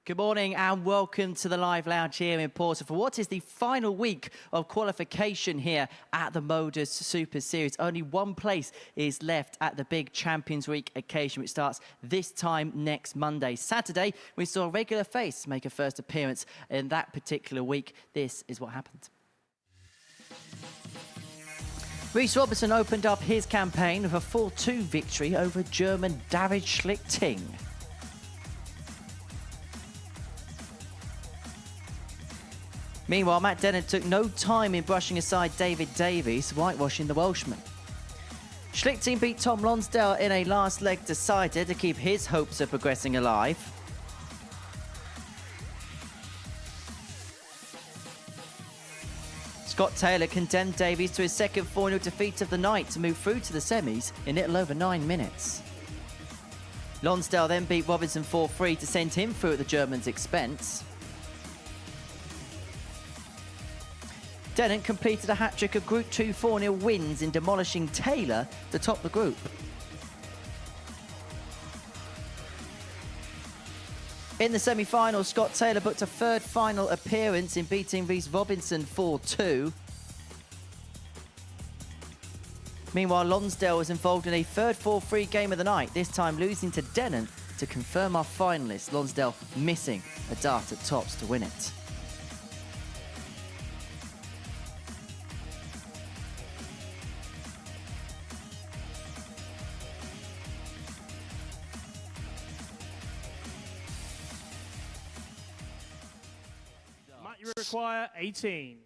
Good morning and welcome to the live lounge here in Porto for what is the final week of qualification here at the MODUS Super Series. Only one place is left at the big Champions Week occasion, which starts this time next Monday. Saturday, we saw a regular face make a first appearance in that particular week. This is what happened. Reece Robinson opened up his campaign with a 4-2 victory over German David Schlichting. Meanwhile, Matt Dennett took no time in brushing aside David Davies, whitewashing the Welshman. Schlichting beat Tom Lonsdale in a last leg decider to keep his hopes of progressing alive. Scott Taylor condemned Davies to his second 4-0 defeat of the night to move through to the semis in little over 9 minutes. Lonsdale then beat Robinson 4-3 to send him through at the German's expense. Dennett completed a hat-trick of Group 2 4-0 wins in demolishing Taylor to top the group. In the semi-final, Scott Taylor booked a third final appearance in beating Reece Robinson 4-2. Meanwhile, Lonsdale was involved in a third 4-3 game of the night, this time losing to Dennett to confirm our finalists, Lonsdale missing a dart at tops to win it. You require 18.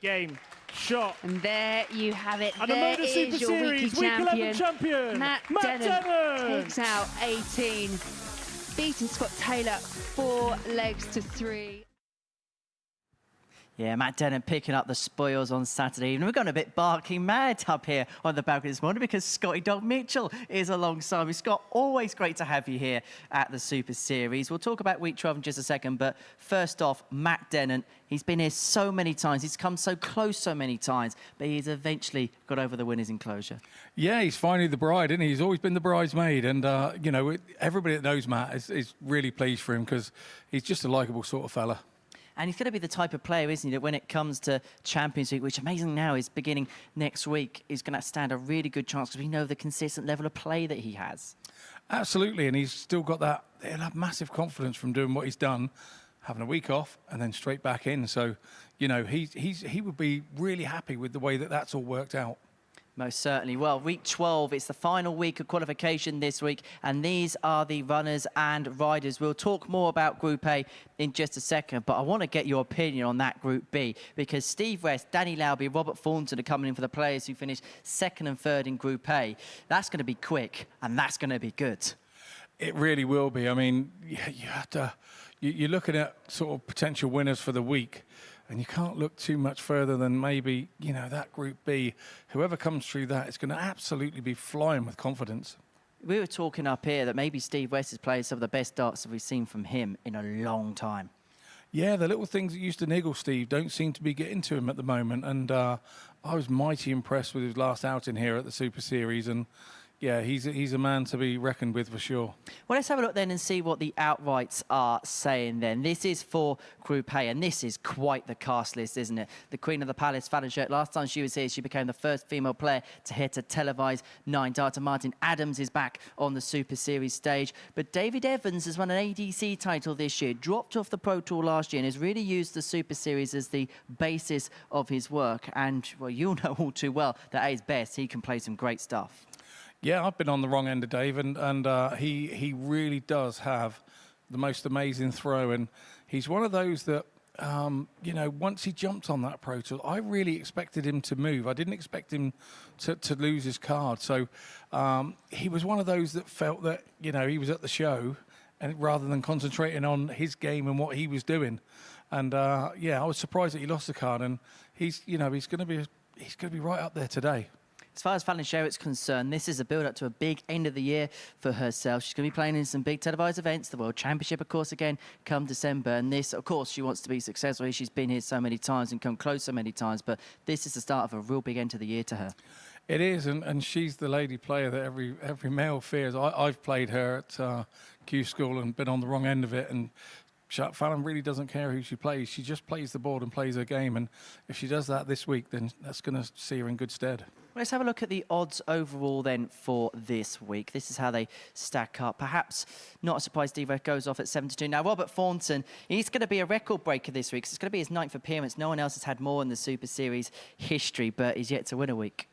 Game, shot. And there you have it. And there the MODUS Super is your Series weekly Week 11 champion, Matt Dennett takes out 18, beating Scott Taylor 4 legs to 3. Yeah, Matt Dennett picking up the spoils on Saturday evening. We're going a bit barking mad up here on the balcony this morning because Scotty Dog Mitchell is alongside me. Scott, always great to have you here at the Super Series. We'll talk about week 12 in just a second, but first off, Matt Dennett, he's been here so many times. He's come so close so many times, but he's eventually got over the winner's enclosure. Yeah, he's finally the bride, isn't he? He's always been the bridesmaid. And, you know, everybody that knows Matt is really pleased for him because he's just a likeable sort of fella. And he's going to be the type of player, isn't he, that when it comes to Champions League, which amazing now is beginning next week, is going to stand a really good chance because we know the consistent level of play that he has. Absolutely, and he's still got that, he'll have massive confidence from doing what he's done, having a week off and then straight back in. So, you know, he would be really happy with the way that that's all worked out. Most certainly. Well, week 12, it's the final week of qualification this week, and these are the runners and riders. We'll talk more about Group A in just a second, but I want to get your opinion on that Group B, because Steve West, Danny Lauby, Robert Thornton are coming in for the players who finished 2nd and 3rd in Group A. That's going to be quick, and that's going to be good. It really will be. I mean, you have to, you're looking at sort of potential winners for the week, and you can't look too much further than maybe, you know, that Group B. Whoever comes through that is going to absolutely be flying with confidence. We were talking up here that maybe Steve West is playing some of the best darts that we've seen from him in a long time. Yeah, the little things that used to niggle Steve don't seem to be getting to him at the moment. And I was mighty impressed with his last outing here at the Super Series. And yeah, he's a man to be reckoned with for sure. Well, let's have a look then and see what the outrights are saying then. This is for Group A, and this is quite the cast list, isn't it? The Queen of the Palace, Fallon Sherk, last time she was here, she became the first female player to hit a televised 9-darter. Martin Adams is back on the Super Series stage. But David Evans has won an ADC title this year, dropped off the Pro Tour last year, and has really used the Super Series as the basis of his work. And, well, you'll know all too well that at his best, he can play some great stuff. Yeah, I've been on the wrong end of Dave, and he really does have the most amazing throw, and he's one of those that, you know, once he jumped on that Pro Tour, I really expected him to move. I didn't expect him to lose his card. So he was one of those that felt that, you know, he was at the show, and rather than concentrating on his game and what he was doing. And yeah, I was surprised that he lost the card, and he's going to be right up there today. As far as Fallon Sherk's concerned, this is a build-up to a big end of the year for herself. She's going to be playing in some big televised events, the World Championship, of course, again, come December. And this, of course, she wants to be successful. She's been here so many times and come close so many times. But this is the start of a real big end to the year to her. It is, and she's the lady player that every male fears. I've played her at Q School and been on the wrong end of it, and Fallon really doesn't care who she plays. She just plays the board and plays her game, and if she does that this week, then that's going to see her in good stead. Let's have a look at the odds overall then for this week. This is how they stack up. Perhaps not a surprise Devo goes off at 7-2. Now, Robert Thornton, he's going to be a record breaker this week. So it's going to be his 9th appearance. No one else has had more in the Super Series history, but he's yet to win a week.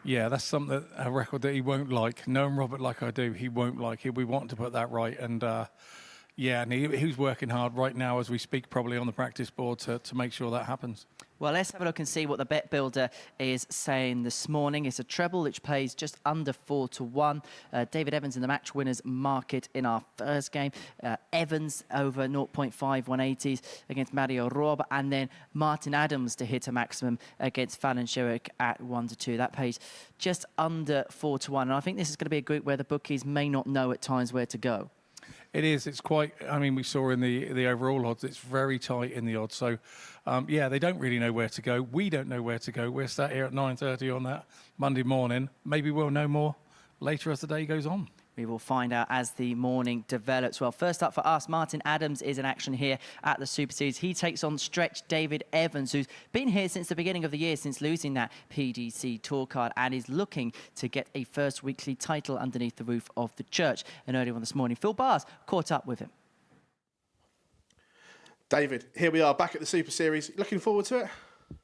Yeah, that's a record that he won't like. Knowing Robert like I do, he won't like. He'll be wanting to put that right. And yeah, and he's working hard right now as we speak, probably on the practice board to make sure that happens. Well, let's have a look and see what the bet builder is saying this morning. It's a treble which pays just under 4-1. David Evans in the match winners market in our first game. Evans over 0.5 180s against Mario Rob, and then Martin Adams to hit a maximum against Fallon Sherrick at 1-2. That pays just under 4-1. And I think this is going to be a group where the bookies may not know at times where to go. It is. It's quite. I mean, we saw in the overall odds, it's very tight in the odds. So, yeah, they don't really know where to go. We don't know where to go. We're sat here at 9:30 on that Monday morning. Maybe we'll know more later as the day goes on. We will find out as the morning develops. Well, first up for us, Martin Adams is in action here at the Super Series. He takes on stretch David Evans, who's been here since the beginning of the year, since losing that PDC Tour card, and is looking to get a first weekly title underneath the roof of the church. And earlier on this morning, Phil Bars caught up with him. David, here we are back at the Super Series. Looking forward to it?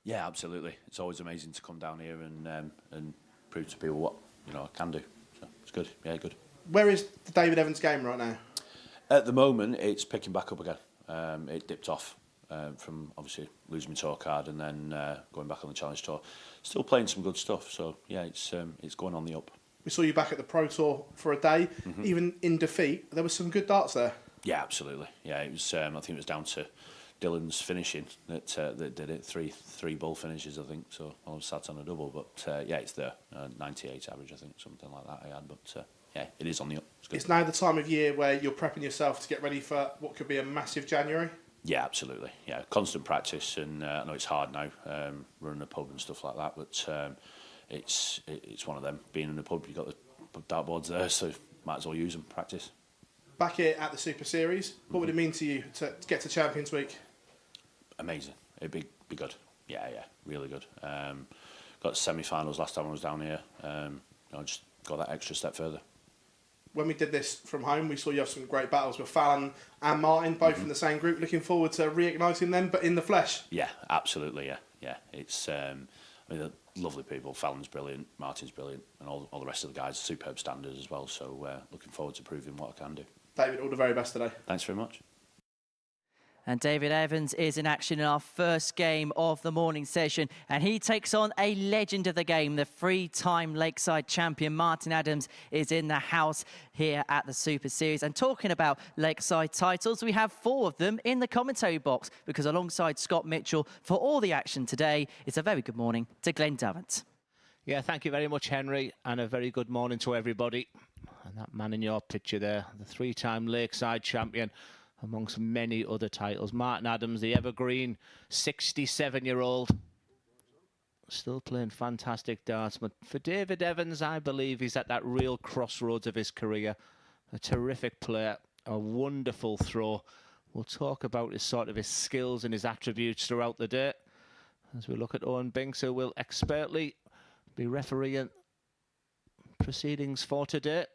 Yeah, absolutely. It's always amazing to come down here and prove to people what I can do. So it's good. Yeah, good. Where is the David Evans game right now? At the moment, it's picking back up again. It dipped off from obviously losing my tour card and then going back on the Challenge Tour. Still playing some good stuff. So yeah, it's going on the up. We saw you back at the Pro Tour for a day. Even in defeat, there was some good darts there. Yeah, absolutely. Yeah, it was. I think it was down to Dylan's finishing that did it. Three bull finishes, I think. So I was sat on a double, but yeah, it's there. 98 average, I think, something like that I had. But yeah, it is on the up. It's now the time of year where you're prepping yourself to get ready for what could be a massive January. Yeah, absolutely. Yeah, constant practice, and I know it's hard now running a pub and stuff like that, but it's one of them. Being in a pub, you've got the dartboards there, so might as well use them. Practice. Back here at the Super Series, what would it mean to you to get to Champions Week? Amazing. It'd be good. Yeah, really good. Got semi-finals last time I was down here. I just got that extra step further. When we did this from home, we saw you have some great battles with Fallon and Martin, both in the same group. Looking forward to reigniting them, but in the flesh. Yeah, absolutely. Yeah. It's I mean, they're lovely people. Fallon's brilliant, Martin's brilliant, and all the rest of the guys are superb standards as well. So looking forward to proving what I can do. David, all the very best today. Thanks very much. And David Evans is in action in our first game of the morning session. And he takes on a legend of the game, the three-time Lakeside champion. Martin Adams is in the house here at the Super Series. And talking about Lakeside titles, we have 4 of them in the commentary box, because alongside Scott Mitchell for all the action today, it's a very good morning to Glenn Davant. Yeah, thank you very much, Henry, and a very good morning to everybody. And that man in your picture there, the 3-time Lakeside champion, amongst many other titles. Martin Adams, the evergreen 67-year-old, still playing fantastic darts. But for David Evans, I believe he's at that real crossroads of his career. A terrific player, a wonderful throw. We'll talk about his skills and his attributes throughout the day as we look at Owen Binks, who will expertly be refereeing proceedings for today.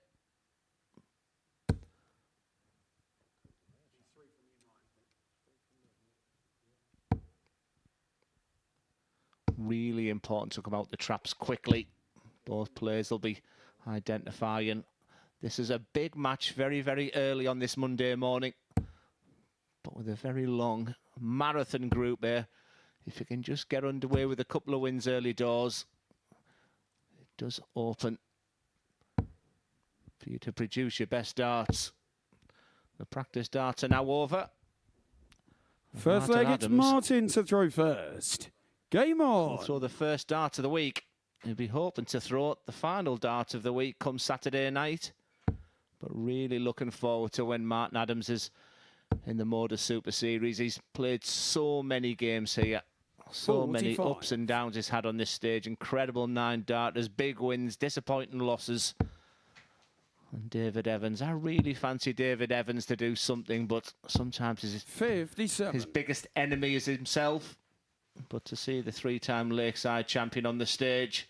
Really important to come out the traps quickly. Both players will be identifying. This is a big match very, very early on this Monday morning, but with a very long marathon group here. If you can just get underway with a couple of wins early doors, it does open for you to produce your best darts. The practice darts are now over. First leg, it's Martin to throw first. Game on. He'll throw the first dart of the week. He'll be hoping to throw the final dart of the week come Saturday night. But really looking forward to when Martin Adams is in the MODUS Super Series. He's played so many games here. So many 45. ups and downs he's had on this stage. Incredible 9 darters, big wins, disappointing losses. And David Evans, I really fancy David Evans to do something, but sometimes his 57. biggest enemy is himself. But to see the 3-time Lakeside champion on the stage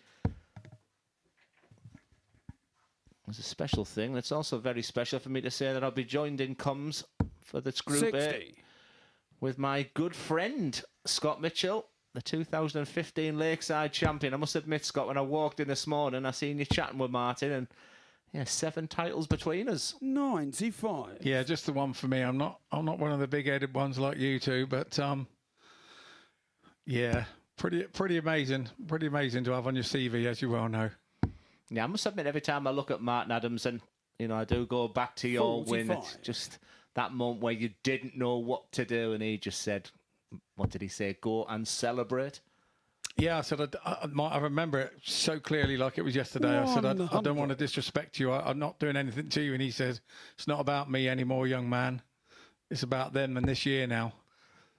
was a special thing. It's also very special for me to say that I'll be joined in comms for this Group 60. A with my good friend, Scott Mitchell, the 2015 Lakeside champion. I must admit, Scott, when I walked in this morning, I seen you chatting with Martin, and yeah, 7 titles between us. 95. Yeah, just the one for me. I'm not one of the big-headed ones like you two, but yeah, pretty amazing. Pretty amazing to have on your CV, as you well know. Yeah, I must admit, every time I look at Martin Adams, and you know, I do go back to your 45. win. It's just that moment where you didn't know what to do, and he just said, "What did he say? Go and celebrate." Yeah, I said I remember it so clearly, like it was yesterday. I said I don't 100. want to disrespect you. I'm not doing anything to you. And he says, "It's not about me anymore, young man. It's about them and this year now."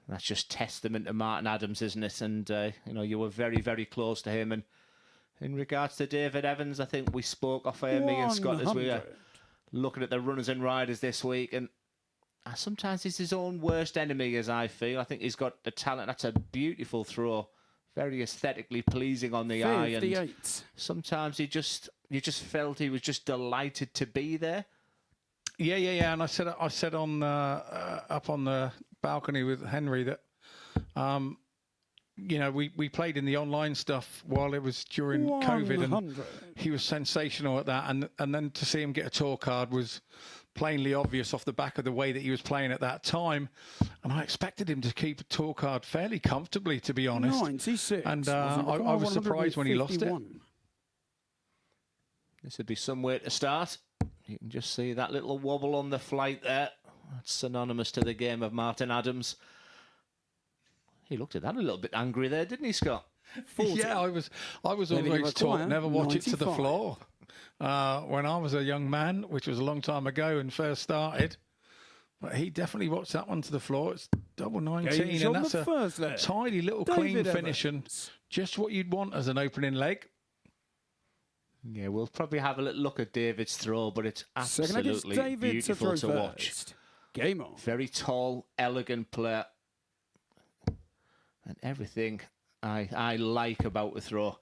That's just testament to Martin Adams, isn't it? And you know, you were very, very close to him. And in regards to David Evans, I think we spoke off air, me and Scott, as we were 100. looking at the runners and riders this week, and sometimes he's his own worst enemy, as I feel. I think he's got the talent. That's a beautiful throw, very aesthetically pleasing on the eye, and 58. sometimes you just felt he was just delighted to be there. Yeah. And I said on up on the balcony with Henry that you know, we played in the online stuff while it was during COVID, and 100. he was sensational at that. And then to see him get a tour card was plainly obvious off the back of the way that he was playing at that time. And I expected him to keep a tour card fairly comfortably, to be honest. 96. And I was surprised when he lost it. 151. This would be somewhere to start. You can just see that little wobble on the flight there. That's synonymous to the game of Martin Adams. He looked at that a little bit angry there, didn't he, Scott? 40. Yeah, I was Then he always taught required never watch it to the 95. floor. When I was a young man, which was a long time ago and first started, but he definitely watched that one to the floor. It's double 19, Gauge and on that's the a first leg. tidy little David clean finish, and Evans. just what you'd want as an opening leg. Yeah, we'll probably have a little look at David's throw, but it's Second against absolutely David beautiful to throw watch. first. Game on. Very tall, elegant player. And everything I like about the throw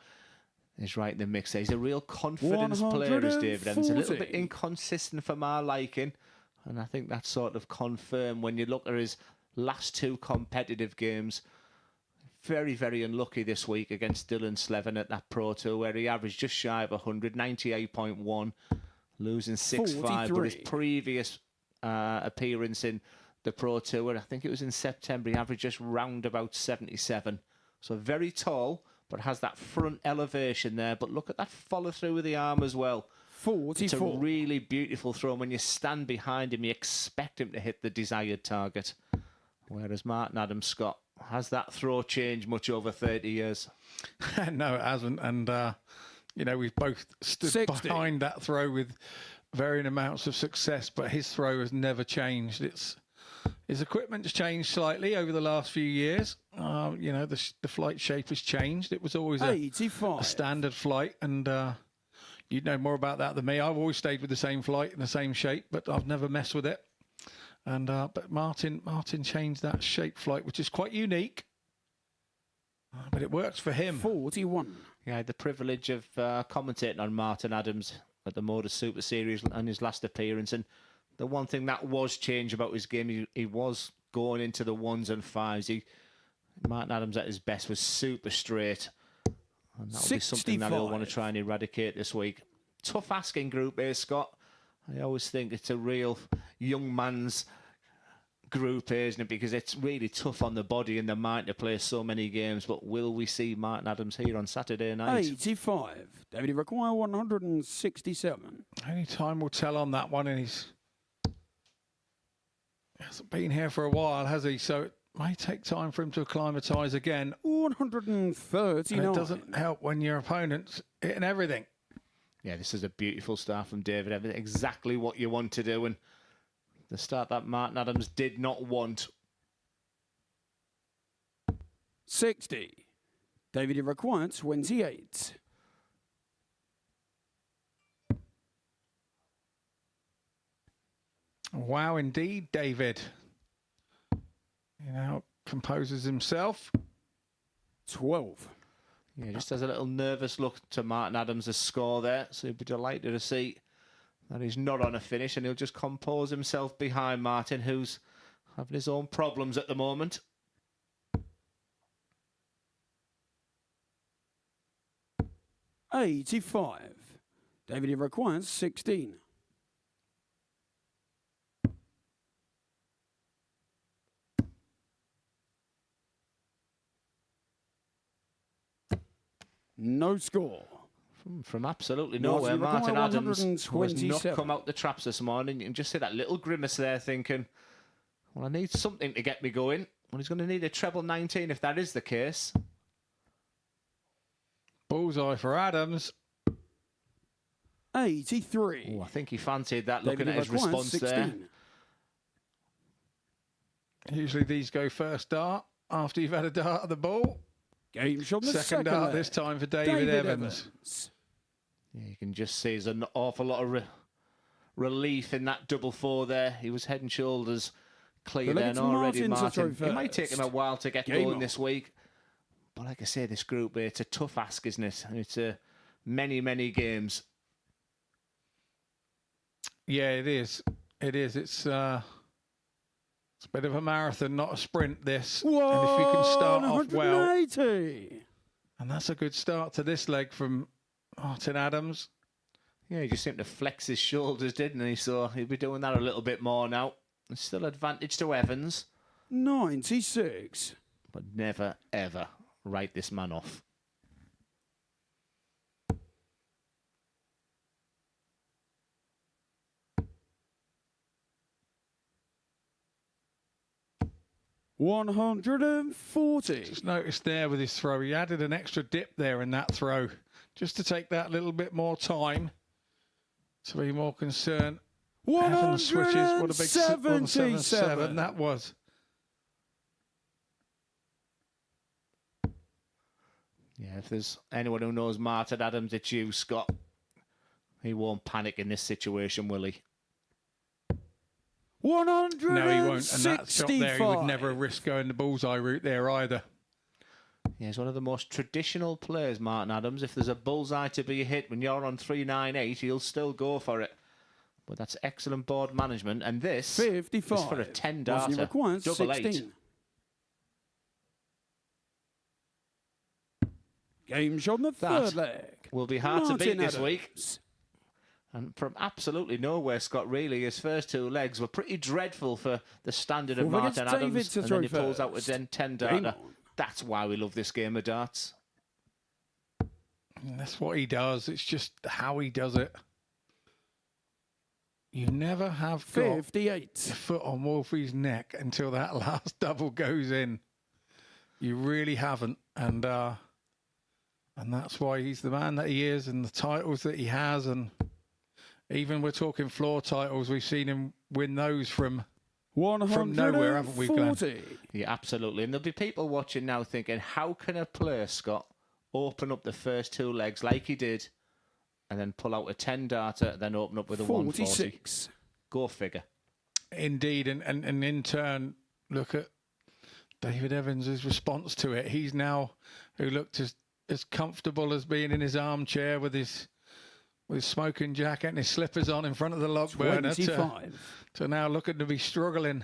is right in the mix there. He's a real confidence player, is David Evans. A little bit 140. inconsistent for my liking. And I think that's sort of confirmed when you look at his last 2 competitive games. Very, very unlucky this week against Dylan Slevin at that Pro Tour, where he averaged just shy of 100, 98.1, losing 6-5. But his 43. previous appearance in the Pro Tour, I think it was in September, he averaged just round about 77. So very tall, but has that front elevation there. But look at that follow through with the arm as well. It's a 44. really beautiful throw. When you stand behind him, you expect him to hit the desired target. Whereas Martin Adams, Scott, has that throw changed much over 30 years? No, it hasn't. And, you know, we've both stood 60. behind that throw with varying amounts of success, but his throw has never changed. His equipment's changed slightly over the last few years. You know, the flight shape has changed. It was always a 85. standard flight, and you'd know more about that than me. I've always stayed with the same flight and the same shape, but I've never messed with it. And but Martin changed that shape flight, which is quite unique. But it works for him. 41. Yeah, I had the privilege of commentating on Martin Adams at the MODUS Super Series on his last appearance, and the one thing that was changed about his game, he was going into the 1s and 5s. Martin Adams at his best was super straight, and that'll be something that he'll want to 65. try and eradicate this week. Tough asking Group A, Scott. I always think it's a real young man's Group A, isn't it? Because it's really tough on the body and the mind to play so many games. But will we see Martin Adams here on Saturday night? 85. David require 167. Only time will tell on that one, and he hasn't been here for a while, has he? So it may take time for him to acclimatise again. 139. And it doesn't help when your opponent's hitting everything. Yeah, this is a beautiful start from David Evans. Exactly what you want to do, and the start that Martin Adams did not want. 60. David, you require 28. Wow, indeed, David. You know, composes himself. 12. Yeah, just has a little nervous look to Martin Adams' score there. So he'll be delighted to see that he's not on a finish, and he'll just compose himself behind Martin, who's having his own problems at the moment. $85. David, you requires 16. No score. From absolutely nowhere, Martin Adams, who has not 127. come out the traps this morning. You can just see that little grimace there thinking, well, I need something to get me going. Well, he's going to need a treble 19 if that is the case. Bullseye for Adams. 83. Oh, I think he fancied that, David, looking at his requires response 16. there. Usually these go first dart after you've had a dart at the ball. Game shot the Second dart leg. this time for David Evans. Yeah, you can just see there's an awful lot of relief in that double four there. He was head and shoulders clear then already, Martin. It might take him a while to get going this week. But like I say, this Group A, it's a tough ask, isn't it? And it's many, many games. Yeah, it is. It is. It's a bit of a marathon, not a sprint, this. And if you can start off well. 180. And that's a good start to this leg from Martin Adams. Yeah, he just seemed to flex his shoulders, didn't he? So he'll be doing that a little bit more now. There's still advantage to Evans. 96. But never, ever write this man off. $140. Just noticed there with his throw, he added an extra dip there in that throw, just to take that little bit more time to be more concerned. Evans switches. What a big 177 that was. Yeah, if there's anyone who knows Martin Adams, it's you, Scott. He won't panic in this situation, will he? 165. No, he won't. And that shot there, he would never risk going the bullseye route there either. Yeah, he's one of the most traditional players, Martin Adams. If there's a bullseye to be hit when you're on 398, he'll still go for it. But that's excellent board management. And this 55. is for a 10-darter. Double 8. Game shot on the third leg. Will be hard to beat this week. And from absolutely nowhere, Scott, really, his first two legs were pretty dreadful for the standard of Martin Adams. And then he pulls out a 10-darter. That's why we love this game of darts. And that's what he does. It's just how he does it. You never have got 58. your foot on Wolfie's neck until that last double goes in. You really haven't. And that's why he's the man that he is, and the titles that he has. And even we're talking floor titles, we've seen him win those from nowhere, haven't we, Glenn? Yeah, absolutely. And there'll be people watching now thinking, how can a player, Scott, open up the first two legs like he did and then pull out a 10-darter, then open up with a 140? Go figure. Indeed. And in turn, look at David Evans' response to it. He's now, who looked as comfortable as being in his armchair with his smoking jacket and his slippers on in front of the log burner to now looking to be struggling.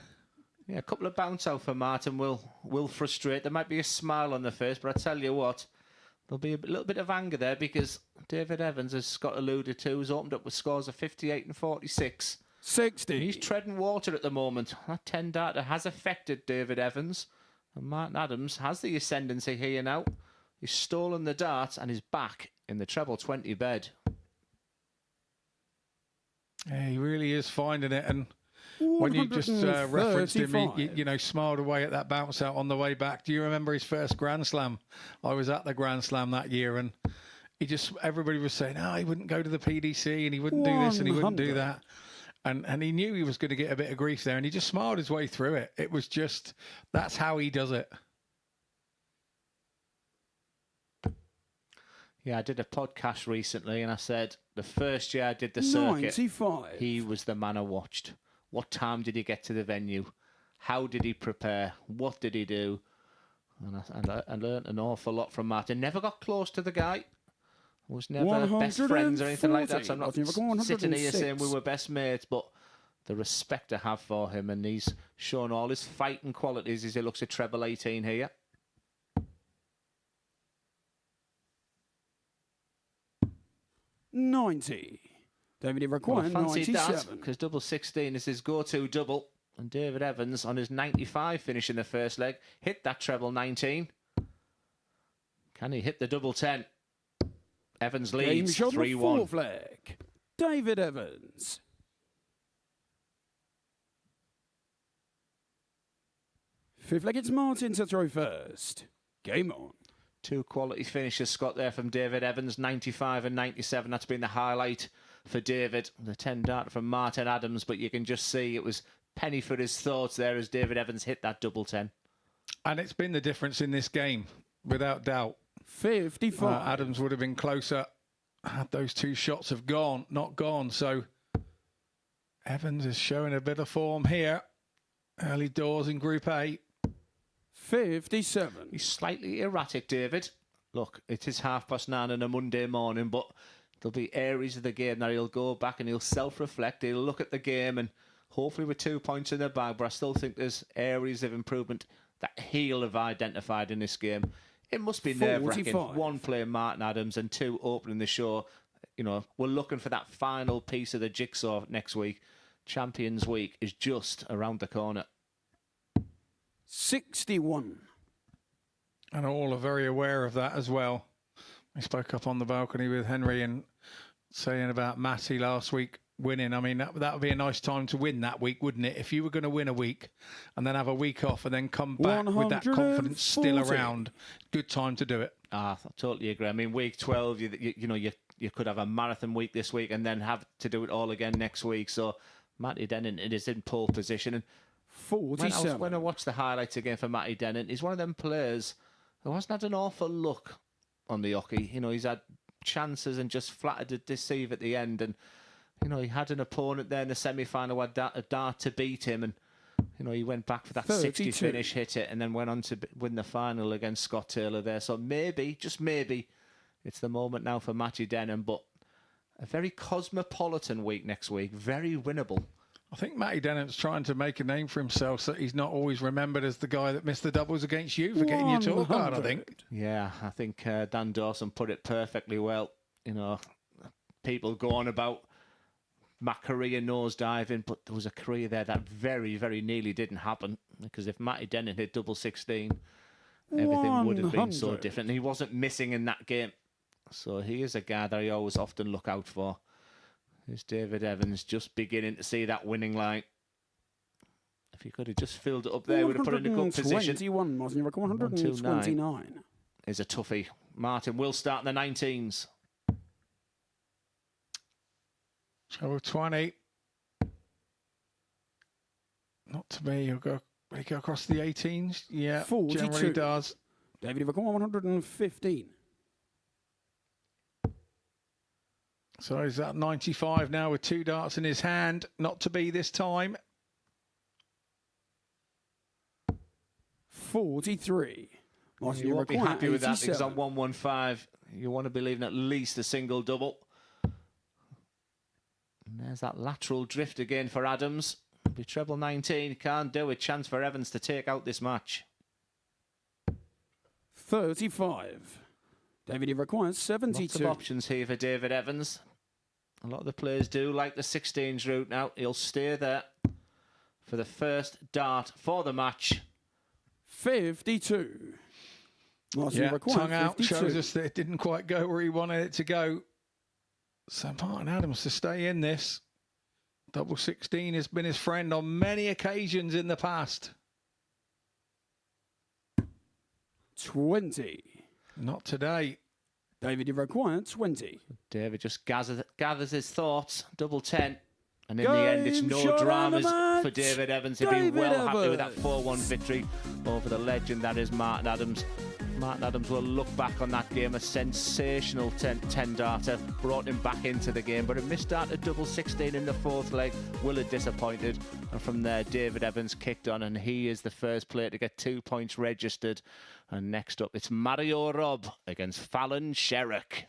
Yeah, a couple of bounce out for Martin will frustrate. There might be a smile on the face, but I tell you what, there'll be a little bit of anger there because David Evans, as Scott alluded to, has opened up with scores of 58 and 46. 60. And he's treading water at the moment. That 10-darter has affected David Evans. And Martin Adams has the ascendancy here now. He's stolen the dart and is back in the treble 20 bed. Yeah, he really is finding it. And when you just referenced him, he smiled away at that bounce out on the way back. Do you remember his first Grand Slam? I was at the Grand Slam that year, and everybody was saying, he wouldn't go to the PDC, and he wouldn't do this, and he wouldn't do that. And he knew he was going to get a bit of grief there, and he just smiled his way through it. It was just, that's how he does it. Yeah, I did a podcast recently and I said the first year I did the circuit, 95. he was the man I watched. What time did he get to the venue? How did he prepare? What did he do? And I learned an awful lot from Martin. Never got close to the guy. Was never best friends or anything like that. So I'm not sitting here saying we were best mates, but the respect I have for him, and he's shown all his fighting qualities as he looks at treble 18 here. $90. David required well, fancy 97. Because double 16 is his go-to double. And David Evans on his 95 finish in the first leg. Hit that treble 19. Can he hit the double 10? Evans leads 3-1. Fourth leg. David Evans. Fifth leg, it's Martin to throw first. Game on. Two quality finishes, Scott, there from David Evans, 95 and 97. That's been the highlight for David. The 10 dart from Martin Adams, but you can just see it was penny for his thoughts there as David Evans hit that double 10. And it's been the difference in this game, without doubt. 55. Adams would have been closer had those two shots have not gone. So Evans is showing a bit of form here. Early doors in Group A. 57. He's slightly erratic, David. Look, it is 9:30 on a Monday morning, but there'll be areas of the game that he'll go back and he'll self-reflect. He'll look at the game and hopefully with 2 points in the bag, but I still think there's areas of improvement that he'll have identified in this game. It must be nerve-wracking. 45. One, playing Martin Adams, and two, opening the show. You know, we're looking for that final piece of the jigsaw next week. Champions Week is just around the corner. 61. And all are very aware of that as well. I spoke up on the balcony with Henry and saying about Matty last week winning. I mean, that would be a nice time to win that week, wouldn't it? If you were going to win a week and then have a week off and then come back with that confidence still around, good time to do it. I totally agree. I mean, week 12, you could have a marathon week this week and then have to do it all again next week. So Matty Dennant is in pole position. And 47. when I watched the highlights again for Matty Dennant, he's one of them players who hasn't had an awful look on the hockey. You know, he's had chances and just flattered to deceive at the end. And, you know, he had an opponent there in the semi-final who had a dart to beat him. And, you know, he went back for that 60 finish, hit it, and then went on to win the final against Scott Taylor there. So maybe, just maybe, it's the moment now for Matty Dennant. But a very cosmopolitan week next week, very winnable. I think Matty Dennant's trying to make a name for himself so he's not always remembered as the guy that missed the doubles against you for getting your tour card, I think. Yeah, I think Dan Dawson put it perfectly well. You know, people go on about my career nosediving, but there was a career there that very, very nearly didn't happen. Because if Matty Dennant hit double 16, everything would have been so different. He wasn't missing in that game. So he is a guy that I always often look out for. There's David Evans just beginning to see that winning line. If he could have just filled it up there, he would have put it in a good position. 121, Martin. 129 is a toughie. Martin will start in the 19s. So 20. Not to me. He'll go across the 18s. Yeah, 42. generally does. David, 115. So he's at 95 now with 2 darts in his hand. Not to be this time. 43. You won't be happy with that because on 115, you want to be leaving at least a single double. And there's that lateral drift again for Adams. Be treble 19. Can't do it. Chance for Evans to take out this match. 35. David, he requires 72. Lots of options here for David Evans. A lot of the players do like the 16s route now. He'll stay there for the first dart for the match. 52. Martin, yeah, tongue 52. out shows us that it didn't quite go where he wanted it to go. So Martin Adams to stay in this. Double 16 has been his friend on many occasions in the past. 20. Not today. David, he required 20. David just gathers his thoughts. Double 10. And in the end, it's no dramas for David Evans. He'll be well happy with that 4-1 victory over the legend that is Martin Adams. Martin Adams will look back on that game, a sensational 10-darter, brought him back into the game, but a missed dart at double 16 in the fourth leg will have disappointed. And from there, David Evans kicked on, and he is the first player to get 2 points registered. And next up, it's Mario Robb against Fallon Sherrock.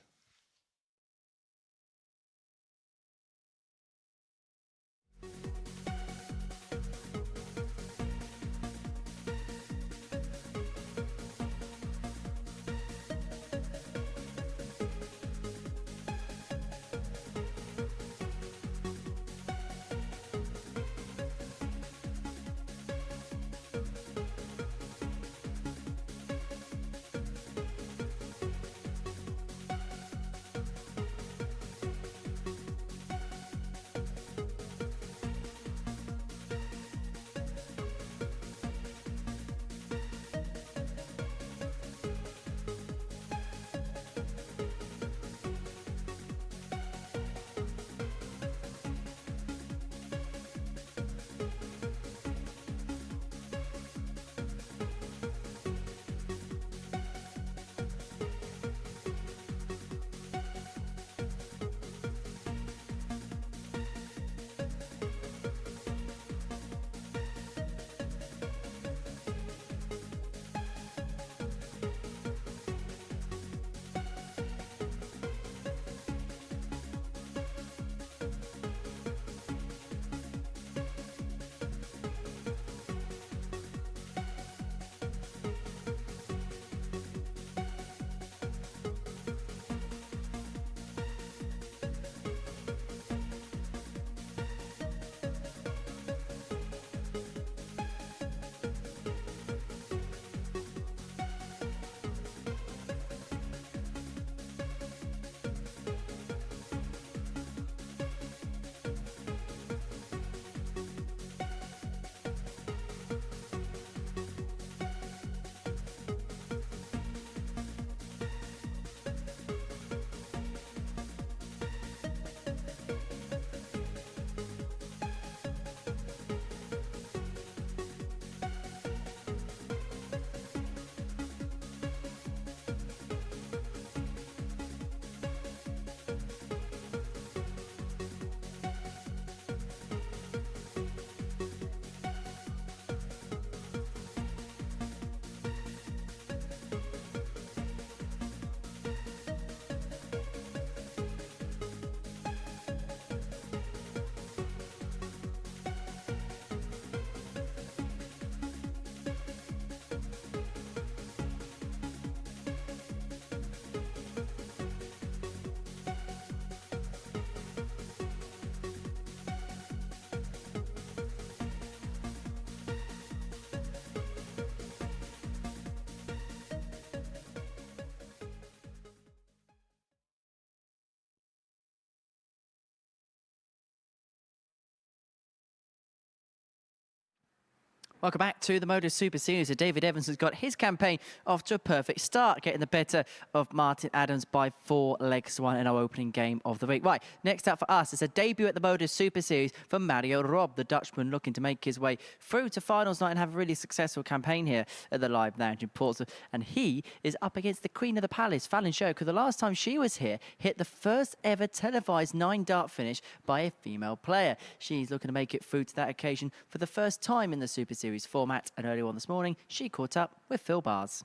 Welcome back to the MODUS Super Series. David Evans has got his campaign off to a perfect start, getting the better of Martin Adams by 4 legs to 1 in our opening game of the week. Right, next up for us is a debut at the MODUS Super Series for Mario Robb, the Dutchman looking to make his way through to finals night and have a really successful campaign here at the Live Lounge in Portsmouth. And he is up against the Queen of the Palace, Fallon Sherrock, who the last time she was here hit the first ever televised 9-dart finish by a female player. She's looking to make it through to that occasion for the first time in the Super Series format, and earlier on this morning she caught up with Phil Bars.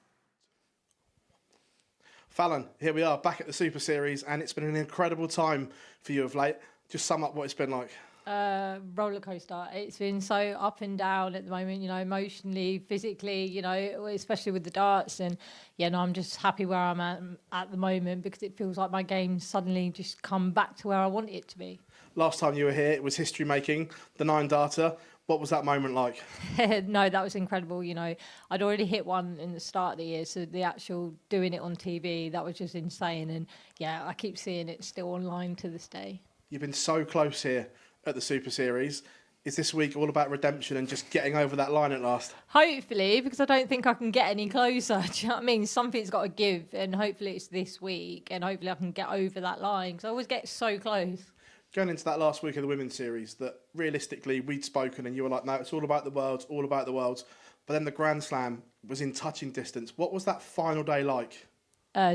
Fallon, here we are back at the Super Series, and it's been an incredible time for you of late. Just sum up what it's been like. Roller coaster. It's been so up and down at the moment, you know, emotionally, physically, you know, especially with the darts. And yeah, no, I'm just happy where I'm at the moment, because it feels like my game's suddenly just come back to where I want it to be. Last time you were here, it was history making, the 9-darter. What was that moment like? No, that was incredible. You know, I'd already hit one in the start of the year, so the actual doing it on TV, that was just insane. And yeah, I keep seeing it still online to this day. You've been so close here at the Super Series. Is this week all about redemption and just getting over that line at last? Hopefully, because I don't think I can get any closer. Do you know what I mean? Something's got to give, and hopefully it's this week, and hopefully I can get over that line, because I always get so close. Going into that last week of the Women's Series, that realistically we'd spoken and you were like, no, it's all about the Worlds, all about the Worlds. But then the Grand Slam was in touching distance. What was that final day like?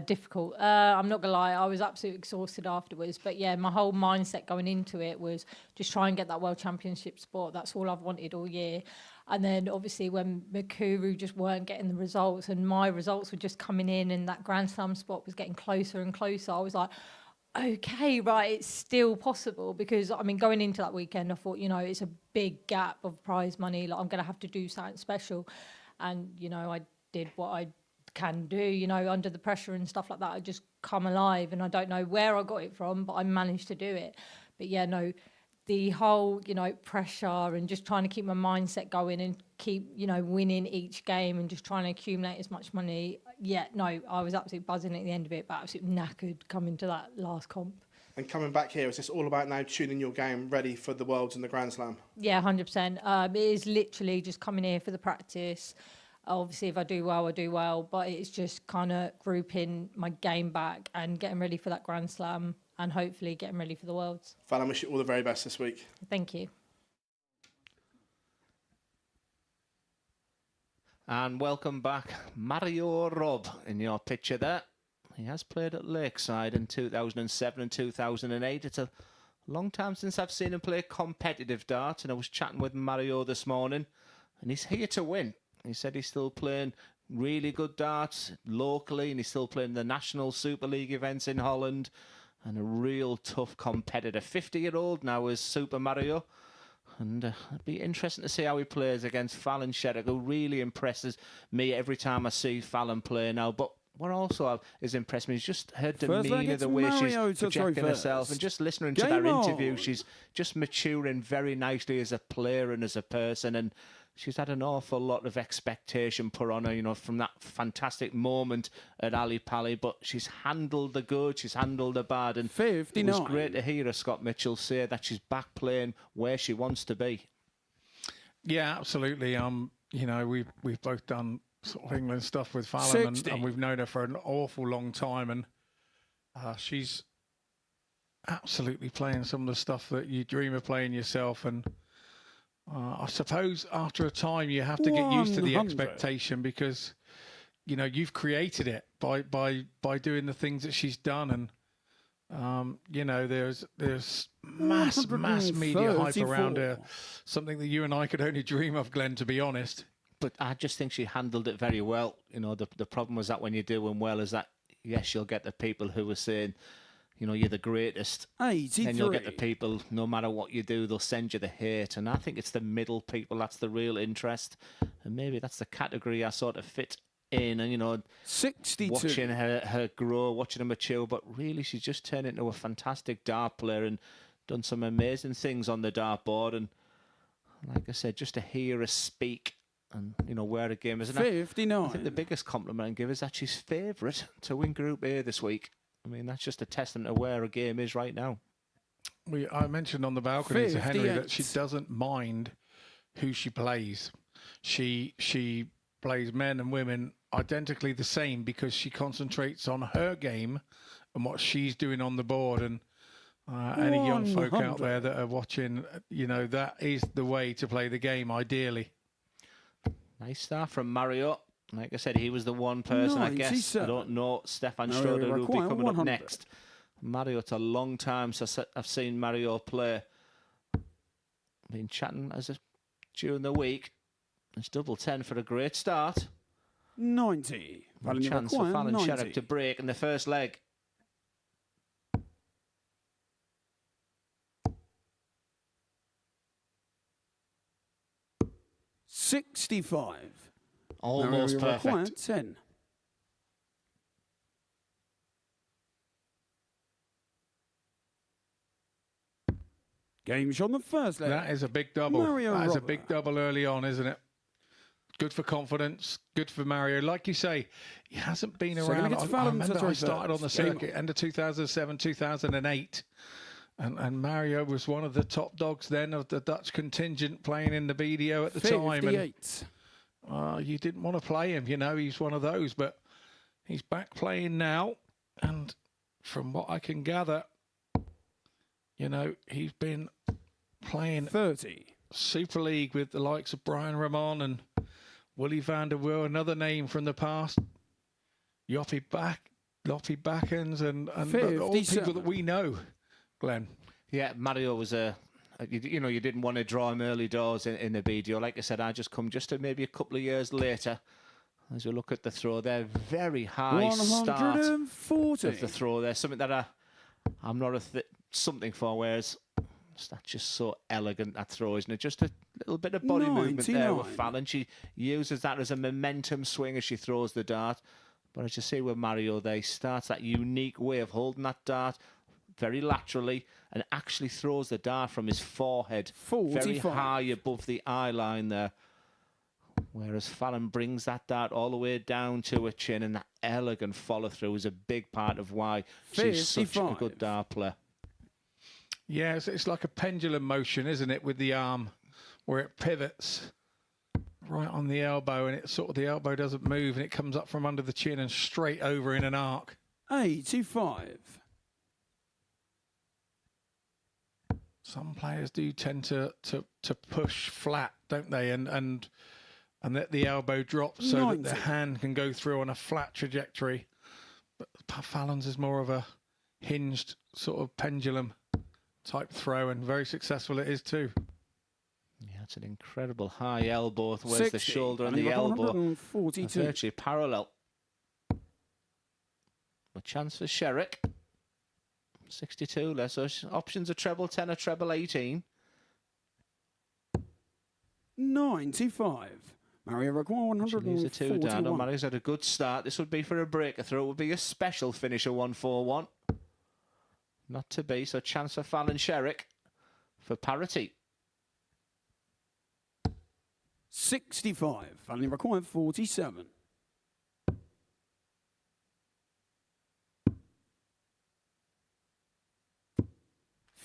Difficult. I'm not gonna lie, I was absolutely exhausted afterwards. But yeah, my whole mindset going into it was just try and get that World Championship spot. That's all I've wanted all year. And then obviously when Mikuru just weren't getting the results and my results were just coming in and that Grand Slam spot was getting closer and closer, I was like, okay, right, it's still possible. Because I mean, going into that weekend, I thought, you know, it's a big gap of prize money. Like I'm gonna have to do something special, and you know, I did what I can do, you know, under the pressure and stuff like that. I just come alive, and I don't know where I got it from, but I managed to do it. But yeah, no, the whole, you know, pressure and just trying to keep my mindset going and keep, you know, winning each game and just trying to accumulate as much money. Yeah, no, I was absolutely buzzing at the end of it, but absolutely knackered coming to that last comp. And coming back here, is this all about now tuning your game ready for the Worlds and the Grand Slam? Yeah, 100%. It is literally just coming here for the practice. Obviously, if I do well, I do well. But it's just kind of grouping my game back and getting ready for that Grand Slam and hopefully getting ready for the Worlds. Fallon, wish you all the very best this week. Thank you. And welcome back, Mario Robb, in your picture there. He has played at Lakeside in 2007 and 2008. It's a long time since I've seen him play competitive darts, and I was chatting with Mario this morning, and he's here to win. He said he's still playing really good darts locally, and he's still playing the National Super League events in Holland, and a real tough competitor. 50-year-old now is Super Mario, and it'd be interesting to see how he plays against Fallon Sherrock, who really impresses me every time I see Fallon play now. But what also has impressed me is just her demeanour, the way she's projecting herself, and just listening to that interview. She's just maturing very nicely as a player and as a person, and she's had an awful lot of expectation put on her, you know, from that fantastic moment at Ali Pali, but she's handled the good, she's handled the bad, and 59. It was great to hear her, Scott Mitchell, say that she's back playing where she wants to be. Yeah, absolutely. You know, we've both done sort of England stuff with Fallon, and we've known her for an awful long time, and she's absolutely playing some of the stuff that you dream of playing yourself. And I suppose after a time you have to get used to the expectation, because you know you've created it by doing the things that she's done, and you know there's mass media hype around her, something that you and I could only dream of, Glenn, to be honest. But I just think she handled it very well. You know, the problem was that when you're doing well is that, yes, you'll get the people who are saying, you know, you're the greatest. 83. Then you'll get the people, no matter what you do, they'll send you the hate. And I think it's the middle people, that's the real interest. And maybe that's the category I sort of fit in. And, you know, 62. Watching her grow, watching her mature. But really, she's just turned into a fantastic dart player and done some amazing things on the dartboard. And like I said, just to hear her speak and, you know, where the game is. And 59. I think the biggest compliment I give is that she's favourite to win Group A this week. I mean, that's just a testament to where a game is right now. I mentioned on the balcony to Henry that she doesn't mind who she plays. She plays men and women identically the same because she concentrates on her game and what she's doing on the board. And any young folk out there that are watching, you know, that is the way to play the game, ideally. Nice start from Mario. Like I said, he was the one person, I guess. I don't know Stefan Schroeder will be coming up next. Mario, it's a long time since I've seen Mario play. Been chatting during the week. It's double 10 for a great start. 90. A chance for Fallon Sherrock to break in the first leg. $65. Almost perfect. 10. Game's on the first leg. That is a big double. That is a big double early on, isn't it? Good for confidence. Good for Mario. Like you say, he hasn't been around. I remember I started on the circuit end of 2007, 2008. And Mario was one of the top dogs then of the Dutch contingent playing in the BDO at the time. 58. And, you didn't want to play him, you know, he's one of those. But he's back playing now. And from what I can gather, You know, he's been playing 30. Super League with the likes of Brian Ramon and Willie van der Wiel, another name from the past. Loppy Backens and all people that we know, Glenn. Yeah, Mario was you know, you didn't want to draw him early doors in the video. Like I said, I just come just to maybe a couple of years later. As we look at the throw there, very high start of the throw there. Something that I'm not something for, whereas that's just so elegant, that throw, isn't it? Just a little bit of body movement there with Fallon. She uses that as a momentum swing as she throws the dart. But as you see with Mario, they starts that unique way of holding that dart very laterally and actually throws the dart from his forehead 45. very high above the eye line there. Whereas Fallon brings that dart all the way down to her chin, and that elegant follow-through is a big part of why she's such a good dart player. Yeah, it's like a pendulum motion, isn't it, with the arm, where it pivots right on the elbow, and it sort of, the elbow doesn't move, and it comes up from under the chin and straight over in an arc. 85. Some players do tend to push flat, don't they, and let the elbow drop so that the hand can go through on a flat trajectory. But Fallon's is more of a hinged sort of pendulum type throw, and very successful it is too. Yeah, it's an incredible high elbow, whereas the shoulder and the elbow are virtually parallel. A chance for Sherrick. 62 less. So options are treble 10 or treble 18. 95. Mario require 141. Down. Mario's had a good start. This would be for a breaker through. It would be a special finish, a 141. Not to be. So chance for Fallon Sherrick for parity. 65. Finally required 47.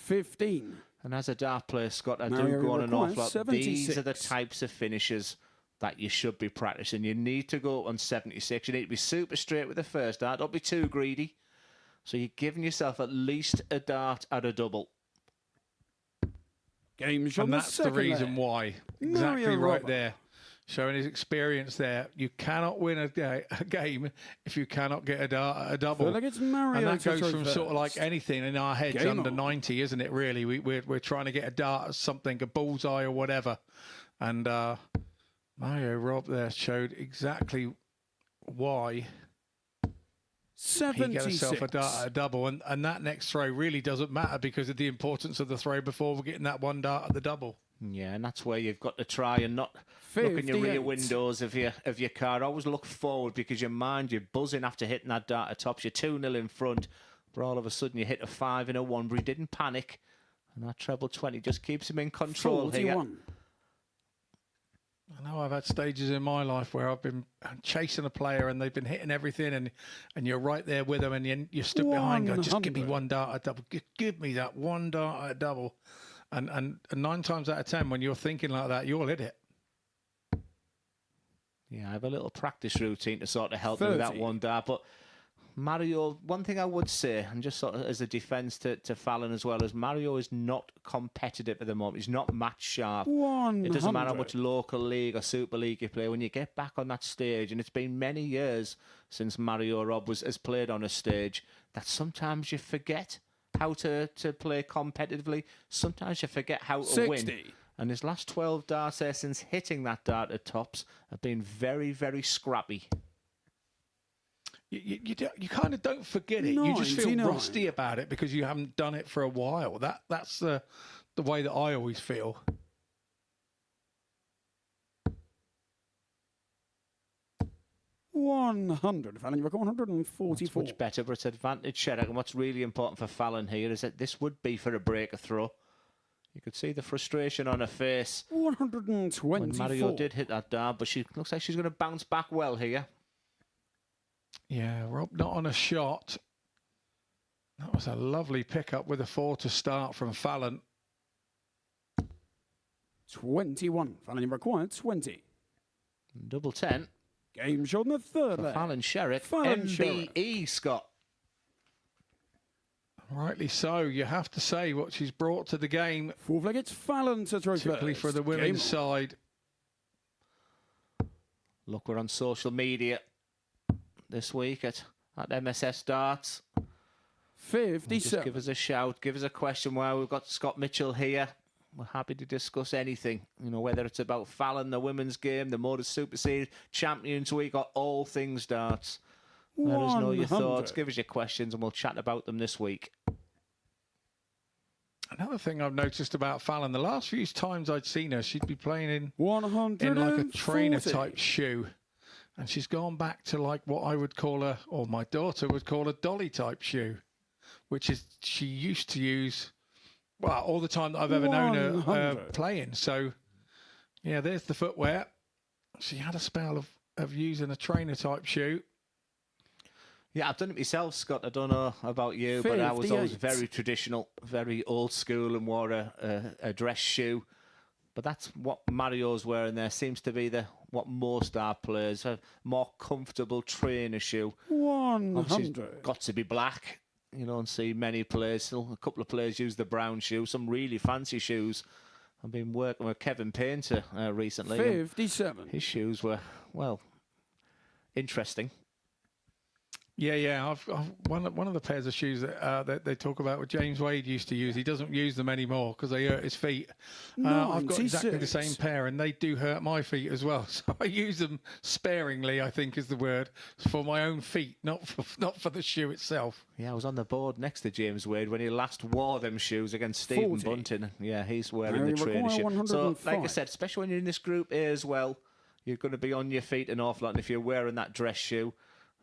$15. And as a dart player, Scott, I do go on an awful lot. 76. These are the types of finishes that you should be practicing. You need to go on 76. You need to be super straight with the first dart. Don't be too greedy. So you're giving yourself at least a dart at a double. Game shot. And that's the reason why. Exactly right there. Showing his experience there. You cannot win a game if you cannot get a dart at a double. Like it's Mario, and that goes from sort of like anything in our heads under 90, isn't it, really? We're trying to get a dart at something, a bullseye or whatever. And Mario Rob there showed exactly why 76. he got himself a dart at a double. And that next throw really doesn't matter because of the importance of the throw before we're getting that one dart at the double. Yeah, and that's where you've got to try and not look in your rear windows of your car. Always look forward, because your mind, you're buzzing after hitting that dart at tops. You're 2-0 in front, but all of a sudden you hit a 5 and a 1, but he didn't panic. And that treble 20 just keeps him in control 41. here. I know I've had stages in my life where I've been chasing a player and they've been hitting everything, and you're right there with them, and you're stood behind going, just give me one dart at a double. Give me that one dart at a double. And 9 times out of 10, when you're thinking like that, you'll hit it. Yeah, I have a little practice routine to sort of help me with that one dart. But Mario, one thing I would say, and just sort of as a defence to Fallon as well, is Mario is not competitive at the moment. He's not match sharp. 100. It doesn't matter how much local league or Super League you play. When you get back on that stage, and it's been many years since Mario Rob has played on a stage, that sometimes you forget how to play competitively. Sometimes you forget how to 60. win. And his last 12 darts there since hitting that dart at tops have been very, very scrappy. You kind of don't forget it. You just feel rusty about it because you haven't done it for a while. That's the way that I always feel. $100. Fallon, you record 144. That's much better, but it's advantage Sherrick. And what's really important for Fallon here is that this would be for a breaker throw. You could see the frustration on her face 124. when Mario did hit that dart, but she looks like she's going to bounce back well here. Yeah, Rob not on a shot. That was a lovely pickup with a 4 to start from Fallon. 21. Fallon required 20. Double 10. Game shot in the third leg. Fallon Sherrick. Fallon MBE, Scott. Rightly so. You have to say what she's brought to the game. Fourth leg, it's Fallon to throw Particularly first. for the women's side. Look, we're on social media this week at MSS Darts. 57. Just give us a shout, give us a question while we've got Scott Mitchell here. We're happy to discuss anything, you know, whether it's about Fallon, the women's game, the MODUS Super Series, Champions Week, or all things darts. Let us know your thoughts, give us your questions, and we'll chat about them this week. Another thing I've noticed about Fallon, the last few times I'd seen her, she'd be playing in 140. like a trainer-type shoe. And she's gone back to like what I would call a, or my daughter would call a dolly-type shoe, which is she used to use, well, all the time that I've ever known her playing. So, yeah, there's the footwear. She had a spell of using a trainer-type shoe. Yeah, I've done it myself, Scott. I don't know about you, but I was always very traditional, very old school, and wore a dress shoe. But that's what Mario's wearing there. Seems to be what most our players have, more comfortable trainer shoe. 100. Got to be black, you know, and see many players. Still, a couple of players use the brown shoe. Some really fancy shoes. I've been working with Kevin Painter recently. 57. His shoes were, well, interesting. Yeah. I've one of the pairs of shoes that they talk about what James Wade used to use. He doesn't use them anymore because they hurt his feet. I've got exactly the same pair, and they do hurt my feet as well. So I use them sparingly, I think is the word, for my own feet, not for the shoe itself. Yeah, I was on the board next to James Wade when he last wore them shoes against Stephen Bunting. Yeah, he's wearing the trainer shoe. So, like I said, especially when you're in this Group A as well, you're going to be on your feet an awful lot. And if you're wearing that dress shoe,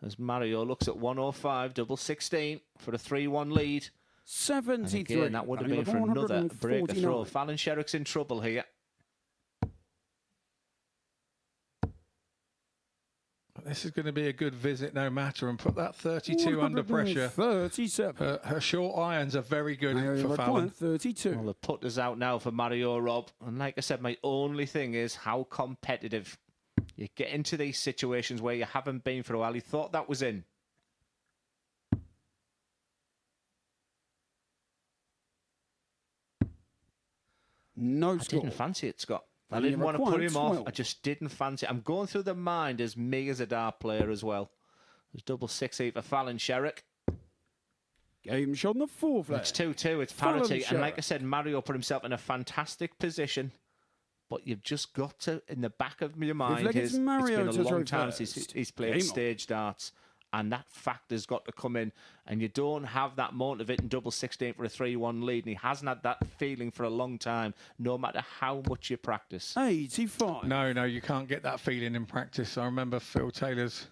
as Mario looks at 105, double 16 for a 3-1 lead. 73. And again, that would have been for another breaker throw. Fallon Sherrick's in trouble here. This is going to be a good visit no matter, and put that 32 under pressure. 37. Her short irons are very good for Fallon. 32. Well, the putter's out now for Mario Rob. And like I said, my only thing is how competitive you get into these situations where you haven't been for a while. He thought that was in. No score. I didn't fancy it, Scott. I didn't want to put him off. I just didn't fancy it. I'm going through the mind as me as a dart player as well. There's double 6-8 for Fallon Sherrick. Game shot on the fourth leg. It's 2-2. It's parity. And like I said, Mario put himself in a fantastic position. But you've just got to, in the back of your mind, it's been a long time since he's played stage darts. And that factor's got to come in. And you don't have that motivating double 16 for a 3-1 lead. And he hasn't had that feeling for a long time, no matter how much you practice. 85. No, you can't get that feeling in practice. I remember Phil Taylor's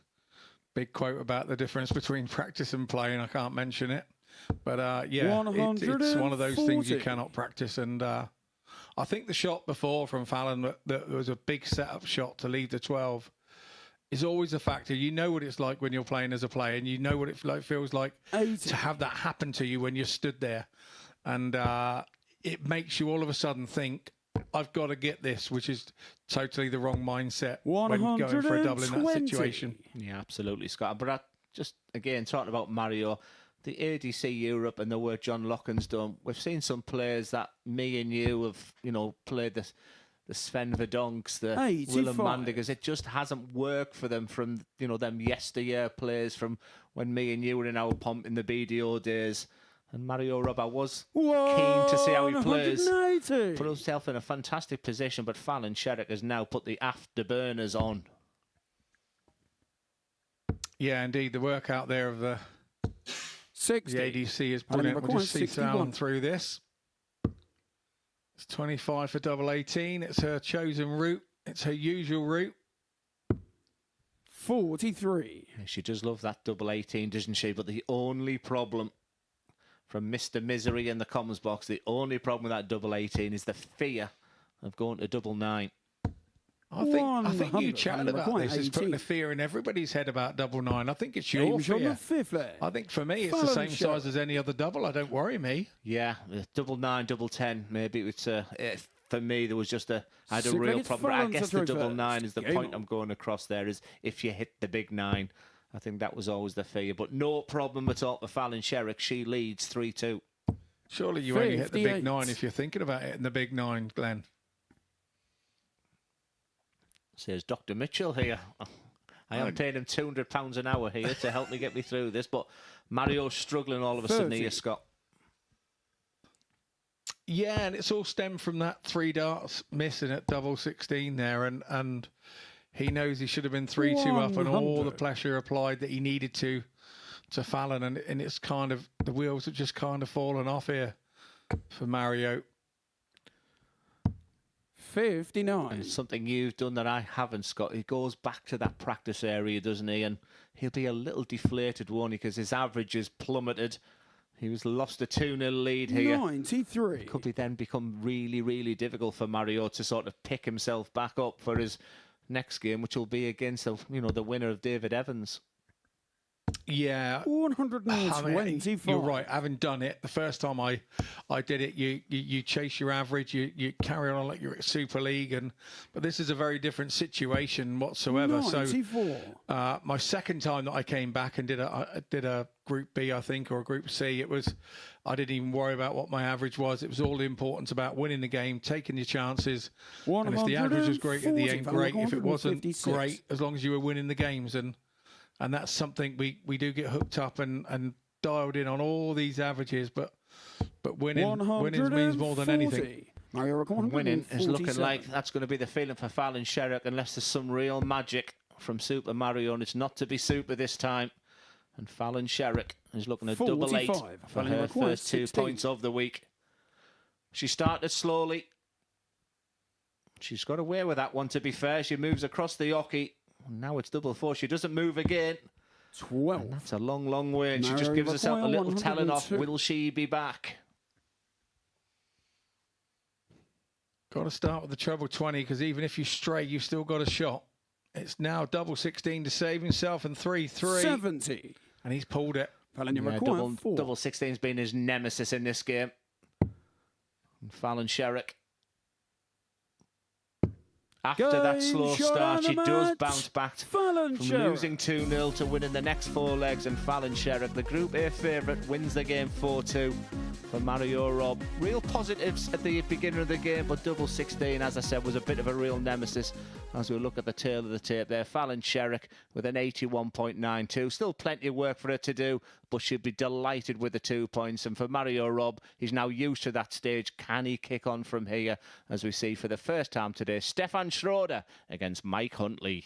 big quote about the difference between practice and playing. I can't mention it. But yeah, it's one of those things you cannot practice. And I think the shot before from Fallon, that was a big setup shot to lead the 12, is always a factor. You know what it's like when you're playing as a player, and you know what it feels like to have that happen to you when you're stood there. And it makes you all of a sudden think, I've got to get this, which is totally the wrong mindset when going for a double in that situation. Yeah, absolutely, Scott. But just, again, talking about Mario, the ADC Europe and the work John Locken's done, we've seen some players that me and you have, you know, played the Sven Verdonks, the Willem Mandigers. It just hasn't worked for them from, you know, them yesteryear players from when me and you were in our pomp in the BDO days. And Mario Rob, I was keen to see how he plays. Put himself in a fantastic position, but Fallon Sherrick has now put the afterburners on. Yeah, indeed. The work out there of the 60. The ADC is brilliant. We'll just see Fallon through this. It's 25 for double 18. It's her chosen route. It's her usual route. 43. She does love that double 18, doesn't she? But the only problem from Mr. Misery in the comms box, the only problem with that double 18 is the fear of going to double 9. I think you chatted about this as putting the fear in everybody's head about double 9. I think it's your fear. I think for me, it's the same size as any other double. I don't worry me. Yeah, double 9, double 10. Maybe it's for me, there was just I had a real problem. I guess the double 9 is the point I'm going across there, is if you hit the big 9. I think that was always the fear, but no problem at all for Fallon Sherrick. She leads 3-2. Surely you only hit the big 9 if you're thinking about it in the big 9, Glenn. Says Dr. Mitchell here. I am paying him £200 an hour here to help me get me through this, but Mario's struggling all of a sudden here, Scott. Yeah, and it's all stemmed from that 3 darts missing at double 16 there, and he knows he should have been 3-2 up, and all the pressure applied that he needed to Fallon, and it's kind of, the wheels have just kind of fallen off here for Mario. 59. And it's something you've done that I haven't, Scott. He goes back to that practice area, doesn't he? And he'll be a little deflated, won't he? Because his average has plummeted. He was lost a 2-0 lead here. 93. It could be then become really, really difficult for Mario to sort of pick himself back up for his next game, which will be against the, the winner of David Evans. Yeah, 125. You're right. Having done it the first time I did it, you chase your average, you carry on like you're at Super League, but this is a very different situation whatsoever. 94. So my second time that I came back and did a Group B, I think, or a Group C, I didn't even worry about what my average was. It was all the importance about winning the game, taking your chances. And if the average was great at the end, great. If it wasn't, great, as long as you were winning the games. And that's something we do get hooked up and dialed in on all these averages, but winning means more than anything. Winning is looking like that's going to be the feeling for Fallon Sherrick, unless there's some real magic from Super Mario, and it's not to be Super this time. And Fallon Sherrick is looking at double 8 for her first 2 points of the week. She started slowly. She's got away with that one, to be fair. She moves across the hockey. Now it's double 4. She doesn't move again. 12. And that's a long, long way. And she just gives herself a little telling off. Will she be back? Got to start with the treble 20, because even if you stray, you've still got a shot. It's now double 16 to save himself, and 3-3. 70. And he's pulled it. Yeah, double 16's been his nemesis in this game. And Fallon Sherrick. After that slow start, she does bounce back from losing 2-0 to winning the next 4 legs, and Fallon Sherrick, the Group A favourite, wins the game 4-2 for Mario Robb. Real positives at the beginning of the game, but double 16, as I said, was a bit of a real nemesis as we look at the tail of the tape there. Fallon Sherrick with an 81.92. Still plenty of work for her to do, but she'd be delighted with the 2 points. And for Mario Robb, he's now used to that stage. Can he kick on from here, as we see for the first time today? Stefan Schroeder against Mike Huntley.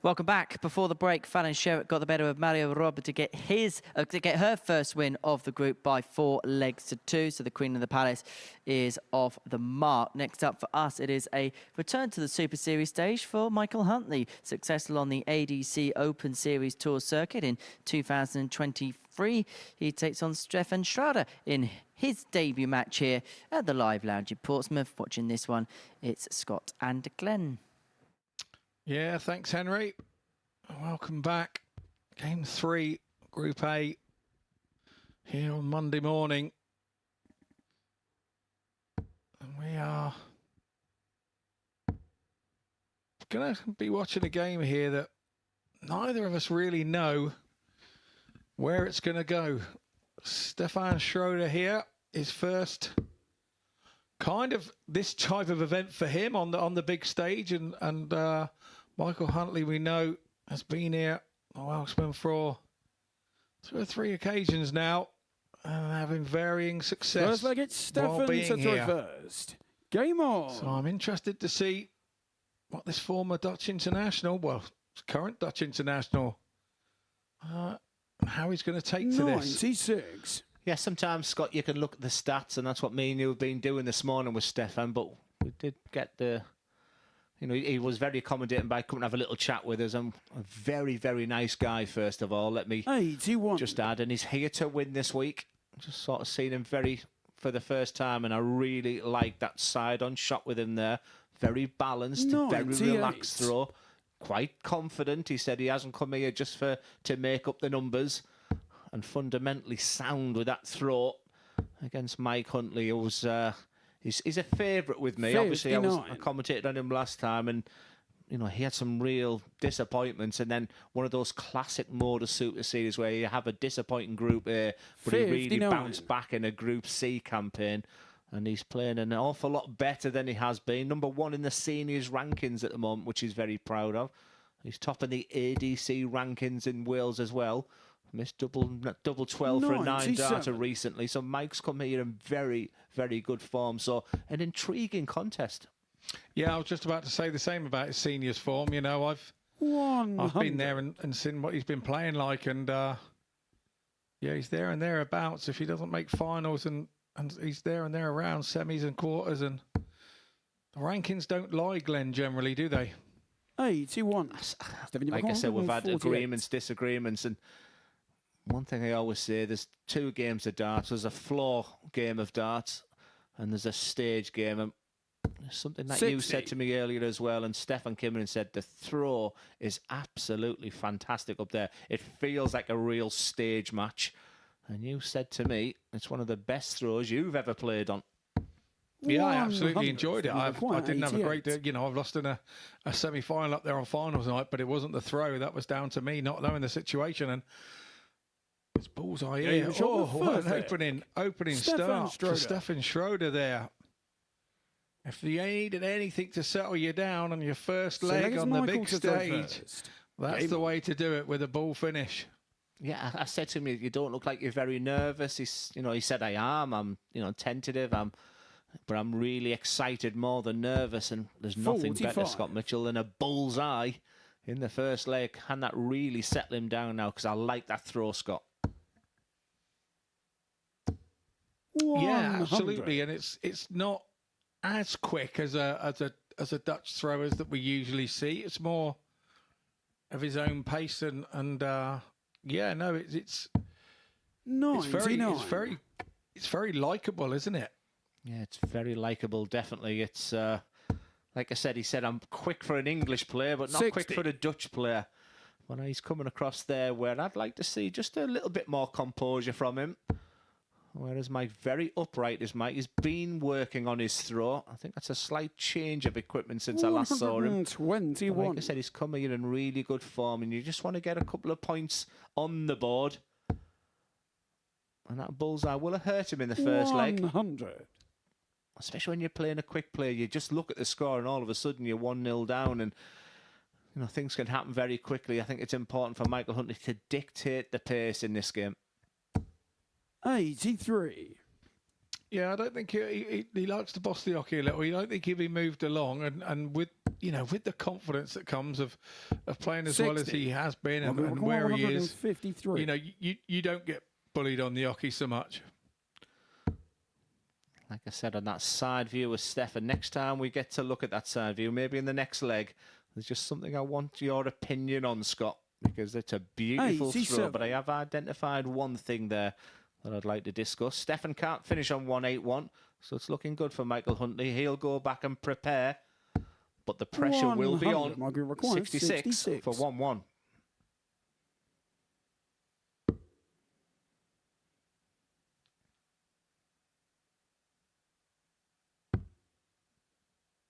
Welcome back. Before the break, Fallon Sherritt got the better of Mario Robert to get her first win of the group by 4 legs to 2. So the Queen of the Palace is off the mark. Next up for us, it is a return to the Super Series stage for Michael Huntley, successful on the ADC Open Series Tour circuit in 2023. He takes on Stefan Schrader in his debut match here at the Live Lounge in Portsmouth. Watching this one, it's Scott and Glenn. Yeah, thanks, Henry. Welcome back. Game 3, Group A, here on Monday morning. And we are going to be watching a game here that neither of us really know where it's going to go. Stefan Schroeder here, his first kind of this type of event for him on the big stage, and Michael Huntley, we know, has been here, a Welshman, for 2 or 3 occasions now, and having varying success. First leg, it's Stefan to throw first. Game on. So I'm interested to see what this former Dutch international, well, current Dutch international, how he's going to take to this. 96. Yeah, sometimes, Scott, you can look at the stats, and that's what me and you have been doing this morning with Stefan, but we did get the... You know, he was very accommodating by coming to have a little chat with us. And a very, very nice guy, first of all. Let me just add. And he's here to win this week. Just sort of seen him for the first time. And I really like that side-on shot with him there. Very balanced, very relaxed throw. Quite confident. He said he hasn't come here just to make up the numbers. And fundamentally sound with that throw against Mike Huntley. It was... He's a favourite with me. 59. Obviously, I commentated on him last time, and you know he had some real disappointments. And then one of those classic MODUS Super Series where you have a disappointing Group A, but 59. He really bounced back in a Group C campaign, and he's playing an awful lot better than he has been. Number 1 in the seniors rankings at the moment, which he's very proud of. He's top in the ADC rankings in Wales as well. Missed double 12 for a 9 darter recently. So Mike's come here in very, very good form. So an intriguing contest. Yeah, I was just about to say the same about his seniors form. You know, I've been there and seen what he's been playing like, and yeah, he's there and thereabouts. If he doesn't make finals, and he's there and there around semis and quarters, and the rankings don't lie, Glenn, generally, do they? 81. Like I said, we've had agreements, disagreements, and one thing I always say, there's 2 games of darts. There's a floor game of darts and there's a stage game. And something that 60. you said to me earlier as well, and Stefan Kimmerin said the throw is absolutely fantastic up there. It feels like a real stage match. And you said to me, it's one of the best throws you've ever played on. Yeah, I absolutely enjoyed it. I didn't have a great day. You know, I've lost in a semi-final up there on finals night, but it wasn't the throw. That was down to me not knowing the situation. And it's bullseye here. Oh, what an opening start for Stefan Schroeder there. If you needed anything to settle you down on your first leg on the big stage, that's the way to do it, with a ball finish. Yeah, I said to him, you don't look like you're very nervous. He said, I am. I'm, tentative. But I'm really excited more than nervous. And there's nothing better, Scott Mitchell, than a bullseye in the first leg. Can that really settle him down now? Because I like that throw, Scott. Yeah, absolutely, and it's not as quick as a Dutch throwers that we usually see. It's more of his own pace, and yeah, no, it's very likable, isn't it? Yeah, it's very likable, definitely. It's like I said, he said I'm quick for an English player, but not 60. quick for a Dutch player. Well, he's coming across there where I'd like to see just a little bit more composure from him. Whereas Mike, very upright is Mike. He's been working on his throw. I think that's a slight change of equipment since I last saw him. 21. Like I said, he's coming in really good form, and you just want to get a couple of points on the board. And that bullseye will have hurt him in the first leg. 100. Especially when you're playing a quick play. You just look at the score, and all of a sudden you're 1-0 down, and things can happen very quickly. I think it's important for Michael Huntley to dictate the pace in this game. 83. Yeah, I don't think he likes to boss the hockey a little. You don't think he'll be moved along, and with with the confidence that comes of playing as well as he has been and where he is, you don't get bullied on the hockey so much. Like I said, on that side view with Stefan, next time we get to look at that side view, maybe in the next leg, there's just something I want your opinion on, Scott, because it's a beautiful throw, but I have identified one thing there that I'd like to discuss. Stefan can't finish on 181, so it's looking good for Michael Huntley. He'll go back and prepare, but the pressure will be on 66 for 1-1.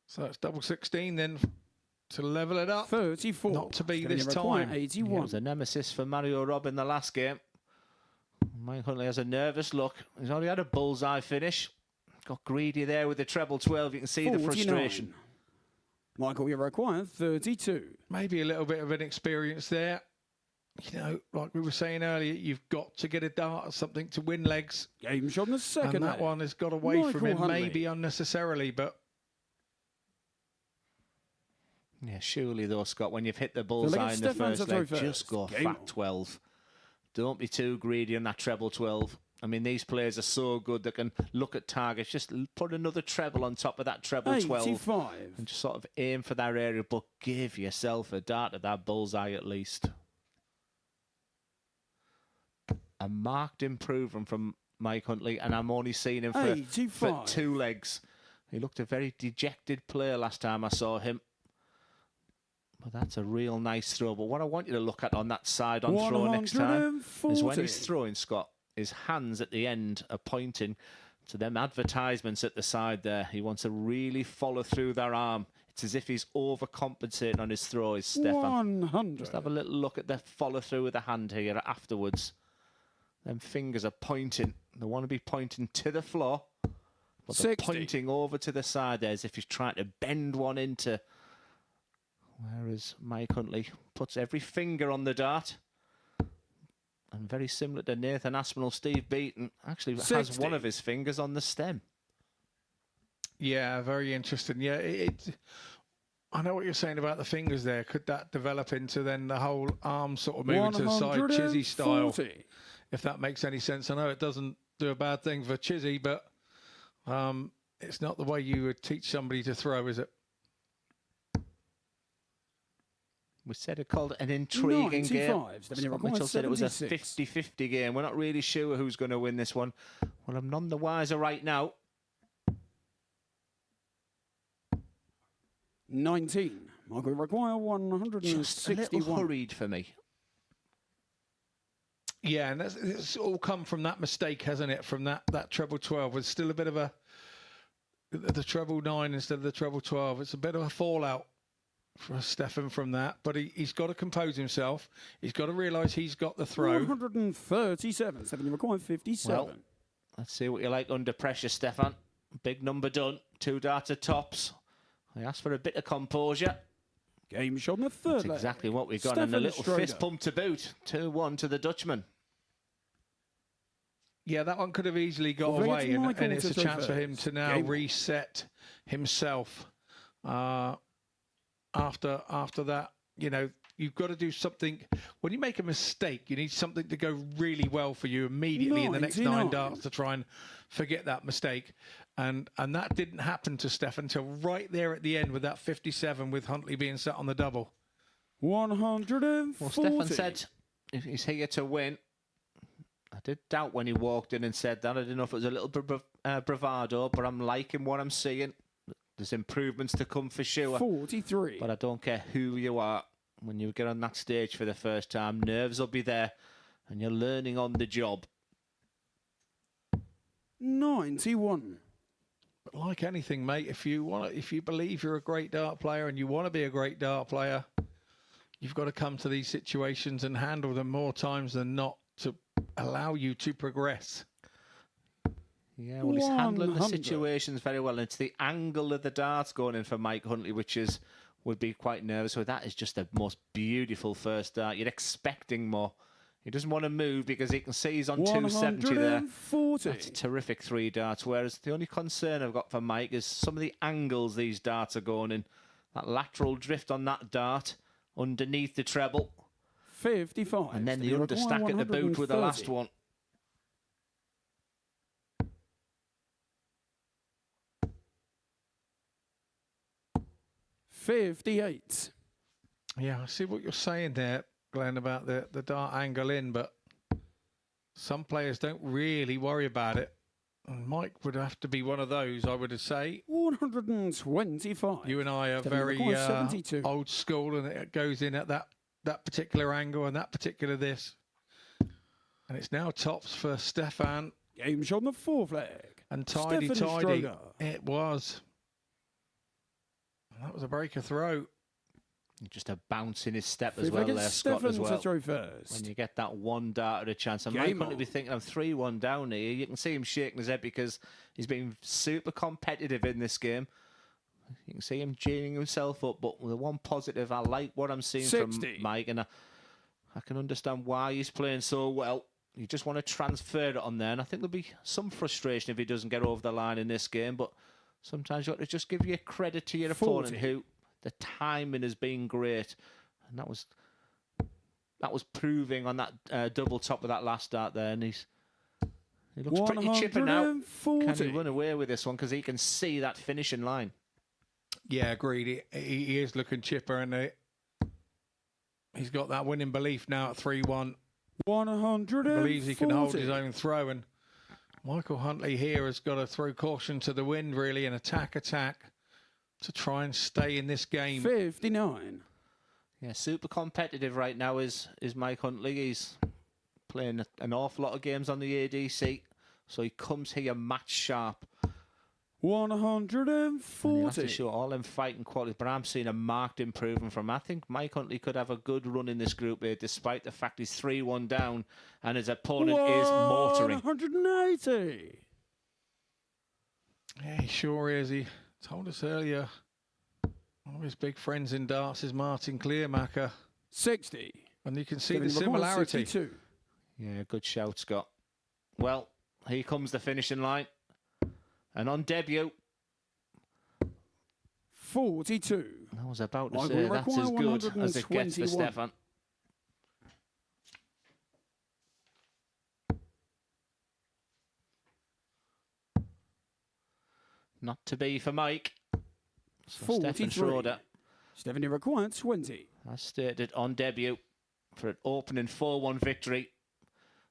So it's double 16 then to level it up. 34. Not to be this time. 81. It was a nemesis for Mario Robb in the last game. Mike Huntley has a nervous look. He's already had a bullseye finish. Got greedy there with the treble 12. You can see 49. The frustration. Michael, you require 32. Maybe a little bit of inexperience there. Like we were saying earlier, you've got to get a dart or something to win legs. Game shot on the second. And that one has got away from him, maybe unnecessarily, but... Yeah, surely though, Scott, when you've hit the bullseye in the first leg, just go fat 12. Don't be too greedy on that treble 12. I mean, these players are so good that can look at targets, just put another treble on top of that treble 12 and just sort of aim for that area, but give yourself a dart at that bullseye at least. A marked improvement from Mike Huntley, and I'm only seeing him for 2 legs. He looked a very dejected player last time I saw him. Well, that's a real nice throw. But what I want you to look at on that side on throw next time is when he's throwing, Scott, his hands at the end are pointing to them advertisements at the side there. He wants to really follow through their arm. It's as if he's overcompensating on his throws, Stefan. 100. Just have a little look at the follow through with the hand here afterwards. Them fingers are pointing. They want to be pointing to the floor, but they're pointing over to the side there as if he's trying to bend one into... Whereas Mike Huntley puts every finger on the dart. And very similar to Nathan Aspinall, Steve Beaton actually has one of his fingers on the stem. Yeah, very interesting. Yeah, I know what you're saying about the fingers there. Could that develop into then the whole arm sort of moving to the side, Chizzy style? If that makes any sense. I know it doesn't do a bad thing for Chizzy, but it's not the way you would teach somebody to throw, is it? We said it called an intriguing game. Mitchell said it was a 50-50 game. We're not really sure who's going to win this one. Well, I'm none the wiser right now. 19. Michael require 161. Just a little hurried for me. Yeah, and it's all come from that mistake, hasn't it? From that treble 12. It's still a bit of the treble 9 instead of the treble 12. It's a bit of a fallout for Stefan from that, but he's got to compose himself. He's got to realise he's got the throw. 137. Stefan, you require 57. Well, let's see what you like under pressure, Stefan. Big number done. 2 darter tops. I asked for a bit of composure. Game shot on the third. That's exactly what we got. And a little fist pump to boot. 2-1 to the Dutchman. Yeah, that one could have easily got away, and it's a chance for him to now reset himself. After that, you've got to do something. When you make a mistake, you need something to go really well for you immediately in the next 9 darts to try and forget that mistake. And that didn't happen to Stefan until right there at the end with that 57 with Huntley being sat on the double. 140. Well, Stefan said he's here to win. I did doubt when he walked in and said that. I didn't know if it was a little bravado, but I'm liking what I'm seeing. There's improvements to come for sure. 43. But I don't care who you are. When you get on that stage for the first time, nerves will be there, and you're learning on the job. 91. But like anything, mate, if you believe you're a great dart player and you want to be a great dart player, you've got to come to these situations and handle them more times than not to allow you to progress. Yeah, well, he's handling the situations very well. And it's the angle of the darts going in for Mike Huntley, which would be quite nervous. So that is just the most beautiful first dart. You're expecting more. He doesn't want to move because he can see he's on 270 there. 140. That's a terrific 3 darts. Whereas the only concern I've got for Mike is some of the angles these darts are going in. That lateral drift on that dart underneath the treble. 55. And then the understack at the boot with the last one. $58. Yeah, I see what you're saying there, Glenn, about the dart angle in, but some players don't really worry about it. And Mike would have to be one of those, I would say. 125. You and I are very old school, and it goes in at that particular angle and that particular this. And it's now tops for Stefan. Game shot on the 4 flag. And tidy. It was. That was a breaker throw. Just a bounce in his step as well there, Scott, as well. To throw first. When you get that 1 dart at a chance. And Mike wouldn't be thinking, I'm 3-1 down here. You can see him shaking his head because he's been super competitive in this game. You can see him cheering himself up. But the one positive, I like what I'm seeing 60. from Mike. And I can understand why he's playing so well. You just want to transfer it on there. And I think there'll be some frustration if he doesn't get over the line in this game. But sometimes you have to just give your credit to your 40. opponent who... The timing has been great, and that was proving on that double top of that last dart there. And he looks pretty chipper now. Can he run away with this one because he can see that finishing line? Yeah, agreed. He is looking chipper, and he's got that winning belief now at 3-1. 140. Believes he can hold his own throw, and Michael Huntley here has got to throw caution to the wind, really, and attack. To try and stay in this game. 59. Yeah, super competitive right now is Mike Huntley. He's playing an awful lot of games on the ADC, so he comes here match sharp. 140. He'll have to show all them fighting qualities, but I'm seeing a marked improvement from him. I think Mike Huntley could have a good run in this group here, despite the fact he's 3-1 down and his opponent is motoring. 180. Yeah, he sure is. He told us earlier, one of his big friends in darts is Martin Kleermacher. 60. And you can see the similarity. 62. Yeah, good shout, Scott. Well, here comes the finishing line. And on debut... 42. I was about to say, that's as good as it gets for Stefan. Not to be for Mike. So Stefan Schroeder. Stefan required 20. As stated on debut for an opening 4-1 victory.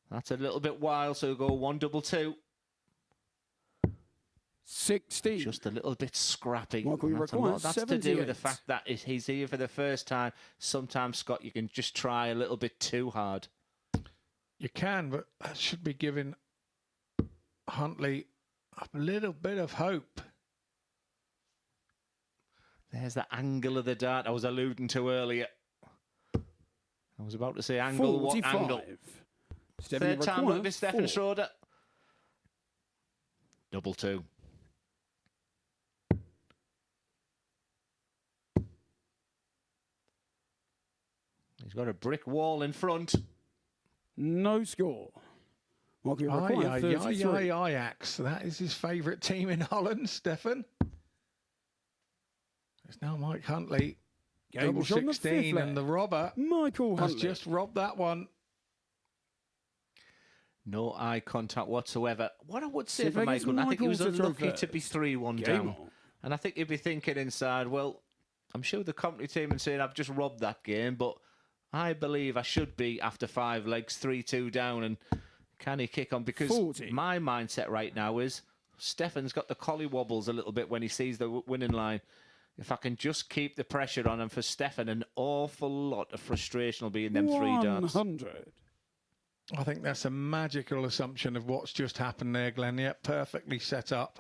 That's a little bit wild, so we'll go 1-2-2. 60. Just a little bit scrappy. That's to do with the fact that he's here for the first time. Sometimes, Scott, you can just try a little bit too hard. You can, but that should be giving Huntley a little bit of hope. There's the angle of the dart I was alluding to earlier. I was about to say angle. 45. What angle? Third time look at Stefan Schroeder. 2-2. He's got a brick wall in front. No score. Ajax. That is his favourite team in Holland, Stefan. It's now Mike Huntley. Double 16, and the robber Michael has Huntley just robbed that one. No eye contact whatsoever. What I would say for Michael, I think he was unlucky to be 3-1 down. And I think he'd be thinking inside, well, I'm sure the company team is saying I've just robbed that game, but I believe I should be, after 5 legs, 3-2 down, and can he kick on? Because 40. My mindset right now is Stefan's got the collie wobbles a little bit when he sees the winning line. If I can just keep the pressure on him, for Stefan, an awful lot of frustration will be in them 3 darts. 100. I think that's a magical assumption of what's just happened there, Glenn. Yeah, perfectly set up.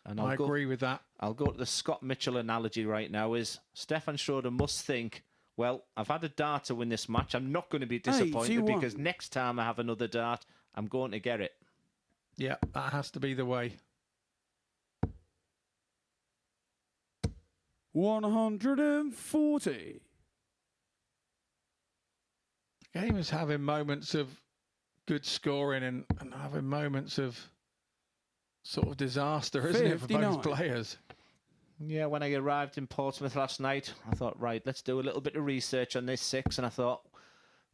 And I agree with that. I'll go to the Scott Mitchell analogy right now. Is Stefan Schroeder must think, well, I've had a dart to win this match. I'm not going to be disappointed 81. because next time I have another dart, I'm going to get it. Yeah, that has to be the way. 140. Game is having moments of good scoring and having moments of sort of disaster, isn't it, for both players? Yeah, when I arrived in Portsmouth last night, I thought, right, let's do a little bit of research on this 6, and I thought,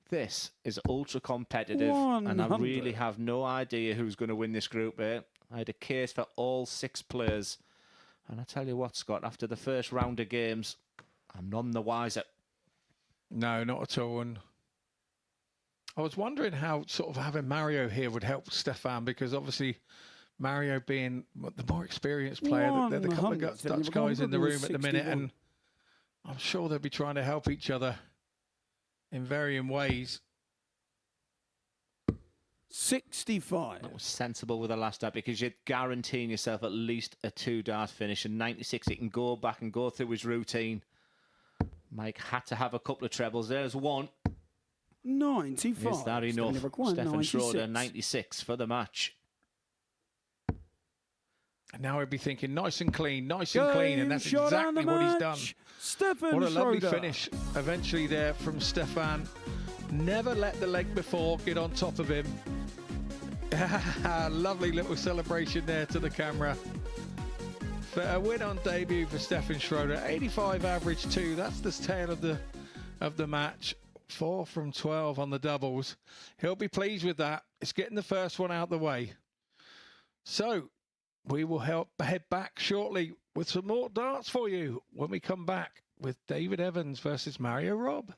this is ultra competitive, and I really have no idea who's going to win this group A. I had a case for all 6 players, and I tell you what, Scott, after the first round of games, I'm none the wiser. No, not at all. And I was wondering how sort of having Mario here would help Stefan, because obviously Mario being the more experienced player, there's a couple of Dutch guys in the room at the minute, and I'm sure they'll be trying to help each other in varying ways. 65. That was sensible with the last dart, because you're guaranteeing yourself at least a 2-dart finish. And 96, he can go back and go through his routine. Mike had to have a couple of trebles. There's one. 95. Is that enough? Stefan Schroeder, 96 for the match. And now he'd be thinking nice and clean, and that's exactly what he's done. Stefan What a lovely Schroeder. finish eventually there from Stefan. Never let the leg before get on top of him. Lovely little celebration there to the camera. For a win on debut for Stefan Schroeder. 85 average 2. That's the tail of the match. 4 from 12 on the doubles. He'll be pleased with that. It's getting the first one out the way. So we will head back shortly with some more darts for you when we come back with David Evans versus Mario Robb.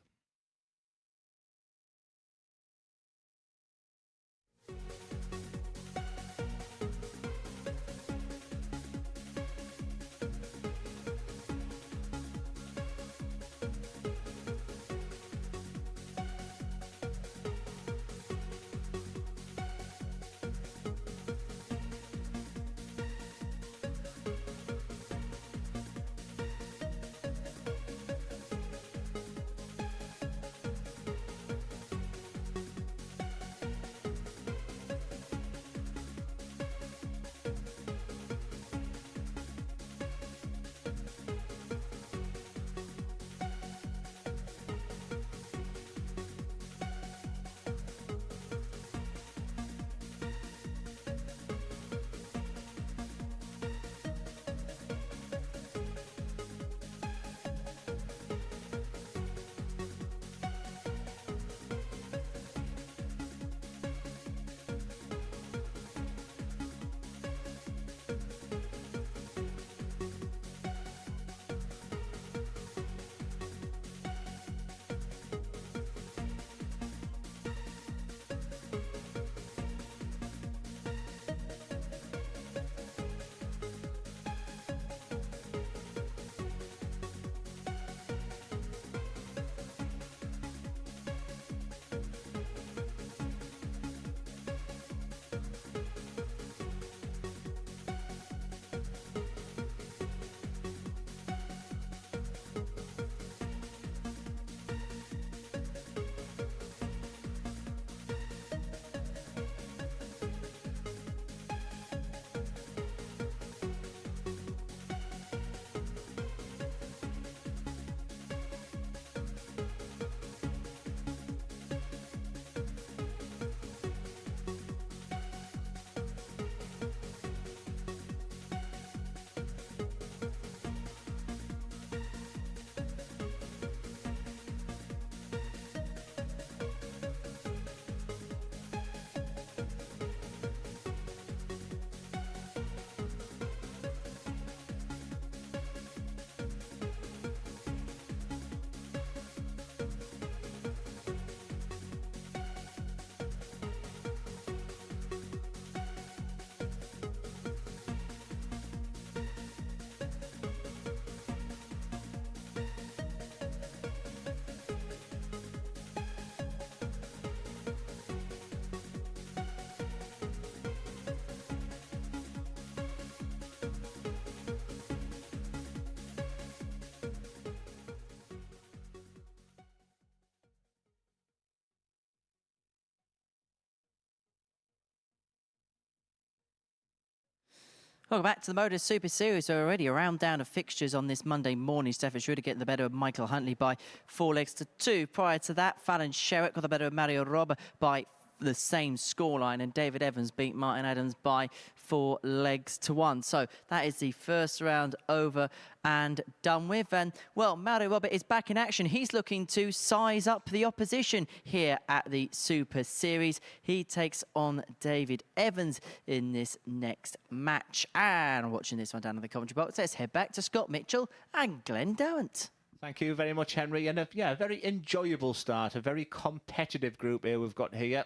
Welcome back to the MODUS Super Series. We're already a round down of fixtures on this Monday morning. Stefan Schroeder getting the better of Michael Huntley by 4-2. Prior to that, Fallon Sherrick got the better of Mario Robber by the same scoreline, and David Evans beat Martin Adams by 4-1. So that is the first round over and done with. And, well, Mario Robert is back in action. He's looking to size up the opposition here at the Super Series. He takes on David Evans in this next match. And watching this one down in the commentary box, let's head back to Scott Mitchell and Glenn Dowant. Thank you very much, Henry. And a very enjoyable start, a very competitive group here we've got here.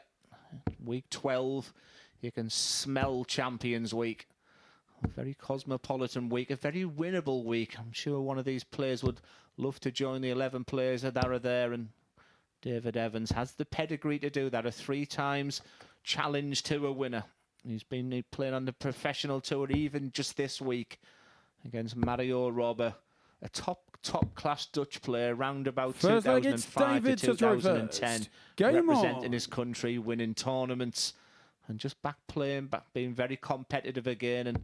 Week 12, you can smell Champions Week. A very cosmopolitan week, a very winnable week. I'm sure one of these players would love to join the 11 players that are there, and David Evans has the pedigree to do that. A 3 times challenge to a winner. He's been playing on the professional tour even just this week against Mario Robber, a top class Dutch player, round about 2005 to 2010, representing his country, winning tournaments, and just back playing, back being very competitive again, and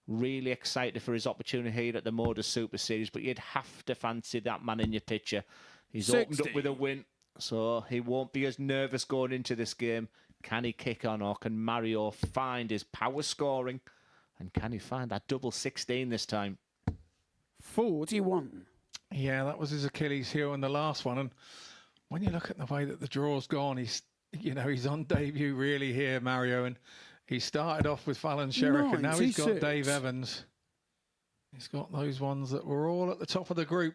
really excited for his opportunity here at the MODUS Super Series. But you'd have to fancy that man in your picture. He's 60. opened up with a win, so he won't be as nervous going into this game. Can he kick on, or can Mario find his power scoring, and can he find that double 16 this time? 41. Yeah, that was his Achilles heel in the last one. And when you look at the way that the draw's gone, he's on debut really here, Mario. And he started off with Fallon Sherrick, and now he's got Dave Evans. He's got those ones that were all at the top of the group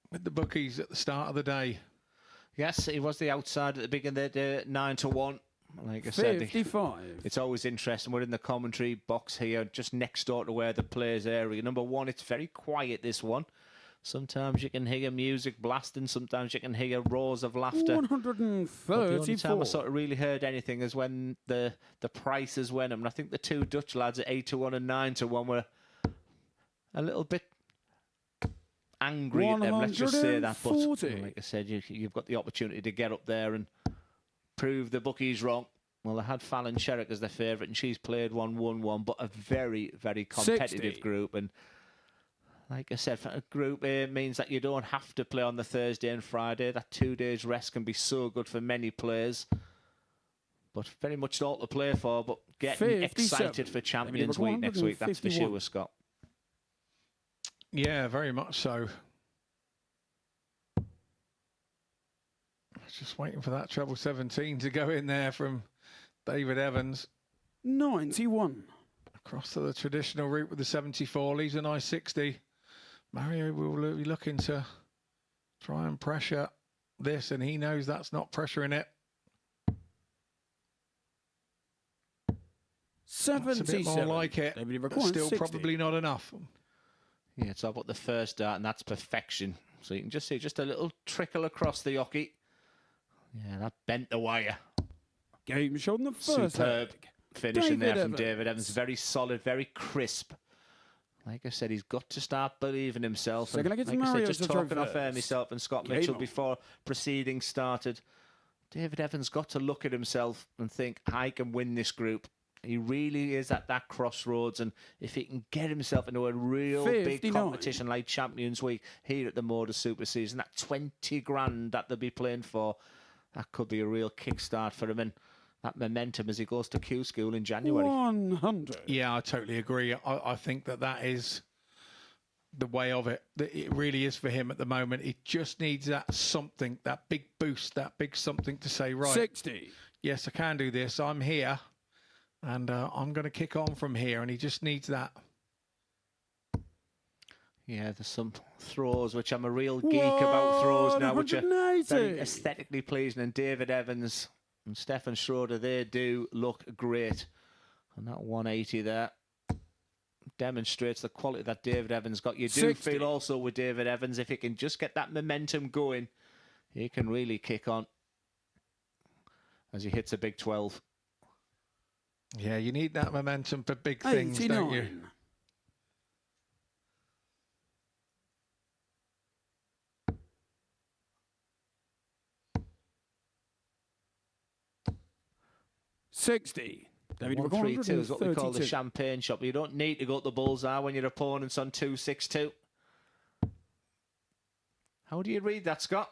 with the bookies at the start of the day. Yes, he was the outside at the beginning of the day, 9-1. Like I said, 55. It's always interesting. We're in the commentary box here, just next door to where the players area. Number one, it's very quiet, this one. Sometimes you can hear music blasting. Sometimes you can hear roars of laughter. 134. The only time I sort of really heard anything is when the prices went up. And I think the 2 Dutch lads at 8-1 and 9-1 were a little bit angry at them. Let's just say that. But like I said, you've got the opportunity to get up there and prove the bookies wrong. Well, they had Fallon Sherrick as their favourite, and she's played 1-1-1, but a very, very competitive 60. group. And like I said, a group A means that you don't have to play on the Thursday and Friday. That 2 days rest can be so good for many players. But very much all to play for, but getting excited for Champions Week next week, that's for sure, Scott. Yeah, very much so. Just waiting for that treble 17 to go in there from David Evans. 91. Across to the traditional route with the 74, leaves a nice 60. Mario will be looking to try and pressure this, and he knows that's not pressuring it. 77. That's a bit more like it, but still 60. probably not enough. Yeah, it's all about the first dart, and that's perfection. So you can just see just a little trickle across the hockey. Yeah, that bent the wire. Game shot in the first Superb finish in there from Evans. David Evans. Very solid, very crisp. Like I said, he's got to start believing himself. Second And against like I Mario said, just to talking throw off first. myself and Scott Game Mitchell on. before proceedings started. David Evans got to look at himself and think, I can win this group. He really is at that crossroads, and if he can get himself into a real 59. big competition like Champions Week here at the MODUS Super Series, that 20 grand that they'll be playing for, that could be a real kickstart for him, and that momentum as he goes to Q School in January. 100. Yeah, I totally agree. I think that is the way of it. It really is for him at the moment. He just needs that something, that big boost, that big something to say, right, 60. yes, I can do this. I'm here. And I'm going to kick on from here, and he just needs that. Yeah, there's some throws, which I'm a real geek about throws now, which are very aesthetically pleasing. And David Evans and Stefan Schroeder, they do look great. And that 180 there demonstrates the quality that David Evans got. You do 60. feel also with David Evans, if he can just get that momentum going, he can really kick on as he hits a big 12. Yeah, you need that momentum for big things, 89. don't you? $60. David, 1-3-2 is what we call the 132. champagne shot. But you don't need to go to the bullseye when your opponent's on 2-6-2. How do you read that, Scott?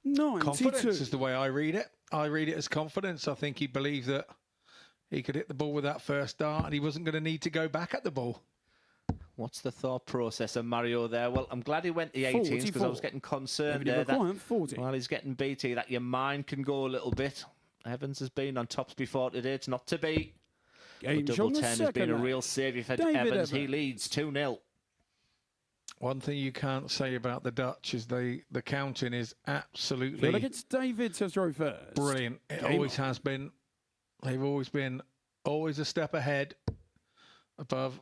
92. Confidence is the way I read it. I read it as confidence. I think he believed that he could hit the ball with that first dart and he wasn't going to need to go back at the ball. What's the thought process of Mario there? Well, I'm glad he went the 18s because I was getting concerned there that 40. while he's getting BT, that your mind can go a little bit. Evans has been on tops before today. It's not to beat. Game But double 10 has been a real saviour for Evans. He leads 2-0. One thing you can't say about the Dutch is the counting is absolutely Look, it's David to throw first. brilliant. It always has been. They've always been a step ahead, above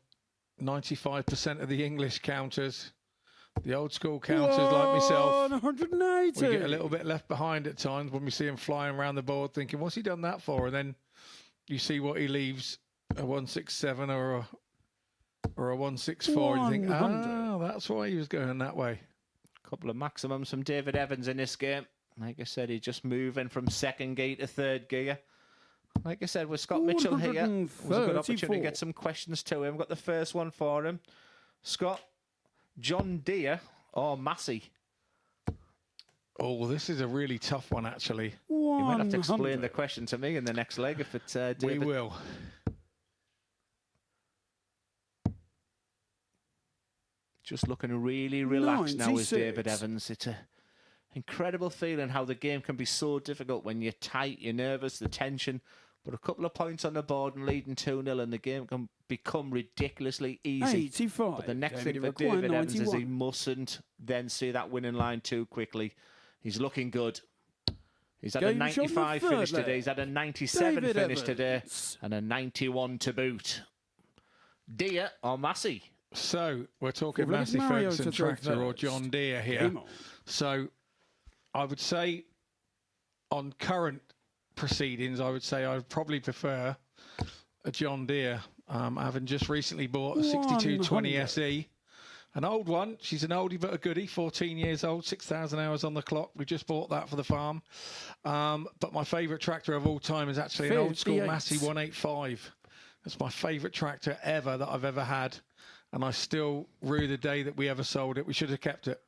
95% of the English counters. The old school counters like myself, 180. we get a little bit left behind at times when we see him flying around the board thinking, what's he done that for? And then you see what he leaves, a 167 or a 164, and you think, oh, that's why he was going that way. Couple of maximums from David Evans in this game. Like I said, he's just moving from second gear to third gear. Like I said, with Scott Mitchell here, it was a good opportunity to get some questions to him. Got the first one for him. Scott, John Deere or Massey? Oh, this is a really tough one, actually. You might have to explain the question to me in the next leg if it's David. We will. Just looking really relaxed now is 96. David Evans. It's an incredible feeling how the game can be so difficult when you're tight, you're nervous, the tension. But a couple of points on the board and leading 2-0 and the game can become ridiculously easy. 85. But the next David thing for David Evans is 91. he mustn't then see that winning line too quickly. He's looking good. He's had a Game shot on the 95 third finish leg. today. He's had a 97 David finish today Evans. and a 91 to boot. Deere or Massey? So we're talking Well, look at Massey Mario Ferguson to throw tractor or first. John Deere here. Game on. So I would say on current proceedings, I would say I would probably prefer a John Deere. Having just recently bought a 6220 100. SE, an old one. She's an oldie but a goodie, 14 years old, 6,000 hours on the clock. We just bought that for the farm. But my favourite tractor of all time is actually an old school 58. Massey 185. That's my favourite tractor ever that I've ever had. And I still rue the day that we ever sold it. We should have kept it.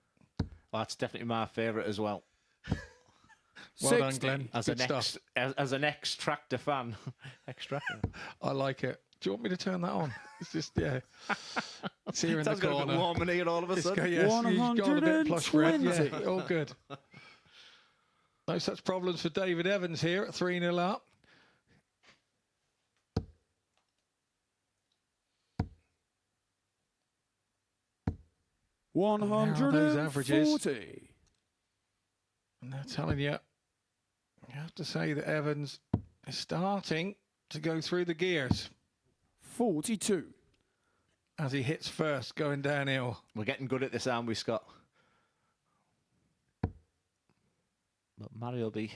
Well, that's definitely my favourite as well. Well done, Glenn. As Good an stuff. as an ex-tractor fan. Ex-tractor. I like it. Do you want me to turn that on? It's just, yeah. It's here in the Sounds got a bit corner. warm in here all of a sudden. Yes, you've got a bit plush red. Yeah, 120. all good. No such problems for David Evans here at 3-0 up. Those averages. 140. And they're telling you, you have to say that Evans is starting to go through the gears 42. as he hits first going downhill. We're getting good at this, aren't we, Scott? But Mario will be...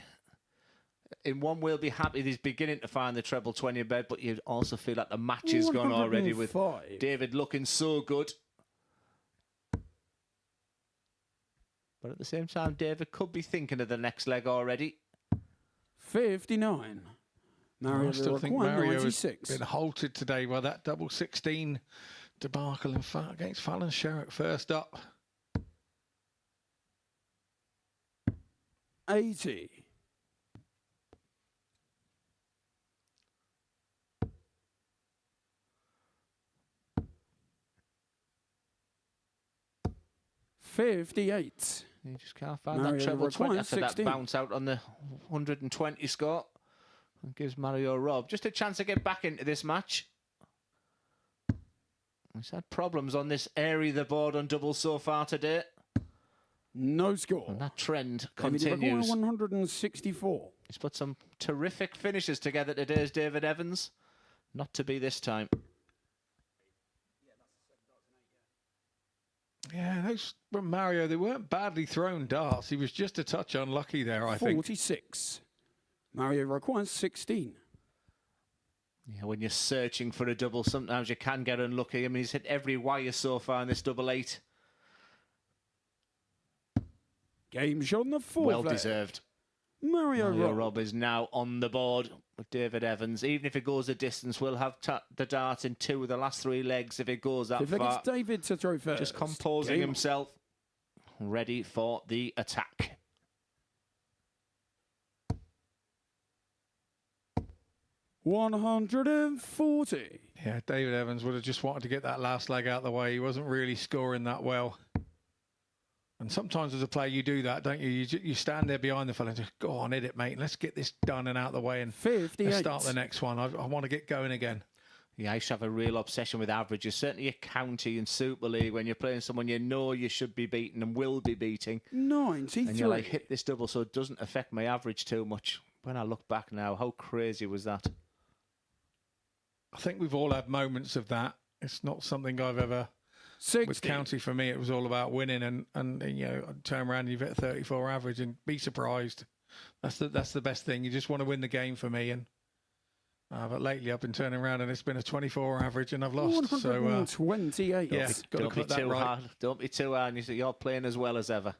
In one way, he'll be happy that he's beginning to find the treble 20 in bed, but you'd also feel like the match is gone already with 105. David looking so good. But at the same time, David could be thinking of the next leg already. 59. Mario I still think Mario has 96. been halted today by that double 16 debacle against Fallon Sherrick first up. 80. $58. You just can't find Mario that treble 20 requires after that 16. bounce out on the 120 score. And gives Mario Rob just a chance to get back into this match. He's had problems on this area of the board on double so far today. No score. And that trend David Require continues. 164. He's put some terrific finishes together today's David Evans. Not to be this time. Yeah, those from Mario, they weren't badly thrown darts. He was just a touch unlucky there, I think. 46. Mario requires 16. Yeah, when you're searching for a double, sometimes you can get unlucky. I mean, he's hit every wire so far in this double 8. Game shot on the fourth Well leg. deserved. Mario Mario Rob. Rob is now on the board with David Evans. Even if he goes a distance, we'll have the dart in 2 of the last 3 legs if it goes that Fifth leg, far. it's David to throw first. Just composing himself, ready for the attack. $140. Yeah, David Evans would have just wanted to get that last leg out of the way. He wasn't really scoring that well. And sometimes as a player, you do that, don't you? You stand there behind the fella and just go on, hit it, mate. Let's get this done and out of the way and 58. let's start the next one. I want to get going again. Yeah, I used to have a real obsession with averages, certainly a county and Super League when you're playing someone you know you should be beating and will be beating. 93. And you're like, hit this double so it doesn't affect my average too much. When I look back now, how crazy was that? I think we've all had moments of that. It's not something I've ever... 60. With county, for me, it was all about winning and you know, I'd turn around and you've hit 34 average and be surprised. That's the best thing. You just want to win the game for me. And but lately I've been turning around and it's been a 24 average and I've lost. 128. Yeah, got to put that right. Hard. Don't be too hard. You're playing as well as ever.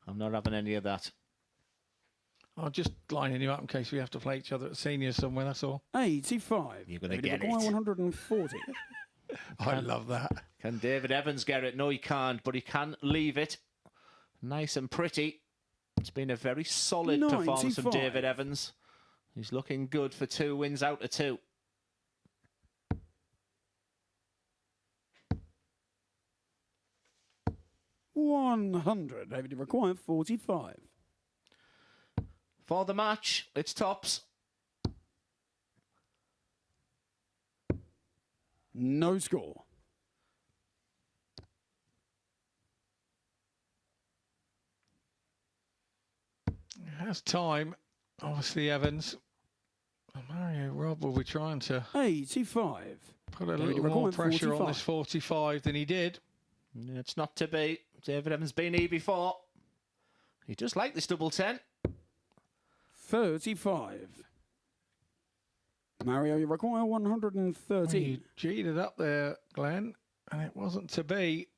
I'm not having any of that. I'm just lining you up in case we have to play each other at seniors somewhere, that's all. 85. You're going to get it. 140. I love that. Can David Evans get it? No, he can't, but he can leave it. Nice and pretty. It's been a very solid performance from David Evans. He's looking good for 2 wins out of 2. $100. David, you require 45. For the match, it's tops. No score. Has time. Obviously, Evans. Mario Rob will be trying to 85. put a little more pressure on this 45 than he did. It's not to be. David Evans been here before. He does like this double 10. 35. Mario, you require 113. You cheated up there, Glenn, and it wasn't to be.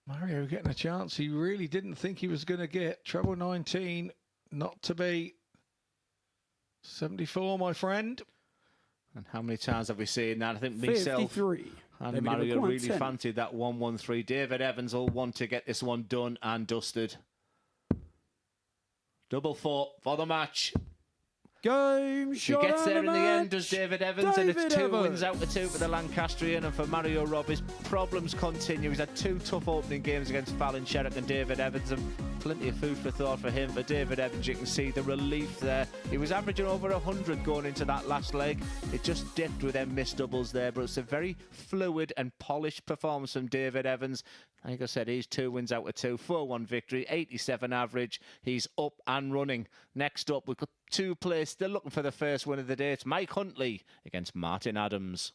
Mario getting a chance he really didn't think he was going to get. Treble 19, not to be. 74, my friend. And how many times have we seen that? I think myself 53. and Mario really fancied that 113. David Evans will want to get this one done and dusted. Double 4 for the match. Game shot. He gets there in the end, does does David Evans, and it's 2 wins out of 2 for the Lancastrian. And for Mario Robb, his problems continue. He's had 2 tough opening games against Fallon Sherrick and David Evans, and plenty of food for thought for him. For David Evans, you can see the relief there. He was averaging over 100 going into that last leg. It just dipped with them missed doubles there, but it's a very fluid and polished performance from David Evans. Like I said, he's 2 wins out of 2, 4-1 victory, 87 average. He's up and running. Next up, we've got 2 players still looking for the first win of the day. It's Mike Huntley against Martin Adams.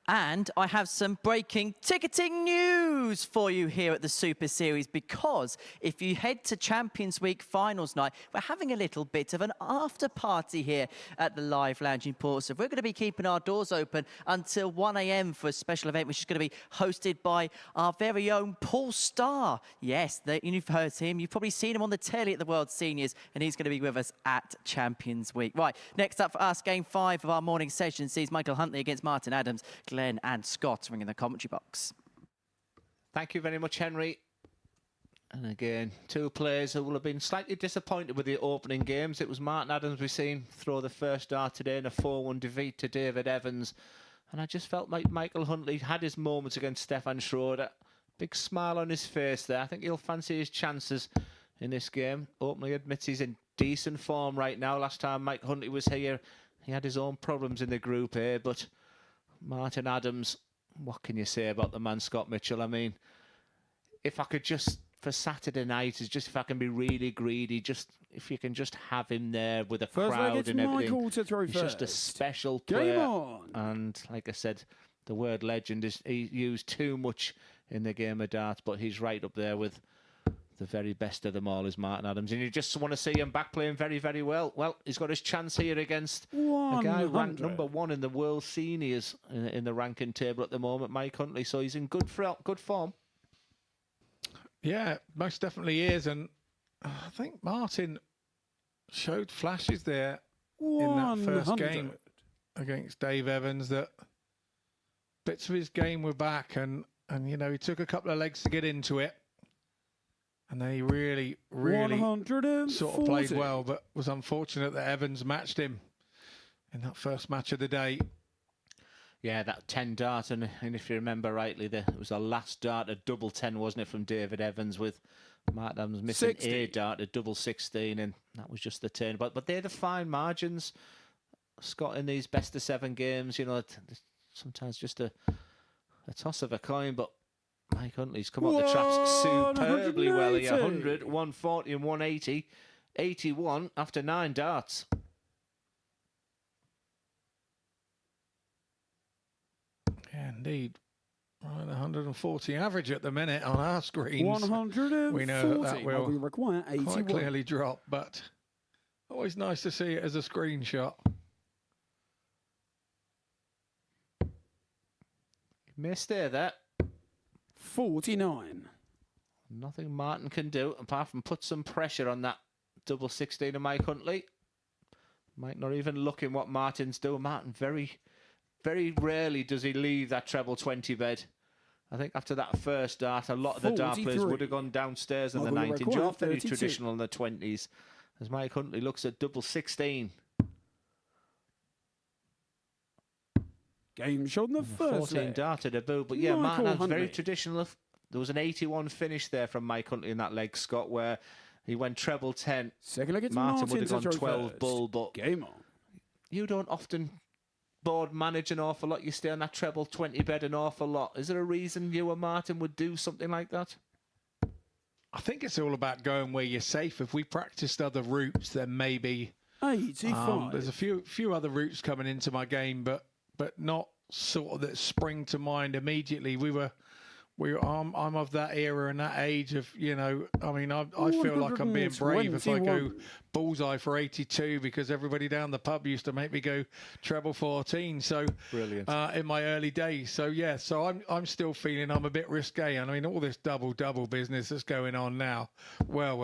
And I have some breaking ticketing news for you here at the Super Series, because if you head to Champions Week finals night, we're having a little bit of an after party here at the Live Lounge in Portsmouth. We're going to be keeping our doors open until 1 a.m. for a special event, which is going to be hosted by our very own Paul Starr. Yes, you've heard him. You've probably seen him on the telly at the World Seniors, and he's going to be with us at Champions Week. Right, next up for us, Game 5 of our morning session sees Michael Huntley against Martin Adams. Glenn and Scott ring in the commentary box. Thank you very much, Henry. And again, two players who will have been slightly disappointed with the opening games. It was Martin Adams we've seen throw the first dart today in a 4-1 defeat to David Evans. And I just felt like Michael Huntley had his moments against Stefan Schroeder. Big smile on his face there. I think he'll fancy his chances in this game. Openly admits he's in decent form right now. Last time Mike Huntley was here, he had his own problems in the Group A, but Martin Adams, what can you say about the man, Scott Mitchell? I mean, if I could just, for Saturday night, is just if I can be really greedy, just if you can just have him there with a crowd and everything. He's just a special player. Game on. And like I said, the word legend is he used too much in the game of darts, but he's right up there with the very best of them all is Martin Adams. And you just want to see him back playing very, very well. Well, he's got his chance here against a guy ranked #1 in the World Seniors in the ranking table at the moment, Mike Huntley. So he's in good form. Yeah, most definitely is. And I think Martin showed flashes there in that first game against Dave Evans that bits of his game were back. And you know, he took a couple of legs to get into it. And they really sort of played well, but was unfortunate that Evans matched him in that first match of the day. Yeah, that 10 dart, and if you remember rightly, it was the last dart, a double 10, wasn't it, from David Evans, with Martin Adams missing a dart, a double 16, and that was just the turn. But they're the fine margins, Scott, in these best of 7 games. You know, sometimes just a toss of a coin, but Mike Huntley's come up the traps superbly well here. 100, 140 and 180. 81 after 9 darts. Yeah, indeed. Right, 140 average at the minute on our screens. 140. We know that will require 81. quite clearly drop, but always nice to see it as a screenshot. May stay there. 49. Nothing Martin can do apart from put some pressure on that double 16 of Mike Huntley. Mike not even looking what Martin's doing. Martin very, very rarely does he leave that treble 20 bed. I think after that first dart, a lot of the dart players would have gone downstairs in the 19s. You're very traditional in the 20s as Mike Huntley looks at double 16. Game shot in the first 14 leg. dart at a boo, but yeah, Martin Adams very traditional. There was an 81 finish there from Mike Huntley in that leg, Scott, where he went treble 10. Second leg, it's Martin would have gone 12 first. bull, but game on. You don't often board manage an awful lot. You stay on that treble 20 bed an awful lot. Is there a reason you and Martin would do something like that? I think it's all about going where you're safe. If we practiced other routes, then maybe 85. there's a few other routes coming into my game, but not sort of that spring to mind immediately. I'm of that era and that age of, you know, I mean, I feel like I'm being brave if I go bullseye for 82 because everybody down the pub used to make me go treble 14. So brilliant in my early days. So yeah, so I'm still feeling I'm a bit risque. And I mean, all this double business that's going on now. Well,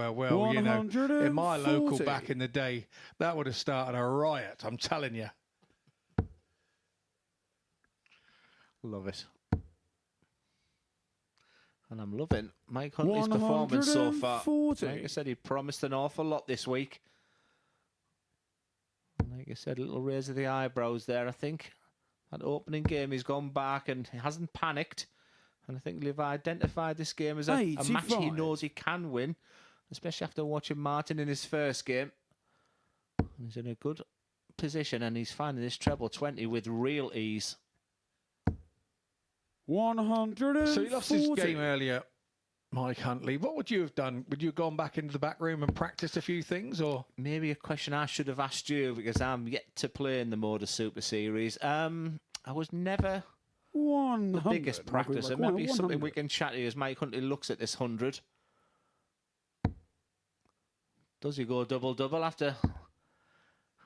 you know, in my local back in the day, that would have started a riot. I'm telling you. Love it. And I'm loving Mike Huntley's performance so far. Like I said, he promised an awful lot this week. Like I said, a little raise of the eyebrows there, I think. That opening game, he's gone back and he hasn't panicked. And I think they've identified this game as a match he knows he can win, especially after watching Martin in his first game. He's in a good position and he's finding this treble 20 with real ease. 140. So he lost his game earlier, Mike Huntley. What would you have done? Would you have gone back into the back room and practiced a few things, or maybe a question I should have asked you because I'm yet to play in the MODUS Super Series. I was never 100. the biggest practice. And maybe something we can chat to as Mike Huntley looks at this 100. Does he go double-double after...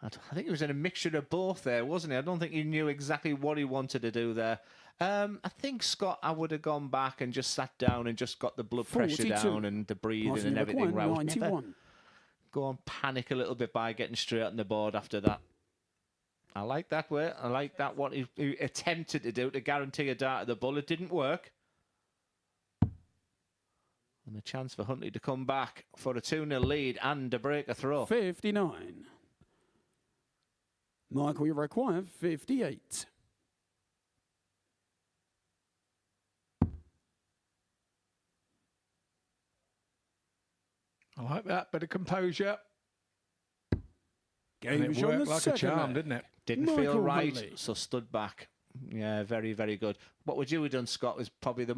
I think he was in a mixture of both there, wasn't he? I don't think he knew exactly what he wanted to do there. I think, Scott, I would have gone back and just sat down and just got the blood pressure down and the breathing and everything right. Never go and panic a little bit by getting straight on the board after that. I like that way. I like that what he attempted to do to guarantee a dart at the bull. It didn't work. And a chance for Huntley to come back for a 2-0 lead and a break a throw. 59. Michael, you require 58. I like that bit of composure. Game and it worked like a charm, didn't it? Didn't feel right, so stood back. Yeah, very, very good. What would you have done, Scott, was probably the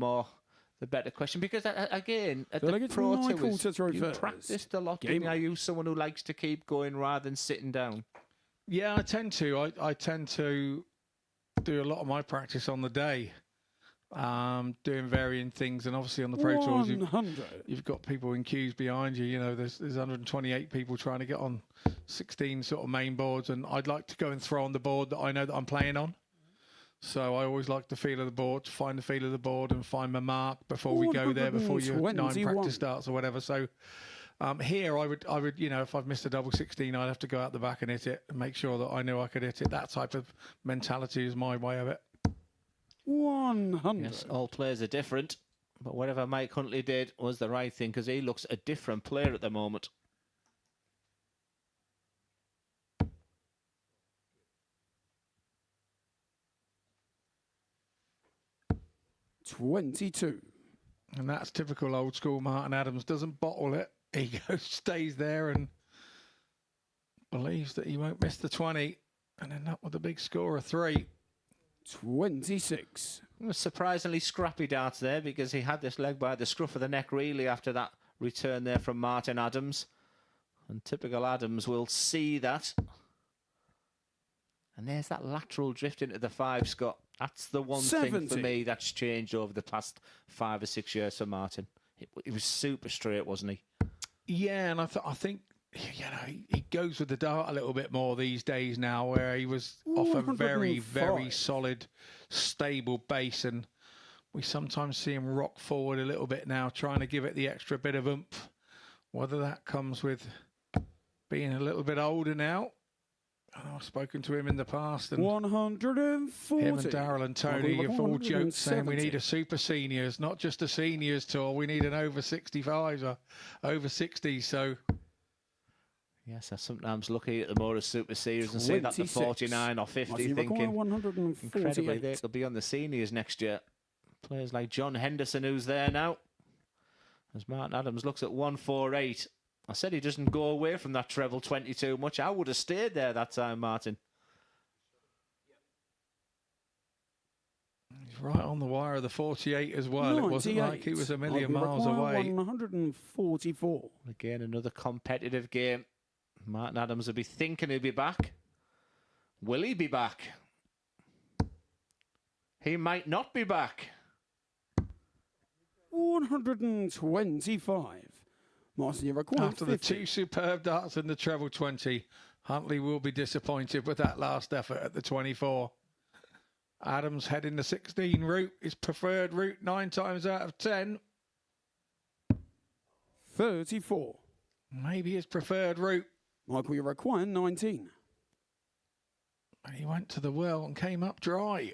better question. Because, again, at the Pro Tours, you practiced a lot. Are you someone who likes to keep going rather than sitting down? Yeah, I tend to. I tend to do a lot of my practice on the day, doing varying things. And obviously on the Pro Tours, you've got people in queues behind you. You know, there's 128 people trying to get on 16 sort of main boards. And I'd like to go and throw on the board that I know that I'm playing on. So I always like the feel of the board, to find the feel of the board and find my mark before we go there, before your 9 practice starts or whatever. So here I would, you know, if I've missed a double 16, I'd have to go out the back and hit it and make sure that I knew I could hit it. That type of mentality is my way of it. 100. Yes, all players are different, but whatever Mike Huntley did was the right thing because he looks a different player at the moment. $22. And that's typical old school Martin Adams. Doesn't bottle it. He stays there and believes that he won't miss the 20 and end up with a big score of 3. 26. It was surprisingly scrappy darts there because he had this leg by the scruff of the neck really after that return there from Martin Adams. And typical Adams will see that. And there's that lateral drift into the 5, Scott. That's the one 70. thing for me that's changed over the past 5 or 6 years for Martin. He was super straight, wasn't he? Yeah, and I think, you know, he goes with the dart a little bit more these days now, where he was off a very, very solid, stable base, and we sometimes see him rock forward a little bit now, trying to give it the extra bit of oomph. Whether that comes with being a little bit older now. I've spoken to him in the past, and 140. him and Darryl and Tony have all joked saying we need a super seniors, not just a seniors tour. We need an over 65s or over 60s. So yes, I sometimes look at the MODUS Super Series and see that the 49 or 50, thinking incredibly they could be on the seniors next year. Players like John Henderson, who's there now, as Martin Adams looks at 148. I said he doesn't go away from that treble 22 much. I would have stayed there that time, Martin. He's right on the wire of the 48 as well. It wasn't like he was a million miles away. 144. Again, another competitive game. Martin Adams will be thinking he'll be back. Will he be back? He might not be back. 125. Martin, after the 2 superb darts and the treble 20, Huntley will be disappointed with that last effort at the 24. Adams heading the 16 route, his preferred route 9 times out of 10. 34. Maybe his preferred route. Michael, you require 19. And he went to the well and came up dry.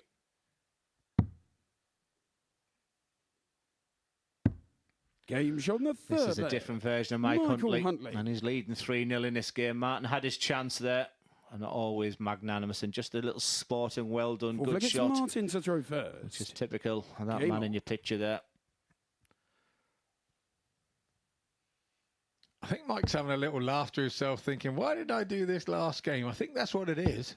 Game shot on the third. This is a different version of Mike Huntley. And he's leading 3-0 in this game. Martin had his chance there. And always magnanimous and just a little sporting, well done, good shot. Martin to throw first. Which is typical of that man in your picture there. I think Mike's having a little laugh to himself thinking, why did I do this last game? I think that's what it is.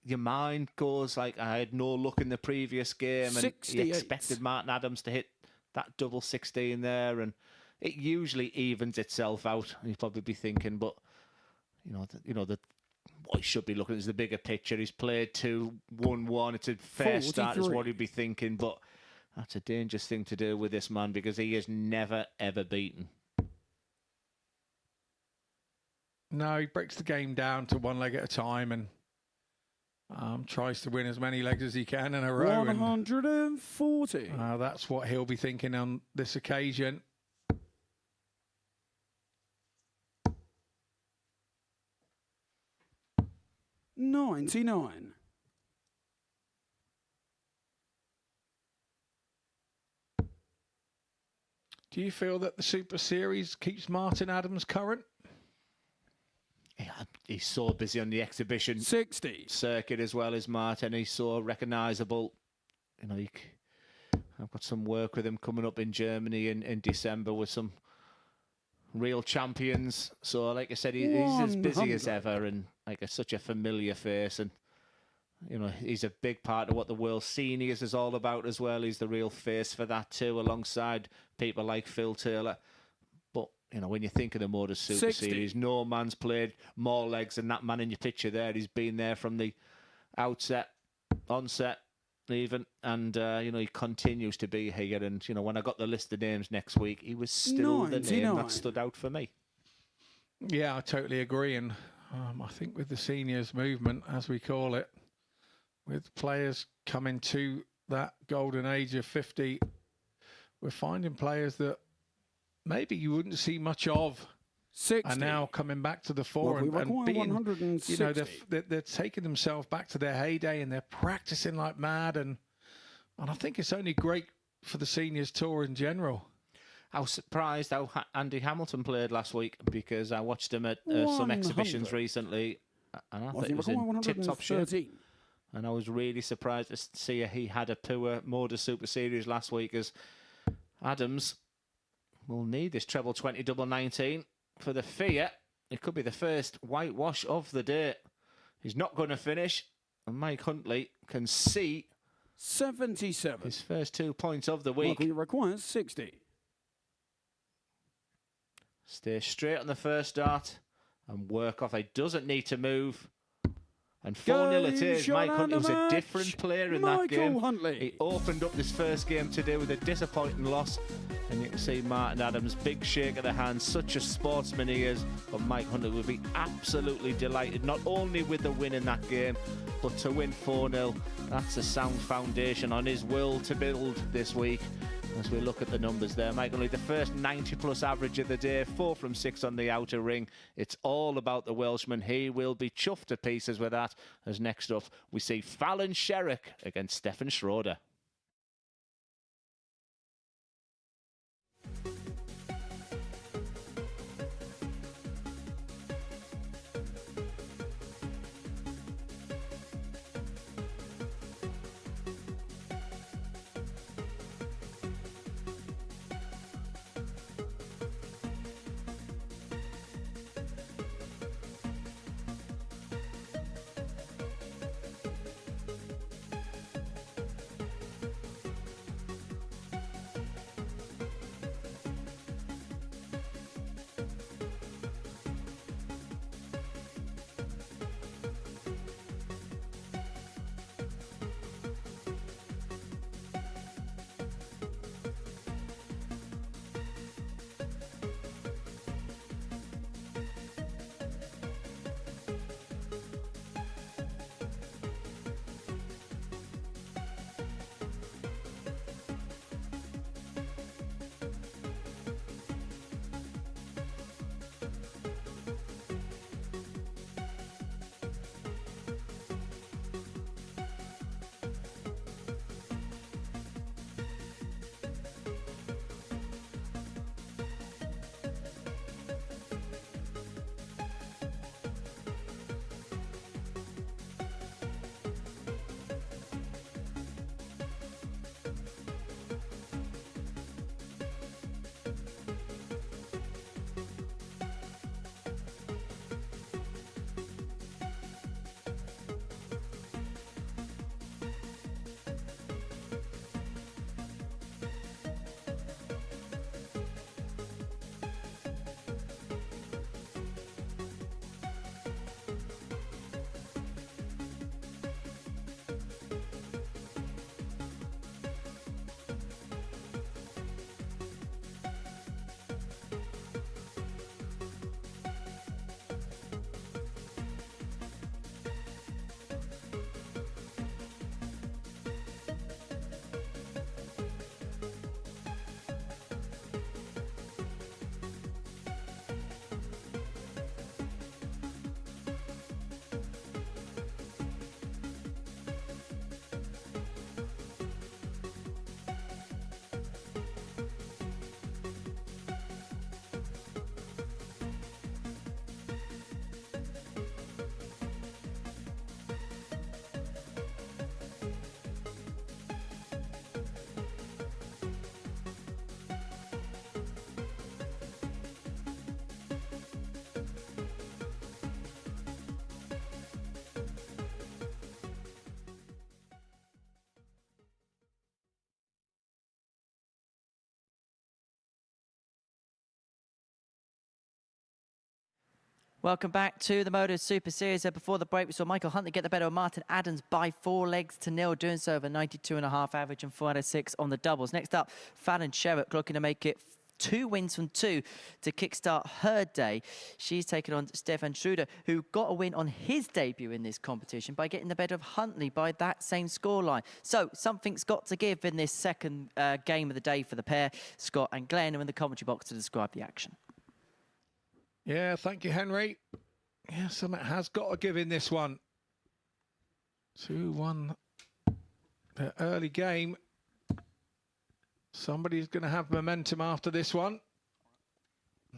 Your mind goes like, I had no luck in the previous game. And he expected Martin Adams to hit that double 16 there. And it usually evens itself out. And you'd probably be thinking, but, the what he should be looking at is the bigger picture. He's played 2-1-1. It's a fair start is what he'd be thinking, but that's a dangerous thing to do with this man because he is never, ever beaten. No, he breaks the game down to one leg at a time and tries to win as many legs as he can in a row. 140. That's what he'll be thinking on this occasion. $99. Do you feel that the Super Series keeps Martin Adams current? Yeah, he's so busy on the exhibition 60 circuit as well as Martin. He's so recognisable. You know, I've got some work with him coming up in Germany in December with some real champions. So, like I said, he's as busy as ever and like such a familiar face. And you know, he's a big part of what the World Seniors is all about as well. He's the real face for that too, alongside people like Phil Taylor. But, you know, when you think of the MODUS Super 60. Series, no man's played more legs than that man in your picture there. He's been there from the onset even. And, you know, he continues to be here. And, you know, when I got the list of names next week, he was still the name that stood out for me. Yeah, I totally agree. And I think with the seniors movement, as we call it, with players coming to that golden age of 50, we're finding players that maybe you wouldn't see much of 60. are now coming back to the fore and being, 160. you know, they're taking themselves back to their heyday and they're practicing like mad. And I think it's only great for the seniors tour in general. I was surprised how Andy Hamilton played last week because I watched him at some exhibitions recently and I thought he was in tip-top shape. And I was really surprised to see he had a poor MODUS Super Series last week as Adams will need this treble 20 double 19 for the fear. It could be the first whitewash of the day. He's not going to finish. And Mike Huntley can see 77. His first 2 points of the week. He requires 60. Stay straight on the first dart and work off. He doesn't need to move. And 4-0 it is. Mike Huntley was a different player in that game. He opened up this first game today with a disappointing loss. And you can see Martin Adams, big shake of the hand, such a sportsman he is. But Mike Huntley will be absolutely delighted, not only with the win in that game, but to win 4-0. That's a sound foundation on his will to build this week. As we look at the numbers there, Mike Huntley, the first 90-plus average of the day, 4 from 6 on the outer ring. It's all about the Welshman. He will be chuffed to pieces with that. As next up, we see Fallon Sherrick against Stefan Schroeder. Welcome back to the MODUS Super Series. Before the break, we saw Michael Huntley get the better of Martin Adams by 4 legs to 0, doing so over 92.5 average and 4 out of 6 on the doubles. Next up, Fallon Sherrick looking to make it 2 wins from 2 to kickstart her day. She's taken on Stefan Schroeder, who got a win on his debut in this competition by getting the better of Huntley by that same scoreline. So something's got to give in this second game of the day for the pair. Scott and Glenn are in the commentary box to describe the action. Yeah, thank you, Henry. Yeah, something has got to give in this one. 2-1, the early game. Somebody's going to have momentum after this one.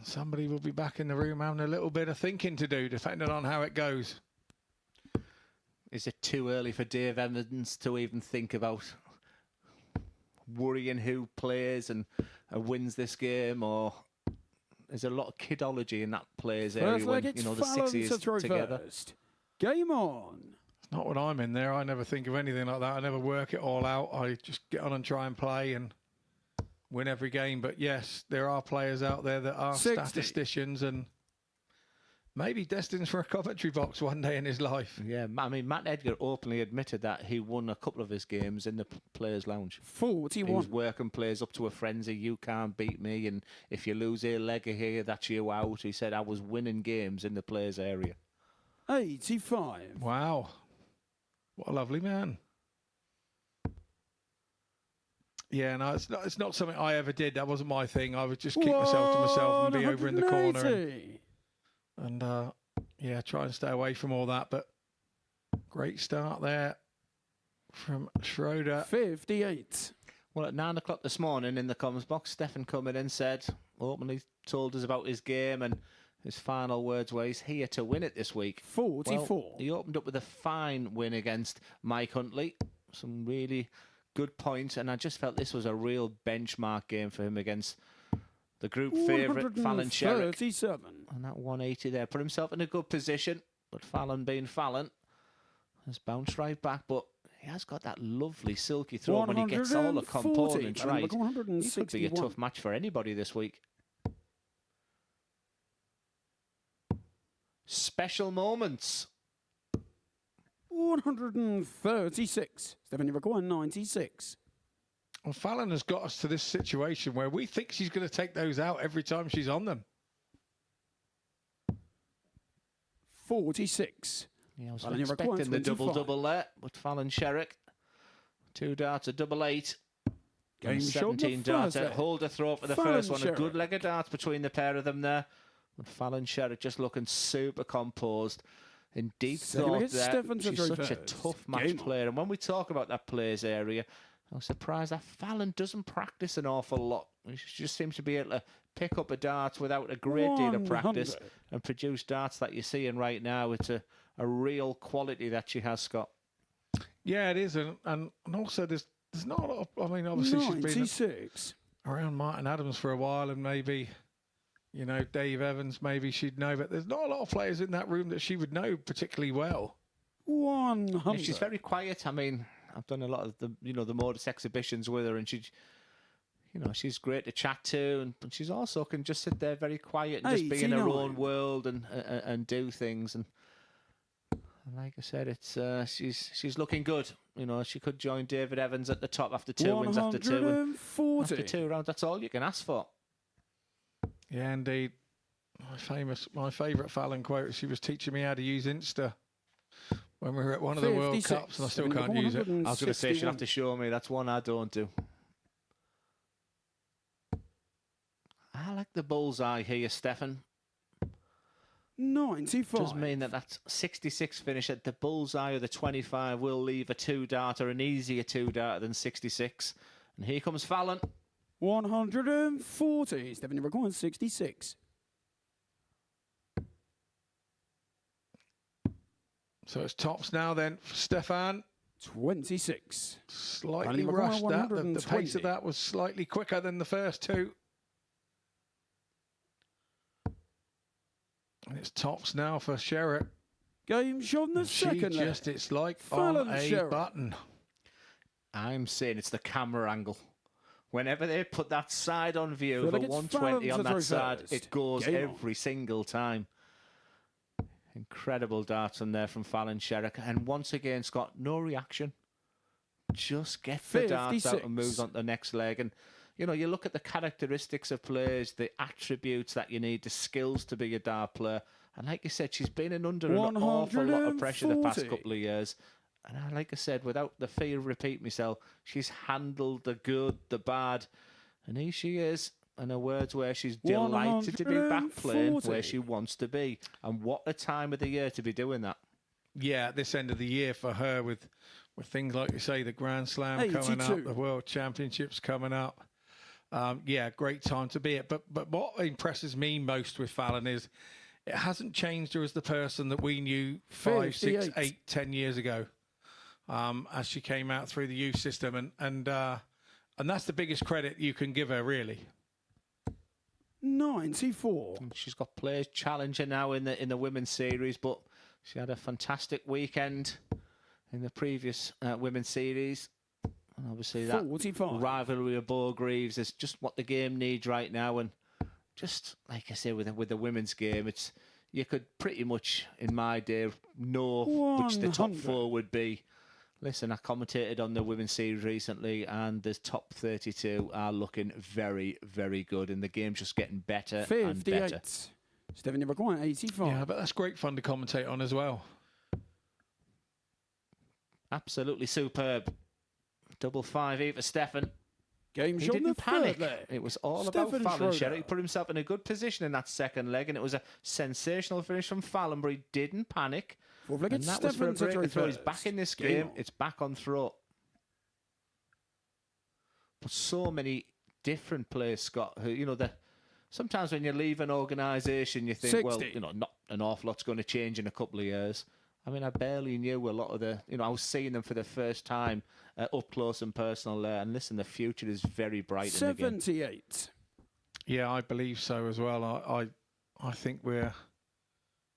Somebody will be back in the room having a little bit of thinking to do, depending on how it goes. Is it too early for Dave Evans to even think about worrying who plays and wins this game, or there's a lot of kidology in that players area when, you know, the 6 years together. First. Game on. It's not when I'm in there. I never think of anything like that. I never work it all out. I just get on and try and play and win every game. But yes, there are players out there that are 60. statisticians and maybe destined for a commentary box one day in his life. Yeah, I mean, Matt Edgar openly admitted that he won a couple of his games in the Players' Lounge. 41. He was working players up to a frenzy. You can't beat me, and if you lose a leg here, that's you out. He said, I was winning games in the Players' area. 85. Wow. What a lovely man. Yeah, no, it's not something I ever did. That wasn't my thing. I would just keep myself to myself and be over in the corner. And yeah, try and stay away from all that. But great start there from Schroeder. 58. Well, at 9 o'clock this morning in the comms box, Stefan come in and said, openly told us about his game, and his final words were he's here to win it this week. 44. Well, he opened up with a fine win against Mike Huntley. Some really good points, and I just felt this was a real benchmark game for him against the group favourite, Fallon Sherrick. 37. And that 180 there put himself in a good position, but Fallon being Fallon has bounced right back, but he has got that lovely silky throw when he gets all the components right. It could be a tough match for anybody this week. Special moments. 136. Stefan, you require 96. Well, Fallon has got us to this situation where we think she's going to take those out every time she's on them. 46. Yeah, I was expecting the double-double there, but Fallon Sherrick, 2 darts, a double 8. Game 17 darts. Hold a throw for the first one. A good leg of darts between the pair of them there. But Fallon Sherrick just looking super composed. In deep thought there. She's such a tough match player. And when we talk about that players area, I'm surprised that Fallon doesn't practice an awful lot. She just seems to be able to pick up a dart without a great deal of practice and produce darts that you're seeing right now. It's a real quality that she has, Scott. Yeah, it is. And also there's not a lot of, I mean, obviously 96. She's been around Martin Adams for a while, and maybe, you know, Dave Evans, maybe she'd know, but there's not a lot of players in that room that she would know particularly well. 100. Yeah, she's very quiet. I mean, I've done a lot of the, you know, the MODUS exhibitions with her, and she, you know, she's great to chat to, but she's also can just sit there very quiet and just be in her own world and do things. And like I said, it's she's looking good. You know, she could join David Evans at the top after 2 wins after 2. And after 2 rounds, that's all you can ask for. Yeah, indeed. My favourite Fallon quote, she was teaching me how to use Insta when we were at one of the World Cups, and I still can't use it. I was going to say, she'll have to show me. That's one I don't do. I like the bullseye here, Stefan. 95. Does mean that 66 finish at the bullseye of the 25 will leave a 2-darter, an easier 2-darter than 66. And here comes Fallon. 140. Stefan, you require 66. So it's tops now then for Stefan. 26. Slightly rushed that. The pace of that was slightly quicker than the first 2. And it's tops now for Sherrick. Game shot in the second leg. It's like Fallon on a Sherrick. button. I'm saying it's the camera angle. Whenever they put that side on view, the 120 on that side, it goes every single time. Incredible darts on there from Fallon Sherrick. And once again, Scott, no reaction. Just gets the darts out and moves on to the next leg. And, you know, you look at the characteristics of players, the attributes that you need, the skills to be a dart player. And like you said, she's been under an awful lot of pressure the past couple of years. And like I said, without the fear of repeat myself, she's handled the good, the bad. And here she is. And her words where she's delighted to be back playing where she wants to be. And what a time of the year to be doing that. Yeah, at this end of the year for her with things like you say, the Grand Slam coming up, the World Championships coming up. Yeah, great time to be it. But what impresses me most with Fallon is it hasn't changed her as the person that we knew 5, 6, 8, 10 years ago as she came out through the youth system. And that's the biggest credit you can give her, really. 94. She's got players challenging now in the women's series, but she had a fantastic weekend in the previous women's series. And obviously that 45. rivalry of Bo Greaves is just what the game needs right now. And just like I say, with the women's game, it's you could pretty much, in my day, know which the top 4 would be. Listen, I commentated on the women's series recently, and the top 32 are looking very, very good, and the game's just getting better 58. and better. Stephanie McGuire, 85. Yeah, but that's great fun to commentate on as well. Absolutely superb. Double 5-8 for Stefan. Game He shot didn't the panic. third leg. It was all Stefan about Fallon Schroeder. Sherrick. He put himself in a good position in that second leg, and it was a sensational finish from Fallon, but he didn't panic. Fourth leg, And it's that was for a Stefan break to throw. He's first. back in this Game game. on. It's back on throat. But so many different players, Scott, who, you know, sometimes when you leave an organisation, you think, 60. well, you know, not an awful lot's going to change in a couple of years. I mean, I barely knew a lot of I was seeing them for the first time up close and personal there. And listen, the future is very bright in the game. 78. Yeah, I believe so as well. I think there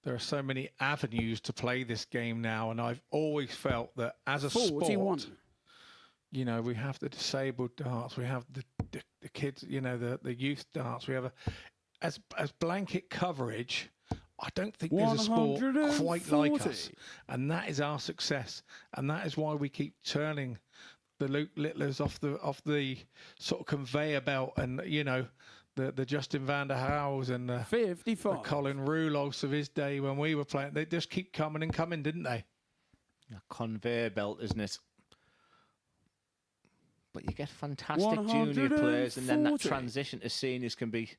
are so many avenues to play this game now, and I've always felt that as a 41. sport, you know, we have the disabled darts, we have the kids, you know, the youth darts, we have as blanket coverage. I don't think there's a sport quite like us, and that is our success, and that is why we keep turning the Luke Littlers off the sort of conveyor belt, and you know, the Justin van der Hauws and the 55. the Colin Roulos of his day when we were playing. They just keep coming and coming, didn't they? A conveyor belt, isn't it? But you get fantastic junior players, and then that transition to seniors can be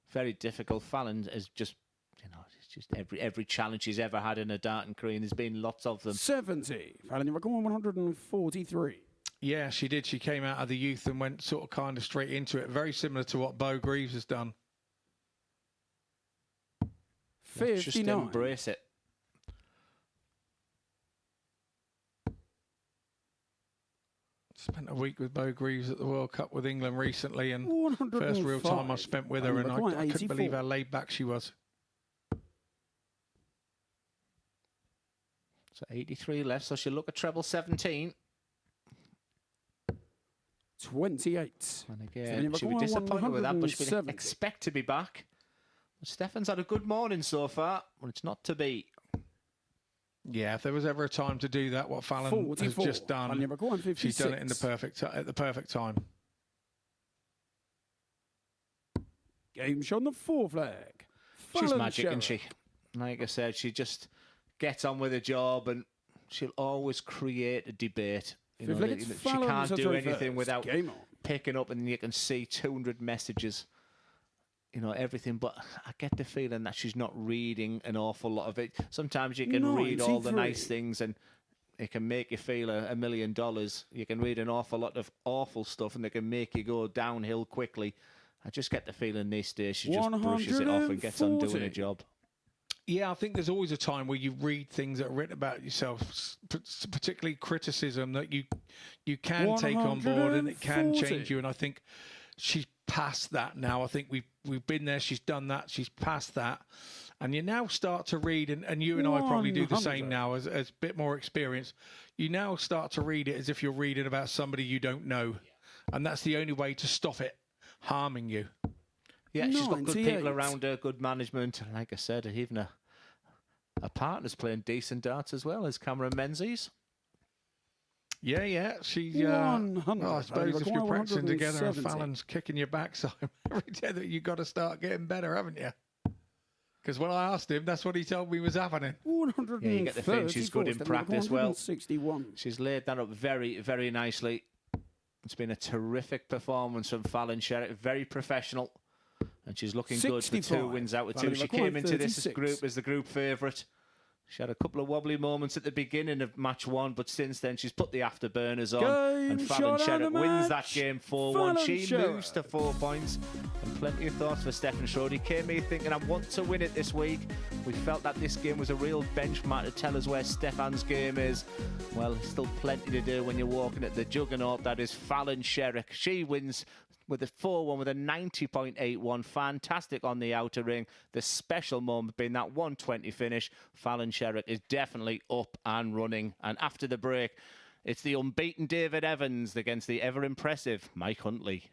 very difficult. Fallon is just, you know, it's just every challenge she's ever had in a darting career, and there's been lots of them. 70. Fallon, 143. Yeah, she did. She came out of the youth and went sort of kind of straight into it. Very similar to what Bo Greaves has done. Let's just 59. embrace it. Spent a week with Bo Greaves at the World Cup with England recently, and first real time I've spent with her, and I couldn't believe how laid back she was. So 83 left, so she'll look at treble 17. 28. And again, she'll be disappointed with that, but she'll expect to be back. Stefan's had a good morning so far, but it's not to be. Yeah, if there was ever a time to do that, what Fallon has just done, she's done it in at the perfect time. Game shot on the fourth leg. She's magic, isn't she? Like I said, she just gets on with her job, and she'll always create a debate. You know, she can't do anything without picking up, and you can see 200 messages. You know, everything, but I get the feeling that she's not reading an awful lot of it. Sometimes you can read all the nice things and it can make you feel $1 million. You can read an awful lot of awful stuff and they can make you go downhill quickly. I just get the feeling these days she just brushes it off and gets on doing her job. Yeah, I think there's always a time where you read things that are written about yourself, particularly criticism that you can take on board and it can change you. And I think she's past that now. I think we've been there. She's done that. She's past that. And you now start to read, and you and I probably do the same now as a bit more experience. You now start to read it as if you're reading about somebody you don't know. And that's the only way to stop it harming you. Yeah, she's got good people around her, good management. And like I said, even a her partner's playing decent darts as well as Cameron Menzies. Yeah. She, 100. I suppose if you're practicing together and 170. Fallon's kicking your backside every day, that you've got to start getting better, haven't you? Because when I asked him, that's what he told me was happening. 130. Yeah, you get the feeling she's good in practice. Well, 161. She's laid that up very, very nicely. It's been a terrific performance from Fallon Sherrick, very professional. And she's looking good for 2 wins out of 2. She came into this group as the group favourite. She had a couple of wobbly moments at the beginning of match 1, but since then she's put the afterburners on. And Fallon Sherrick wins that game 4-1. She moves to 4 points. And plenty of thoughts for Stefan Schroeder. He came here thinking, I want to win it this week. We felt that this game was a real benchmark to tell us where Stefan's game is. Well, there's still plenty to do when you're walking at the juggernaut that is Fallon Sherrick. She wins with a 4-1 with a 90.81. Fantastic on the outer ring. The special moment being that 120 finish. Fallon Sherrick is definitely up and running. And after the break, it's the unbeaten David Evans against the ever-impressive Mike Huntley.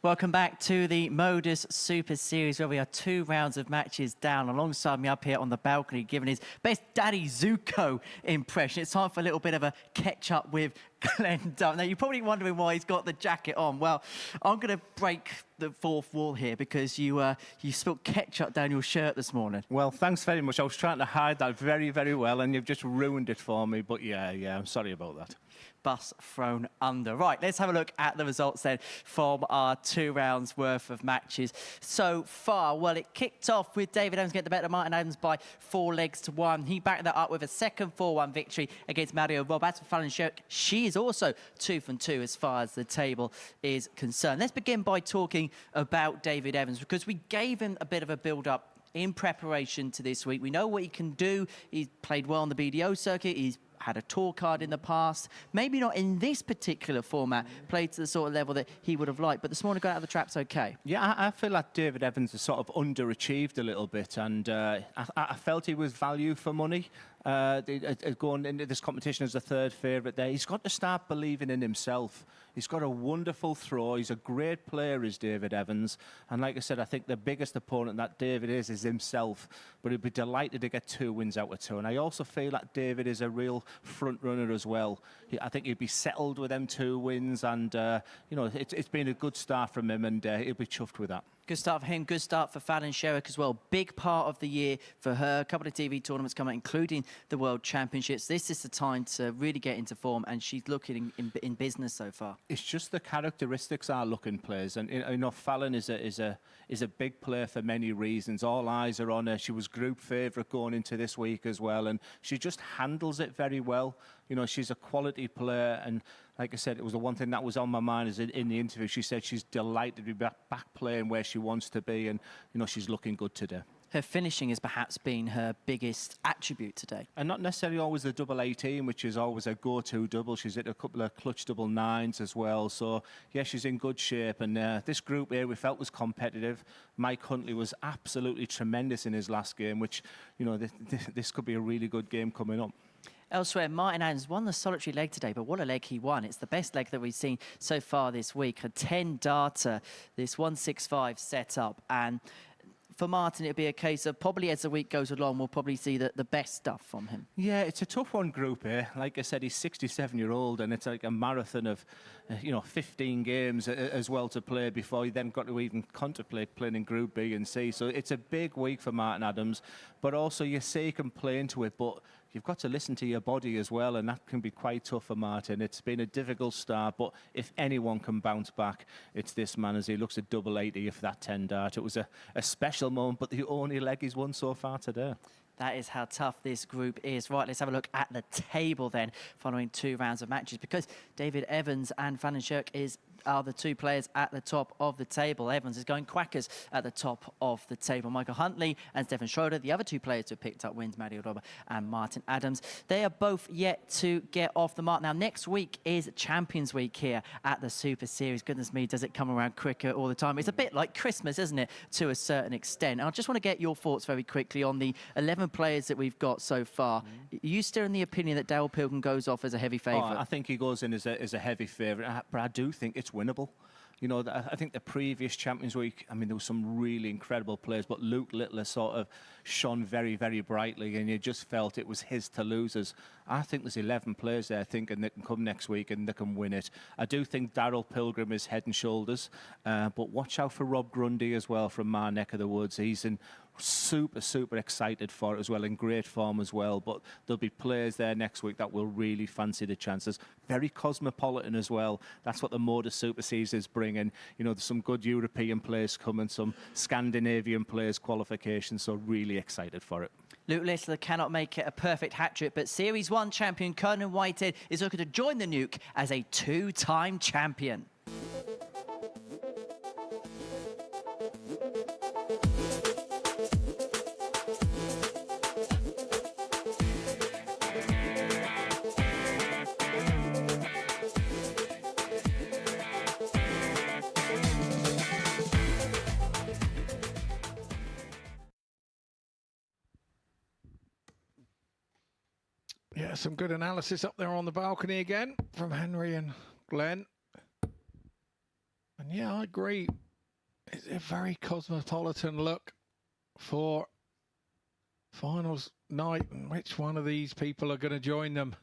Welcome back to the MODUS Super Series, where we are 2 rounds of matches down. Alongside me up here on the balcony, giving his best Daddy Zuko impression. It's time for a little bit of a catch-up with Glenn Dunn. Now, you're probably wondering why he's got the jacket on. Well, I'm going to break the fourth wall here because you spilled ketchup down your shirt this morning. Well, thanks very much. I was trying to hide that very, very well, and you've just ruined it for me. But yeah, I'm sorry about that. bus thrown under. Right, let's have a look at the results then from our 2 rounds worth of matches so far. Well, it kicked off with David Evans getting the better of Martin Adams by 4 legs to 1. He backed that up with a second 4-1 victory against Mario Robb. As for Fallon Sherk, she is also 2 from 2 as far as the table is concerned. Let's begin by talking about David Evans, because we gave him a bit of a build-up in preparation to this week. We know what he can do. He's played well on the BDO circuit. He's had a tour card in the past. Maybe not in this particular format, played to the sort of level that he would have liked. But this morning, got out of the traps okay. Yeah, I feel like David Evans has sort of underachieved a little bit, and I felt he was value for money. Going into this competition as the 3rd favourite there. He's got to start believing in himself. He's got a wonderful throw. He's a great player, is David Evans. And like I said, I think the biggest opponent that David is himself. But he'd be delighted to get 2 wins out of 2. And I also feel like David is a real front runner as well. I think he'd be settled with them 2 wins. And, you know, it's been a good start from him, and he'll be chuffed with that. Good start for him, good start for Fallon Sherk as well. Big part of the year for her. A couple of TV tournaments coming, including the World Championships. This is the time to really get into form, and she's looking in business so far. It's just the characteristics are looking players, and you know Fallon is a big player for many reasons. All eyes are on her. She was group favourite going into this week as well, and she just handles it very well. You know, she's a quality player, and like I said, it was the one thing that was on my mind is in the interview. She said she's delighted to be back playing where she wants to be, and you know she's looking good today. Her finishing has perhaps been her biggest attribute today. And not necessarily always the double 18, which is always a go-to double. She's hit a couple of clutch double 9s as well. So, yeah, she's in good shape. And this group here we felt was competitive. Mike Huntley was absolutely tremendous in his last game, which, you know, this could be a really good game coming up. Elsewhere, Martin Adams won the solitary leg today, but what a leg he won. It's the best leg that we've seen so far this week. A 10-darter, this 165 setup. And for Martin, it'll be a case of probably as the week goes along, we'll probably see the best stuff from him. Yeah, it's a tough one group here. Like I said, he's 67-year-old, and it's like a marathon of, 15 games as well to play before he then got to even contemplate playing in Group B and C. So it's a big week for Martin Adams, but also you say you can play into it, but you've got to listen to your body as well, and that can be quite tough for Martin. It's been a difficult start, but if anyone can bounce back, it's this man as he looks at double 80 for that 10-dart. It was a special moment, but the only leg he's won so far today. That is how tough this group is. Right, let's have a look at the table then, following 2 rounds of matches, because David Evans and Fallon Sherk are the 2 players at the top of the table. Evans is going quackers at the top of the table. Michael Huntley and Stefan Schroeder, the other 2 players who picked up wins, Mario Robb and Martin Adams. They are both yet to get off the mark. Now, next week is Champions Week here at the Super Series. Goodness me, does it come around quicker all the time? It's a bit like Christmas, isn't it, to a certain extent? And I just want to get your thoughts very quickly on the 11 players that we've got so far. Are you still in the opinion that Daryl Pilgrim goes off as a heavy favourite? I think he goes in as a heavy favourite, but I do think it's winnable. You know, I think the previous Champions Week, I mean, there were some really incredible players, but Luke Littler sort of shone very, very brightly, and you just felt it was his to lose. I think there's 11 players there thinking they can come next week and they can win it. I do think Daryl Pilgrim is head and shoulders, but watch out for Rob Grundy as well from my neck of the woods. He's in super excited for it as well, in great form as well, but there'll be players there next week that will really fancy the chances. Very cosmopolitan as well. That's what the MODUS Super Series is bringing. You know, there's some good European players coming, some Scandinavian players qualifications, so really excited for it. Luke Littler cannot make it a perfect hat-trick, but Series 1 champion Conan Whitehead is looking to join the Nuke as a 2-time champion. Yeah, some good analysis up there on the balcony again from Henry and Glenn. And yeah, I agree. It's a very cosmopolitan look for finals night, and which one of these people are going to join them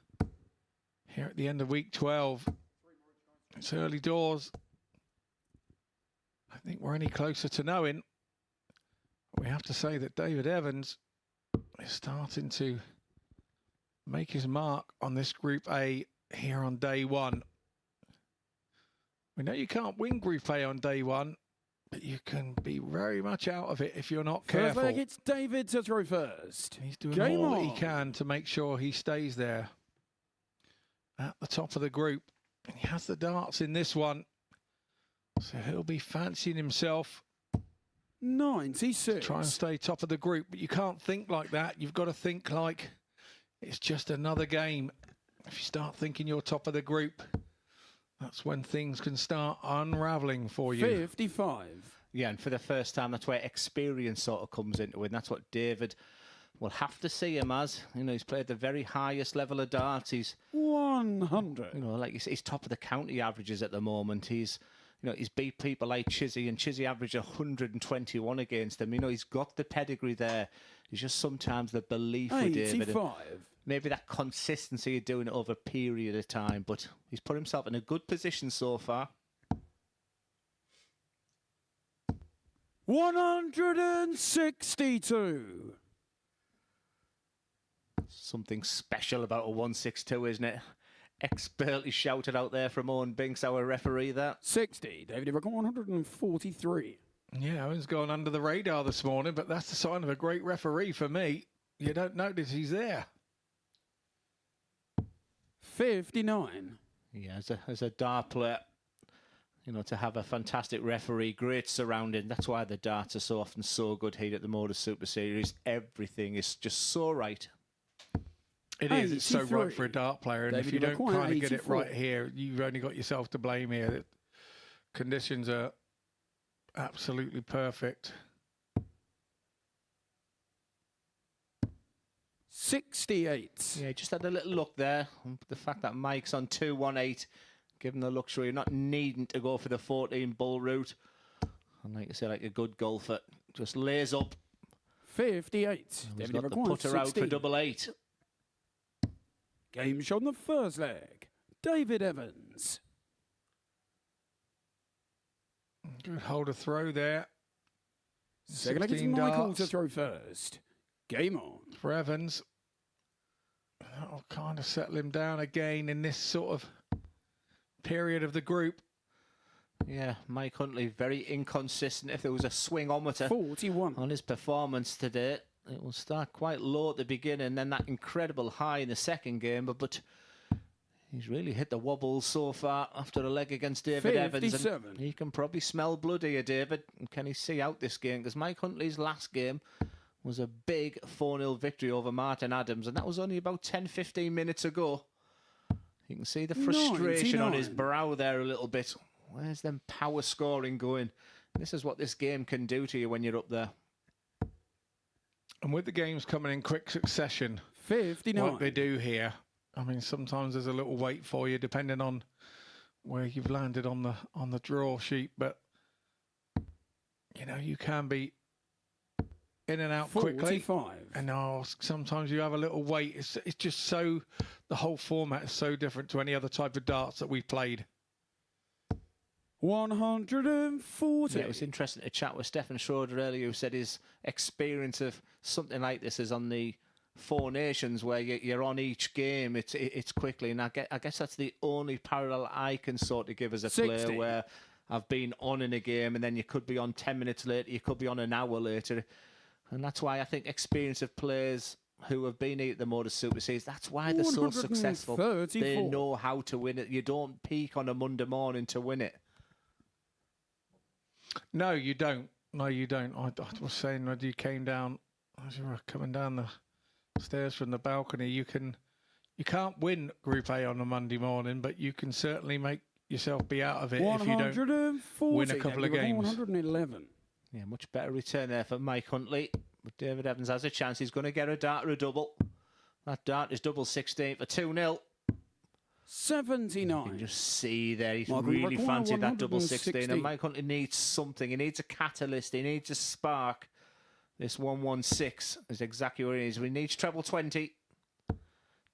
here at the end of week 12. It's early doors. I think we're any closer to knowing. We have to say that David Evans is starting to make his mark on this Group A here on day one. We know you can't win Group A on day one, but you can be very much out of it if you're not careful. First leg, it's David to throw first. He's doing all that he can to make sure he stays there at the top of the group. And he has the darts in this one, so he'll be fancying himself 96. Try and stay top of the group, but you can't think like that. You've got to think like it's just another game. If you start thinking you're top of the group, that's when things can start unraveling for you. 55. Yeah, and for the first time, that's where experience sort of comes into it. And that's what David will have to see him as. You know, he's played the very highest level of darts. He's 100. You know, like you say, he's top of the county averages at the moment. He's, you know, he's beat people like Chizzy, and Chizzy averaged 121 against him. You know, he's got the pedigree there. It's just sometimes the belief with David. 85. Maybe that consistency of doing it over a period of time, but he's put himself in a good position so far. 162. Something special about a 162, isn't it? Expertly shouted out there from Owen Binks, our referee there. 60. David Everett 143. Yeah, Owen's gone under the radar this morning, but that's the sign of a great referee for me. You don't notice he's there. 59. Yeah, as a dart player, you know, to have a fantastic referee, great surrounding. That's why the darts are so often so good here at the MODUS Super Series. Everything is just so right. It is. It's so right for a dart player. And if you don't kind of get it right here, you've only got yourself to blame here. The conditions are absolutely perfect. 68. Yeah, just had a little look there. The fact that Mike's on 218, given the luxury of not needing to go for the 14 bull route. And like I say, like a good golfer, just lays up. 58. He's got the putter out for double 8. Game shot on the first leg. David Evans. Good hold of throw there. Second leg, it's Michael to throw first. Game on. For Evans. That'll kind of settle him down again in this sort of period of the group. Yeah, Mike Huntley, very inconsistent. If there was a swingometer 41 on his performance today, it will start quite low at the beginning, and then that incredible high in the second game. But he's really hit the wobbles so far after a leg against David 57. Evans. And he can probably smell blood here, David. And can he see out this game? Because Mike Huntley's last game was a big 4-0 victory over Martin Adams, and that was only about 10-15 minutes ago. You can see the frustration 99 on his brow there a little bit. Where's them power scoring going? This is what this game can do to you when you're up there. And with the games coming in quick succession, 59. what they do here, I mean, sometimes there's a little wait for you depending on where you've landed on the draw sheet, but you know, you can be in and out 45. quickly. And sometimes you have a little wait. It's just so, the whole format is so different to any other type of darts that we've played. 140. Yeah, it was interesting to chat with Stefan Schroeder earlier, who said his experience of something like this is on the Four Nations, where you're on each game. It's quickly, and I guess that's the only parallel I can sort of give as a 60. player, where I've been on in a game, and then you could be on 10 minutes later, you could be on an hour later. And that's why I think experience of players who have been at the MODUS Super Series, that's why they're so successful. 134. They know how to win it. You don't peak on a Monday morning to win it. No, you don't. No, you don't. I was saying when you came down, as you were coming down the stairs from the balcony, you can't win Group A on a Monday morning, but you can certainly make yourself be out of it if you don't win a couple of games. 111. Yeah, much better return there for Mike Huntley. But David Evans has a chance. He's going to get a dart or a double. That dart is double 16 for 2-0. 79. You can just see there, he's Michael really McGuire, fancied that double 16. 160. And Mike Huntley needs something. He needs a catalyst. He needs a spark. This 116 is exactly what it is. He needs treble 20.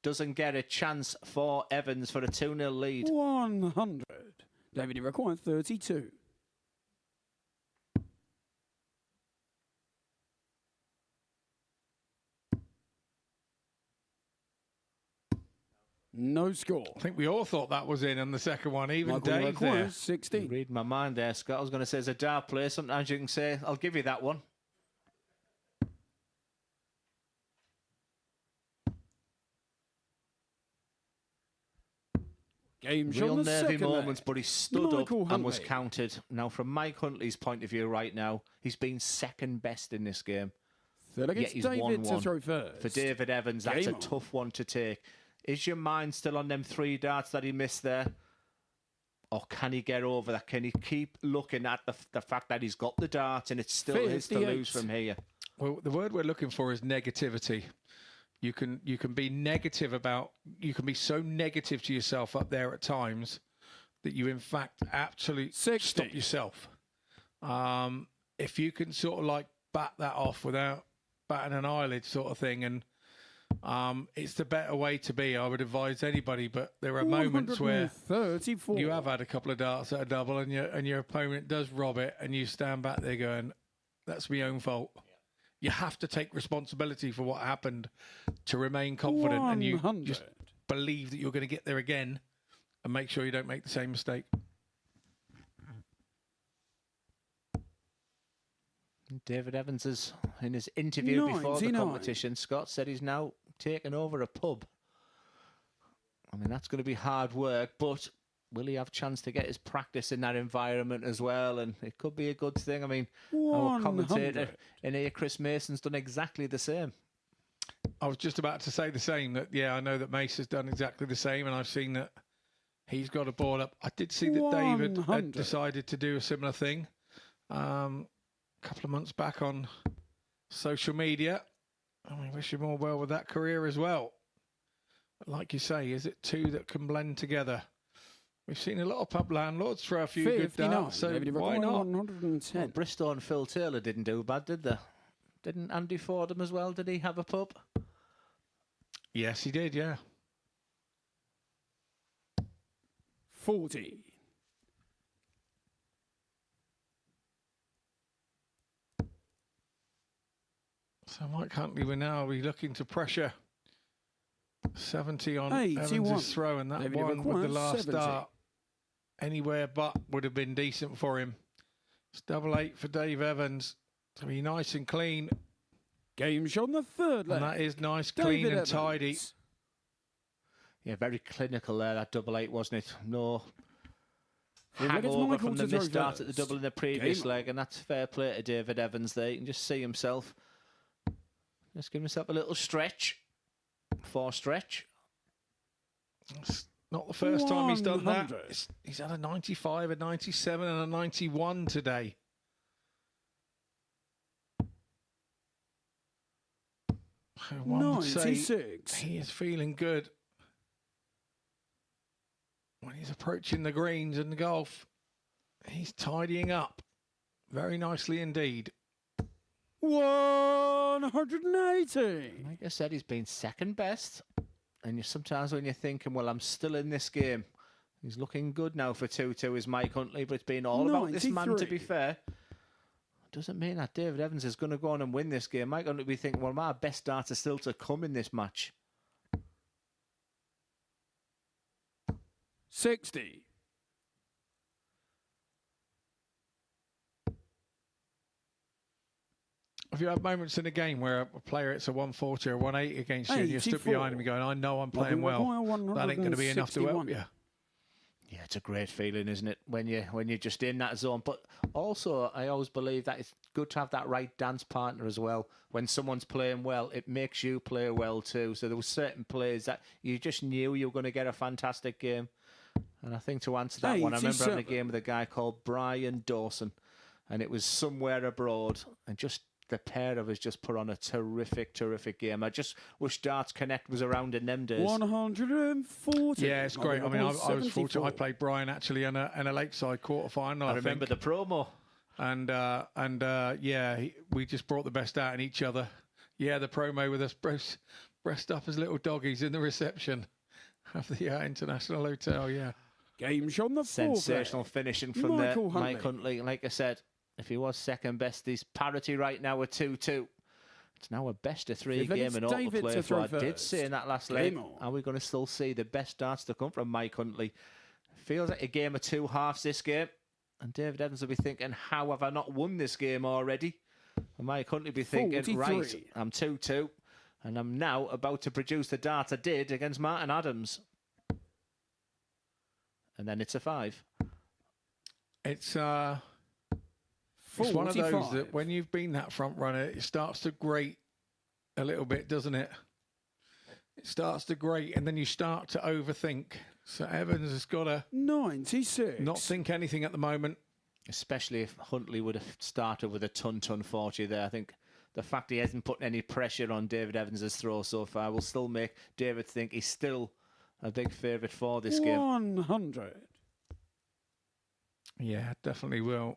Doesn't get a chance for Evans for a 2-0 lead. 100. David, you require 32. 99. No score. I think we all thought that was in on the second one, even Michael Dave there. requires 16. Read my mind there, Scott. I was going to say it's a dart play. Sometimes you can say, I'll give you that one. Game Real on the nervy second moments, leg. but he stood Michael up and was Huntley. counted. Now, from Mike Huntley's point of view right now, he's been second best in this game. Third Yet against he's David to 1-1. throw first. For David Evans, that's Game a on. tough one to take. Is your mind still on them 3 darts that he missed there? Or can he get over that? Can he keep looking at the fact that he's got the dart and it's still his to 58. lose from here? Well, the word we're looking for is negativity. You can be negative about, you can be so negative to yourself up there at times that you in fact absolutely 60. stop yourself. If you can sort of like bat that off without batting an eyelid sort of thing, and it's the better way to be, I would advise anybody, but there are moments where 134. you have had a couple of darts at a double and your opponent does rob it and you stand back there going, that's my own fault. You have to take responsibility for what happened to remain confident, and you 100. just believe that you're going to get there again and make sure you don't make the same mistake. David Evans is in his interview before the 99. competition. Scott said he's now taken over a pub. I mean, that's going to be hard work, but will he have a chance to get his practice in that environment as well? And it could be a good thing. I mean, our commentator 100. in here, Chris Mason's done exactly the same. I was just about to say the same, that, yeah, I know that Mace has done exactly the same, and I've seen that he's got a ball up. I did see that David had 100. decided to do a similar thing a couple of months back on social media. And we wish him all well with that career as well. But like you say, is it two that can blend together? We've seen a lot of pub landlords throw a few good 59. darts, so David why not? 110. Well, Bristow and Phil Taylor didn't do bad, did they? Didn't Andy Fordham as well? Did he have a pub? Yes, he did, yeah. 40. So Mike Huntley will now be looking to pressure 70 on 81. Evans' throw, and that David one with the requires last 70. dart anywhere but would have been decent for him. It's 88 for Dave Evans to be nice and clean. Game shot on the third leg. And that is nice, David clean and Evans. tidy. Yeah, very clinical there, that 88, wasn't it? No Well, look, it's hangover Michael from the to throw missed dart at the first. double in the previous Game on. leg, and that's fair play to David Evans there. You can just see himself. Just give himself a little stretch. 4 stretch. It's not the first time he's done that. 100. He's had a 95, a 97 and a 91 today. One would say 96. he is feeling good when he's approaching the greens and the golf. He's tidying up very nicely indeed. 180. Like I said, he's been second best. And sometimes when you're thinking, well, I'm still in this game, he's looking good now for 2-2 is Mike Huntley, but it's been all about this man, to 93. be fair. Doesn't mean that David Evans is going to go on and win this game. Mike Huntley will be thinking, well, my best darts are still to come in this match. 60. Have you had moments in a game where a player hits a 140 or 180 against you and you're stood 84. behind him going, I know I'm playing well. That ain't going to be enough to help you. Yeah, it's a great feeling, isn't it, when you're just in that zone. But also, I always believe that it's good to have that right dance partner as well. When someone's playing well, it makes you play well too. So there were certain plays that you just knew you were going to get a fantastic game. And I think to answer that one, I remember having a game with a guy called Brian Dawson, and it was somewhere abroad, and just the pair of us just put on a terrific, terrific game. I just wish Darts Connect was around in them days. 140. Yeah, it's great. I mean, I was fortunate. I played Brian actually in a Lakeside quarterfinal. I remember the promo. And yeah, we just brought the best out in each other. Yeah, the promo with us breast up as little doggies in the reception of the International Hotel. Yeah. Game shot on the fourth leg. Sensational finishing from Michael there, Mike Huntley. Like I said, if he was second best, he's parity right now at 2-2. It's now a best-of-3 Fifth leg, game in it's David autoplay. to throw So I did say in that last leg, Game on. are we going to still see the best darts to come from Mike Huntley? Feels like a game of two halves this game. And David Evans will be thinking, how have I not won this game already? And Mike Huntley will be thinking, 43. right, I'm 2-2. And I'm now about to produce the dart I did against Martin Adams. And then it's a 5. It's one of those that when you've been that front runner, it starts to grate a little bit, doesn't it? It starts to grate, and then you start to overthink. So Evans has got to 96. not think anything at the moment. Especially if Huntley would have started with a ton 40 there. I think the fact he hasn't put any pressure on David Evans' throw so far will still make David think he's still a big favourite for this game. 100. Yeah, definitely will.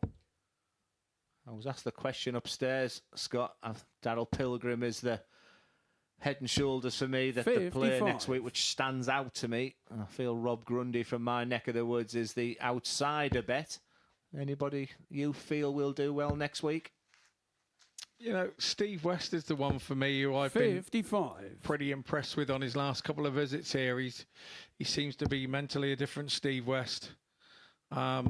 I was asked the question upstairs, Scott. Darryl Pilgrim is the head and shoulders for me that the play 55. next week, which stands out to me. And I feel Rob Grundy from my neck of the woods is the outsider bet. Anybody you feel will do well next week? You know, Steve West is the one for me who I've 55. been pretty impressed with on his last couple of visits here. He seems to be mentally a different Steve West. I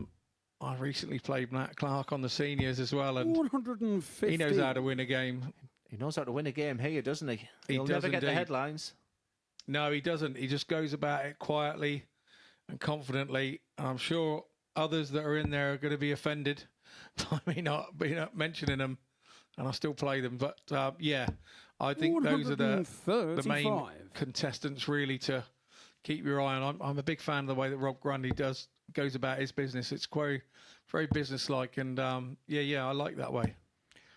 recently played Matt Clark on the seniors as well, and 150. he knows how to win a game. He knows how to win a game here, doesn't he? He He'll does never get the indeed. headlines. No, he doesn't. He just goes about it quietly and confidently. And I'm sure others that are in there are going to be offended by me not mentioning them, and I still play them. But yeah, I think those are the main contestants really to keep your eye on. I'm a big fan of the way that Rob Grundy goes about his business. It's very businesslike, and yeah, I like that way.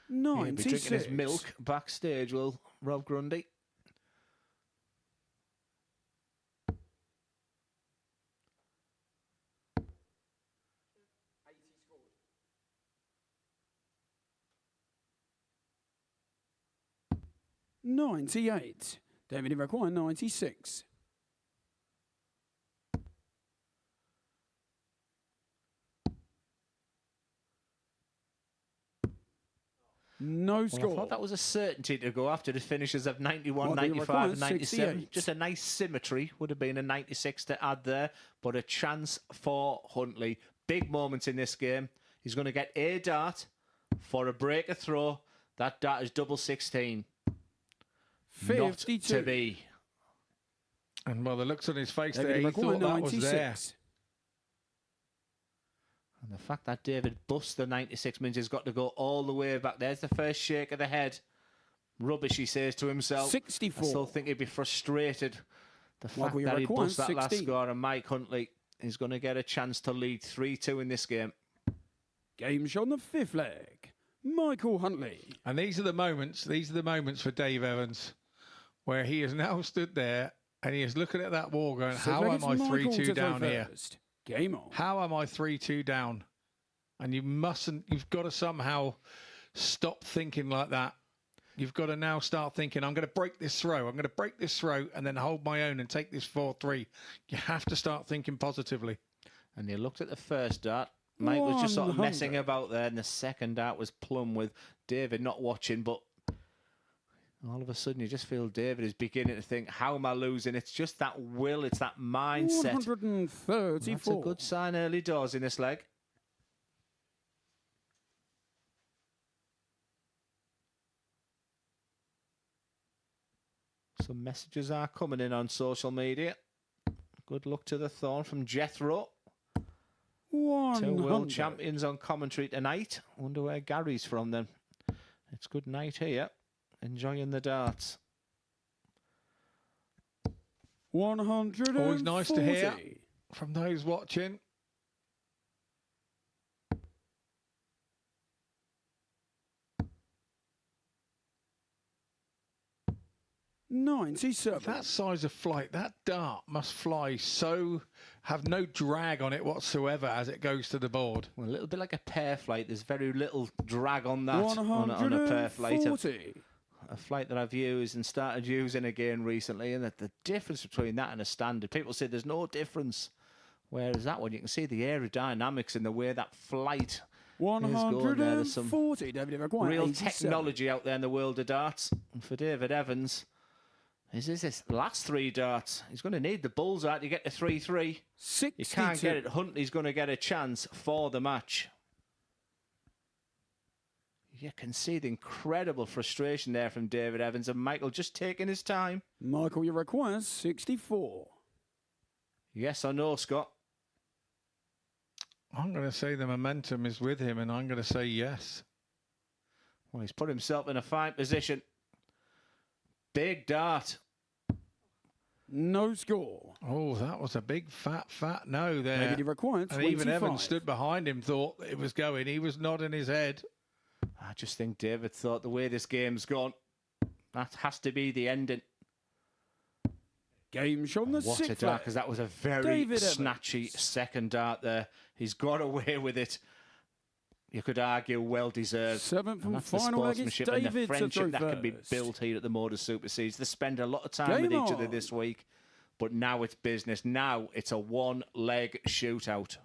He'll be 96. drinking his milk backstage, will Rob Grundy? $98. David Iroquois, 96. No score. I thought that was a certainty to go after the finishes of 91, Well, the 95 and required 97. 68. Just a nice symmetry. Would have been a 96 to add there. But a chance for Huntley. Big moments in this game. He's going to get a dart for a breaker throw. That dart is double 16. 52. Not to be. And well, the looks on his face David there, he Iroquois, thought that was there. 96. And the fact that David busts the 96 means he's got to go all the way back. There's the first shake of the head. Rubbish, he says to himself. 64. I still think he'd be frustrated. The fact Michael that he Iroquois, busts that last 16. score, and Mike Huntley is going to get a chance to lead 3-2 in this game. Game shot on the 5th leg. Michael Huntley. And these are the moments for Dave Evans, where he has now stood there and he is looking at that wall going, how am I 3-2 down here? Game on. How am I 3-2 down? And you've got to somehow stop thinking like that. You've got to now start thinking, I'm going to break this throw. I'm going to break this throw and then hold my own and take this 4-3. You have to start thinking positively. And you looked at the first dart. Mike was just sort of 100. messing about there, and the second dart was plumb with David not watching, but all of a sudden you just feel David is beginning to think, how am I losing? It's just that will, it's that mindset. 134. That's a good sign early doors in this leg. Some messages are coming in on social media. Good luck to the Thorn from Jethro. 100. 2 world champions on commentary tonight. Wonder where Gary's from then. It's good night here. Enjoying the darts. 140. Always nice to hear from those watching. That size of flight, that dart must fly have no drag on it whatsoever as it goes to the board. Well, a little bit like a pear flight. There's very little drag on that on a pear flight. A flight that I've used and started using again recently, and that the difference between that and a standard, people say there's no difference. Whereas that one, you can see the aerodynamics and the way that flight There's some 140. David required real 87. technology out there in the world of darts. And for David Evans, is his last 3 darts. He's going to need the bullseye to get to 3-3. 62. He can't get it. Huntley's going to get a chance for the match. You can see the incredible frustration there from David Evans, and Michael just taking his time. Michael, you require 64. Yes or no, Scott? I'm going to say the momentum is with him, and I'm going to say yes. Well, he's put himself in a fine position. Big dart. No score. Oh, that was a big fat no there. Maybe he required 25. And even Evans stood behind him, thought it was going. He was nodding his head. I just think David thought the way this game's gone, that has to be the ending. Game shot on the What a sixth. dart, because that was a very David snatchy Evans. second dart there. He's got away with it. You could argue well-deserved. Seventh And and that's the final leg is sportsmanship and the David to friendship throw that can be first. built here at the MODUS Super Series. They spend a lot of time with Game each other on. this week, but now it's business. Now it's a one-leg shootout.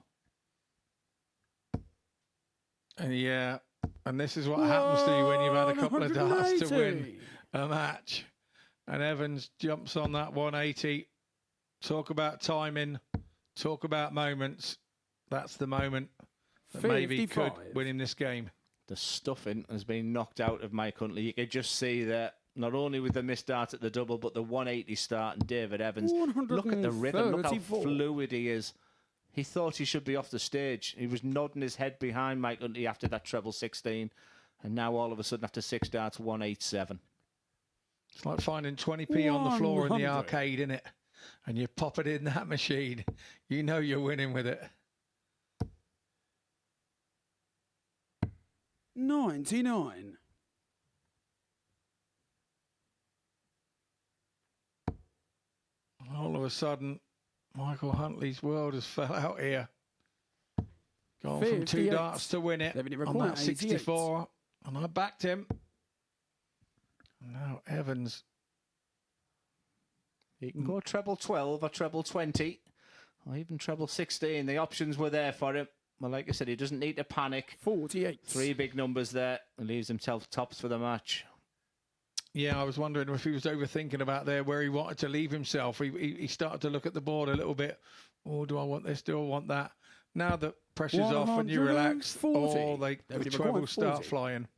Yeah, and this is what happens to you when you've had a couple of darts to win 180. a match. And Evans jumps on that 180. Talk about timing. Talk about moments. That's the moment that maybe could 55. win him this game. The stuffing has been knocked out of Mike Huntley. You could just see that not only with the missed dart at the double, but the 180 start and David Evans. Look at the rhythm. Look how 134. fluid he is. He thought he should be off the stage. He was nodding his head behind Mike Huntley after that treble 16. And now all of a sudden, after 6 darts, 187. It's like finding 20p on the floor in the 100. arcade, innit? And you pop it in that machine. You know you're winning with it. 99. All of a sudden, Michael Huntley's world has fell out here. Gone from 2 58. darts to win it David on required that 64. And I backed him. And now Evans. He can go treble 12 or treble 20 or even treble 16. The options were there for him. Well, like I said, he doesn't need to panic. 48. 3 big numbers there. He leaves himself tops for the match. Yeah, I was wondering if he was overthinking about there where he wanted to leave himself. He started to look at the board a little bit. Oh, do I want this? Do I want that? Now the pressure's off and you relax, 140. all the David trebles start 40. flying.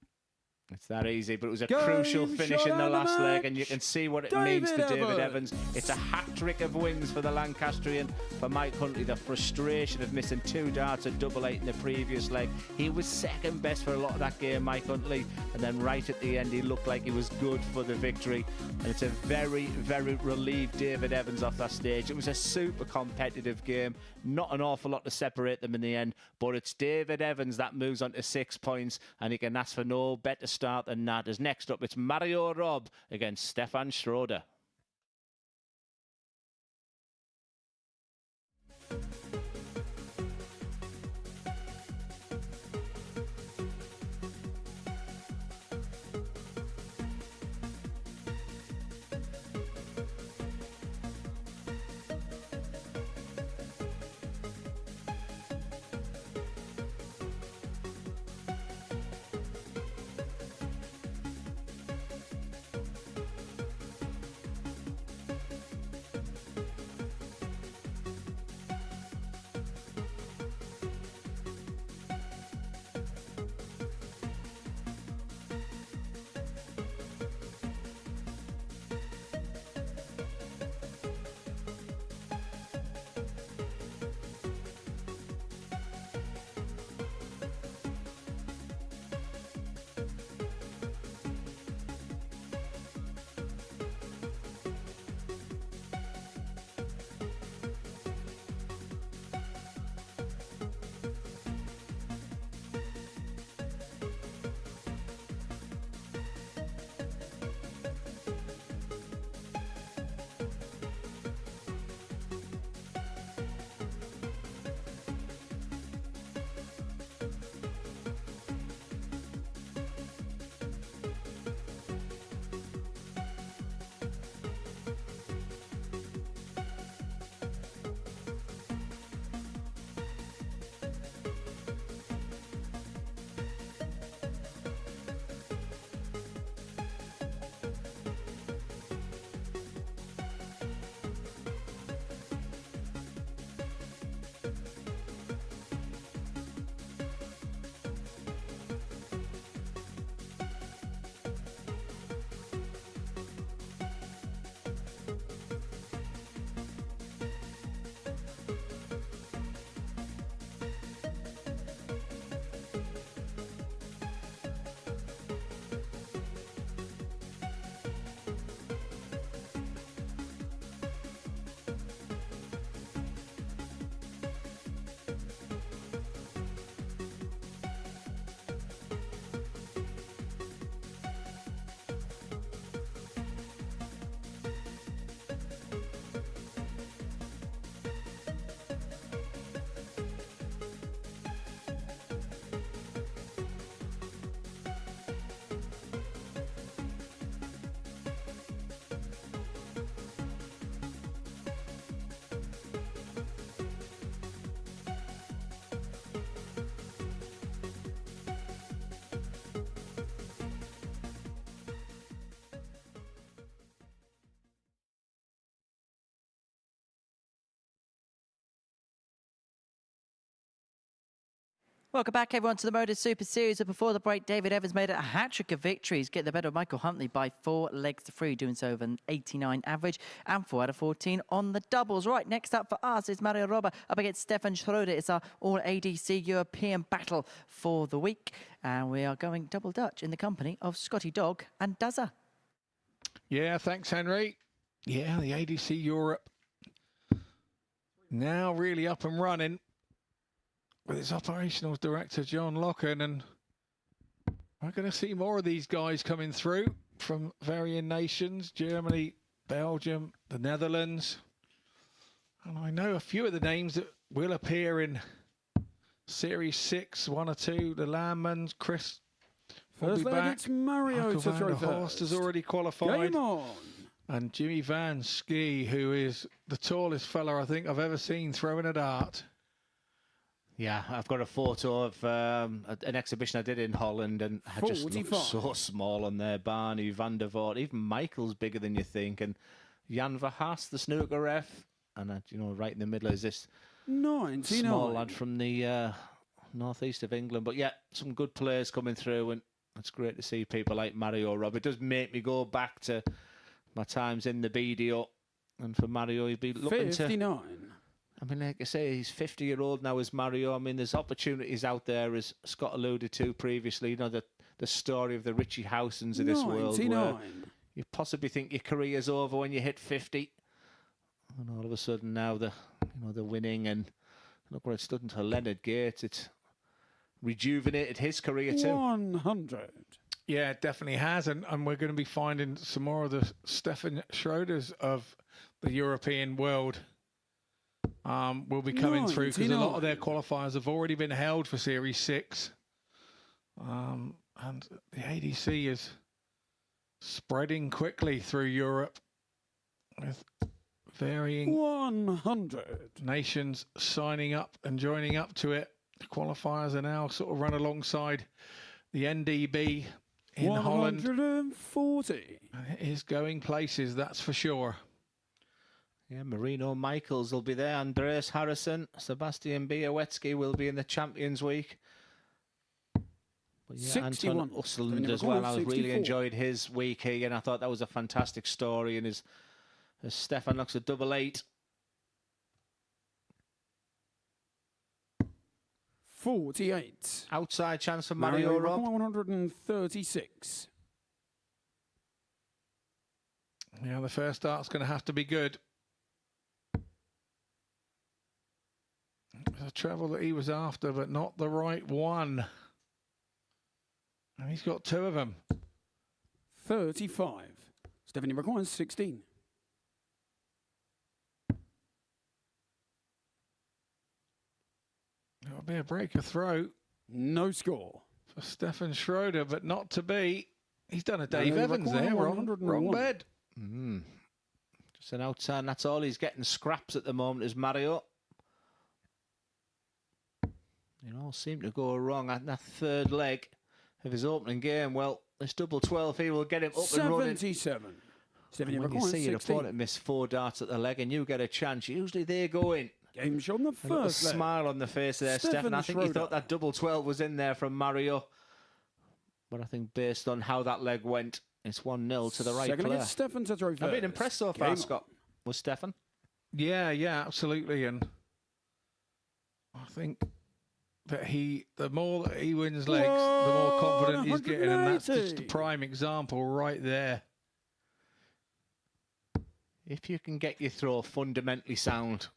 It's that easy, but it was a Game crucial finish shot in the on the last leg, match. and you can see what it David means to David Evans. Evans. It's a hat-trick of wins for the Lancastrian. For Mike Huntley, the frustration of missing 2 darts at double 8 in the previous leg. He was second best for a lot of that game, Mike Huntley, and then right at the end, he looked like he was good for the victory. And it's a very, very relieved David Evans off that stage. It was a super competitive game. Not an awful lot to separate them in the end, but it's David Evans that moves on to 6 points, and he can ask for no better start than that. As next up, it's Mario Robb against Stefan Schroeder. Welcome back, everyone, to the MODUS Super Series. And before the break, David Evans made it a hat-trick of victories, getting the better of Michael Huntley by 4 legs to 3, doing so with an 89 average and 4 out of 14 on the doubles. Right, next up for us is Mario Roba up against Stefan Schroeder. It's our all-ADC European battle for the week. And we are going double Dutch in the company of Scotty Dog and Dazza. Yeah, thanks, Henry. Yeah, the ADC Europe now really up and running with its operational director, John Locken, and we're going to see more of these guys coming through from varying nations, Germany, Belgium, the Netherlands. And I know a few of the names that will appear in Series 6, 1 or 2, the Landmans, Chris. First leg, it's Mario to throw first. Horst has already qualified. Game on. And Jimmy Van Ski, who is the tallest fella I think I've ever seen throwing a dart. Yeah, I've got a photo of an exhibition I did in Holland, and I just looked so small on there. Barney, Van der Voort, even Michael's bigger than you think, and Jan Verhaas, the snooker ref, and you know, right in the middle is this 99. small lad from the northeast of England. But yeah, some good players coming through, and it's great to see people like Mario Rob. It does make me go back to my times in the BDO, and for Mario, he'd be looking 59. I mean, like I say, he's 50-year-old now as Mario. I mean, there's opportunities out there, as Scott alluded to previously, you know, the story of the Richie Howsons of this world, where you possibly think your career's over when you hit 50. And all of a sudden now they're winning, and look where it's stood until Leonard Gates. It's rejuvenated his career too. 100. Yeah, it definitely has. And we're going to be finding some more of the Stefan Schroeders of the European world will be coming through, because a lot of their qualifiers have already been held for Series 6. And the ADC is spreading quickly through Europe with varying 100 nations signing up and joining up to it. The qualifiers are now sort of run alongside the NDB in Holland. 140. It is going places, that's for sure. Yeah, Marino Michaels will be there. Andreas Harrison, Sebastian Białowski will be in the Champions Week. But yeah, Anton Usland as well. I really enjoyed his week here, and I thought that was a fantastic story. And as Stefan looks at double 8. 48. Outside chance for Mario Rob. 136. Yeah, the first start's going to have to be good. The treble that he was after, but not the right one. And he's got 2 of them. 35. Stephanie requires 16. It'll be a breaker throw. No score. For Stefan Schroeder, but not to be. He's done a Dave Evans there. Wrong bed. Just an outside, that's all. He's getting scraps at the moment is Mario. You know, seemed to go wrong at that third leg of his opening game. Well, this double 12 here will get him up and running. 77. When you see your opponent miss 4 darts at the leg and you get a chance, usually they go in. Game shot on the first leg. Smile on the face there, Stefan. I think he thought that double 12 was in there from Mario. But I think based on how that leg went, it's 1-0 to the right player. Stefan to throw first. I've been impressed so far, Scott, with Stefan. Yeah, absolutely. And I think that the more that he wins legs, the more confident he's getting. And that's just a prime example right there. If you can get your throw fundamentally sound,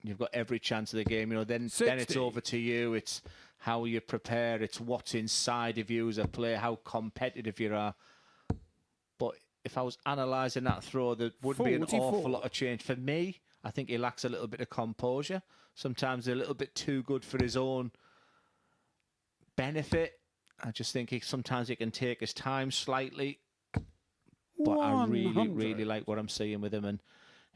you've got every chance of the game. You know, then it's over to you. It's how you prepare. It's what's inside of you as a player, how competitive you are. But if I was analysing that throw, there would be an awful lot of change. For me, I think he lacks a little bit of composure. Sometimes a little bit too good for his own benefit. I just think sometimes he can take his time slightly. But I really like what I'm seeing with him. And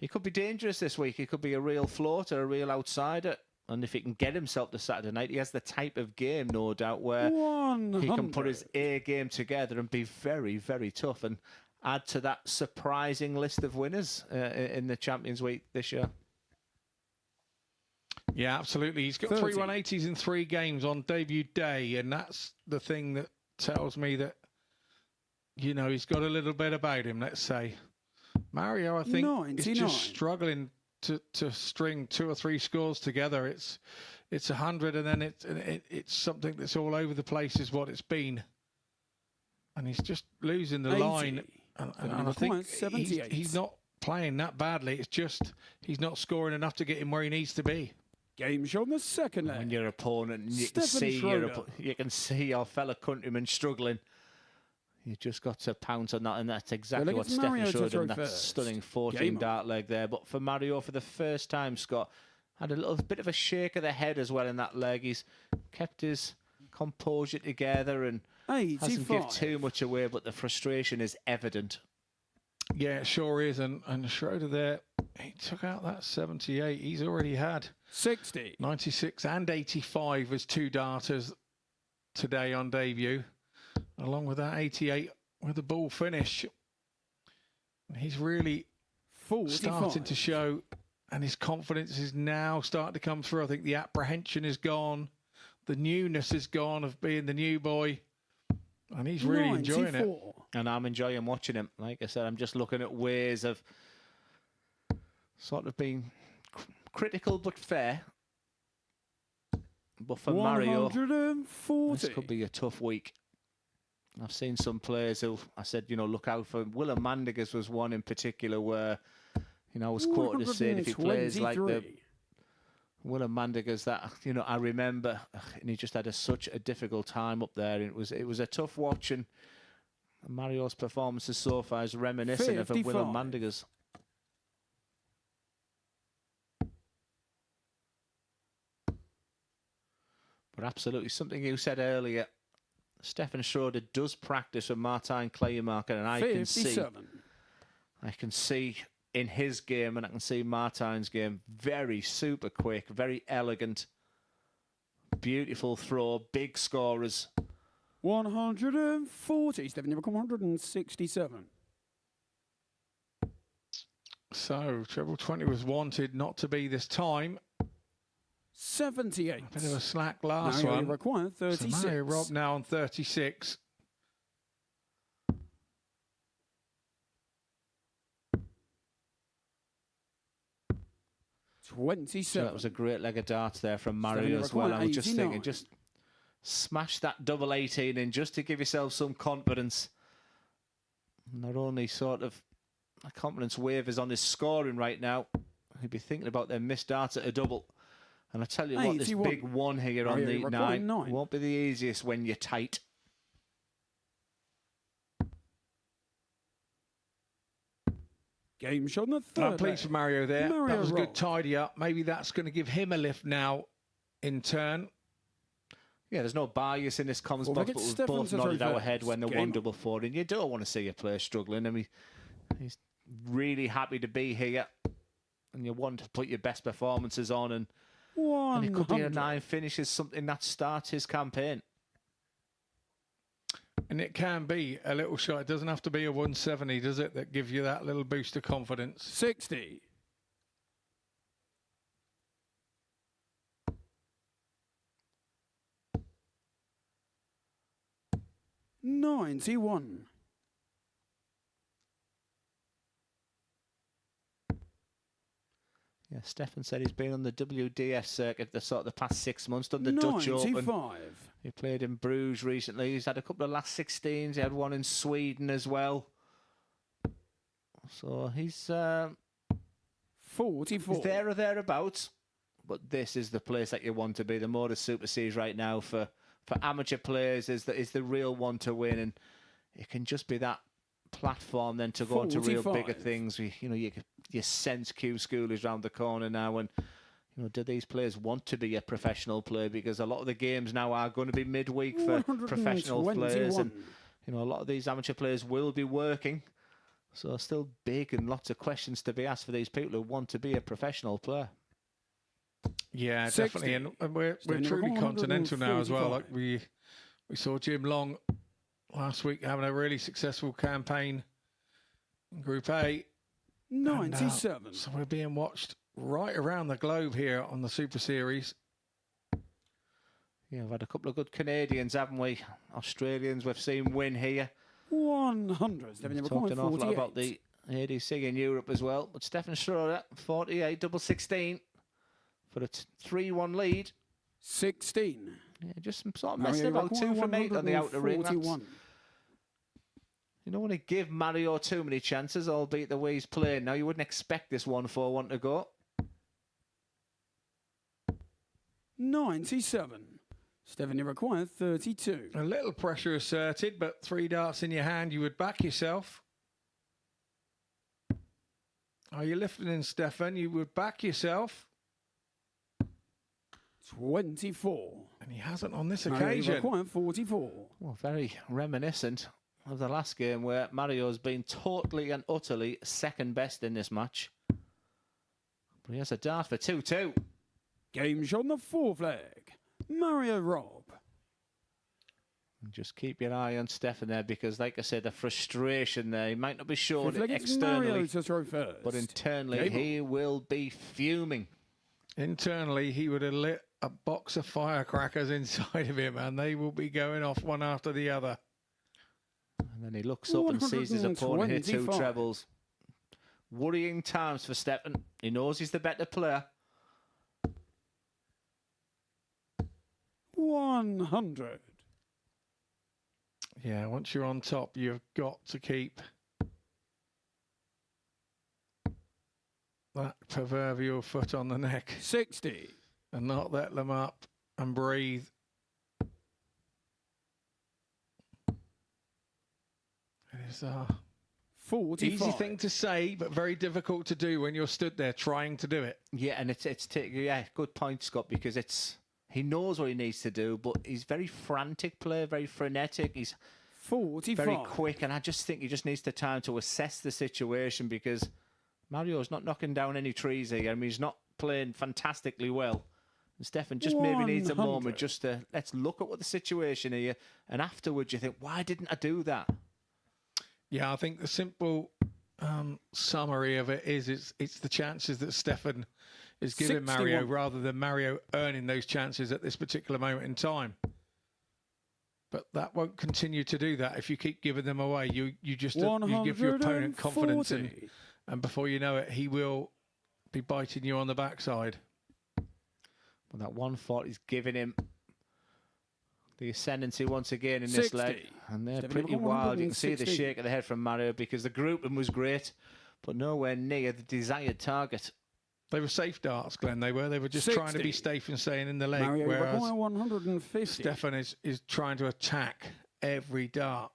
he could be dangerous this week. He could be a real floater, a real outsider. And if he can get himself to Saturday night, he has the type of game, no doubt, where he can put his A game together and be very, very tough and add to that surprising list of winners in the Champions Week this year. Yeah, absolutely. He's got 30. 3 180s in 3 games on debut day, and that's the thing that tells me that, you know, he's got a little bit about him, let's say. Mario, I think, is 99. just struggling to string 2 or 3 scores together. It's 100, and then it's something that's all over the place is what it's been. And he's just losing the 80. line. And I think he's not playing that badly. It's just he's not scoring enough to get him where he needs to be. Game shot on the second leg. When your opponent, you can see your fellow countryman struggling. You just got to pounce on that, and that's exactly what Stefan showed him. That stunning 14 dart leg there. But for Mario, for the first time, Scott had a little bit of a shake of the head as well in that leg. He's kept his composure together and hasn't given too much away, but the frustration is evident. Yeah, it sure is. And Schroeder there, he took out that 78. He's already had 60, 96 and 85 as 2 darters today on debut, along with that 88 with the ball finish. He's really 45. starting to show, and his confidence is now starting to come through. I think the apprehension is gone. The newness is gone of being the new boy. And he's really enjoying it. And I'm enjoying watching him. Like I said, I'm just looking at ways of sort of being critical but fair. But for Mario, this could be a tough week. I've seen some players who I said, you know, look out for. Willem Mandigas was one in particular where, you know, I was quoted as saying if he plays like the Willem Mandigas that, you know, I remember, and he just had such a difficult time up there. It was a tough watch, and Mario's performances so far is reminiscent of Willem Mandigas. But absolutely, something you said earlier, Stefan Schroeder does practice with Martijn Kleijemaker, and I can see in his game, and I can see Martijn's game, very super quick, very elegant, beautiful throw, big scorers. 140, Stefan, you become 167. So, treble 20 was wanted not to be this time. 78. A bit of a slack last Mario one. required 36. So Mario Rob now on 36. So that was a great leg of darts there from Mario as well. I was just thinking, just smash that double 18 in just to give yourself some confidence. Not only sort of a confidence wavers on his scoring right now, he'd be thinking about their missed darts at a double. And I tell you what, this big one here on the 9 won't be the easiest when you're tight. Game shot on the third. Pleased for Mario there. That was a good tidy up. Maybe that's going to give him a lift now in turn. Yeah, there's no bias in this comms box, but we've both nodded our head when the 1-4, and you don't want to see a player struggling. I mean, he's really happy to be here, and you want to put your best performances on, and it could be a 9 finish is something that starts his campaign. And it can be a little shot. It doesn't have to be a 170, does it? That gives you that little boost of confidence. 60. $91. Yeah, Stefan said he's been on the WDF circuit the past 6 months, done the Dutch Open. He played in Bruges recently. He's had a couple of last 16s. He had one in Sweden as well. So he's 44. He's there or thereabouts. But this is the place that you want to be. The MODUS Super Series right now for amateur players is the real one to win, and it can just be that platform then to go into real bigger things. You know, you sense Q School is round the corner now, and you know, do these players want to be a professional player? Because a lot of the games now are going to be midweek for professional players, and you know, a lot of these amateur players will be working. So still big and lots of questions to be asked for these people who want to be a professional player. Yeah, 60. Definitely, and we're truly continental now as well. Like we saw Jim Long last week having a really successful campaign in Group A. 97. So we're being watched right around the globe here on the Super Series. Yeah, we've had a couple of good Canadians, haven't we? Australians we've seen win here. 100. We've talked an awful lot about the ADC in Europe as well. But Stefan Schroeder, 48, double 16 for a 3-1 lead. 16. Yeah, just sort of messing about 2 from 8 on the outer ring. You don't want to give Mario too many chances, albeit the way he's playing now. You wouldn't expect this 1-4-1 to go. 97. Stefan, you require 32. A little pressure asserted, but 3 darts in your hand, you would back yourself. Are you listening, Stefan? You would back yourself. 24. And he hasn't on this Mario, occasion. you require 44. Well, very reminiscent of the last game where Mario's been totally and utterly second best in this match. But he has a dart for 2-2. Game shot on the 4th leg. Mario Rob. And just keep your eye on Stefan there because, like I said, the frustration there, he might not be showing Fifth it leg, it's Mario externally, to throw first. but internally he will be fuming. Internally, he would have lit a box of firecrackers inside of him, and they will be going off one after the other. And then he looks up and sees his opponent hit 2 trebles. Worrying times for Stefan. He knows he's the better player. 100. Yeah, once you're on top, you've got to keep that proverbial foot on the neck 60. and not let them up and breathe. It is a 45. easy thing to say, but very difficult to do when you're stood there trying to do it. Yeah, and yeah, good point, Scott, because he knows what he needs to do, but he's very frantic player, very frenetic. He's 45. very quick, and I just think he just needs the time to assess the situation because Mario's not knocking down any trees here. I mean, he's not playing fantastically well. And Stefan just maybe needs a 100. moment just to let's look at what the situation here, and afterwards you think, why didn't I do that? Yeah, I think the simple summary of it is it's the chances that Stefan is giving 61. Mario rather than Mario earning those chances at this particular moment in time. But that won't continue to do that if you keep giving them away. You give your opponent confidence, and before you know it, he will be biting you on the backside. But that 140 is giving him the ascendancy once again in this leg. And they're pretty wild. You can see the shake of the head from Mario because the grouping was great, but nowhere near the desired target. They were safe darts, Glenn. They were just 60. trying to be safe and staying in the leg. Mario whereas 150. Stefan is trying to attack every dart.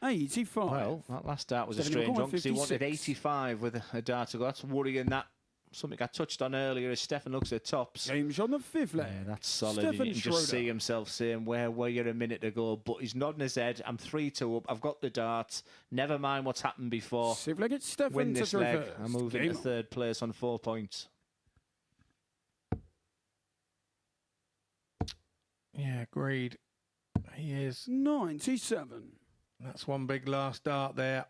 Well, that last dart was a strange one because he wanted 85 with a dart to go. That's worrying. That something I touched on earlier as Stefan looks at tops. Game's on the 5th leg. Yeah, that's solid. You can just see himself saying, where were you a minute ago? But he's nodding his head. I'm 3-2 up. I've got the darts. Never mind what's happened before. 5th leg, it's Stefan Win this leg. I move into Game 3rd place on 4 points. Yeah, agreed. He is. 97. That's one big last dart there.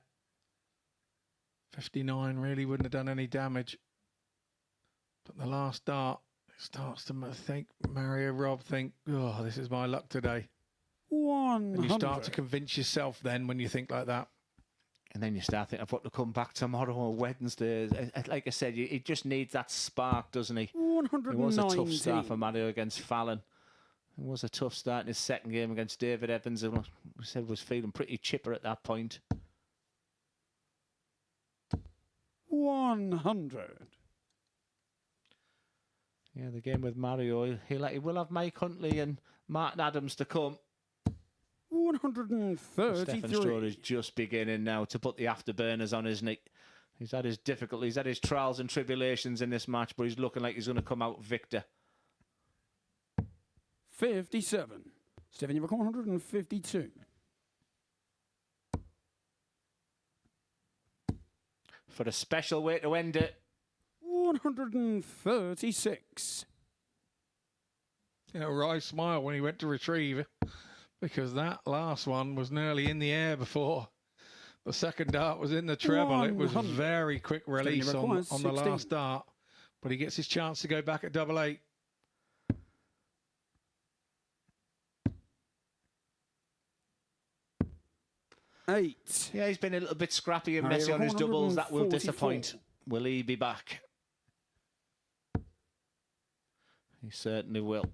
59 really wouldn't have done any damage. But the last dart starts to think, Mario Rob think, oh, this is my luck today. 100. And you start to convince yourself then when you think like that. And then you start thinking, I've got to come back tomorrow or Wednesday. Like I said, he just needs that spark, doesn't he? 119. It was a tough start for Mario against Fallon. It was a tough start in his second game against David Evans, who we said was feeling pretty chipper at that point. 100. Yeah, the game with Mario, he will have Mike Huntley and Martin Adams to come. 133. Stefan Stroh is just beginning now to put the afterburners on, isn't he? He's had his difficulties, he's had his trials and tribulations in this match, but he's looking like he's going to come out victor. 57. Stefan, you've got 152. For a special way to end it. 136. You know, Rye smiled when he went to retrieve, because that last one was nearly in the air before the second dart was in the treble. It was a very quick release on the last dart, but he gets his chance to go back at double 8. Yeah, he's been a little bit scrappy and messy on his doubles. That will disappoint. Will he be back? He certainly will.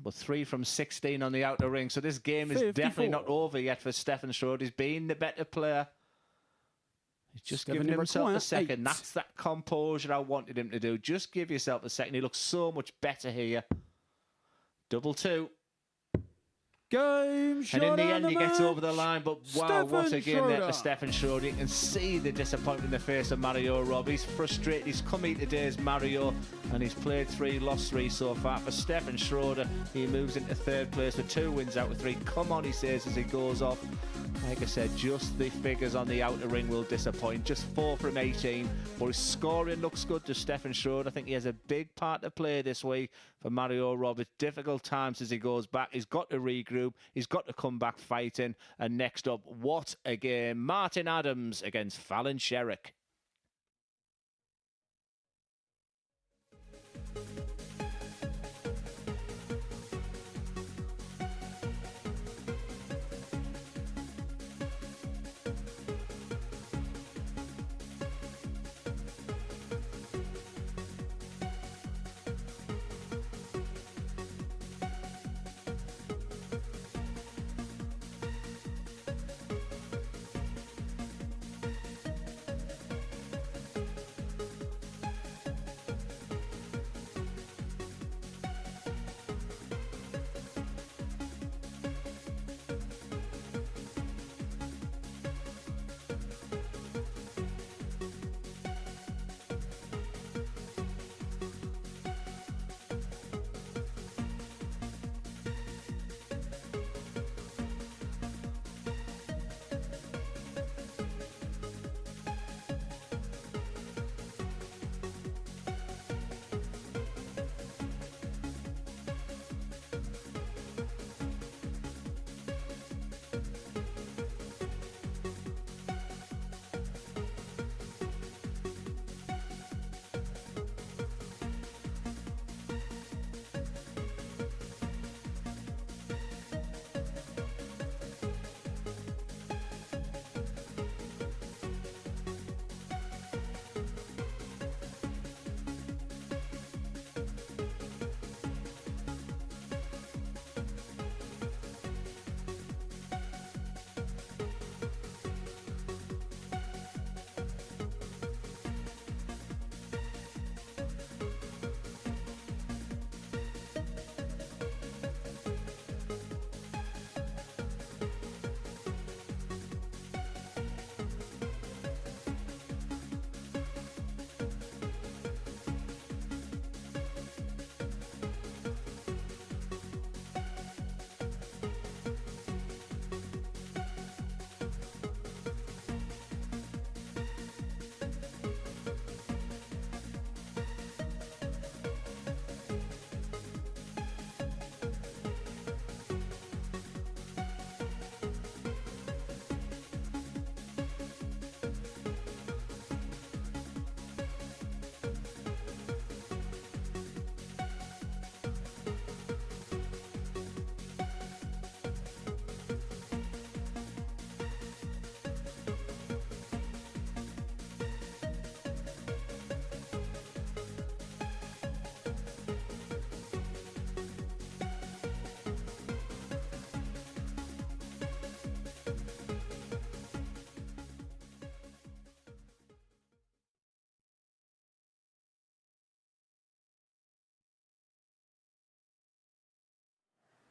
But 3 from 16 on the outer ring. So this game is definitely not over yet for Stefan Schroeder. He's been the better player. He's just giving himself a second. That's that composure I wanted him to do. Just give yourself a second. He looks so much better here. Double 2. Game shot. And in the end, he gets over the line. But wow, what a game there for Stefan Schroeder. You can see the disappointment in the face of Mario Robb. He's frustrated. He's come here today as Mario, and he's played 3, lost 3 so far. For Stefan Schroeder, he moves into 3rd place with 2 wins out of 3. Come on, he says as he goes off. Like I said, just the figures on the outer ring will disappoint. Just 4 from 18. But his scoring looks good to Stefan Schroeder. I think he has a big part to play this week for Mario Robb. It's difficult times as he goes back. He's got to regroup. He's got to come back fighting. And next up, what a game. Martin Adams against Fallon Sherrick.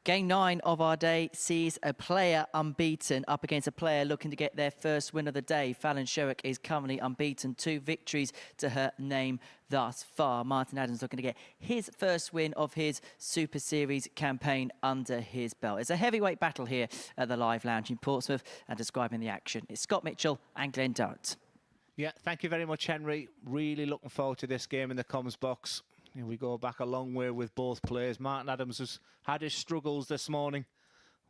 Game 9 of our day sees a player unbeaten up against a player looking to get their first win of the day. Fallon Sherrick is currently unbeaten, 2 victories to her name thus far. Martin Adams looking to get his first win of his Super Series campaign under his belt. It's a heavyweight battle here at the Live Lounge in Portsmouth, and describing the action is Scott Mitchell and Glenn Durrant. Yeah, thank you very much, Henry. Really looking forward to this game in the comms box. We go back a long way with both players. Martin Adams has had his struggles this morning,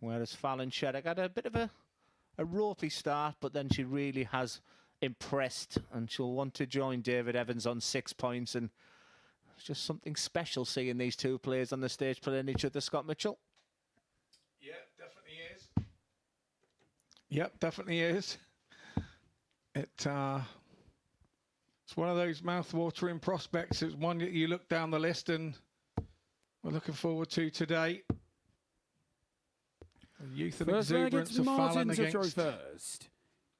Whereas Fallon Sherrick had a bit of a ropey start, but then she really has impressed, and she'll want to join David Evans on 6 points. And it's just something special seeing these two players on the stage playing each other, Scott Mitchell. Yeah, definitely is. Yep, definitely is. It's one of those mouth-watering prospects. It's one that you look down the list and we're looking forward to today. The youth and exuberance of Fallon against first.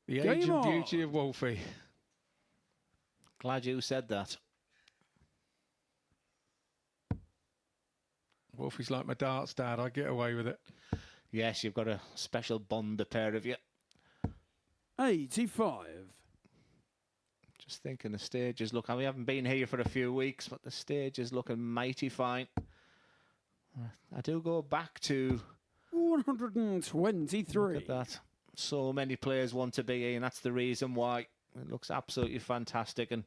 the age and beauty of Wolfie. Glad you said that. Wolfie's like my darts dad. I get away with it. Yes, you've got a special bond, the pair of you. 85. Just thinking the stages look, we haven't been here for a few weeks, but the stage is looking mighty fine. I do go back to 123. Look at that. So many players want to be here, and that's the reason why. It looks absolutely fantastic. And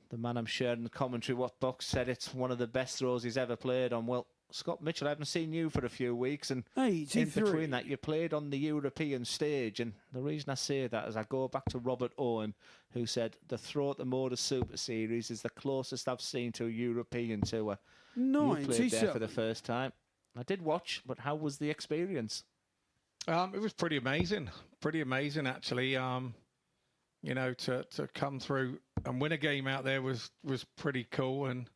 the man I'm sharing the commentary, what Buck said, it's one of the best throws he's ever played on. Well, Scott Mitchell, I haven't seen you for a few weeks, and 83. in between that, you played on the European stage. And the reason I say that is I go back to Robert Owen, who said the throw at the MODUS Super Series is the closest I've seen to a European tour. You played there for the first time. I did watch, but how was the experience? It was pretty amazing. Pretty amazing, actually. You know, to come through and win a game out there was pretty cool. And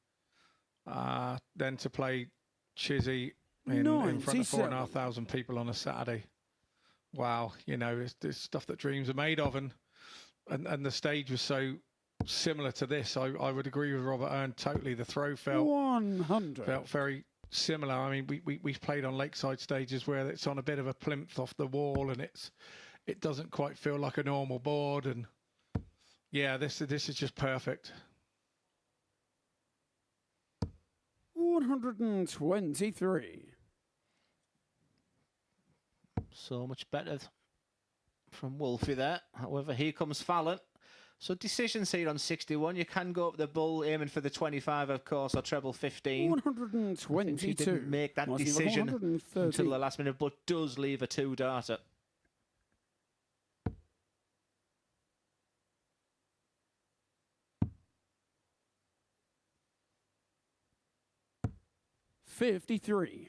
then to play Chizzy in front of 4,500 people on a Saturday. Wow, you know, it's stuff that dreams are made of. And the stage was so similar to this. I would agree with Robert Earn totally. The throw felt 100. Felt very similar. I mean, we've played on lakeside stages where it's on a bit of a plinth off the wall, and it doesn't quite feel like a normal board. And yeah, this is just perfect. 123. So much better from Wolfie there. However, here comes Fallon. So decisions here on 61. You can go up the bull, aiming for the 25, of course, or treble 15. 122. He didn't make that decision until the last minute, but does leave a 2-darter. $53.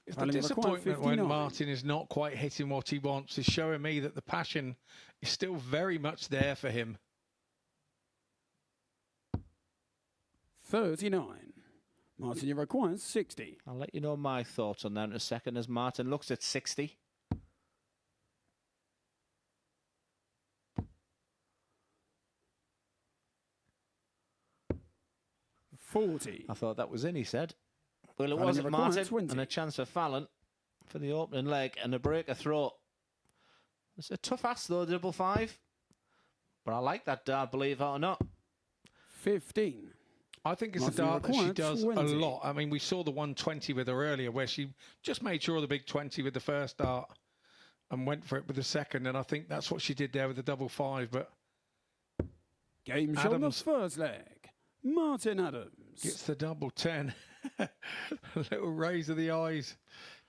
It's the disappointment when Martin is not quite hitting what he wants is showing me that the passion is still very much there for him. 39. Martin, you require 60. I'll let you know my thoughts on that in a second as Martin looks at 60. $40. I thought that was in, he said. Well, it wasn't, Martin. 20. And a chance for Fallon for the opening leg and a breaker throw. It's a tough ask, though, double 5. But I like that dart, believe it or not. 15. I think it's a dart that she does 20. A lot. I mean, we saw the 120 with her earlier where she just made sure of the big 20 with the first dart and went for it with the second. And I think that's what she did there with the double 5. But game shot on the first leg. Martin Adams gets the double 10. A little raise of the eyes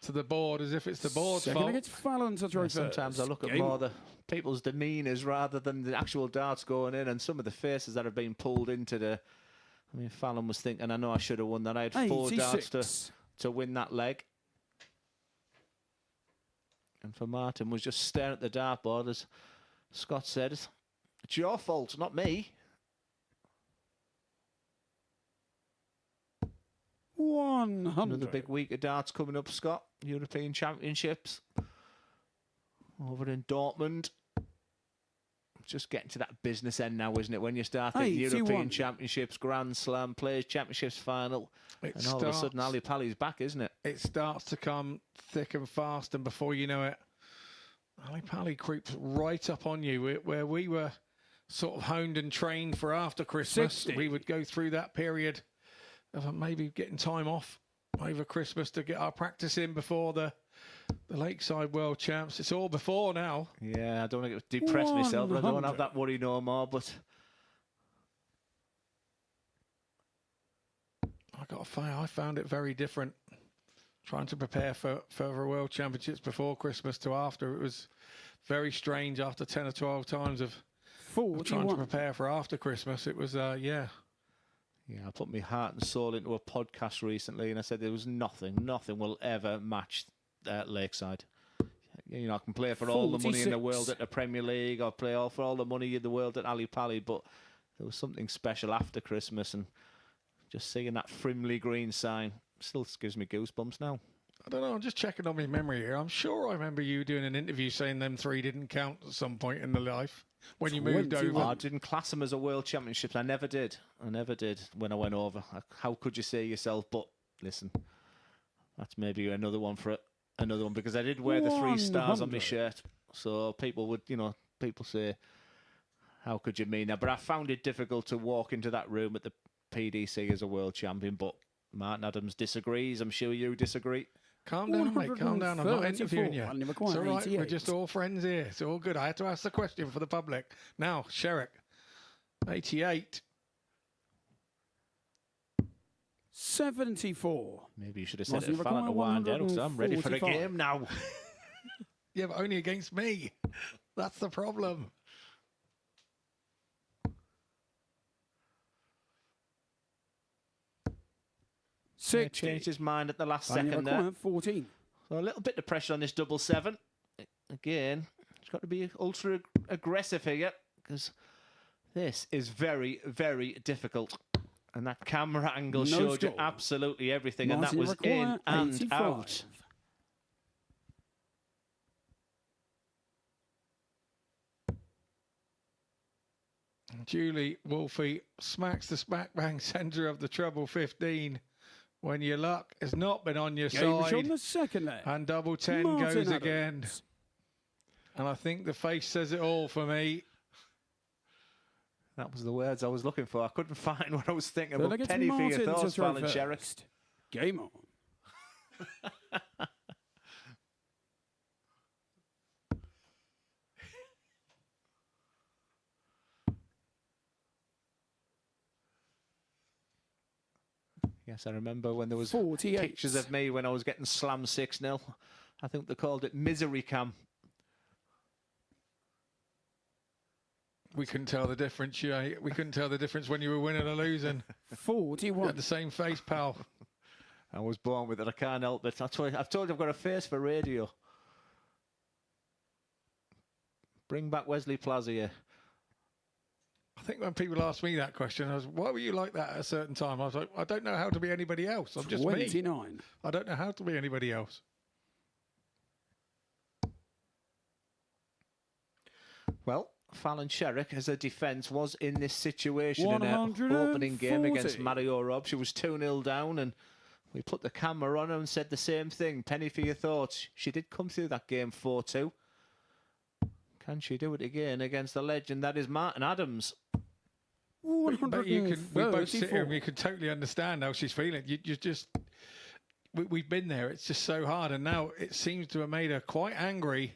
to the board as if it's the board's fault. Against Fallon to throw sometimes I look at more the people's demeanours rather than the actual darts going in, and some of the faces that have been pulled into the... I mean, Fallon was thinking, I know I should have won that. I had 4 darts to win that leg. And for Martin was just staring at the dartboard, as Scott said, it's your fault, not me. 100. Another big week of darts coming up, Scott. European Championships over in Dortmund. Just getting to that business end now, isn't it? When you start thinking European Championships, Grand Slam, Players Championships final, and all of a sudden Ali Pali's back, isn't it? It starts to come thick and fast, and before you know it, Ali Pali creeps right up on you. Where we were sort of honed and trained for after Christmas, 60. We would go through that period of maybe getting time off over Christmas to get our practice in before the Lakeside World Champs. It's all before now. Yeah, I don't want to depress myself, but I don't have that worry no more. But I got to say, I found it very different trying to prepare for further World Championships before Christmas to after. It was very strange after 10 or 12 times of trying to prepare for after Christmas. It was, yeah. Yeah, I put my heart and soul into a podcast recently, and I said there was nothing will ever match Lakeside. You know, I can play for all the money in the world at the Premier League, or play for all the money in the world at Ali Pali, but there was something special after Christmas, and just seeing that Frimley Green sign still gives me goosebumps now. I don't know, I'm just checking on my memory here. I'm sure I remember you doing an interview saying them 3 didn't count at some point in the life when you moved over. I didn't class them as a World Championship. I never did. I never did when I went over. How could you say yourself? But listen, that's maybe another one for it. Another one, because I did wear the 3 stars on my shirt. So people would, you know, people say, how could you mean that? But I found it difficult to walk into that room at the PDC as a world champion. But Martin Adams disagrees. I'm sure you disagree. Calm down, mate. Calm down. I'm not interviewing you. It's all right. We're just all friends here. It's all good. I had to ask the question for the public. Now, Sherrick, 88. 74. Maybe you should have said it Fallon to wind down, because I'm ready for a game now. Yeah, but only against me. That's the problem. Changed his mind at the last second there. 14. So a little bit of pressure on this 7-7. Again, it's got to be ultra aggressive here, because this is very, very difficult. And that camera angle showed you absolutely everything, and that was in and out. Julie Wolfie smacks the smack bang centre of the treble 15 when your luck has not been on your side. On the second leg. And double 10 goes again. And I think the face says it all for me. That was the words I was looking for. I couldn't find what I was thinking. But penny for your thoughts, Fallon Sherrick. Game on. Yes, I remember when there was pictures of me when I was getting slammed 6-0. I think they called it misery cam. We couldn't tell the difference, yeah. We couldn't tell the difference when you were winning or losing. 41. You had the same face, pal. I was born with it. I can't help it. I've told you I've got a face for radio. Bring back Wesley Plaza here. I think when people ask me that question, I was, why were you like that at a certain time? I was like, I don't know how to be anybody else. I'm just 29. me. I don't know how to be anybody else. Well, Fallon Sherrick, as a defence, was in this situation in her opening game against Mario Robb. She was 2-0 down, and we put the camera on her and said the same thing. Penny for your thoughts. She did come through that game 4-2. Can she do it again against the legend that is Martin Adams? But we both sit here and we can totally understand how she's feeling. You just, we've been there. It's just so hard, and now it seems to have made her quite angry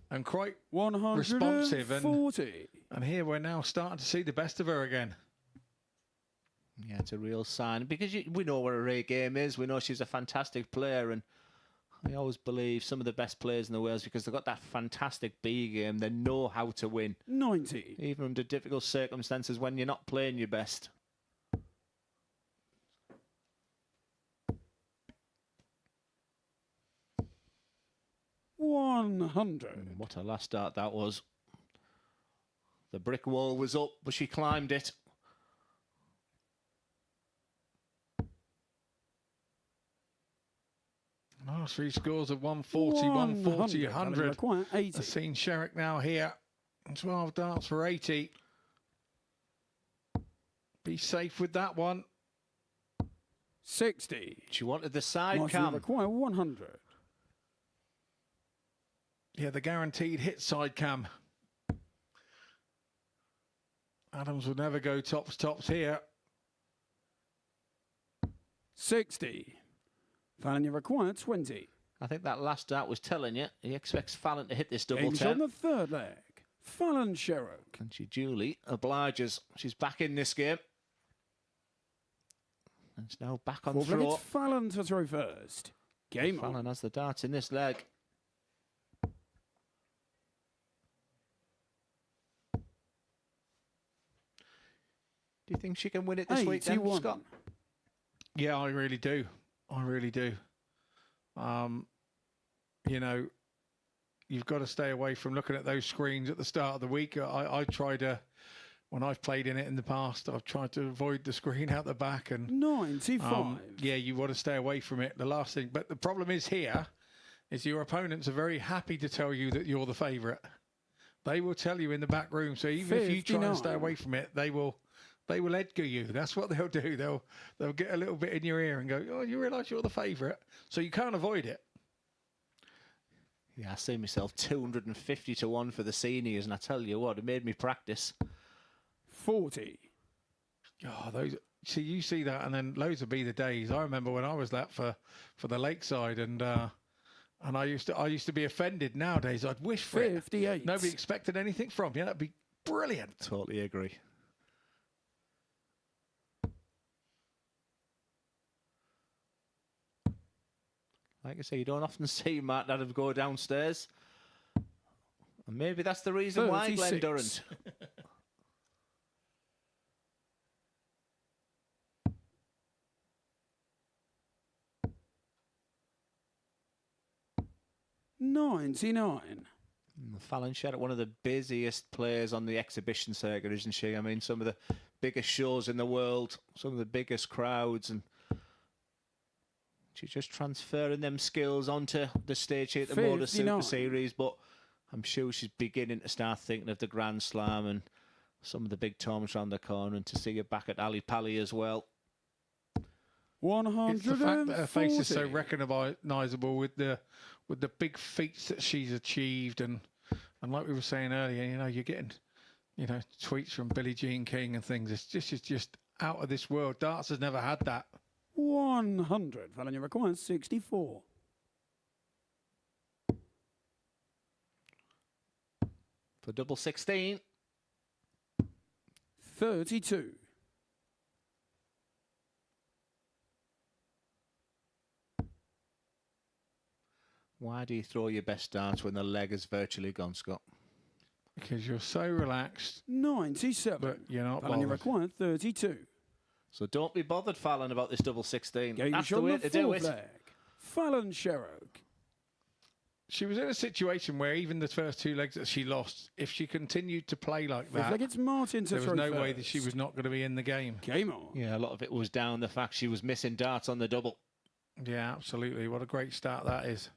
and quite responsive. And here we're now starting to see the best of her again. Yeah, it's a real sign, because we know what her A game is. We know she's a fantastic player, and I always believe some of the best players in the world, because they've got that fantastic B game. They know how to win. 90. Even under difficult circumstances when you're not playing your best. $100. What a last start that was. The brick wall was up, but she climbed it. Last 3 scores of 140, 140, 100. I've seen Sherrick now here. 12 darts for 80. Be safe with that one. 60. She wanted the side cam. Require 100. Yeah, the guaranteed hit side cam. Adams would never go tops here. 60. Fallon, you require 20. I think that last dart was telling you. He expects Fallon to hit this double 10. On the third leg. Fallon Sherrick. And she duly obliges. She's back in this game. And it's now back on throw. It's Fallon to throw first. Game Fallon on. has the darts in this leg. Do you think she can win it this week, then, 81. Scott? Yeah, I really do. I really do. You know, you've got to stay away from looking at those screens at the start of the week. I try to, when I've played in it in the past, I've tried to avoid the screen out the back. And 95. yeah, you want to stay away from it. The last thing, but the problem is here, is your opponents are very happy to tell you that you're the favourite. They will tell you in the back room. So even if you try and stay 59. away from it, they will Edgar you. That's what they'll do. They'll get a little bit in your ear and go, oh, you realise you're the favourite. So you can't avoid it. Yeah, I see myself 250 to 1 for the seniors, and I tell you what, it made me practice. 40. Oh, those. See, you see that, and then those would be the days. I remember when I was that for the Lakeside, and I used to be offended. Nowadays, I'd wish for 58. it. Nobody expected anything from you. That'd be brilliant. Totally agree. Like I say, you don't often see Martin Adams go downstairs. And maybe that's the reason why Glenn 36. Durrant. $99. Fallon Sherritt, one of the busiest players on the exhibition circuit, isn't she? I mean, some of the biggest shows in the world, some of the biggest crowds, and she's just transferring them skills onto the stage here at the MODUS Super 59. Series. But I'm sure she's beginning to start thinking of the Grand Slam and some of the big tournaments around the corner, and to see her back at Ali Pali as well. 140. It's the fact that her face is so recognisable with the big feats that she's achieved, and like we were saying earlier, you know, you're getting, you know, tweets from Billie Jean King and things. It's just out of this world. Darts has never had that. 100. Fallon, you require 64. For double 16. 32. Why do you throw your best darts when the leg is virtually gone, Scott? Because you're so relaxed, 97. but you're not Fallon, you bothered. require 32. So don't be bothered, Fallon, about this double 16. Game That's the shot way on to the do fourth it. leg. Fallon Sherritt. She was in a situation where even the first two legs that she lost, if she continued to play like Fifth leg, that, it's Martin to there was throw no first. way that she was not going to be in the game. Game on. Yeah, a lot of it was down the fact she was missing darts on the double. Yeah, absolutely. What a great start that is.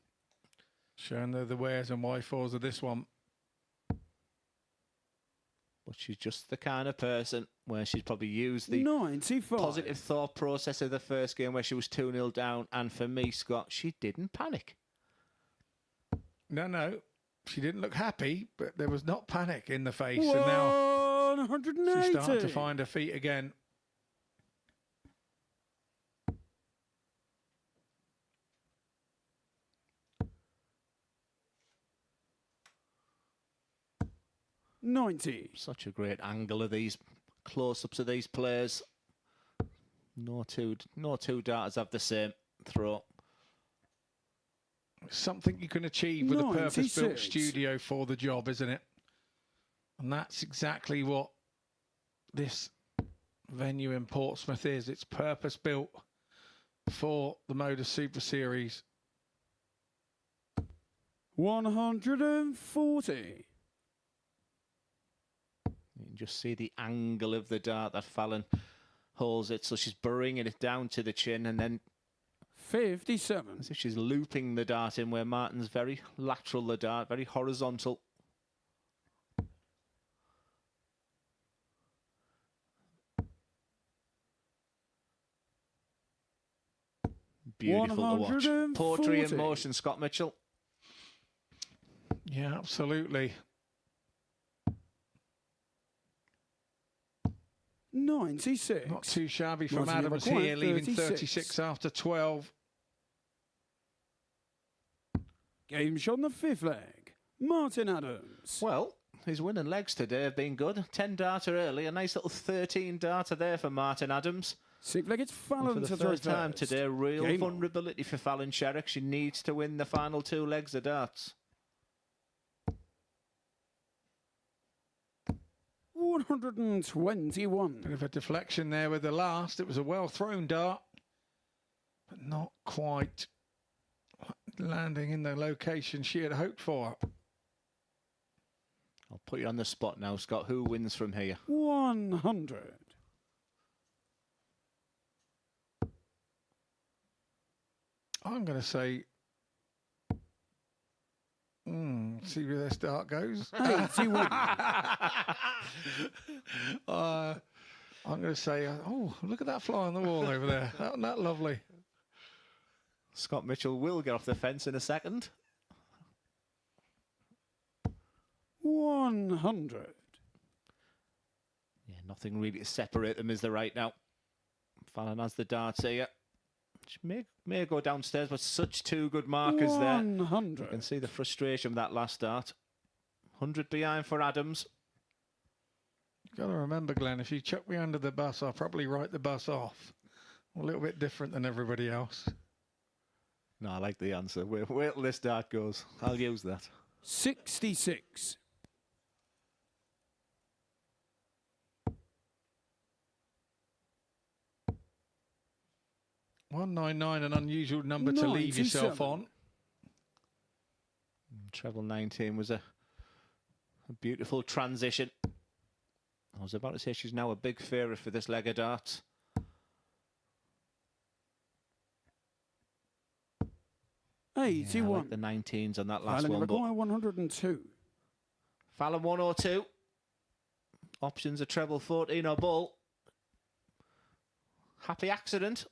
Showing the wheres and why-fors of this one. But she's just the kind of person where she's probably used the 95. positive thought process of the first game where she was 2-0 down. And for me, Scott, she didn't panic. No, she didn't look happy, but there was not panic in the face. And now 180. she's starting to find her feet again. $90. Such a great angle of these close-ups of these players. No two darters have the same throw. Something you can achieve with a 96. purpose-built studio for the job, isn't it? And that's exactly what this venue in Portsmouth is. It's purpose-built for the MODUS Super Series. 140. You can just see the angle of the dart that Fallon holds it. So she's bringing it down to the chin, and then 57. as if she's looping the dart in, where Martin's very lateral, the dart, very horizontal. Beautiful to watch. Poetry in 140. motion, Scott Mitchell. Yeah, absolutely. 96. Not too shabby from Martin Adams Require, here, leaving 36. 36 after 12. Game shot on the fifth leg. Martin Adams. Well, his winning legs today have been good. 10 darter early, a nice little 13 darter there for Martin Adams. Sixth leg, it's And for Fallon the to throw first time first. today, real Game on. vulnerability for Fallon Sherrick. She needs to win the final 2 legs of darts. 121. Bit of a deflection there with the last. It was a well-thrown dart, but not quite landing in the location she had hoped for. I'll put you on the spot now, Scott. Who wins from here? 100. I'm going to say, see where this dart goes. 81. I'm going to say, oh, look at that fly on the wall over there. Isn't that lovely? Scott Mitchell will get off the fence in a second. 100. Yeah, nothing really to separate them, is there, right now? Fallon has the darts here. She may go downstairs, but such 2 good markers there. 100. You can see the frustration of that last dart. 100 behind for Adams. You've got to remember, Glenn, if you chuck me under the bus, I'll probably write the bus off. A little bit different than everybody else. No, I like the answer. Wait till this dart goes. I'll use that. 66. $199, an unusual number to leave yourself 97. on. Treble 19 was a beautiful transition. I was about to say she's now a big favourite for this leg of darts. Yeah, I 81. like the 19s on that last Fallon one. But require 102. Fallon 102. Options are treble 14 or ball. Happy accident.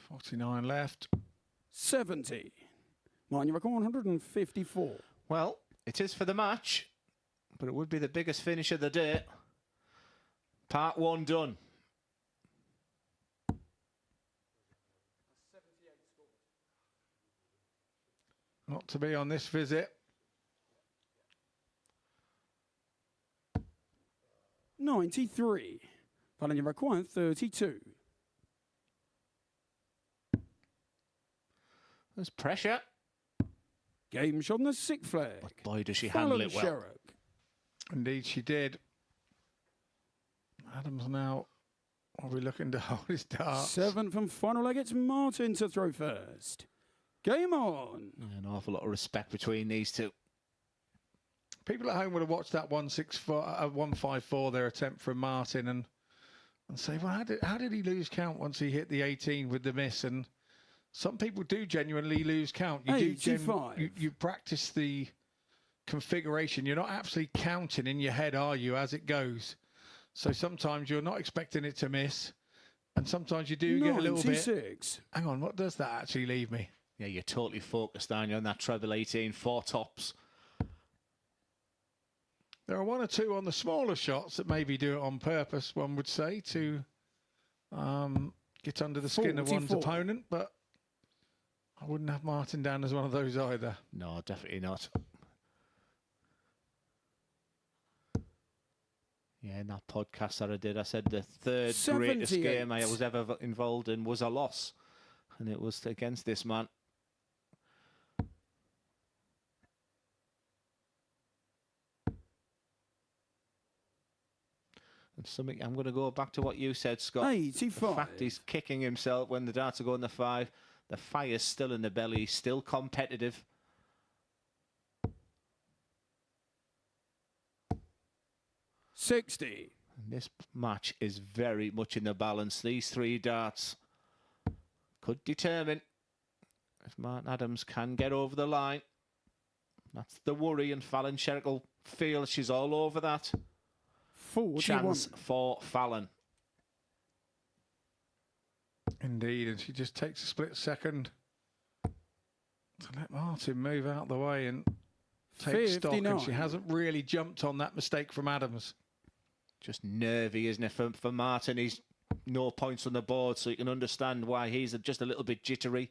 49 left. 70. Martin, you reckon 154. Well, it is for the match, but it would be the biggest finish of the day. Part 1 done. Not to be on this visit. 93. Fallon, you require 32. There's pressure. Game shot on the 6th flag. But boy, does she handle Fallon it well. Sherrick. Indeed, she did. Adams now will be looking to hold his dart. 7th and final leg, it's Martin to throw first. Game on. An awful lot of respect between these two. People at home would have watched that 154, their attempt from Martin, and say, well, how did he lose count once he hit the 18 with the miss? And some people do genuinely lose count. You practice the configuration. You're not actually counting in your head, are you, as it goes? So sometimes you're not expecting it to miss, and sometimes you do get a little bit. Hang on, what does that actually leave me? Yeah, you're totally focused, aren't you, on that treble 18, 4 tops. There are 1 or 2 on the smaller shots that maybe do it on purpose, one would say, to get under the skin of one's opponent, but I wouldn't have Martin down as one of those either. No, definitely not. Yeah, in that podcast that I did, I said the third greatest game I was ever involved in was a loss, and it was against this man. And something, I'm going to go back to what you said, Scott. 85. The fact he's kicking himself when the darts are going to 5. The fire's still in the belly, still competitive. $60. And this match is very much in the balance. These 3 darts could determine if Martin Adams can get over the line. That's the worry, and Fallon Sherrick will feel she's all over that. 41. Chance for Fallon. Indeed, and she just takes a split second to let Martin move out the way and take stock, and she hasn't really jumped on that mistake from Adams. Just nervy, isn't it, for Martin? He's no points on the board, so you can understand why he's just a little bit jittery.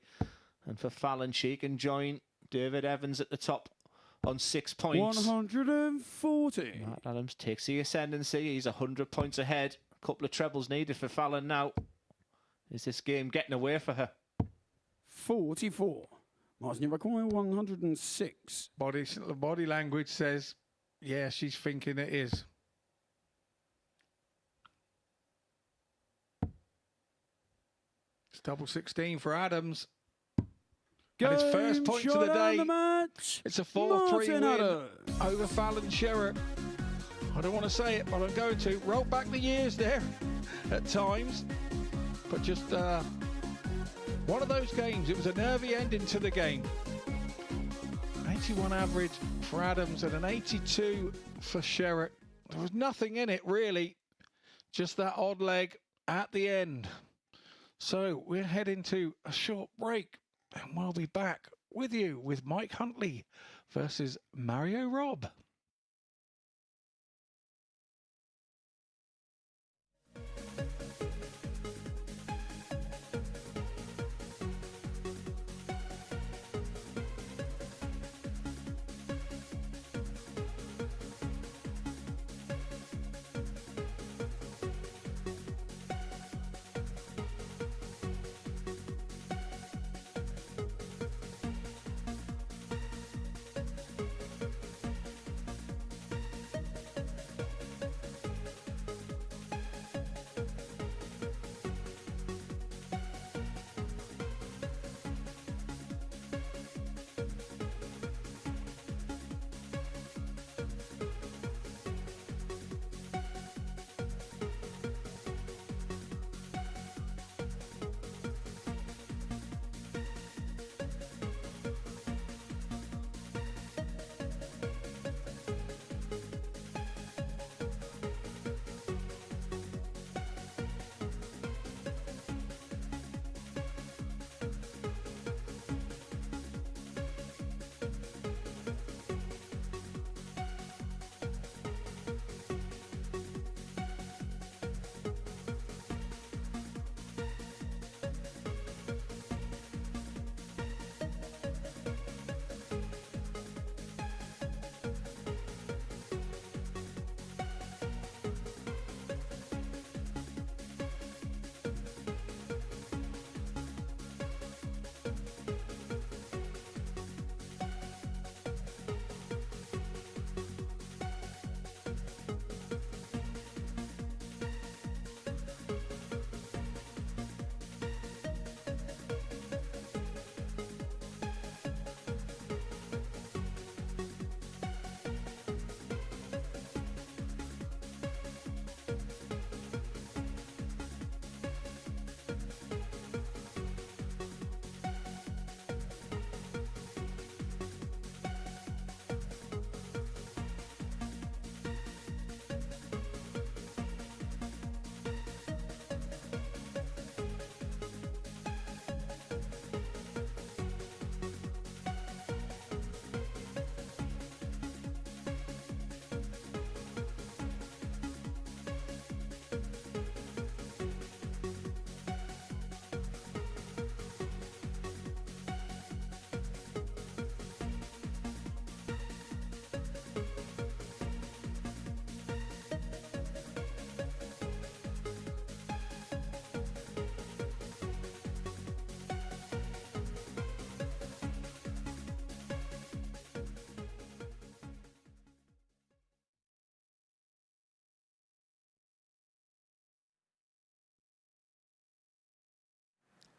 And for Fallon, she can join David Evans at the top on 6 points. 140. Matt Adams takes the ascendancy. He's 100 points ahead. A couple of trebles needed for Fallon now. Is this game getting away for her? 44. Martin, you require 106. Body language says, yeah, she's thinking it is. It's double 16 for Adams. And his first points of the day. It's a 4-3 win over Fallon Sherritt. I don't want to say it, but I'm going to. Roll back the years there at times. But just one of those games. It was a nervy ending to the game. 81 average for Adams and an 82 for Sherritt. There was nothing in it, really. Just that odd leg at the end. So we're heading to a short break. And we'll be back with you with Mike Huntley versus Mario Robb.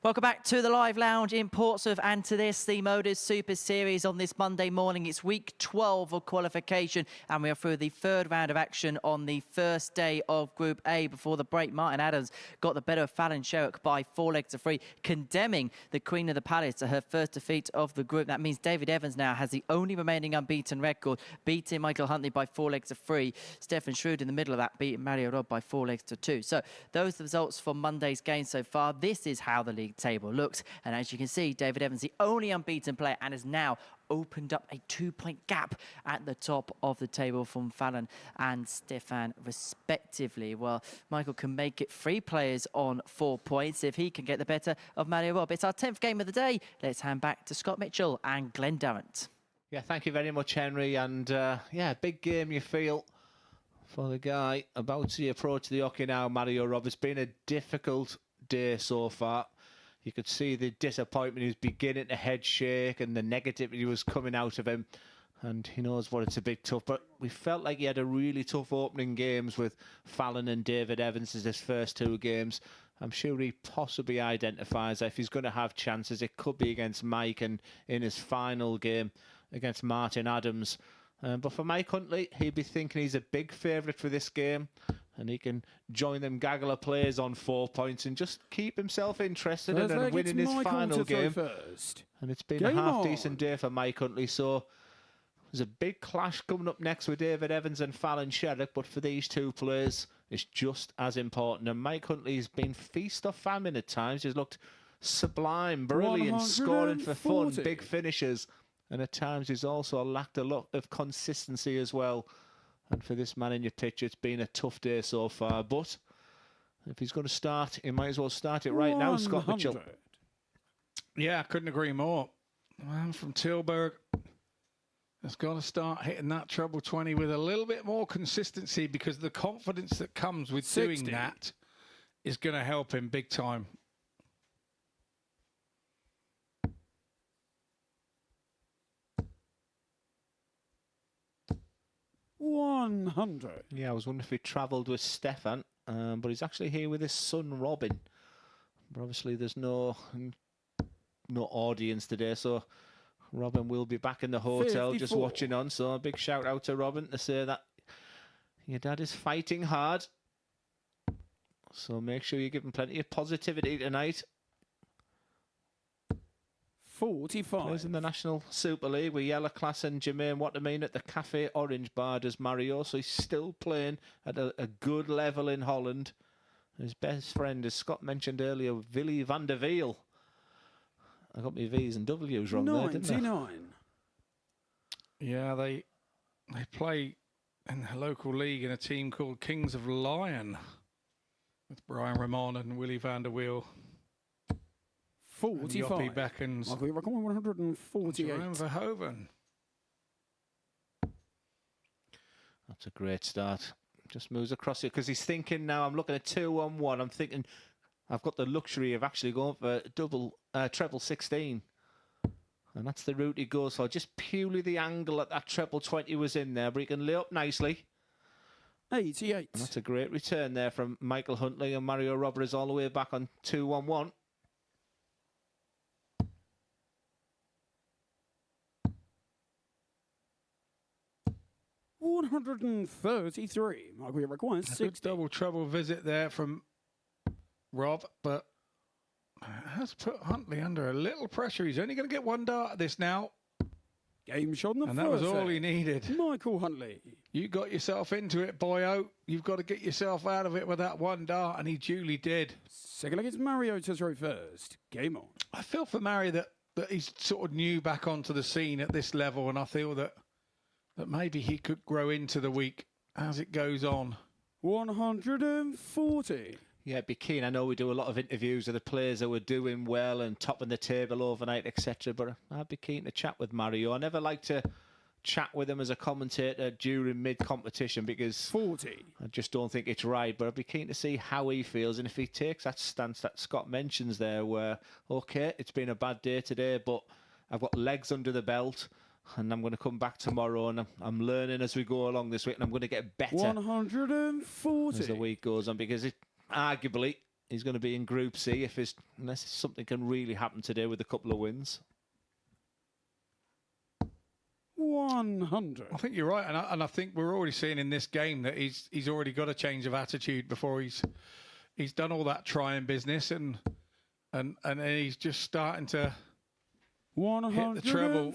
Welcome back to the live lounge in Portsmouth and to this, the MODUS Super Series on this Monday morning. It's week 12 of qualification and we are through the third round of action on the first day of Group A. Before the break, Martin Adams got the better of Fallon Sherritt by 4 legs to 3, condemning the Queen of the Palace to her first defeat of the group. That means David Evans now has the only remaining unbeaten record, beating Michael Huntley by 4 legs to 3. Stefan Shrewd in the middle of that, beating Mario Robb by 4 legs to 2. So those are the results from Monday's game so far. This is how the league table looks, and as you can see, David Evans the only unbeaten player and has now opened up a 2-point gap at the top of the table from Fallon and Stefan respectively. Well, Michael can make it 3 players on 4 points if he can get the better of Mario Robb. It's our 10th game of the day. Let's hand back to Scott Mitchell and Glenn Durrant. Yeah, thank you very much, Henry. And yeah, big game you feel for the guy about to approach the hockey now, Mario Rob. It's been a difficult day so far. You could see the disappointment. He was beginning to head shake and the negativity was coming out of him. And he knows what it's a bit tough. But we felt like he had a really tough opening games with Fallon and David Evans as his first 2 games. I'm sure he possibly identifies that if he's going to have chances, it could be against Mike and in his final game against Martin Adams. But for Mike Huntley, he'd be thinking he's a big favourite for this game. And he can join them gaggle of players on 4 points and just keep himself interested in winning his final game. And it's been a half-decent day for Mike Huntley. So there's a big clash coming up next with David Evans and Fallon Sherrick. But for these 2 players, it's just as important. And Mike Huntley's been feast or famine at times. He's looked sublime, brilliant, scoring for fun, big finishes. And at times he's also lacked a lot of consistency as well. And for this man in your picture, it's been a tough day so far. But if he's going to start, he might as well start it right now, Scott Mitchell. Yeah, I couldn't agree more. Man from Tilburg has got to start hitting that treble 20 with a little bit more consistency, because the confidence that comes with doing that is going to help him big time. Yeah, I was wondering if he travelled with Stefan, but he's actually here with his son Robin. But obviously there's no audience today, so Robin will be back in the hotel 54. Just watching on. So a big shout out to Robin to say that your dad is fighting hard. So make sure you give him plenty of positivity tonight. 45. Plays in the National Super League with Yella Class and Jermaine Watermean at the Cafe Orange Bar does Mario. So he's still playing at a good level in Holland. His best friend, as Scott mentioned earlier, Willy van der Wiel. I got my V's and W's wrong there, didn't I? Yeah, they play in the local league in a team called Kings of Lion with Brian Ramon and Willy van der Wiel. 45. Joppy Beckens. 148. Jerome Verhoeven. That's a great start. Just moves across it because he's thinking now, I'm looking at 2-on-1. I'm thinking I've got the luxury of actually going for treble 16. And that's the route he goes for. Just purely the angle that treble 20 was in there, but he can lay up nicely. 88. And that's a great return there from Michael Huntley, and Mario Robber is all the way back on 2-on-1. $133. Michael, you require 6 double trouble visit there from Rob, but has put Huntley under a little pressure. He's only going to get 1 dart at this now. Game shot in the and first. that was all he needed. Michael Huntley. You got yourself into it, boyo. You've got to get yourself out of it with that 1 dart, and he duly did. Second leg, it's Mario to throw first. Game on. I feel for Mario that he's sort of new back onto the scene at this level, and I feel that maybe he could grow into the week as it goes on. 140. Yeah, be keen. I know we do a lot of interviews of the players that were doing well and topping the table overnight, etc. But I'd be keen to chat with Mario. I never like to chat with him as a commentator during mid-competition because 40. I just don't think it's right. But I'd be keen to see how he feels and if he takes that stance that Scott mentions there where, okay, it's been a bad day today, but I've got legs under the belt. And I'm going to come back tomorrow and I'm learning as we go along this week and I'm going to get better 140 as the week goes on because arguably he's going to be in Group C unless something can really happen today with a couple of wins. 100. I think you're right, and I think we're already seeing in this game that he's already got a change of attitude before he's done all that trying business and he's just starting to 140 hit the treble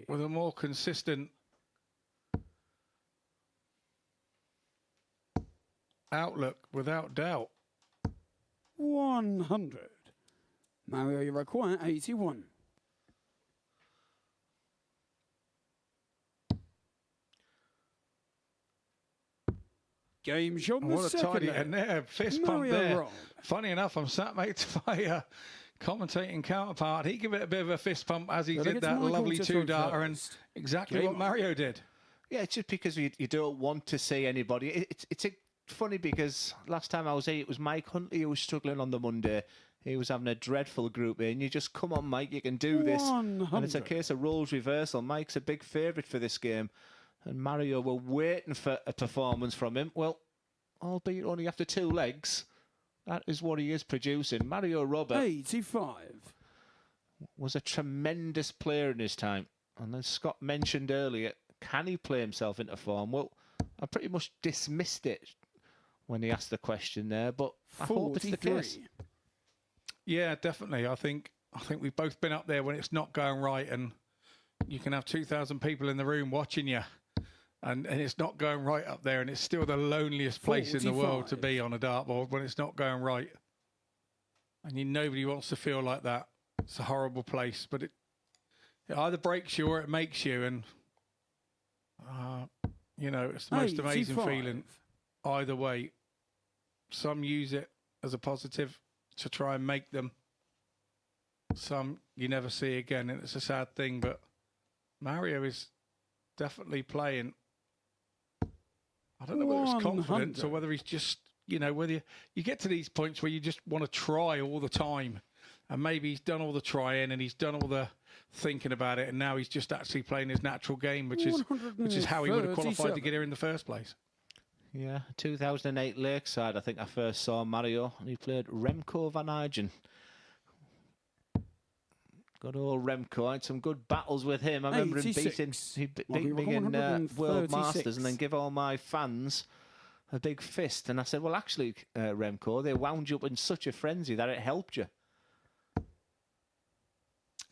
with a more consistent outlook, without doubt. 100. Mario, you require 81. Game shot. What a tidy and there, fist pump Mario there. wrong. Funny enough, I'm sat next to my commentating counterpart, he gave it a bit of a fist pump as he Well, did it's that Michael lovely to two-darter, throw and first. exactly Game what on. Mario did. Yeah, it's just because you don't want to see anybody. It's funny because last time I was here, it was Mike Huntley who was struggling on the Monday. He was having a dreadful group A, and you just, come on, Mike, you can do this. 100. And it's a case of roles reversal. Mike's a big favourite for this game, and Mario were waiting for a performance from him. Well, albeit only after 2 legs, that is what he is producing. Mario Robert 85. was a tremendous player in his time. And as Scott mentioned earlier, can he play himself into form? Well, I pretty much dismissed it when he asked the question there, but I hope it's the case. 43. Yeah, definitely. I think we've both been up there when it's not going right, and you can have 2,000 people in the room watching you, and it's not going right up there, and it's still the loneliest place in the world to 45. be on a dartboard when it's not going right. And nobody wants to feel like that. It's a horrible place, but it either breaks you or it makes you, and it's the most amazing 85. feeling. Either way, some use it as a positive to try and make them. Some you never see again, and it's a sad thing. But Mario is definitely playing. I don't know whether it's confidence or whether he's just, whether you get to these points where you just want to try all the time. And maybe he's done all the trying and he's done all the thinking about it, and now he's just actually playing his natural game, which is how he would have qualified to get here in the first place. Yeah, 2008 Lakeside, I think I first saw Mario, and he played Remco van Aegen. Good old Remco. I had some good battles with him. I remember him beat me in World Masters, and then give all my fans a big fist. And I said, well, actually, Remco, they wound you up in such a frenzy that it helped you.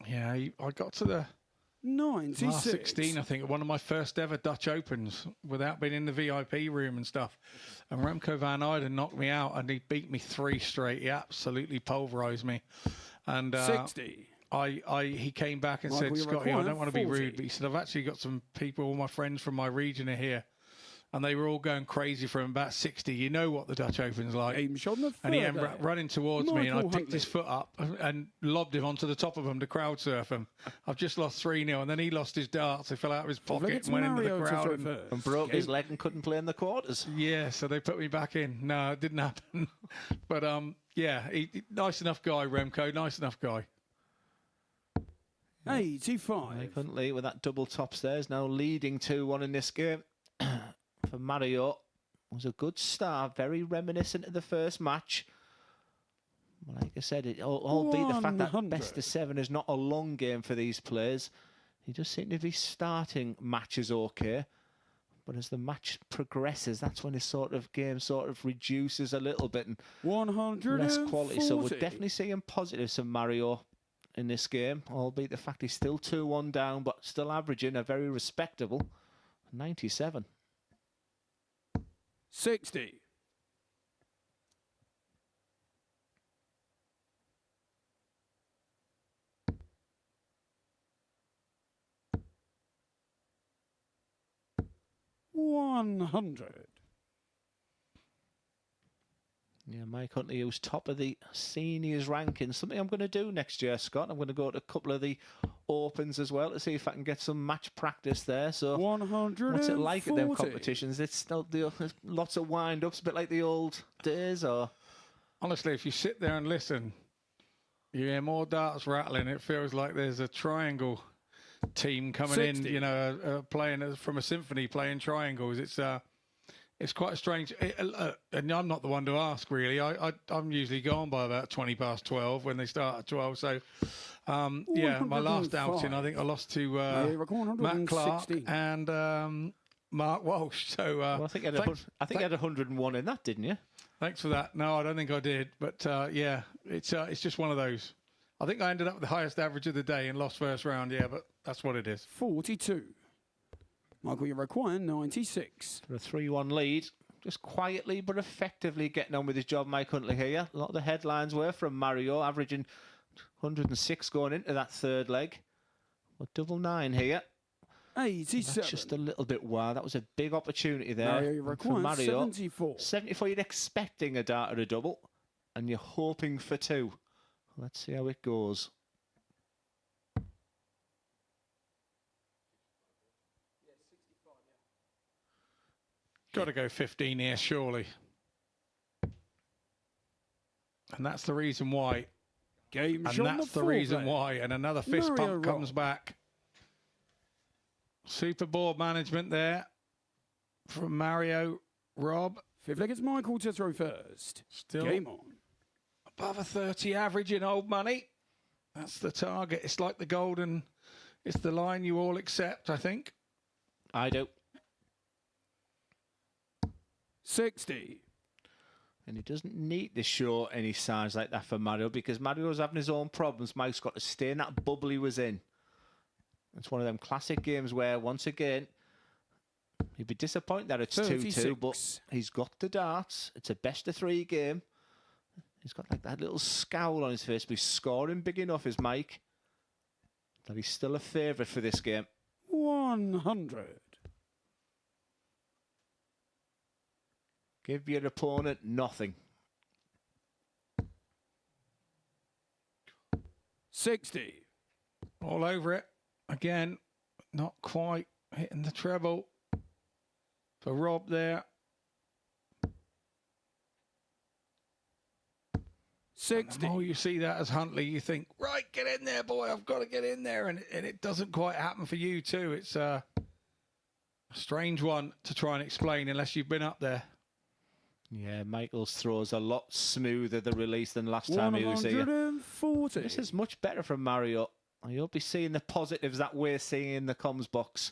Yeah, I got to the 96. last 16, I think, at one of my first ever Dutch Opens without being in the VIP room and stuff. And Remco van Aegen knocked me out, and he beat me 3 straight. He absolutely pulverised me. And 60. He came back and said, Scotty, I don't want to be rude, but he said, I've actually got some people, all my friends from my region are here. And they were all going crazy from about 60. You know what the Dutch Open's like. And he came running towards me, and I picked his foot up and lobbed him onto the top of him to crowd surf him. I've just lost 3-0, and then he lost his darts. He fell out of his pocket and went into the crowd and broke his leg and couldn't play in the quarters. Yeah, so they put me back in. No, it didn't happen. But yeah, nice enough guy, Remco. Nice enough guy. 85. Mike Huntley with that double tops there is now leading 2-1 in this game. For Mario, it was a good start, very reminiscent of the first match. Like I said, albeit the fact that best of 7 is not a long game for these players, he does seem to be starting matches okay. But as the match progresses, that's when his game reduces a little bit and 140. less quality. So we're definitely seeing positives from Mario in this game, albeit the fact he's still 2-1 down, but still averaging a very respectable 97. 60. $100. Yeah, Mike Huntley, who's top of the seniors ranking. Something I'm going to do next year, Scott. I'm going to go to a couple of the Opens as well to see if I can get some match practice there. So, 140. What's it like at them competitions? It's still lots of wind-ups, a bit like the old days, or? Honestly, if you sit there and listen, you hear more darts rattling. It feels like there's a triangle team coming 60. in, playing from a symphony, playing triangles. It's quite strange. And I'm not the one to ask, really. I'm usually gone by about 20 past 12 when they start at 12. So, yeah, my last outing, I think I lost to Matt Clark and Mark Walsh. So, well, I think you had 101 in that, didn't you? Thanks for that. No, I don't think I did. But, yeah, it's just one of those. I think I ended up with the highest average of the day and lost first round. Yeah, but that's what it is. 42. Michael, you require 96. For a 3-1 lead. Just quietly but effectively getting on with his job, Mike Huntley here. A lot of the headlines were from Mario, averaging 106 going into that third leg. But 99 here. 87. That's just a little bit wild. That was a big opportunity there for Mario. 74. 74, you're expecting a dart or a double, and you're hoping for 2. Let's see how it goes. Got to go 15 here, surely. And that's the reason why. Game And shot that's the reason why. And another fist Mario pump comes back. Super board management there from Mario. Rob. Fifth leg, it's Michael to throw first. Still game on. Above a 30 average in old money. That's the target. It's like the golden. It's the line you all accept, I think. I do. 60. And he doesn't need to show any signs like that for Mario because Mario's having his own problems. Mike's got to stay in that bubble he was in. It's one of them classic games where, once again, he'd be disappointed that it's 2-2, but he's got the darts. It's a best-of-3 game. He's got like that little scowl on his face, but he's scoring big enough, is Mike, that he's still a favourite for this game. 100. Give your opponent nothing. 60. All over it. Again, not quite hitting the treble for Rob there. 60. The more you see that as Huntley, you think, right, get in there, boy. I've got to get in there. And it doesn't quite happen for you too. It's a strange one to try and explain unless you've been up there. Yeah, Michael's throws a lot smoother the release than last time he was here. 140. This is much better from Mario. You'll be seeing the positives that we're seeing in the comms box.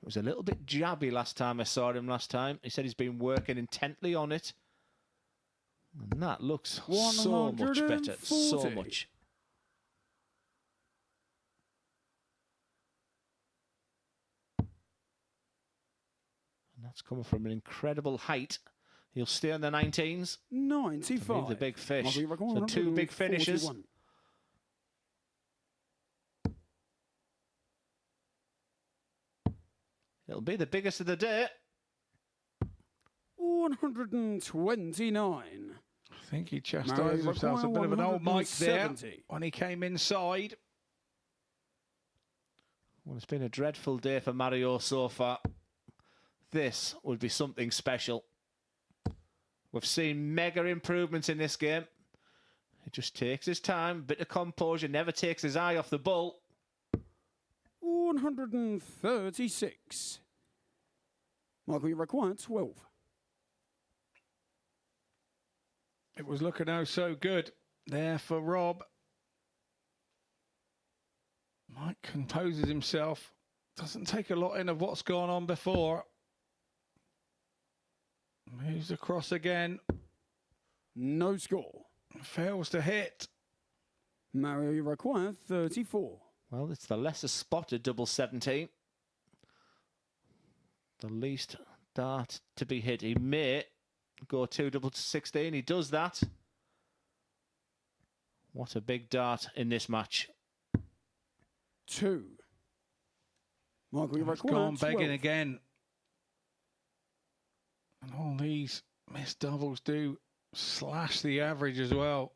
It was a little bit jabby last time I saw him last time. He said he's been working intently on it. And that looks so much better. So much. And that's coming from an incredible height. He'll stay on the 19s. 95. The big fish. So 2 big finishes. 41. It'll be the biggest of the day. 129. I think he chastised himself. A bit of an old Mike there when he came inside. Well, it's been a dreadful day for Mario so far. This would be something special. We've seen mega improvements in this game. He just takes his time, bit of composure, never takes his eye off the ball. 136. Michael, you require 12. It was looking oh so good there for Rob. Mike composes himself. Doesn't take a lot in of what's gone on before. Moves across again. No score. Fails to hit. Mario, you require 34. Well, it's the lesser spotted double 17. The least dart to be hit. He may go 2 double 16. He does that. What a big dart in this match. 2. Michael, you require gone 12. begging again. And all these missed doubles do slash the average as well.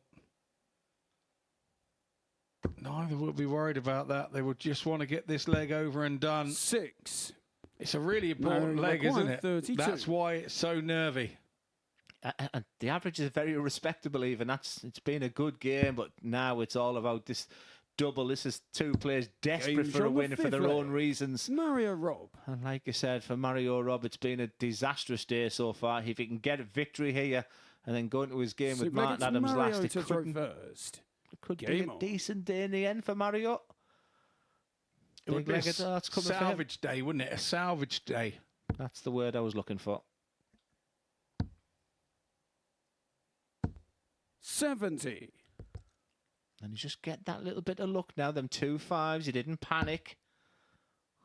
Neither would be worried about that. They would just want to get this leg over and done. 6. It's a really important leg, isn't it? 32. That's why it's so nervy. And the average is very respectable even. It's been a good game, but now it's all about this double. This is 2 players desperate for a win for their own reasons. Mario Rob. And like I said, for Mario Rob, it's been a disastrous day so far. If he can get a victory here and then go into his game with Martin Adams last, it could be a decent day in the end for Mario. It would be a salvage day, wouldn't it? A salvage day. That's the word I was looking for. 70. And you just get that little bit of luck now. Them 2 5s, you didn't panic.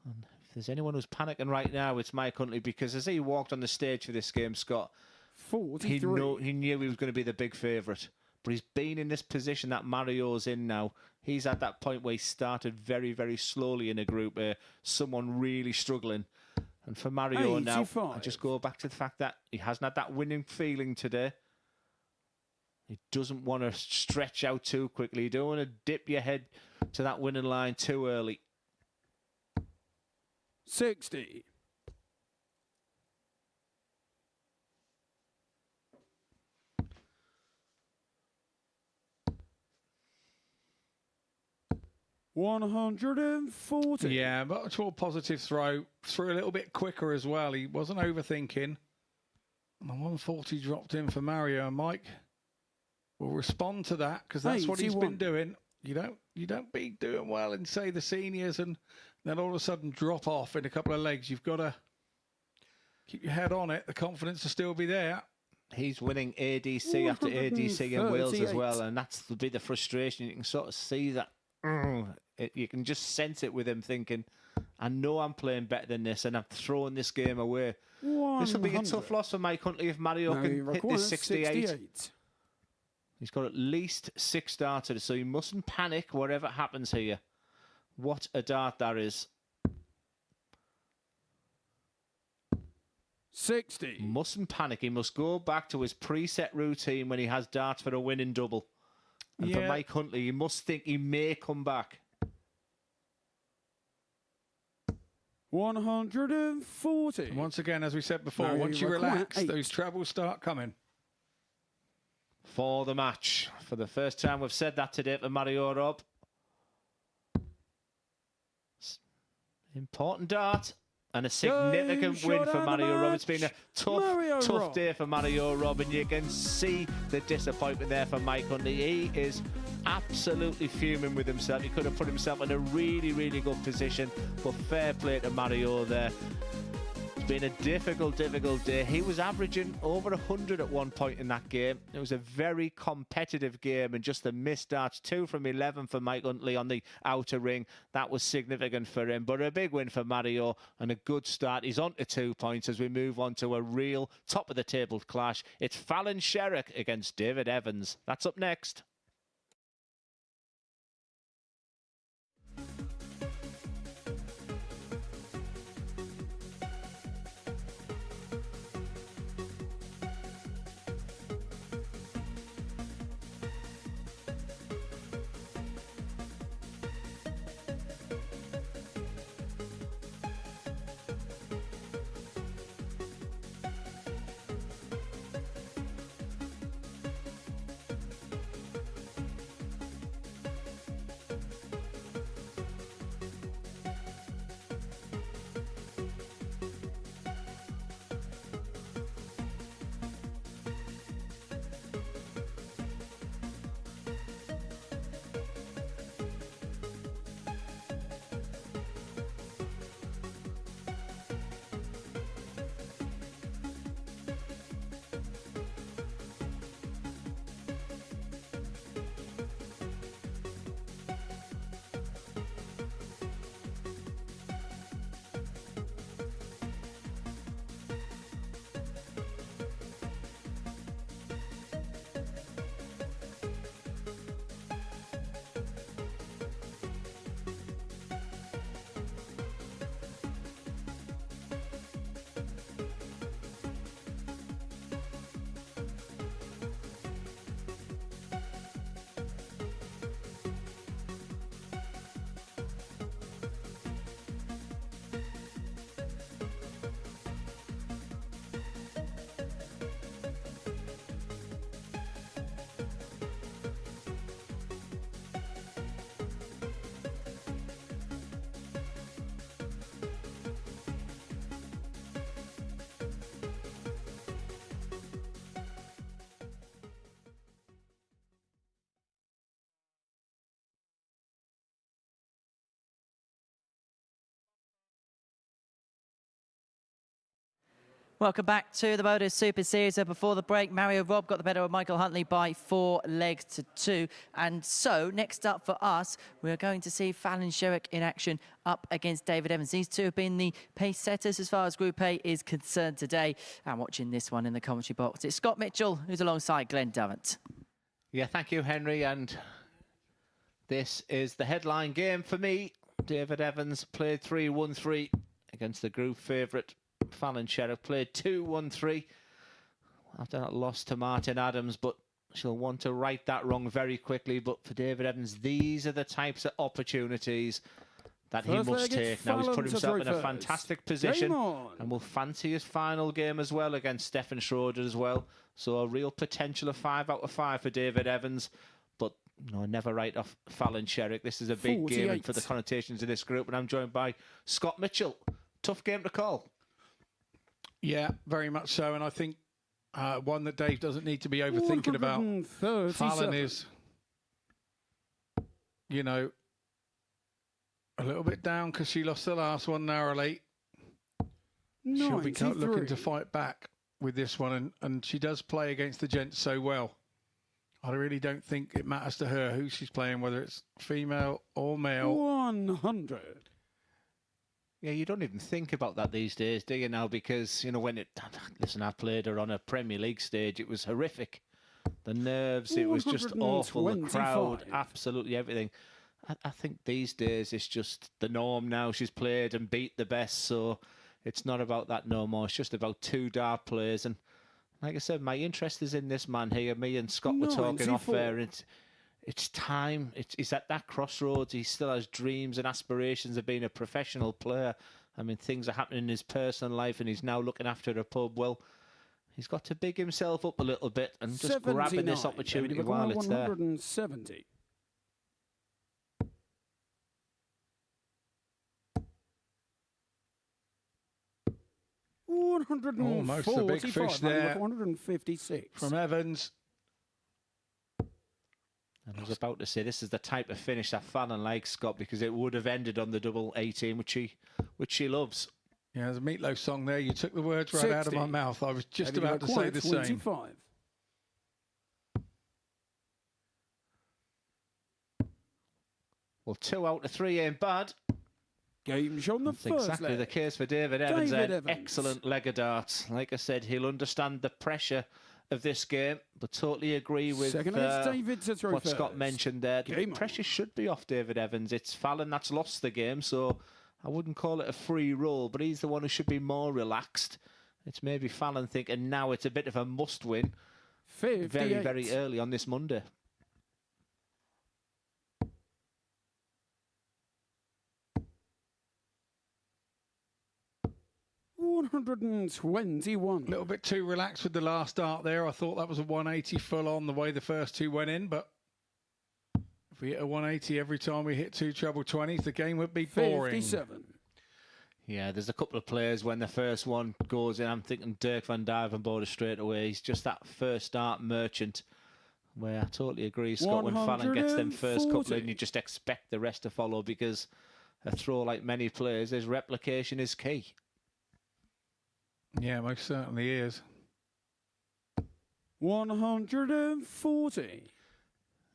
And if there's anyone who's panicking right now, it's Mike Huntley, because as he walked on the stage for this game, Scott, 43. he knew he was going to be the big favourite. But he's been in this position that Mario's in now. He's at that point where he started very, very slowly in a group, someone really struggling. And for Mario 85. now, I just go back to the fact that he hasn't had that winning feeling today. He doesn't want to stretch out too quickly. You don't want to dip your head to that winning line too early. 60. $140. Yeah, much more positive throw. Threw a little bit quicker as well. He wasn't overthinking. And the 140 dropped in for Mario. Mike will respond to that because that's what he's been doing. You don't be doing well in, say, the seniors and then all of a sudden drop off in a couple of legs. You've got to keep your head on it. The confidence will still be there. He's winning ADC after ADC in Wales as well, and that's the bit of frustration. You can sort of see that. You can just sense it with him thinking, I know I'm playing better than this and I'm throwing this game away. 100. This will be a tough loss for Mike Huntley if Mario can hit this 68. He's got at least 6 darters, so he mustn't panic whatever happens here. What a dart that is. 60. Mustn't panic. He must go back to his preset routine when he has darts for a winning double. And for Mike Huntley, he must think he may come back. 140. And once again, as we said before, once you relax, those trebles start coming. For the match. For the first time we've said that today for Mario Rob. Important dart. And a significant win for Mario Rob. It's been a tough day for Mario Rob, and you can see the disappointment there for Mike Huntley. He is absolutely fuming with himself. He could have put himself in a really, really good position, but fair play to Mario there. It's been a difficult day. He was averaging over 100 at one point in that game. It was a very competitive game, and just the missed darts, 2 from 11 for Mike Huntley on the outer ring. That was significant for him, but a big win for Mario and a good start. He's on to 2 points as we move on to a real top-of-the-table clash. It's Fallon Sherrock against David Evans. That's up next. Welcome back to the MODUS Super Series. So before the break, Mario Rob got the better of Michael Huntley by 4 legs to 2. And so next up for us, we're going to see Fallon Sherrock in action up against David Evans. These two have been the pace setters as far as Group A is concerned today. And watching this one in the commentary box, it's Scott Mitchell, who's alongside Glenn Durrant. Yeah, thank you, Henry. And this is the headline game for me. David Evans played 3-1-3 against the group favourite Fallon Sherrock. Played 2-1-3 after that loss to Martin Adams, but She'll want to right that wrong very quickly, but for David Evans, these are the types of opportunities that he must take. Now he's put himself in a fantastic position and will fancy his final game as well against Stefan Schroeder as well. So a real potential of 5 out of 5 for David Evans. But no, never write off Fallon Sherrick. This is a big game for the connotations of this group. And I'm joined by Scott Mitchell. Tough game to call. Yeah, very much so. And I think one that Dave doesn't need to be overthinking about. Fallon is, you know, a little bit down because she lost the last one narrowly. She'll be looking to fight back with this one, and she does play against the gents so well. I really don't think it matters to her who she's playing, whether it's female or male. 100. Yeah, you don't even think about that these days, do you now? Because, you know, when it... Listen, I played her on a Premier League stage. It was horrific. The nerves, it was just awful. The crowd, absolutely everything. I think these days it's just the norm now. She's played and beat the best, so it's not about that no more. It's just about 2 dart players. And like I said, my interest is in this man here. Me and Scott were talking off air. It's time. He's at that crossroads. He still has dreams and aspirations of being a professional player. I mean, things are happening in his personal life, and he's now looking after a pub. Well, he's got to big himself up a little bit and just grabbing this opportunity while it's there. 170. Almost a big fish there. 156 from Evans. And I was about to say, this is the type of finish that Fallon likes, Scott, because it would have ended on the double 18, which she loves. Yeah, there's a Meatloaf song there. You took the words right out of my mouth. I was just about to say the same. Well, 2 out of 3 ain't bad. Game's on the That's first exactly leg. the case for David Evans. Excellent leg of darts. Like I said, he'll understand the pressure of this game, but totally agree with what Scott mentioned there. The pressure should be off David Evans. It's Fallon that's lost the game, so I wouldn't call it a free roll, but he's the one who should be more relaxed. It's maybe Fallon thinking now it's a bit of a must-win very, very early on this Monday. 121. A little bit too relaxed with the last dart there. I thought that was a 180 full on the way the first 2 went in, but if we hit a 180 every time we hit 2 treble 20s, the game would be boring. 57. Yeah, there's a couple of players when the first one goes in. I'm thinking Dirk van Duijvenbode straight away. He's just that first dart merchant where I totally agree, Scott, when Fallon gets them first couple in, you just expect the rest to follow because a throw, like many players, his replication is key. Yeah, most certainly is. 140.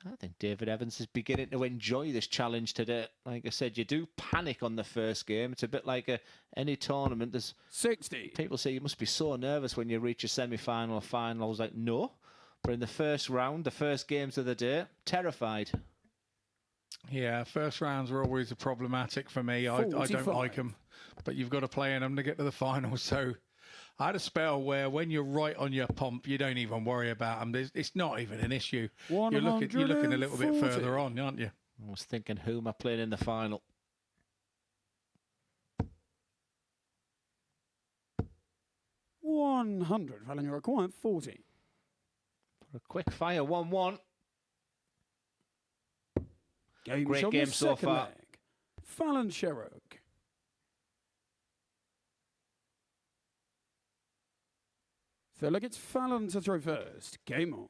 I think David Evans is beginning to enjoy this challenge today. Like I said, you do panic on the first game. It's a bit like any tournament. There's 60. People say you must be so nervous when you reach a semi-final or final. I was like, no. But in the first round, the first games of the day, terrified. Yeah, first rounds are always problematic for me. I don't like them. But you've got to play in them to get to the final. So I had a spell where when you're right on your pump, you don't even worry about them. It's not even an issue. You're looking a little bit further on, aren't you? I was thinking, who am I playing in the final? $100. Fallon, you're required 40. For a quick fire, 1-1. Great game so far. Fallon Sherrick. So look, it's Fallon to throw first. Game on.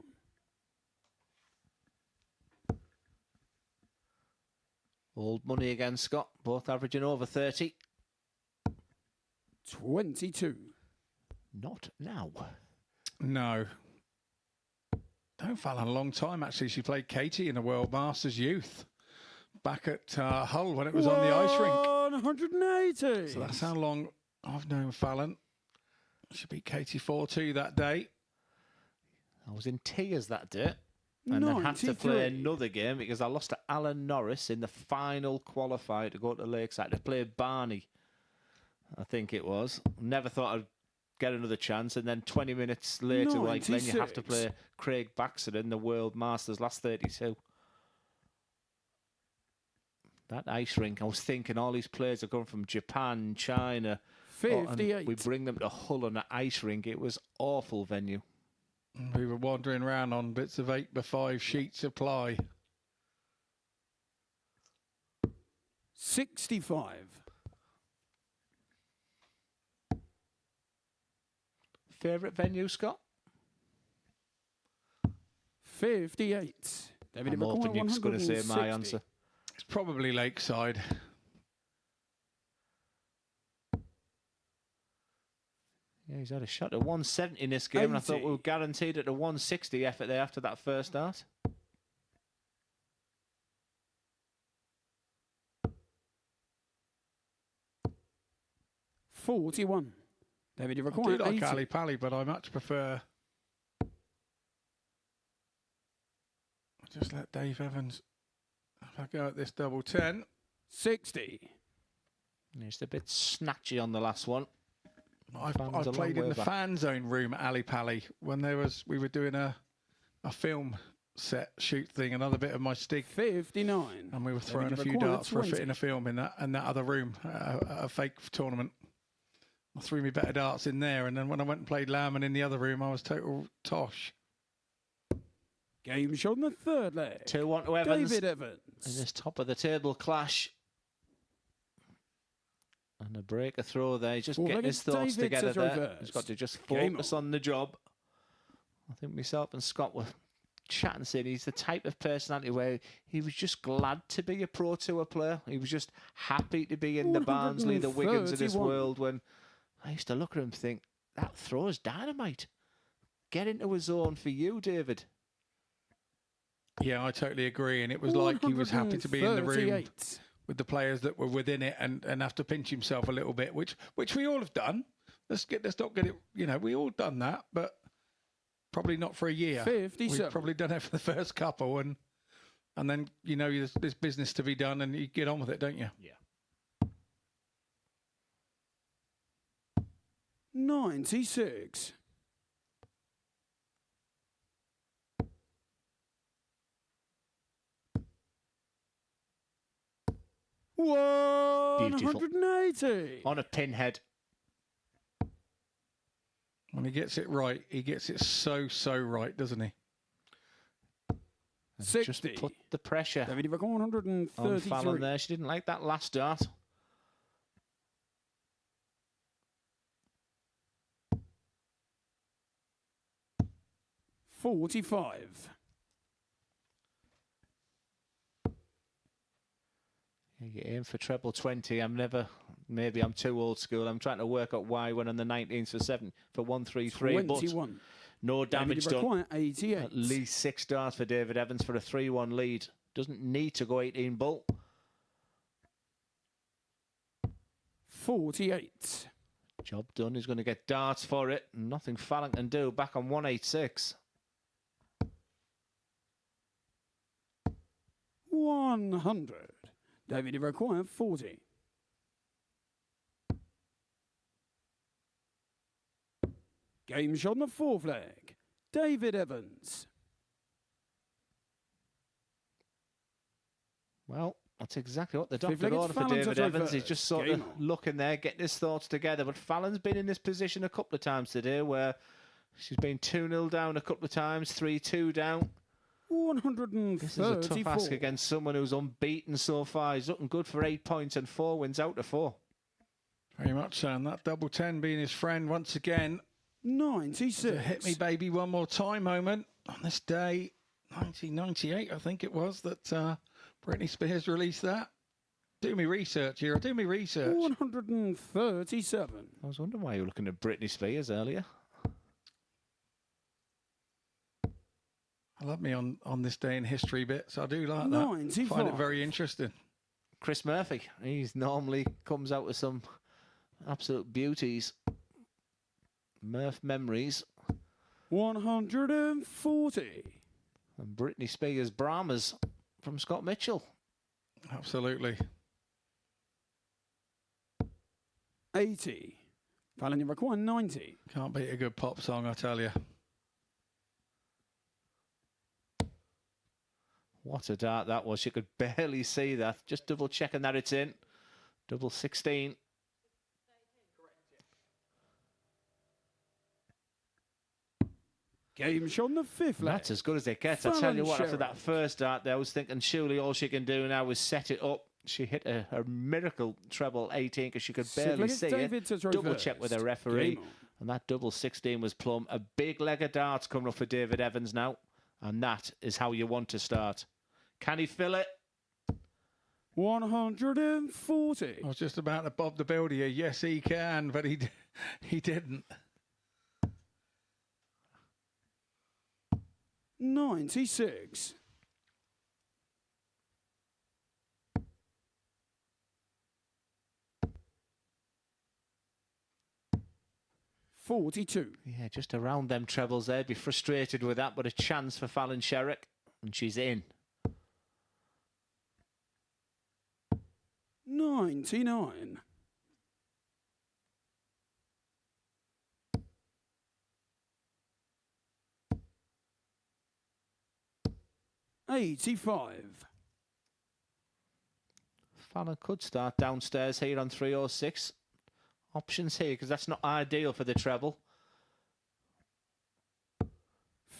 Old money again, Scott. Both averaging over 30. 22. Not now. No. Don't Fallon a long time, actually. She played Katie in the World Masters Youth back at Hull when it was on the ice rink. 180. So that's how long I've known Fallon. She beat Katie 4-2 that day. I was in tears that day. And then had to play another game because I lost to Alan Norris in the final qualifier to go to Lakeside to play Barney, I think it was. Never thought I'd get another chance, and then 20 minutes later, like then you have to play Craig Baxter in the World Masters last 32. That ice rink, I was thinking all these players are coming from Japan, China. 58. We bring them to Hull on an ice rink. It was awful venue. We were wandering around on bits of 8x5 sheets of ply. 65. Favourite venue, Scott? 58. David, I'm hoping you're going to say my answer. It's probably Lakeside. Yeah, he's had a shot at 170 in this game, 80. and I thought we were guaranteed at a 160 effort there after that first start. $41. David, you I require do like 80. Ali Pally, but I much prefer... I'll just let Dave Evans have a go at this double 10. 60. Just a bit snatchy on the last one. I've played in the fan zone room at Ali Pally when we were doing a film set shoot thing, another bit of my Stig. 59. And we were throwing a few darts for a fit in a film in that other room, a fake tournament. I threw me better darts in there, and then when I went and played Lamb in the other room, I was total tosh. Game shot on the third leg. 2-1 to Evans. David Evans. In this top of the table clash. And a breaker throw there. He's just getting his thoughts together there. He's got to just focus on the job. I think myself and Scott were chatting, saying he's the type of personality where he was just glad to be a Pro Tour player. He was just happy to be in the Barnsley, the Wiggins of this world, when I used to look at him and think, that throw is dynamite. Get into a zone for you, David. Yeah, I totally agree. And it was like he was happy to be in the room with the players that were within it and have to pinch himself a little bit, which we all have done. Let's not get it, we all done that, but probably not for a year. 57. We've probably done it for the first couple, and then, there's business to be done and you get on with it, don't you? Yeah. 96. Beautiful. 180. On a pinhead. When he gets it right, he gets it so right, doesn't he? 60. Just put the pressure David, you've got 133. on Fallon there. She didn't like that last dart. $45. You aim for treble 20. Maybe I'm too old school. I'm trying to work out why when on the 19th for 133. 21. But no damage done. 88. At least 6 darts for David Evans for a 3-1 lead. Doesn't need to go 18 bull. 48. Job done. He's going to get darts for it. Nothing Fallon can do. Back on 186. 100. David, you require 40. Game shot on the fourth leg. David Evans. Well, that's exactly what the doctor Fifth leg, it's ordered for Fallon David to Evans. reverse. He's just sort of looking there, getting his thoughts together. But Fallon's been in this position a couple of times today where she's been 2-0 down a couple of times, 3-2 down. 134. This is a tough ask against someone who's unbeaten so far. He's looking good for 8 points and 4 wins out of 4. Very much so. And that double 10 being his friend once again. 96. A hit me baby one more time moment on this day, 1998, I think it was, that Britney Spears released that. Do me research here. Do me research. 137. I was wondering why you were looking at Britney Spears earlier. I love me on this day in history bits. I do like that. 95. Find it very interesting. Chris Murphy. He's normally comes out with some absolute beauties. Murph memories. 140. And Britney Spears Brahmas from Scott Mitchell. Absolutely. 80. Fallon, you require 90. Can't beat a good pop song, I tell you. What a dart that was. You could barely see that. Just double checking that it's in. Double 16. Game shot on the 5th leg. That's as good as it gets. I tell you what, after that first dart there, I was thinking surely all she can do now is set it up. She hit a miracle treble 18 because she could barely see it. Double check with her referee. And that double 16 was plumb. A big leg of darts coming up for David Evans now. And that is how you want to start. Can he fill it? 140. I was just about to bob the builder here. Yes, he can, but he didn't. 96. 42. Yeah, just around them trebles there. Be frustrated with that, but a chance for Fallon Sherrick. And she's in. 99. 85. Fallon could start downstairs here on 306. Options here, because that's not ideal for the treble.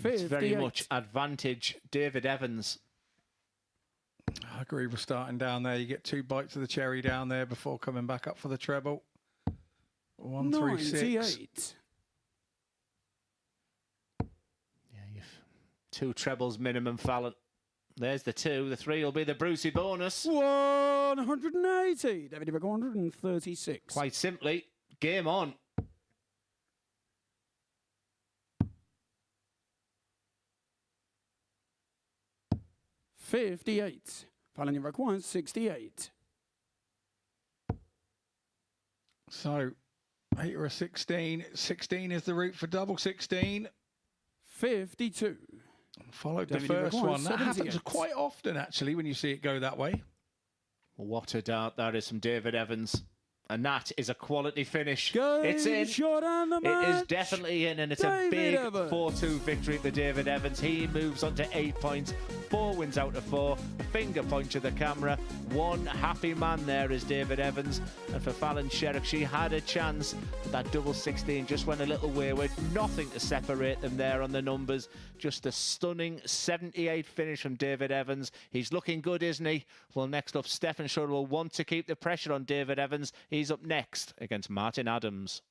It's very much advantage David Evans. I agree with starting down there. You get 2 bites of the cherry down there before coming back up for the treble. 136. Yeah, you've 2 trebles minimum, Fallon. There's the 2. The 3 will be the Brucey bonus. 180. David, you've got 136. Quite simply, game on. $58. Fallon, you require 68. So, 8 or a 16. 16 is the route for double 16. 52. Followed David, the first one. That 78. happens quite often, actually, when you see it go that way. What a dart that is from David Evans. And that is a quality finish. Game it's in. shot and the It is match. definitely in, and it's David a big Evans. 4-2 victory for David Evans. He moves on to 8 points, 4 wins out of 4. A finger point to the camera. One happy man there is David Evans. And for Fallon Sherrick, she had a chance. That double 16 just went a little wayward. Nothing to separate them there on the numbers. Just a stunning 78 finish from David Evans. He's looking good, isn't he? Well, next up, Stefan Schroeder will want to keep the pressure on David Evans. He's up next against Martin Adams.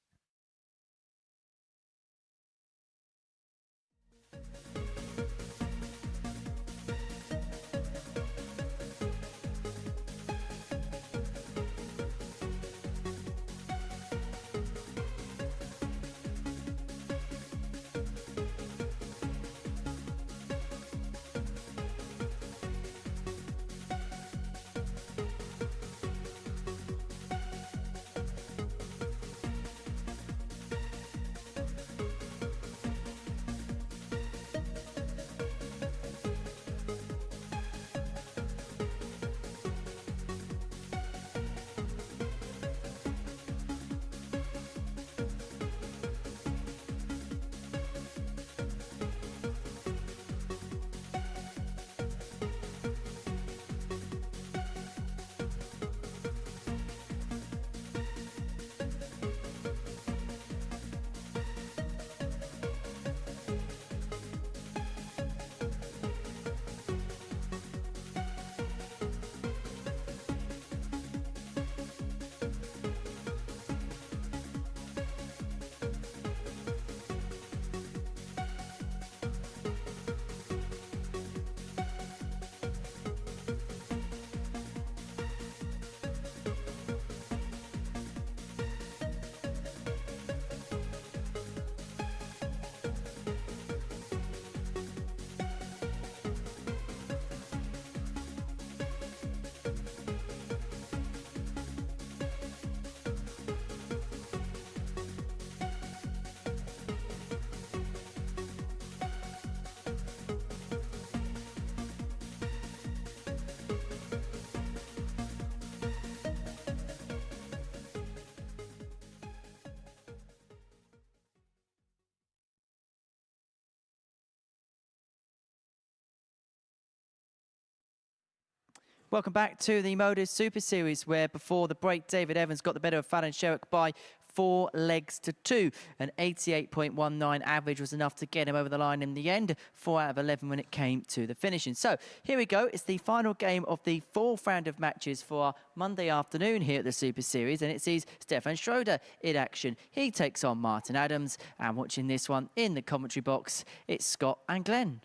Welcome back to the MODUS Super Series, where before the break, David Evans got the better of Fallon Sherrock by 4 legs to 2. An 88.19 average was enough to get him over the line in the end. 4 out of 11 when it came to the finishing. So here we go. It's the final game of the 4th round of matches for our Monday afternoon here at the Super Series, and it sees Stefan Schroeder in action. He takes on Martin Adams, and watching this one in the commentary box, it's Scott and Glenn.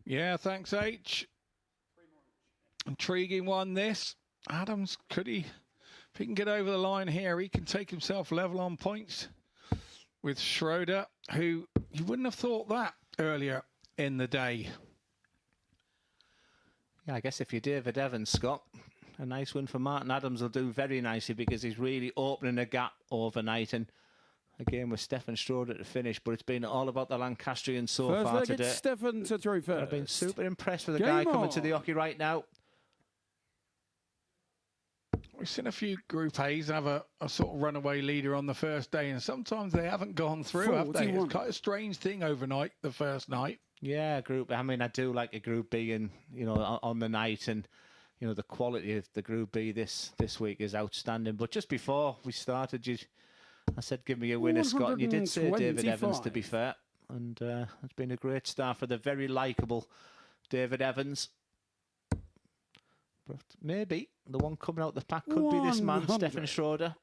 Yeah, thanks, H. Intriguing one, this. Adams, could he, if he can get over the line here, he can take himself level on points with Schroeder, who you wouldn't have thought that earlier in the day. Yeah, I guess if you're David Evans, Scott, a nice win for Martin Adams will do very nicely because he's really opening a gap overnight. And again, with Stefan Schroeder to finish, but it's been all about the Lancastrian so far today. Stefan to throw first. I've been super impressed with the guy coming to the hockey right now. We've seen a few Group A's have a sort of runaway leader on the first day, and sometimes they haven't gone through, have they? It's quite a strange thing overnight, the first night. Yeah, Group. I mean, I do like a Group B, and you know, on the night, and you know, the quality of the Group B this week is outstanding. But just before we started, I said, "Give me a winner, Scott." And you did say David Evans, to be fair, and it's been a great start for the very likeable David Evans. But maybe the one coming out the pack could be this man, Stefan Schroeder.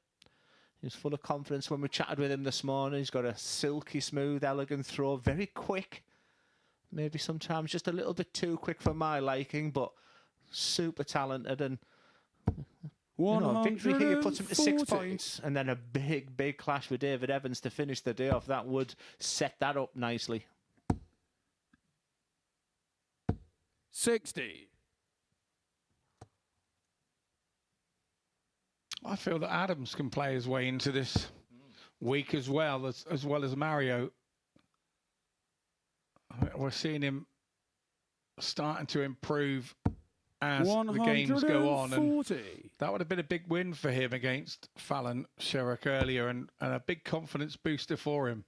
He's full of confidence when we chatted with him this morning. He's got a silky smooth, elegant throw, very quick. Maybe sometimes just a little bit too quick for my liking, but super talented. And you know, victory here puts him to 6 points, and then a big clash with David Evans to finish the day off. That would set that up nicely. 60. I feel that Adams can play his way into this week as well as Mario. We're seeing him starting to improve as the games go on, and that would have been a big win for him against Fallon Sherrock earlier, and a big confidence booster for him.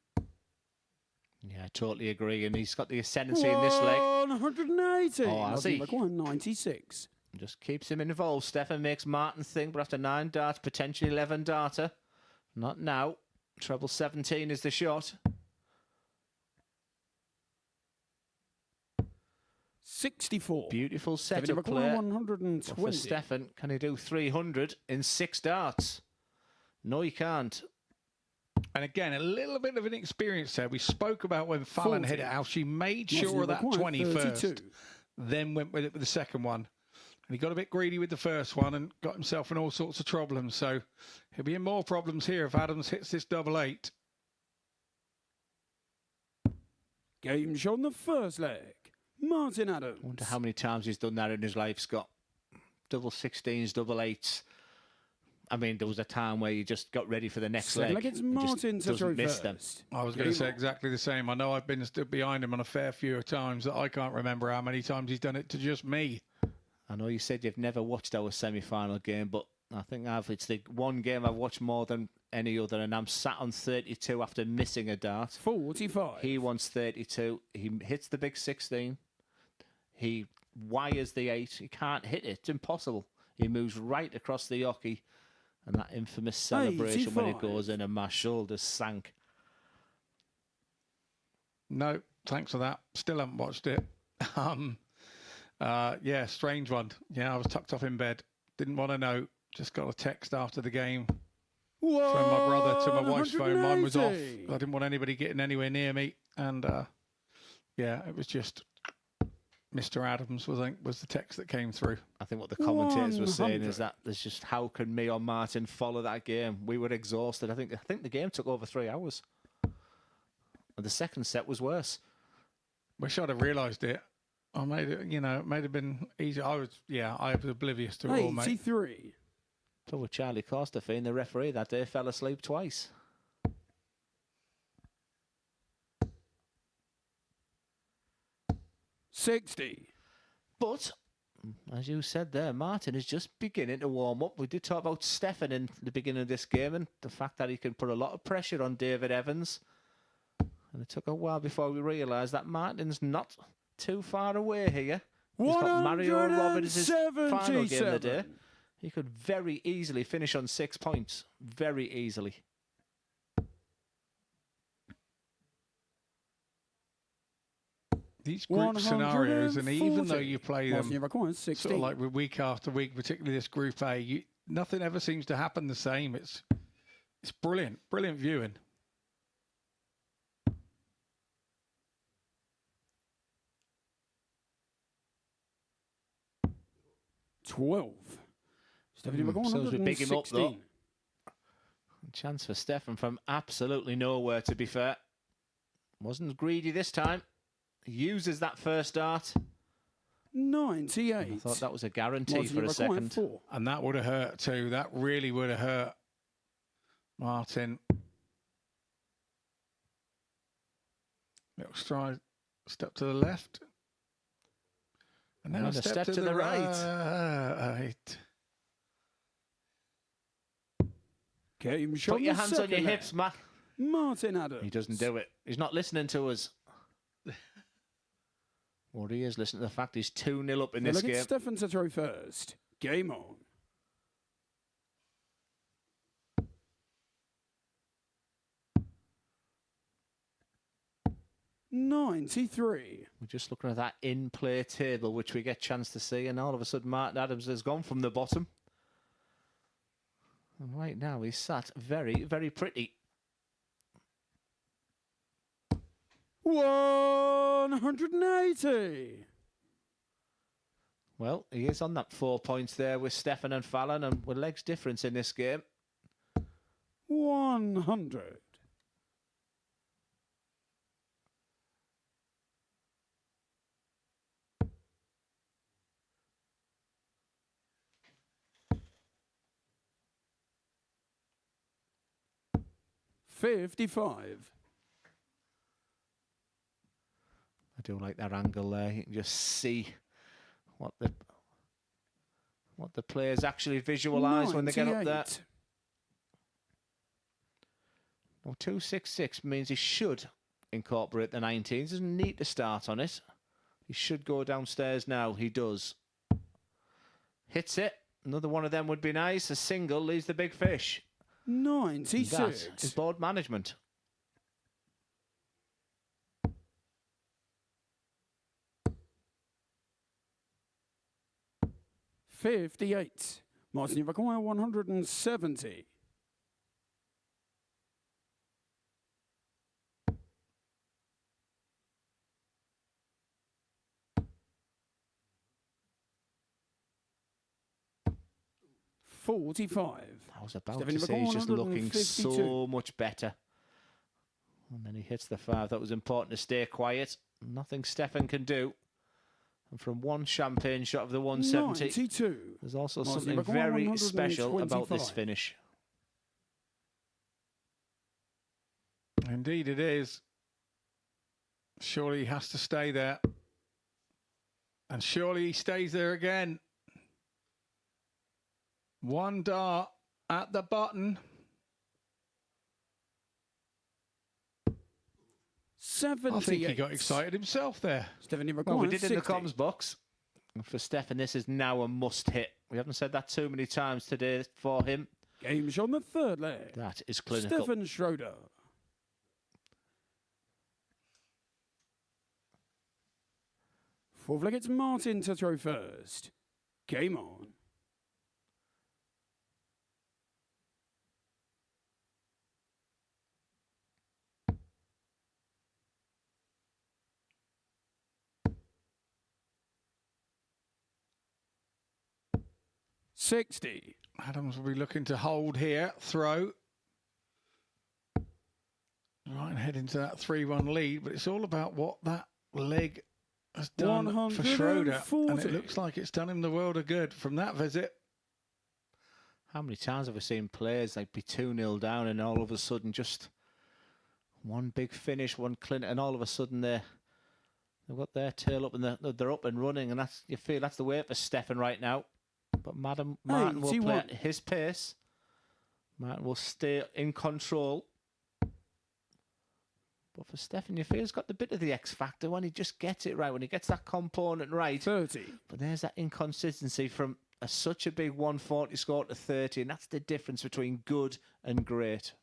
Yeah, I totally agree, and he's got the ascendancy in this leg. 180. Oh, I see. 196. Just keeps him involved. Stefan makes Martin think, but after 9 darts, potentially 11 darter. Not now. Treble 17 is the shot. 64. Beautiful setup play. 120. For Stefan, can he do 300 in 6 darts? No, he can't. And again, a little bit of an experience there. We spoke about when Fallon hit it, how she made sure of that 20 first, then went with it with the second one. And he got a bit greedy with the first one and got himself in all sorts of problems. So he'll be in more problems here if Adams hits this double 8. Game shot on the first leg. Martin Adams. I wonder how many times he's done that in his life, Scott. Double 16s, double 8s. I mean, there was a time where you just got ready for the next leg. Like it's Martin to throw first. Them. I was going to say exactly the same. I know I've been stood behind him on a fair few times that I can't remember how many times he's done it to just me. I know you said you've never watched our semi-final game, but I think it's the one game I've watched more than any other, and I'm sat on 32 after missing a dart. 45. He wants 32. He hits the big 16. He wires the 8. He can't hit it. It's impossible. He moves right across the hockey, and that infamous celebration when it goes in and my shoulders sank. No, thanks for that. Still haven't watched it. Yeah, strange one. Yeah, I was tucked up in bed. Didn't want to know. Just got a text after the game from my brother to my wife's phone. Mine was off. I didn't want anybody getting anywhere near me. And yeah, it was just Mr. Adams was the text that came through. I think what the commentators were saying is that there's just how can me or Martin follow that game? We were exhausted. I think the game took over 3 hours. And the second set was worse. Wish I'd have realised it. I made it, you know, it may have been easy. I was oblivious to it all, mate. 83. So with Charlie Costafine, the referee that day fell asleep twice. $60. But, as you said there, Martin is just beginning to warm up. We did talk about Stefan in the beginning of this game and the fact that he can put a lot of pressure on David Evans. And it took a while before we realised that Martin's not too far away here. He's got Mario Roberts' final game of the day. 177. He could very easily finish on 6 points. Very easily. These group scenarios, and even though you play them sort of like week after week, particularly this Group A, nothing ever seems to happen the same. It's brilliant, brilliant viewing. Stephanie McGowan, So as we big him up, though. 116. Chance for Stefan from absolutely nowhere, to be fair. Wasn't greedy this time. Uses that first dart. 98. I thought that was a guarantee Martin for a McGowan, second. 4. And that would have hurt too. That really would have hurt Martin. Little stride, step to the left. And now And a step to the right. Game shot. Put your hands on your second hips, Matt. Martin Adams. He doesn't do it. He's not listening to us. What he is listening to the fact he's 2-0 up in this Look game. at Stefan to throw first. Game on. $93. We're just looking at that in-play table, which we get a chance to see, and all of a sudden Martin Adams has gone from the bottom. And right now he's sat very, very pretty. 180. Well, he is on that 4 points there with Stefan and Fallon, and with legs difference in this game. 100. $55. I do like that angle there. You can just see what the players actually visualise when they get up there. 98. Well, 266 means he should incorporate the 19s. Doesn't need to start on it. He should go downstairs now. He does. Hits it. Another one of them would be nice. A single leaves the big fish. 96. That is board management. $58. Martin, you've acquired 170. $45. I was about Stephanie to say he's just looking 152. so much better. And then he hits the 5. That was important to stay quiet. Nothing Stefan can do. And from one champagne shot of the 170, 92. there's also Martin, something you've got very special about this 125. finish. Indeed it is. Surely he has to stay there. And surely he stays there again. One dart at the button. 78. I think he got excited himself there. Stephanie Well, we did in the 60. comms box. And for Stefan, this is now a must hit. We haven't said that too many times today for him. Game shot on the third leg. That is clinical. Stefan Schroeder. Fourth leg, it's Martin to throw first. Game on. $60. Adams will be looking to hold here, throw. Right, and head into that 3-1 lead, but it's all about what that leg has done for Schroeder. And it looks like it's done him the world of good from that visit. How many times have we seen players like be 2-0 down and all of a sudden just one big finish, one clinic, and all of a sudden they've got their tail up and they're up and running, and that's, you feel that's the way for Stefan right now. But Martin will play at his pace. Martin will stay in control. But for Stefan, you feel he's got the bit of the X factor when he just gets it right, when he gets that component right. 30. But there's that inconsistency from such a big 140 score to 30, and that's the difference between good and great.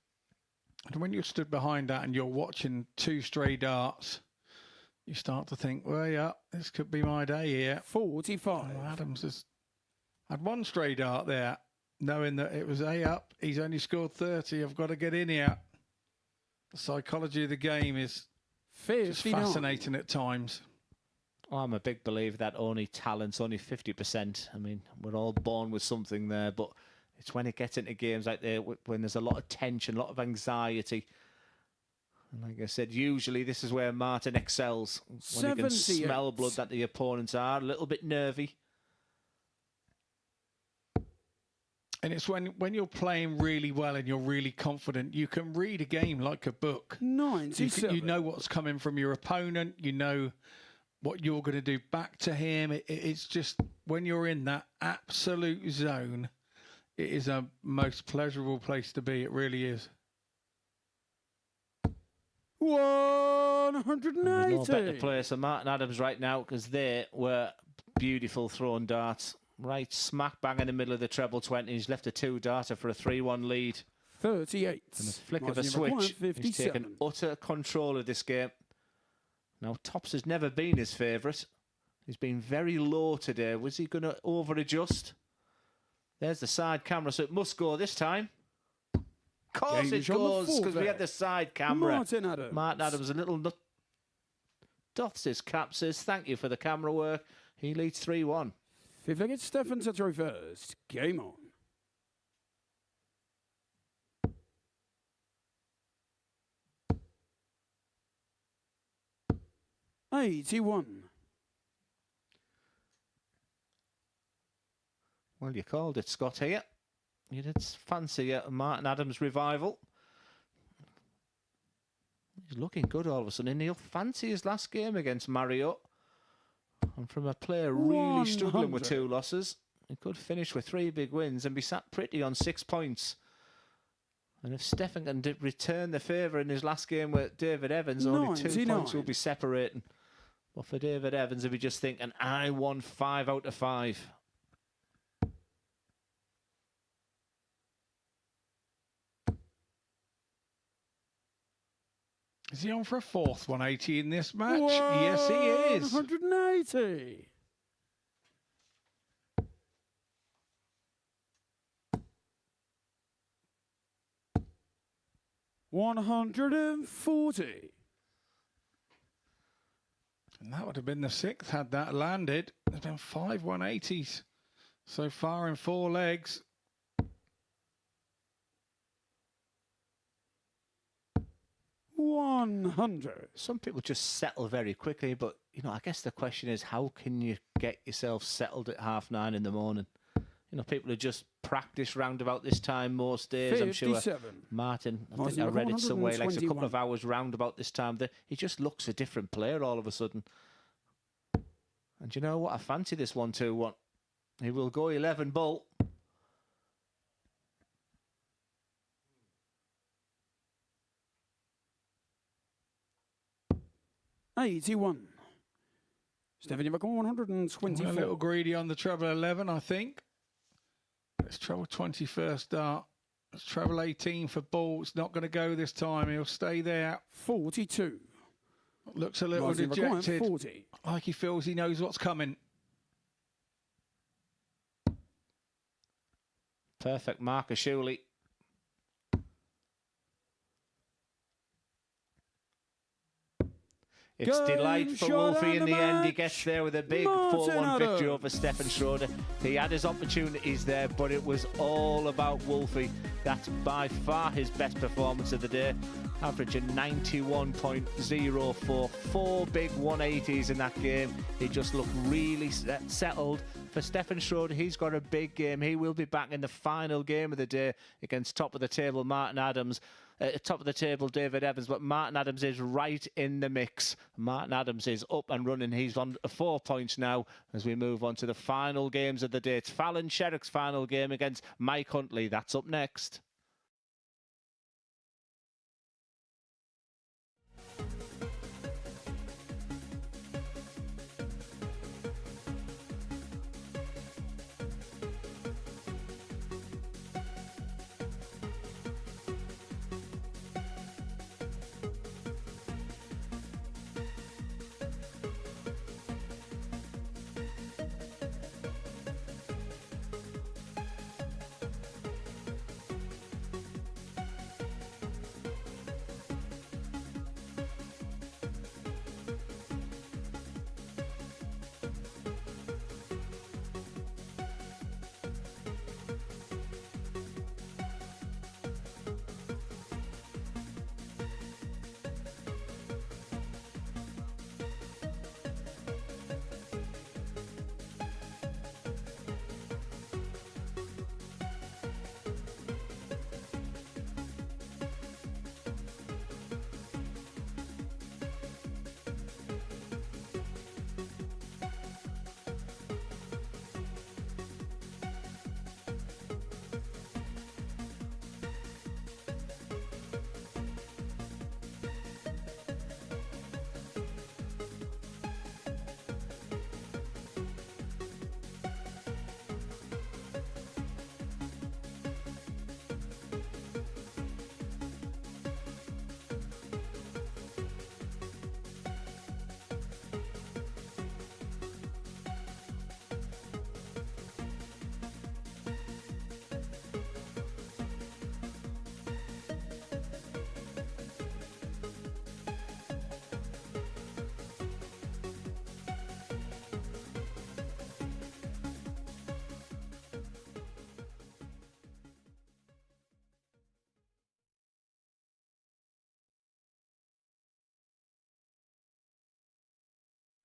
And when you're stood behind that and you're watching 2 stray darts, you start to think, well, yeah, this could be my day here. 45. Oh, Adams has had 1 stray dart there, knowing that it was A up. He's only scored 30. I've got to get in here. The psychology of the game is just fascinating at times. Oh, I'm a big believer that only talent's only 50%. I mean, we're all born with something there, but it's when it gets into games like there, when there's a lot of tension, a lot of anxiety. And like I said, usually this is where Martin excels. When he can smell blood that the opponents are a little bit nervy. And it's when you're playing really well and you're really confident, you can read a game like a book. 97. You know what's coming from your opponent. You know what you're going to do back to him. It's just when you're in that absolute zone, it is a most pleasurable place to be. It really is. 180. No better place than Martin Adams right now, because they were beautiful thrown darts. Right smack bang in the middle of the treble 20. He's left a 2-darter for a 3-1 lead. 38. And a flick of a switch. He's taken utter control of this game. Now, tops has never been his favourite. He's been very low today. Was he going to over-adjust? There's the side camera, so it must go this time. Of course it goes, because we had the side camera. Martin Adams, a little nut. Doths his cap, says thank you for the camera work. He leads 3-1. Fifth leg, it's Stefan to throw first. Game on. $81. Well, you called it, Scott, here. You did fancy a Martin Adams revival. He's looking good all of a sudden. He'll fancy his last game against Mario. And from a player really struggling with 2 losses, he could finish with 3 big wins and be sat pretty on 6 points. And if Stefan can return the favour in his last game with David Evans, only 2 points will be separating. But for David Evans, if he just thinking, I won 5 out of 5. Is he on for a 4th 180 in this match? Yes, he is. 180. $140. And that would have been the 6th had that landed. There's been 5 180s so far in 4 legs. $100. Some people just settle very quickly, but you know, I guess the question is, how can you get yourself settled at 9:30 in the morning? You know, people who just practice round about this time most days. 57. I'm sure Martin, I think I read it somewhere, like a couple of hours round about this time. He just looks a different player all of a sudden. And you know what? I fancy this 1-2-1. He will go 11 ball. $81. Stefan, you've got 124. A little greedy on the treble 11, I think. It's treble 21st dart. It's treble 18 for ball. It's not going to go this time. He'll stay there. 42. Looks a little dejected. 40. Like he feels he knows what's coming. Perfect marker, Shuley. It's delight for Wolfie in the end. He gets there with a big 4-1 victory over Stefan Schroeder. He had his opportunities there, but it was all about Wolfie. That's by far his best performance of the day. Averaging 91.04. 4 big 180s in that game. He just looked really settled. For Stefan Schroeder, he's got a big game. He will be back in the final game of the day against top of the table Martin Adams. Top of the table, David Evans, but Martin Adams is right in the mix. Martin Adams is up and running. He's on 4 points now as we move on to the final games of the day. It's Fallon Sherrick's final game against Mike Huntley. That's up next.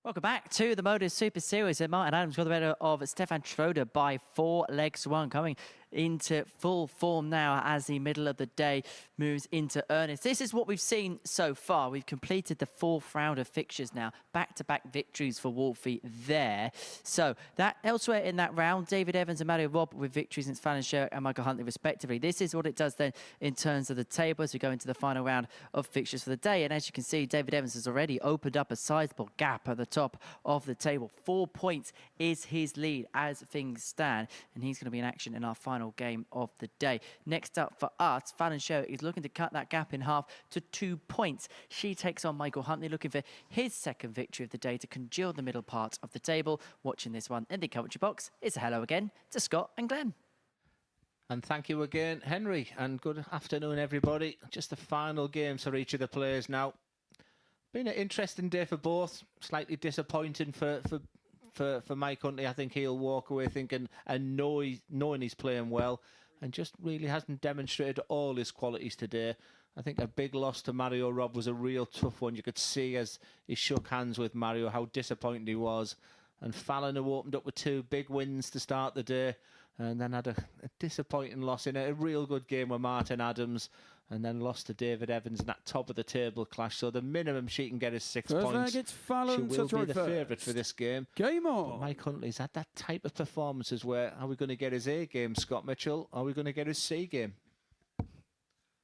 Welcome back to the MODUS Super Series. And Martin Adams got the better of Stefan Schroeder by 4 legs to 1, coming into full form now as the middle of the day moves into earnest. This is what we've seen so far. We've completed the 4th round of fixtures now. Back-to-back victories for Wolfie there. So that elsewhere in that round, David Evans and Mario Robb with victories against Fallon Sherrick and Michael Huntley respectively. This is what it does then in terms of the table as we go into the final round of fixtures for the day. And as you can see, David Evans has already opened up a sizable gap at the top of the table. 4 points is his lead as things stand, and he's going to be in action in our final game of the day. Next up for us, Fallon Sherrick is looking to cut that gap in half to 2 points. She takes on Michael Huntley, looking for his second victory of the day to congeal the middle part of the table. Watching this one in the commentary box is a hello again to Scott and Glenn. And thank you again, Henry, and good afternoon, everybody. Just the final games for each of the players now. Been an interesting day for both. Slightly disappointing for Mike Huntley. I think he'll walk away thinking and knowing he's playing well, and just really hasn't demonstrated all his qualities today. I think a big loss to Mario Robb was a real tough one. You could see as he shook hands with Mario how disappointed he was. And Fallon, who opened up with 2 big wins to start the day, and then had a disappointing loss in a real good game with Martin Adams, and then lost to David Evans in that top of the table clash. So the minimum she can get is 6 points. It's Fallon she will be the favourite for this game. Game on. But Mike Huntley's had that type of performances where, are we going to get his A game, Scott Mitchell? Are we going to get his C game?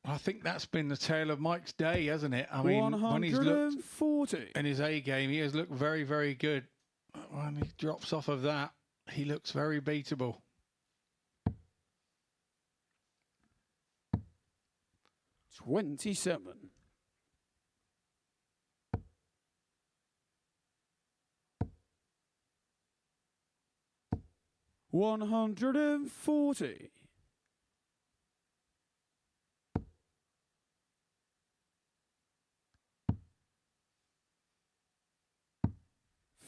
I think that's been the tale of Mike's day, hasn't it? I mean, when he's looked in his A game, he has looked very, very good. When he drops off of that, he looks very beatable. $27. $140.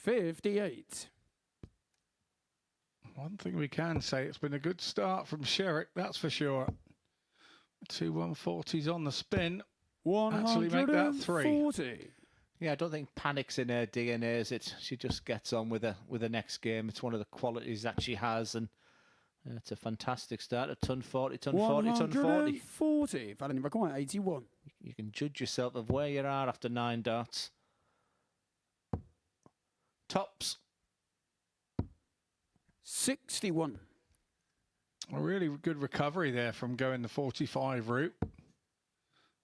$58. One thing we can say, it's been a good start from Sherrick, that's for sure. 2 140s on the spin. Actually make that 3. Yeah, I don't think panic's in her DNA, is it? She just gets on with the next game. It's one of the qualities that she has, and it's a fantastic start. A ton 40, ton 40, ton 40. 40. Fallon require 81. You can judge yourself of where you are after 9 darts. Tops. 61. A really good recovery there from going the 45 route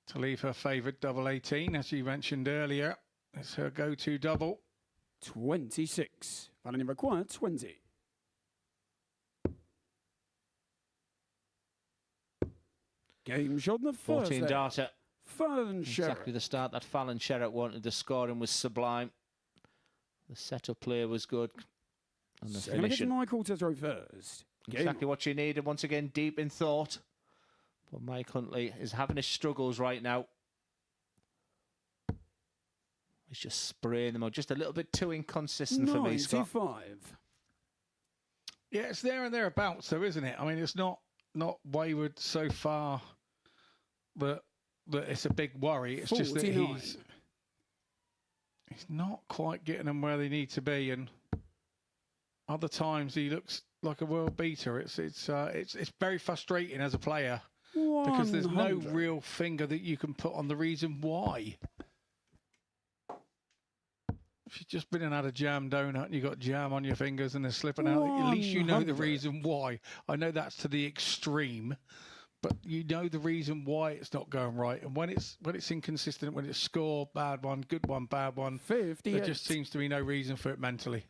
to leave her favourite double 18, as you mentioned earlier. It's her go-to double. 26. Fallon required 20. Game shot in the first 14 darter. Fallon Sherrick. Exactly the start that Fallon Sherrick wanted. The scoring was sublime. The setup play was good. And the finishing. Michael to throw first. Exactly what she needed. Once again, deep in thought. But Mike Huntley is having his struggles right now. He's just spraying them out. Just a little bit too inconsistent for me, Scott. 95. Yeah, it's there and thereabouts, though, isn't it? I mean, it's not wayward so far that it's a big worry. It's 49. just that he's not quite getting them where they need to be, and other times he looks like a world beater. It's very frustrating as a player 100. because there's no real finger that you can put on the reason why. If you've just been and had a jam donut and you've got jam on your fingers and they're slipping out, at least you know the reason why. I know that's to the extreme, but you know the reason why it's not going right. And when it's inconsistent, when it's score, bad one, good one, bad one, 58. there just seems to be no reason for it mentally.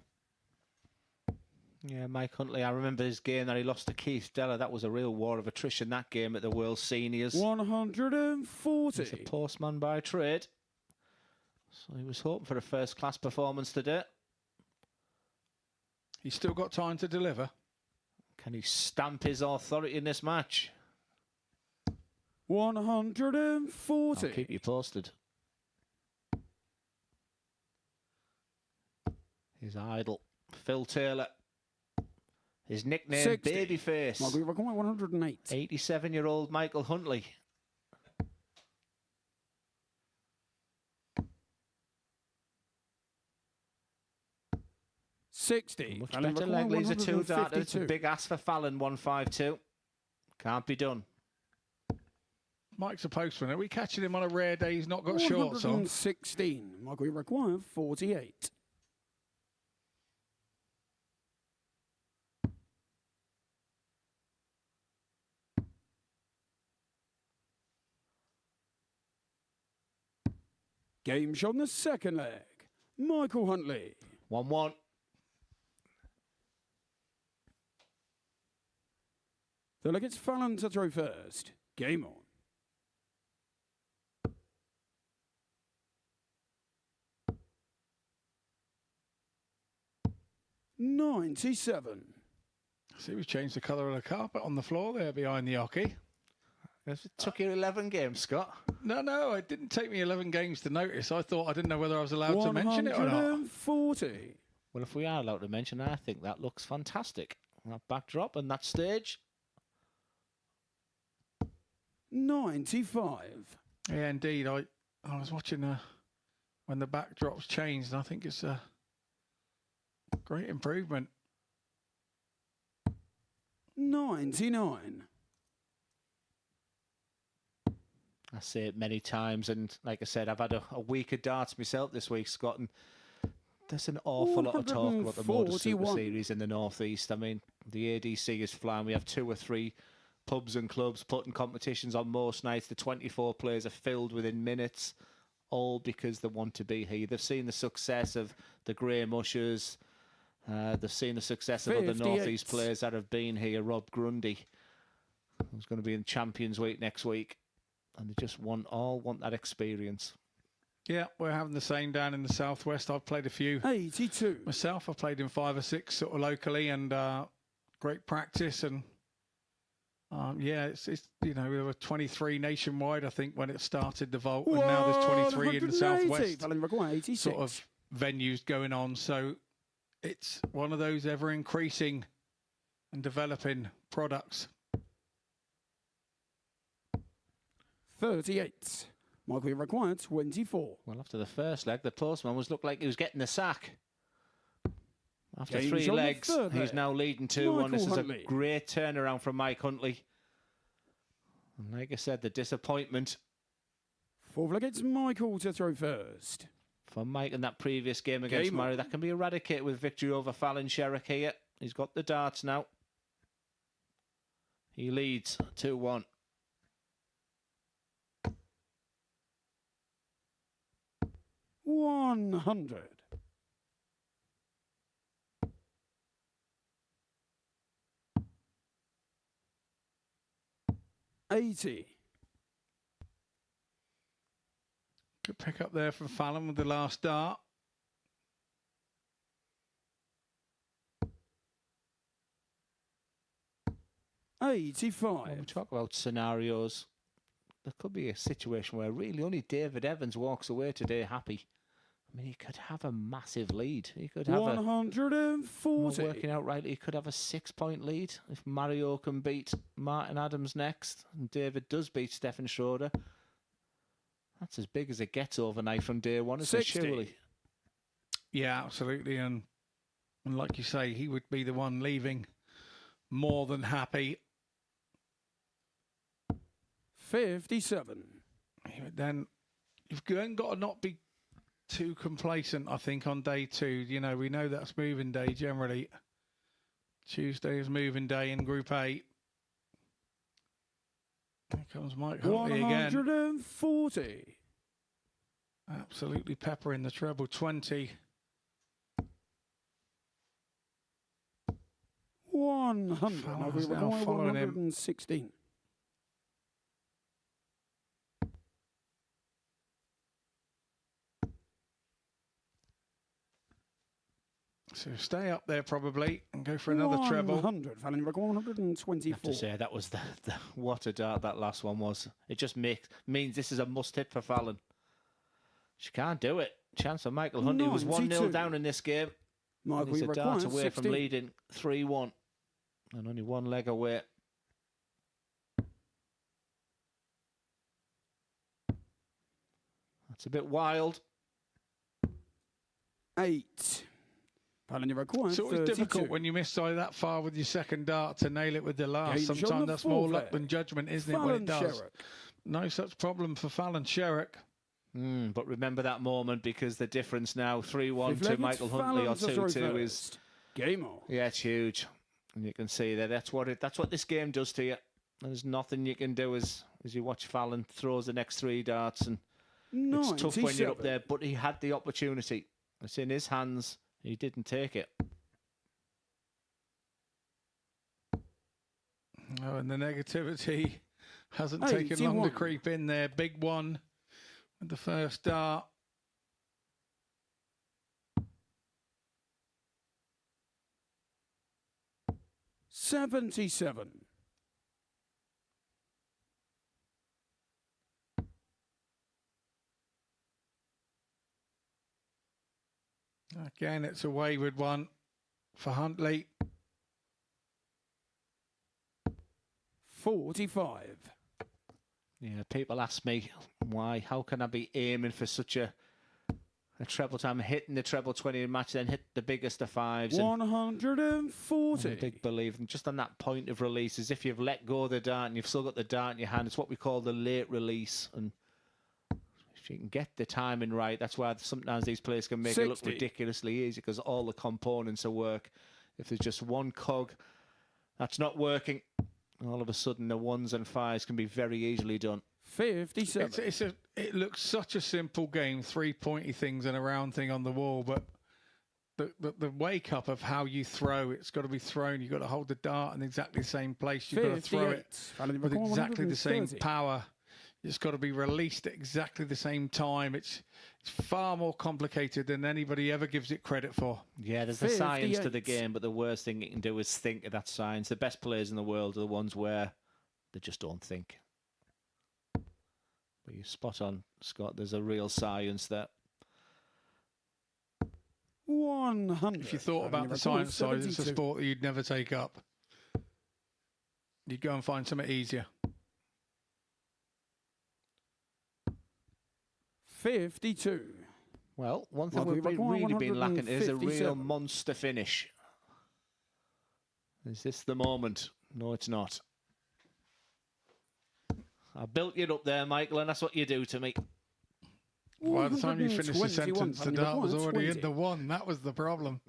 Yeah, Mike Huntley, I remember his game that he lost to Keith Deller. That was a real war of attrition, that game at the World Seniors. 140. He's a postman by trade. So he was hoping for a first-class performance today. He's still got time to deliver. Can he stamp his authority in this match? 140. I'll keep you posted. His idol, Phil Taylor. His nickname, 60. Babyface. 108. 87-year-old Michael Huntley. 60. Much Fallon better require leg leads a 2-darter. It's a 152. big ask for Fallon, 152. Can't be done. Mike's a postman. Are we catching him on a rare day he's not got shorts on? 116. Michael, you require 48. Game shot on the second leg. Michael Huntley. 1-1. The leg it's Fallon to throw first. Game on. $97. See, we've changed the colour of the carpet on the floor there behind the hockey. It took you 11 games, Scott. No, it didn't take me 11 games to notice. I thought I didn't know whether I was allowed to mention it or not. 140. Well, if we are allowed to mention it, I think that looks fantastic. That backdrop and that stage. 95. Yeah, indeed. I was watching when the backdrops changed, and I think it's a great improvement. 99. I say it many times, and like I said, I've had a week of darts myself this week, Scott, and there's an awful lot of talk about the MODUS Super 141. Series in the North East. I mean, the ADC is flying. We have 2 or 3 pubs and clubs putting competitions on most nights. The 24 players are filled within minutes, all because they want to be here. They've seen the success of the Graham Ushers. They've seen the success of other 58. North East players that have been here. Rob Grundy, who's going to be in Champions Week next week. And they just all want that experience. Yeah, we're having the same down in the Southwest. I've played a few 82. myself. I've played in 5 or 6 sort of locally, and great practice. And yeah, it's you know, there were 23 nationwide, I think, when it started the vault, and now there's 23 in the 180. Southwest Fallon require 86. sort of venues going on. So it's one of those ever increasing and developing products. 38. Michael, you require 24. Well, after the first leg, the postman looked like he was getting the sack. After Game's 3 on the legs, third he's leg. now leading 2-1. This is a Huntley. great turnaround from Mike Huntley. And like I said, the disappointment Fourth leg, it's Michael to throw first. for Mike in that previous game against Game Murray. on. That can be eradicated with victory over Fallon Sherrick here. He's got the darts now. He leads 2-1. $100. $80. Good pick up there from Fallon with the last dart. When we 85. talk about scenarios, there could be a situation where really only David Evans walks away today happy. I mean, he could have a massive lead. He could have a... 140. Working out right, he could have a 6-point lead if Mario can beat Martin Adams next, and David does beat Stefan Schroeder. That's as big as it gets overnight from day one, isn't it, 60. surely? Yeah, absolutely. And like you say, he would be the one leaving more than happy. 57. Then you've got to not be too complacent, I think, on day 2. You know, we know that's moving day generally. Tuesday is moving day in Group A. Here comes Mike Huntley again. 140. Absolutely peppering the treble 20. 100. Fallon's We now require following him. 116. So stay up there probably and go for another treble. 100. Fallon require I have 124. to say, that was the what a dart that last one was. It just means this is a must-hit for Fallon. She can't do it. Chance for Michael Huntley, who was 1-0 92. down in this game. Michael, He's you a dart require away 16. from leading 3-1. And only 1 leg away. That's a bit wild. 8. Value required It's always 32. difficult when you miss side that far with your second dart to nail it with the last. Games on Sometimes the that's more fourth luck leg. than judgment, isn't it, when it Fallon does? Sherrock. No such problem for Fallon Sherrock. But remember that moment, because the difference now, 3-1 Fifth to leg, Michael it's Huntley or Fallon to 2-2 throw is... first. Game on. Yeah, it's huge. And you can see that that's what this game does to you. There's nothing you can do as you watch Fallon throws the next 3 darts, and it's tough when you're up 97. there, but he had the opportunity. It's in his hands. He didn't take it. Oh, and the negativity hasn't taken long to 81. creep in there. Big one with the first dart. $77. Again, it's a wayward one for Huntley. 45. Yeah, people ask me why. How can I be aiming for such a treble time, hitting the treble 20 in match, then hit the biggest of fives? And 140. I'm a big believer, and just on that point of release, as if you've let go of the dart and you've still got the dart in your hand. It's what we call the late release, and if you can get the timing right, that's why sometimes these players can make it look 60. ridiculously easy, because all the components will work. If there's just one cog that's not working, all of a sudden the 1s and 5s can be very easily done. 57. It looks such a simple game, 3 pointy things and a round thing on the wall, but the wake up of how you throw, it's got to be thrown. You've got to hold the dart in exactly the same place. You've got to throw it 58. with exactly the same 130. power. It's got to be released at exactly the same time. It's far more complicated than anybody ever gives it credit for. Yeah, there's the science to the 58. game, but the worst thing you can do is think of that science. The best players in the world are the ones where they just don't think. But you're spot on, Scott. There's a real science there. 100. If you thought about the science side, it's a sport that you'd never take up. You'd go and find something easier. 52. Well, one thing Well, we've we've got really been lacking is a real 157. monster finish. Is this the moment? No, it's not. I built you up there, Michael, and that's what you do to me. By the time you finished the 121, sentence, the Value dart was required already 20. in the 1. That was the problem.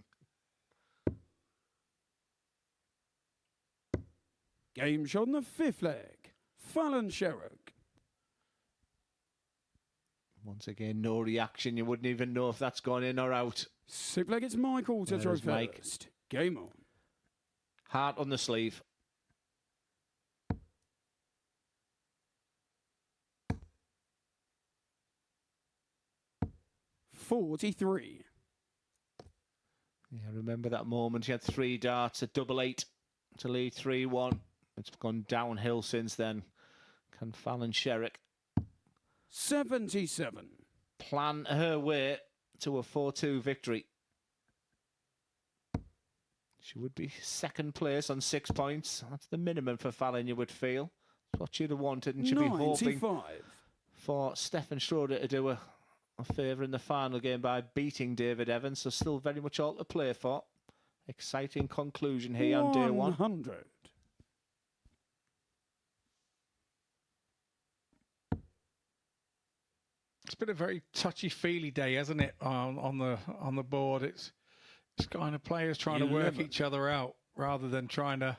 Game shot on the 5th leg. Fallon Sherrock. Once again, no reaction. You wouldn't even know if that's gone in or out. 6th leg, it's Michael to throw There's Mike. first. Game on. Heart on the sleeve. $43. Yeah, remember that moment. He had 3 darts at 8-8 to lead 3-1. It's gone downhill since then. Can Fallon Sherrock 77. plan her way to a 4-2 victory? She would be second place on 6 points. That's the minimum for Fallon, you would feel. That's what she'd have wanted, and she'd be hoping 95. for Stefan Schroeder to do a favour in the final game by beating David Evans. So still very much all to play for. Exciting conclusion here on day 1. 100. It's been a very touchy-feely day, hasn't it? On the board, it's kind of players trying to work 11. each other out rather than trying to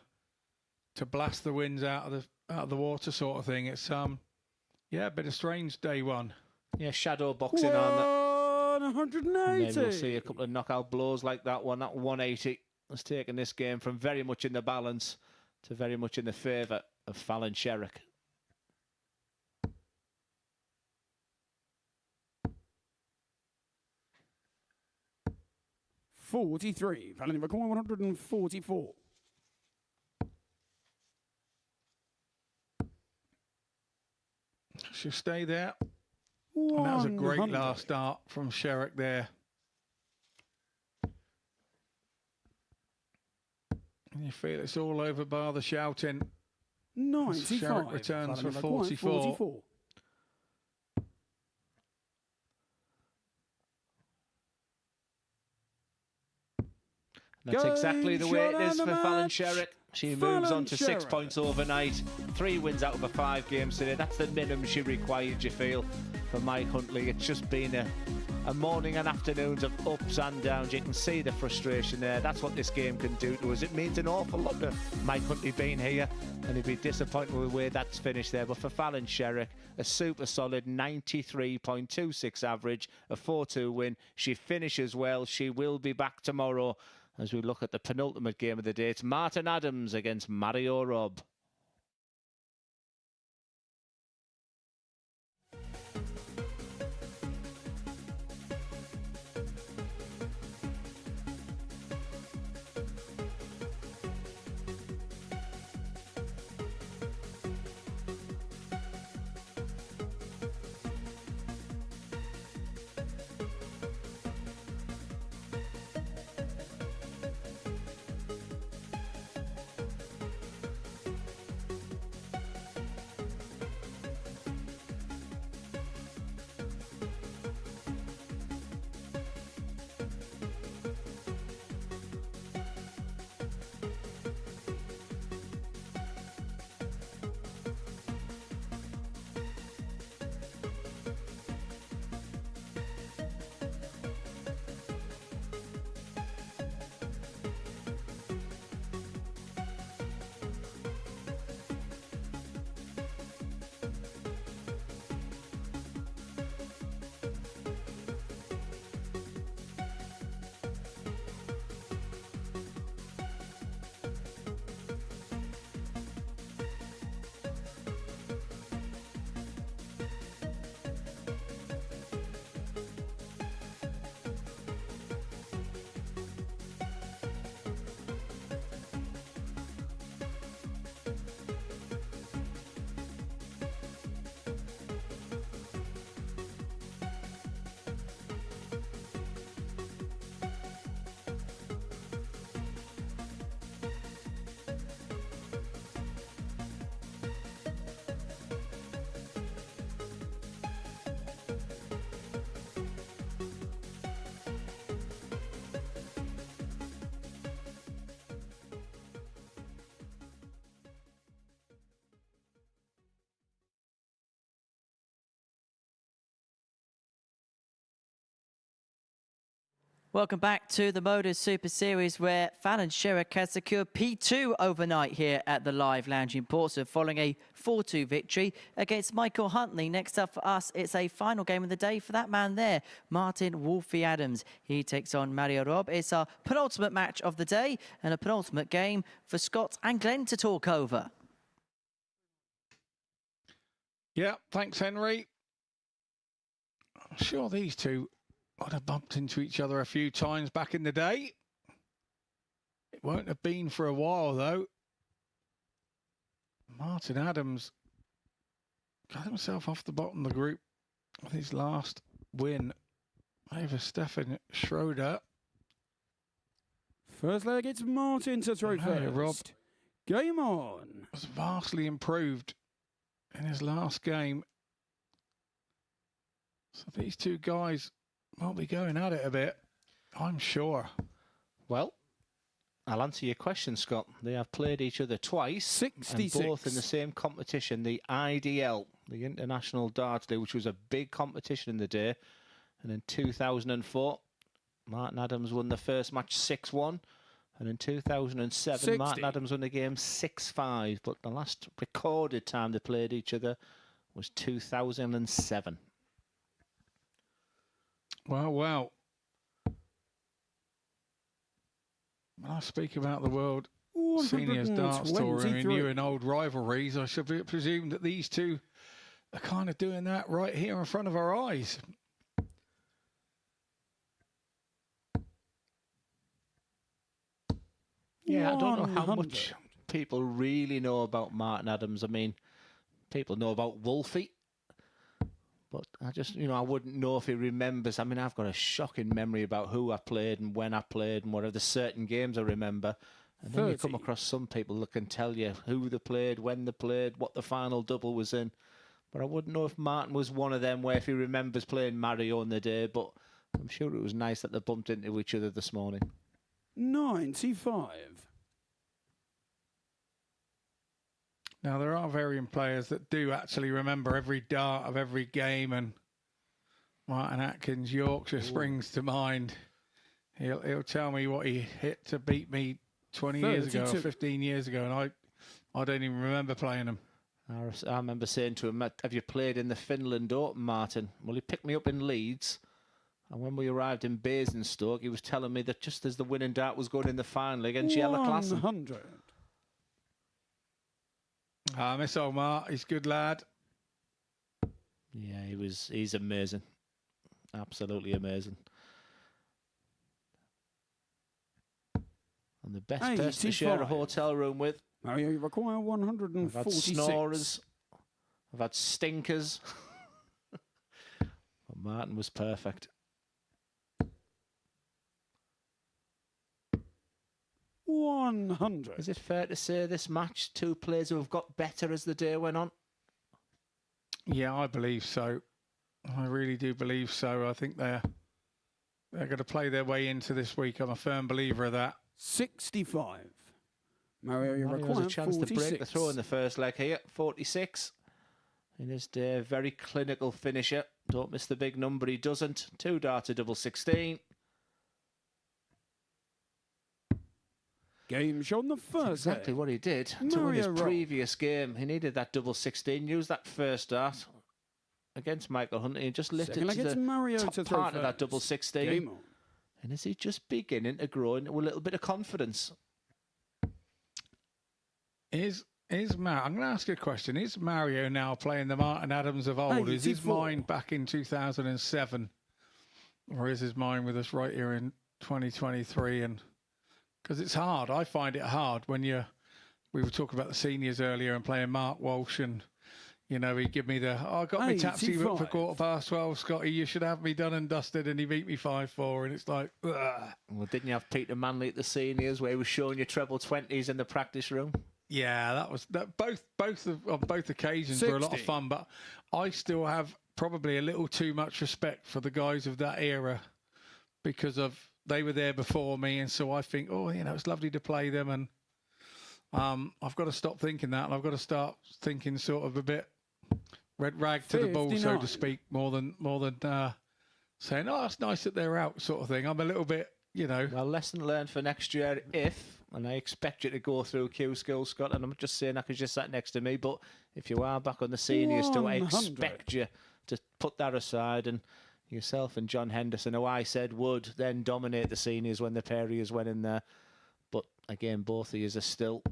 blast the winds out of the water, sort of thing. It's yeah, a bit of strange day 1. Yeah, shadow boxing on that. 180. And then we'll see a couple of knockout blows like that one. That 180 has taken this game from very much in the balance to very much in the favour of Fallon Sherrock. $43. Fallon required 144. She'll stay there. And that was a great 100. last start from Sherrock there. And you feel it's all over bar the shouting. 95. Sherrock returns for Fallon required 44. That's exactly the way it is for Fallon Sherrick. She moves on to 6 Sherrick. points overnight. 3 wins out of her 5 games today. That's the minimum she required, you feel, for Mike Huntley. It's just been a morning and afternoons of ups and downs. You can see the frustration there. That's what this game can do to us. It means an awful lot to Mike Huntley being here, and he'd be disappointed with the way that's finished there. But for Fallon Sherrick, a super solid 93.26 average, a 4-2 win. She finishes well. She will be back tomorrow as we look at the penultimate game of the day. It's Martin Adams against Mario Robb. Welcome back to the MODUS Super Series, where Fallon Sherrick has secured P2 overnight here at the Live Lounge in Portsmouth following a 4-2 victory against Michael Huntley. Next up for us, it's a final game of the day for that man there, Martin Wolfie Adams. He takes on Mario Robb. It's our penultimate match of the day and a penultimate game for Scott and Glenn to talk over. Yeah, thanks, Henry. I'm sure these two would have bumped into each other a few times back in the day. It won't have been for a while, though. Martin Adams got himself off the bottom of the group with his last win over Stefan Schroeder. First leg, it's Martin to throw first. Robb Game on. was vastly improved in his last game. So these two guys will be going at it a bit, I'm sure. Well, I'll answer your question, Scott. They have played each other twice. 66. And both in the same competition, the IDL, the International Darts League, which was a big competition in the day. And in 2004, Martin Adams won the first match 6-1. And in 2007, 60. Martin Adams won the game 6-5. But the last recorded time they played each other was 2007. Well. When I speak about the World Seniors Darts Tour and new and old rivalries, I should presume that these two are kind of doing that right here in front of our eyes. Yeah, I don't know how much people really know about Martin Adams. I mean, people know about Wolfie. But I just, I wouldn't know if he remembers. I mean, I've got a shocking memory about who I played and when I played and whatever. There's certain games I remember. And then you come across some people that can tell you who they played, when they played, what the final double was in. But I wouldn't know if Martin was one of them where if he remembers playing Mario in the day. But I'm sure it was nice that they bumped into each other this morning. 95. Now, there are varying players that do actually remember every dart of every game, and Martin Atkins, Yorkshire, springs to mind. He'll tell me what he hit to beat me 20 years ago or 15 years ago, and I don't even remember playing him. I remember saying to him, have you played in the Finland Open, Martin? Well, he picked me up in Leeds, and when we arrived in Basingstoke, he was telling me that just as the winning dart was going in the final against Yellow Class. 100. Miss Omar, he's a good lad. Yeah, he's amazing. Absolutely amazing. And the best person to share a hotel room with. Mario, you require 146. I've had snorers. I've had stinkers. But Martin was perfect. 100. Is it fair to say this match, two players who have got better as the day went on? Yeah, I believe so. I really do believe so. I think they're going to play their way into this week. I'm a firm believer of that. 65. Mario, you Mario require has a chance 46. to break the throw in the first leg here. 46. In his day, very clinical finisher. Don't miss the big number. He doesn't. 2 darts, a double 16. Game shown the first. That's exactly what he did to win his previous game. He needed that double 16. Used that first dart against Michael Hunter. He just lifted to the top part of that double 16. Game on. And is he just beginning to grow into a little bit of confidence? I'm going to ask you a question. Is Mario now playing the Martin Adams of old? Is his mind back in 2007? Or is his mind with us right here in 2023? And because it's hard. I find it hard when we were talking about the seniors earlier and playing Mark Walsh, and, you know, he'd give me I got me taxi book for 12:15, Scotty, you should have me done and dusted, and he beat me 5-4, and it's like, ugh. Well, didn't you have Peter Manley at the seniors where he was showing you treble 20s in the practice room? Yeah, both occasions were a lot of fun, but I still have probably a little too much respect for the guys of that era because they were there before me, and so I think, it's lovely to play them, and I've got to stop thinking that, and I've got to start thinking sort of a bit red rag to the ball, so to speak, more than saying, it's nice that they're out, sort of thing. I'm a little bit, Well, lesson learned for next year, and I expect you to go through Q School, Scott, and I'm not just saying that because you sat next to me, but if you are back on the seniors too, I expect you to put that aside, and yourself and John Henderson, who I said would then dominate the seniors when the pair of yous went in there. But again, both of yous are still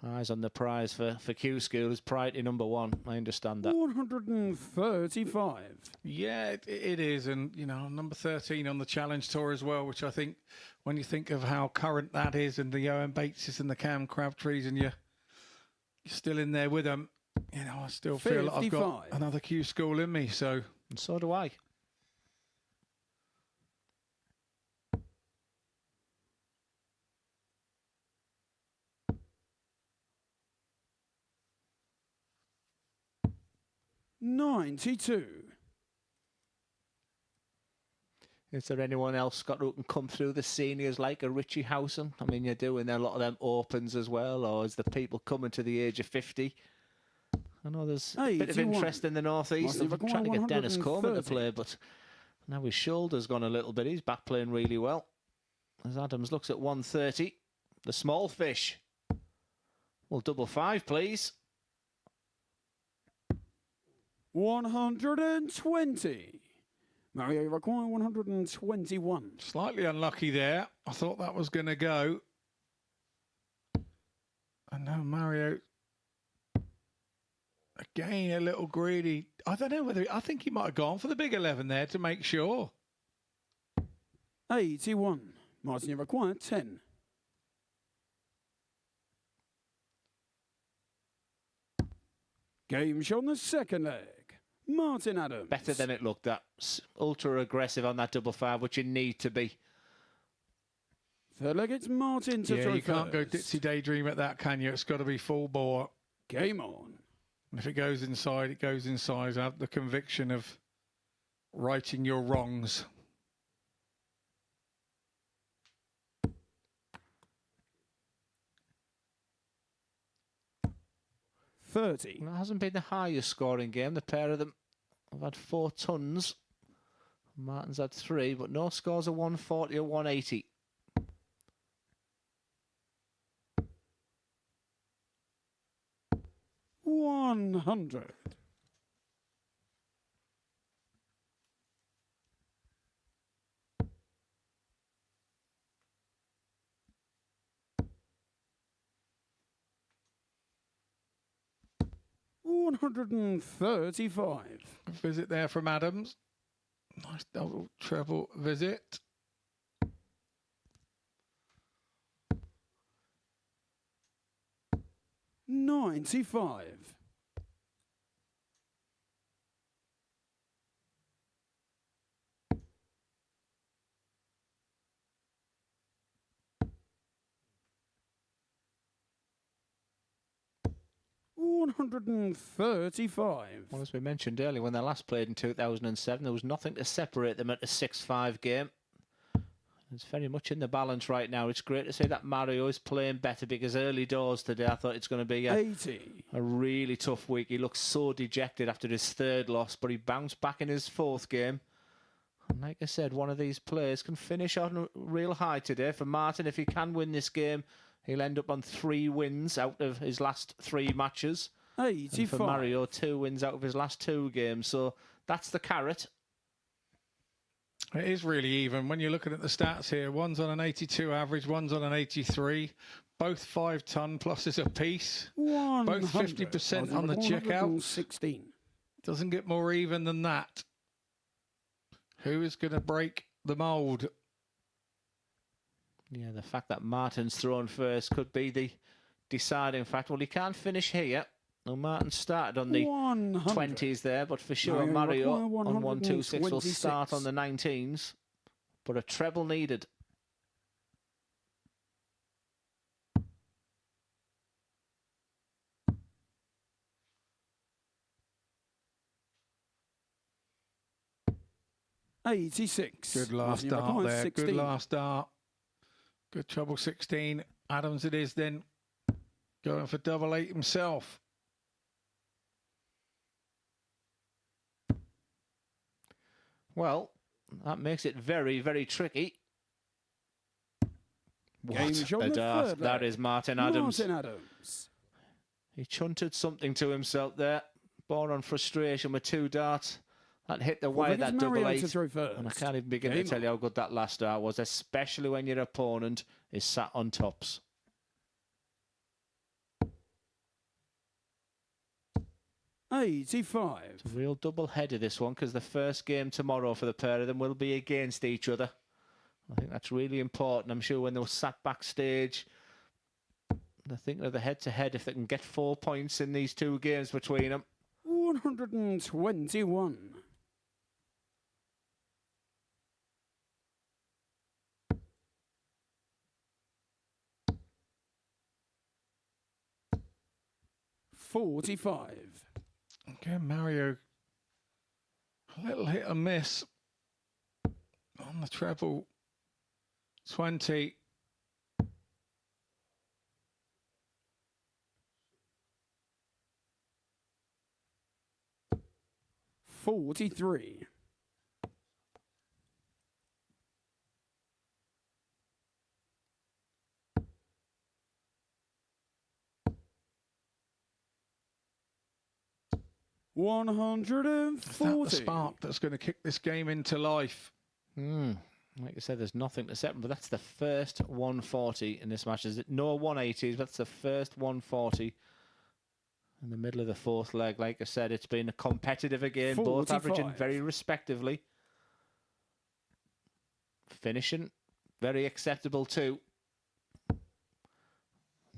eyes on the prize for Q School is priority number 1. I understand that. 135. Yeah, it is. And, number 13 on the Challenge Tour as well, which I think when you think of how current that is, and the Owen Bateses and the Cam Crabtrees, and you're still in there with them, I still feel like I've got another Q School in me. So. And so do I. $92. Is there anyone else, Scott, who can come through the seniors like a Richie Howson? I mean, you're doing a lot of them opens as well, or is the people coming to the age of 50? I know there's a bit of interest in the northeast. I'm trying to get Dennis Coleman to play, but now his shoulder's gone a little bit. He's back playing really well. As Adams looks at 130, the small fish. Well, double 5, please. 120. Mario, you require 121. Slightly unlucky there. I thought that was going to go. And now Mario, again, a little greedy. I don't know I think he might have gone for the big 11 there to make sure. 81. Martin, you require 10. Game shown the second leg. Martin Adams. Better than it looked. That's ultra aggressive on that double 5, which you need to be. Third leg, it's Martin to throw you can't go ditzy daydream at that, can you? It's got to be full bore. Game on. And if it goes inside, it goes inside. I have the conviction of righting your wrongs. 30. Well, it hasn't been the highest scoring game. The pair of them have had 4 tons. Martin's had 3, but no scores of 140 or 180. $100. $135. Visit there from Adams. Nice double treble visit. $95. $135. Well, as we mentioned earlier, when they last played in 2007, there was nothing to separate them at a 6-5 game. It's very much in the balance right now. It's great to see that Mario is playing better, because early doors today I thought it's going to be a 80. really tough week. He looked so dejected after his 3rd loss, but he bounced back in his 4th game. And like I said, one of these players can finish on a real high today. For Martin, if he can win this game, he'll end up on 3 wins out of his last 3 matches. 85. And for Mario, 2 wins out of his last 2 games. So that's the carrot. It is really even. When you're looking at the stats here, one's on an 82 average, one's on an 83. Both 5-ton pluses apiece. Both 50% on the checkout. 16. Doesn't get more even than that. Who is going to break the mould? Yeah, the fact that Martin's thrown first could be the deciding factor. Well, he can't finish here. Well, Martin started on the 20s there, but for sure Mario on 126 will start on the 19s. But a treble needed. $86. Good last start there. 16. Good last start. Good treble 16. Adams it is then. Going for double 8 himself. Well, that makes it very, very tricky. What a dart. That is Martin Adams. Martin Adams. He chunted something to himself there. Born on frustration with 2 darts. That hit the wire, that double 8. And I can't even begin to tell you how good that last dart was, especially when your opponent is sat on tops. $85. It's a real double header, this one, because the first game tomorrow for the pair of them will be against each other. I think that's really important. I'm sure when they were sat backstage, they're thinking of the head-to-head, if they can get 4 points in these 2 games between them. 121. $45. Okay, Mario, a little hit and miss on the treble 20. $43. $140. Is that the spark that's going to kick this game into life? Like I said, there's nothing to set, but that's the first 140 in this match. There's no 180s, that's the first 140 in the middle of the 4th leg. Like I said, it's been a competitive again, 45. both averaging very respectively. Finishing very acceptable too.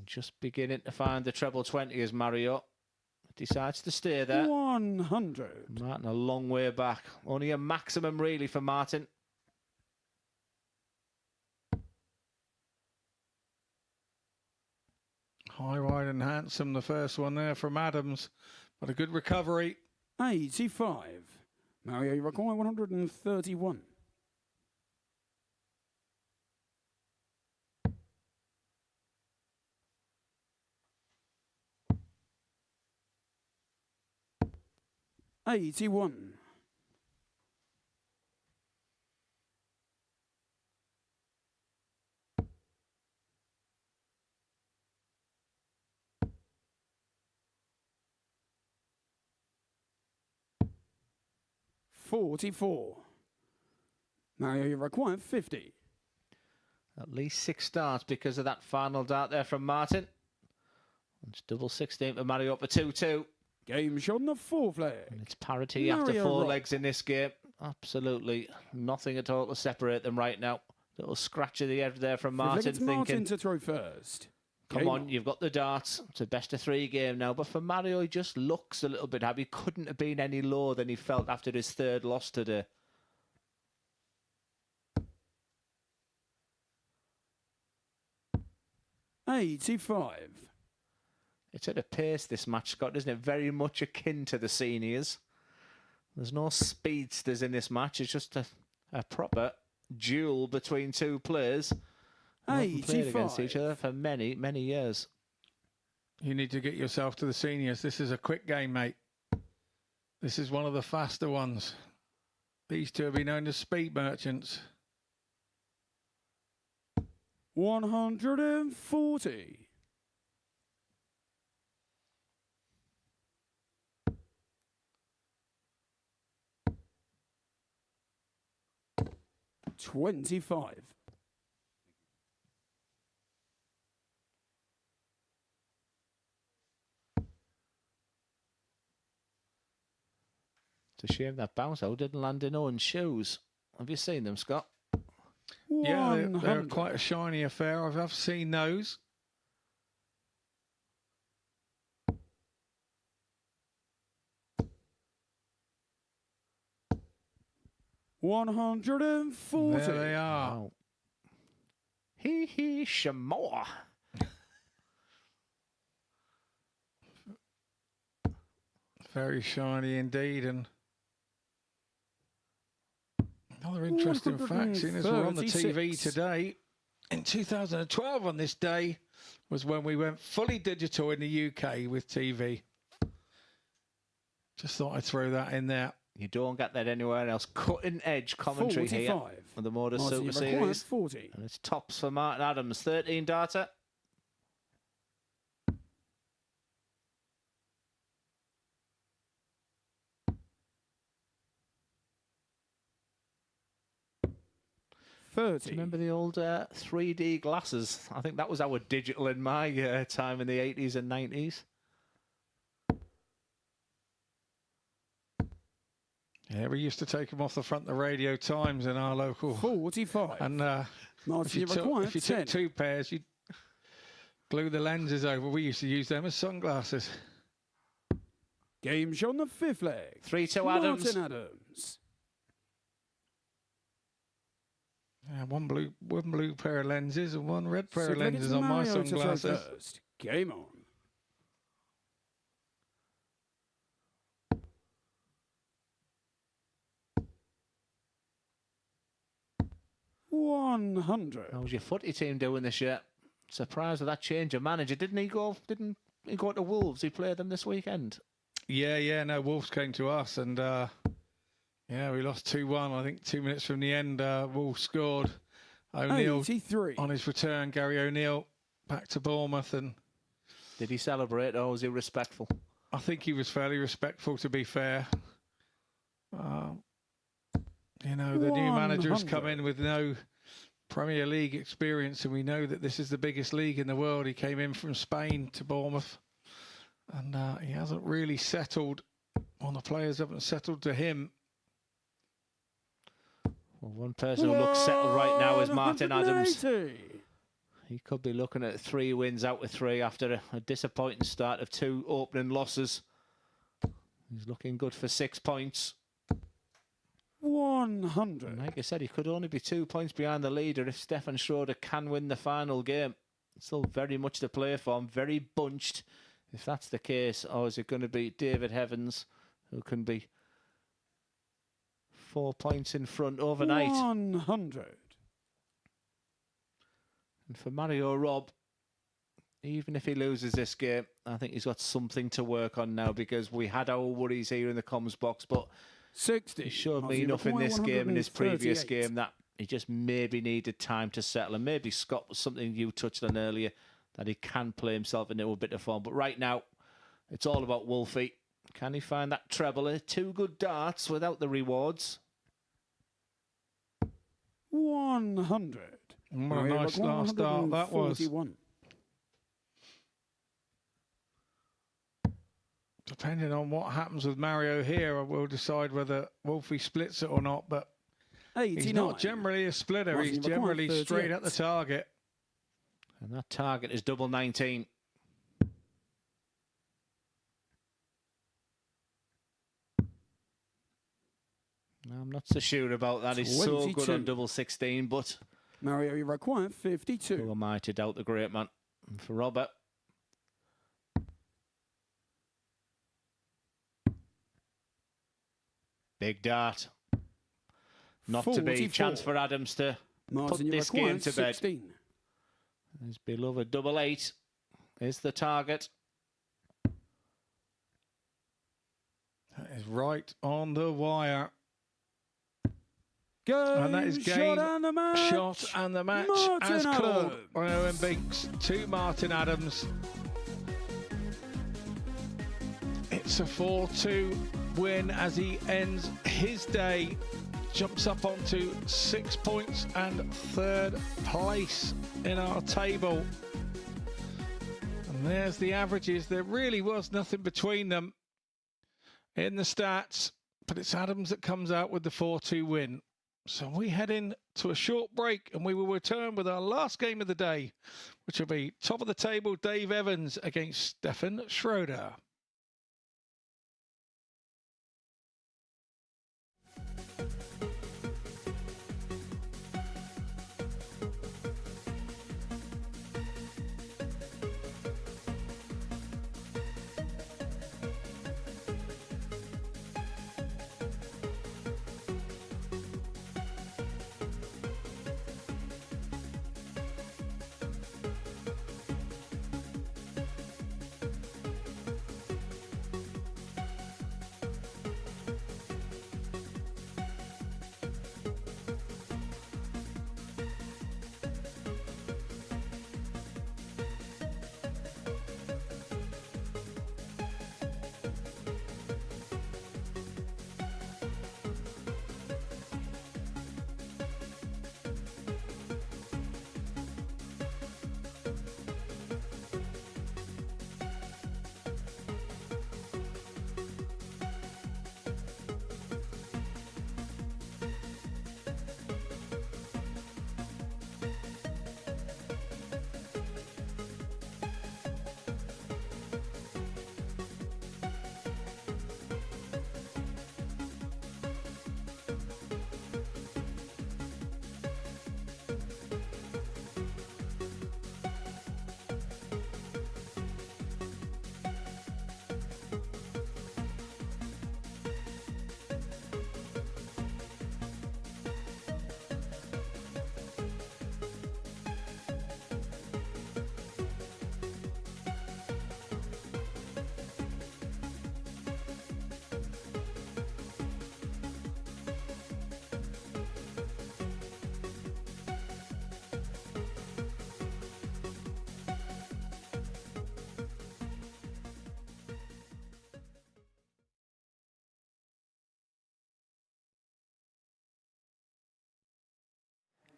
Just beginning to find the treble 20 as Mario decides to stay there. 100. Martin a long way back. Only a maximum really for Martin. High, wide and handsome, the first one there from Adams. But a good recovery. 85. Mario, you require 131. 81. $44. Mario, you require 50. At least 6 starts because of that final dart there from Martin. It's double 16 for Mario up for 2-2. Game shot on the 4th leg. And it's parity after 4 legs in this game. Absolutely nothing at all to separate them right now. Little scratch of the edge there from Martin, thinking, Martin to throw first. Come on, you've got the darts. It's a best of 3 game now. But for Mario, he just looks a little bit happy. Couldn't have been any lower than he felt after his 3rd loss today. $85. It's at a pace, this match, Scott, isn't it? Very much akin to the seniors. There's no speedsters in this match. It's just a proper duel between 2 players who haven't played against each other for many, many years. You need to get yourself to the seniors. This is a quick game, mate. This is one of the faster ones. These two will be known as speed merchants. 140. $25. It's a shame that bounce out didn't land in Owen's shoes. Have you seen them, Scott? Yeah, they're quite a shiny affair. I've seen those. $140. There they are. Wow. Hee shamoa. Very shiny indeed. And another interesting fact, seeing as we're on the TV today, in 2012 on this day was when we went fully digital in the UK with TV. Just thought I'd throw that in there. You don't get that anywhere else. Cutting edge commentary 45. here on the MODUS Super Series. 40. And it's tops for Martin Adams. 13 data. Do you remember the old 3D glasses? I think that was our digital in my time in the 80s and 90s. Yeah, we used to take them off the front of the Radio Times in our local. 45. And if you took 2 pairs, you'd glue the lenses over. We used to use them as sunglasses. Game shot on the 5th leg. 3-2 Adams. Martin Adams. Yeah, one blue pair of lenses and 1 red pair of lenses on my sunglasses. Game on. $100. How's your footy team doing this year? Surprised with that change of manager. Didn't he go to Wolves? He played them this weekend. Yeah. No, Wolves came to us and yeah, we lost 2-1. I think 2 minutes from the end, Wolves scored. O'Neill 83. On his return, Gary O'Neill back to Bournemouth. And did he celebrate or was he respectful? I think he was fairly respectful, to be fair. You know, the new manager's come in with no Premier League experience, and we know that this is the biggest league in the world. He came in from Spain to Bournemouth, and he hasn't really settled. Well, the players haven't settled to him. Well, one person who looks settled right now is Martin Adams. He could be looking at 3 wins out of 3 after a disappointing start of 2 opening losses. He's looking good for 6 points. 100. And like I said, he could only be 2 points behind the leader if Stefan Schroeder can win the final game. Still very much to play for. Very bunched, if that's the case. Or is it going to be David Heavens, who can be 4 points in front overnight? 100. And for Mario Robb, even if he loses this game, I think he's got something to work on now, because we had our worries here in the comms box, but 60. he showed me Martin, enough in this game and his previous 138. game that he just maybe needed time to settle. And maybe Scott was something you touched on earlier, that he can play himself into a bit of form. But right now, it's all about Wolfie. Can he find that treble? 2 good darts without the rewards. 100. What a nice last dart that was. 141. Depending on what happens with Mario here, I will decide whether Wolfie splits it or not. But 89. he's not generally a splitter. He's generally straight at the target. And that target is double 19. I'm not so sure about that. He's so good on double 16, but Mario, you require 52. who am I to doubt the great man? And for Robert, big dart. Not 44. to be. Chance for Adams to Martin, put this game to bed. 16. His beloved double 8 is the target. That is right on the wire. Game, And that is game, shot and the match. shot and the match Martin as called Adams. by Owen Binks to Martin Adams. It's a 4-2 win as he ends his day, jumps up onto 6 points and 3rd place in our table. And there's the averages. There really was nothing between them in the stats, but it's Adams that comes out with the 4-2 win. So we head in to a short break and we will return with our last game of the day, which will be top of the table Dave Evans against Stefan Schroeder.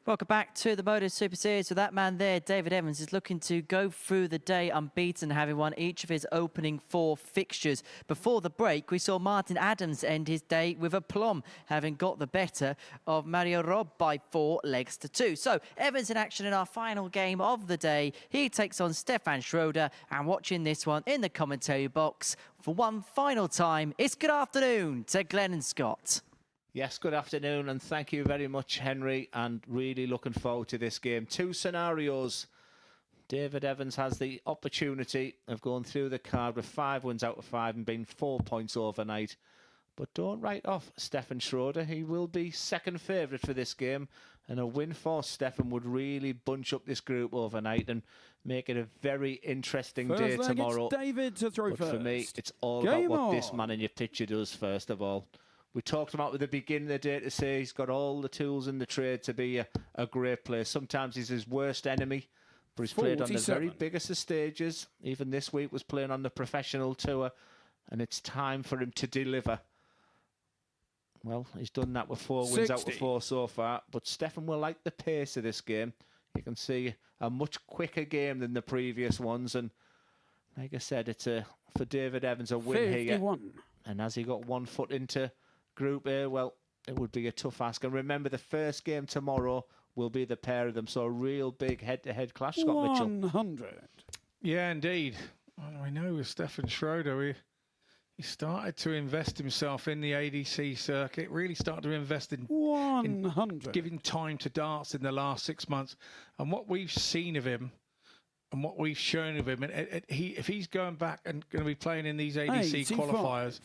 Welcome back to the MODUS Super Series. With that man there, David Evans, is looking to go through the day unbeaten, having won each of his opening 4 fixtures. Before the break, we saw Martin Adams end his day with aplomb, having got the better of Mario Robb by 4 legs to 2. So, Evans in action in our final game of the day. He takes on Stefan Schroeder, and watching this one in the commentary box for one final time, it's good afternoon to Glenn and Scott. Yes, good afternoon, and thank you very much, Henry, and really looking forward to this game. 2 scenarios. David Evans has the opportunity of going through the card with 5 wins out of 5 and being 4 points overnight. But don't write off Stefan Schroeder. He will be second favourite for this game. And a win for Stefan would really bunch up this group overnight and make it a very interesting day tomorrow. David to throw but first. For me, it's all Game about what on. this man in your picture does, first of all. We talked about at the beginning of the day to say he's got all the tools in the trade to be a great player. Sometimes he's his worst enemy, but he's played on the very biggest of stages. Even this week was playing on the professional tour, and it's time for him to deliver. Well, he's done that with 4 wins out of 4 so far, but Stefan will like the pace of this game. You can see a much quicker game than the previous ones, and like I said, it's for David Evans a win 51. Here. And as he got 1 foot into Group A, well, it would be a tough ask. And remember, the first game tomorrow will be the pair of them, so a real big head-to-head clash, Scott Mitchell. 100. Yeah, indeed. I know with Stefan Schroeder, he started to invest himself in the ADC circuit, really started to invest in 100. Giving time to darts in the last 6 months. And what we've seen of him and what we've shown of him, if he's going back and going to be playing in these ADC qualifiers,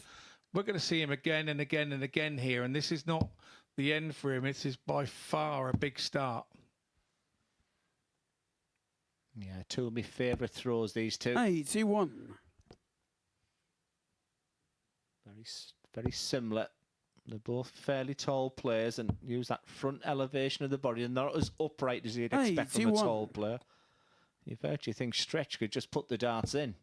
we're going to see him again and again and again here. And this is not the end for him. It is by far a big start. Yeah, 2 of my favourite throws, these two. 81. Very similar. They're both fairly tall players and use that front elevation of the body and not as upright as you'd expect from a tall player. You virtually think Stretch could just put the darts in.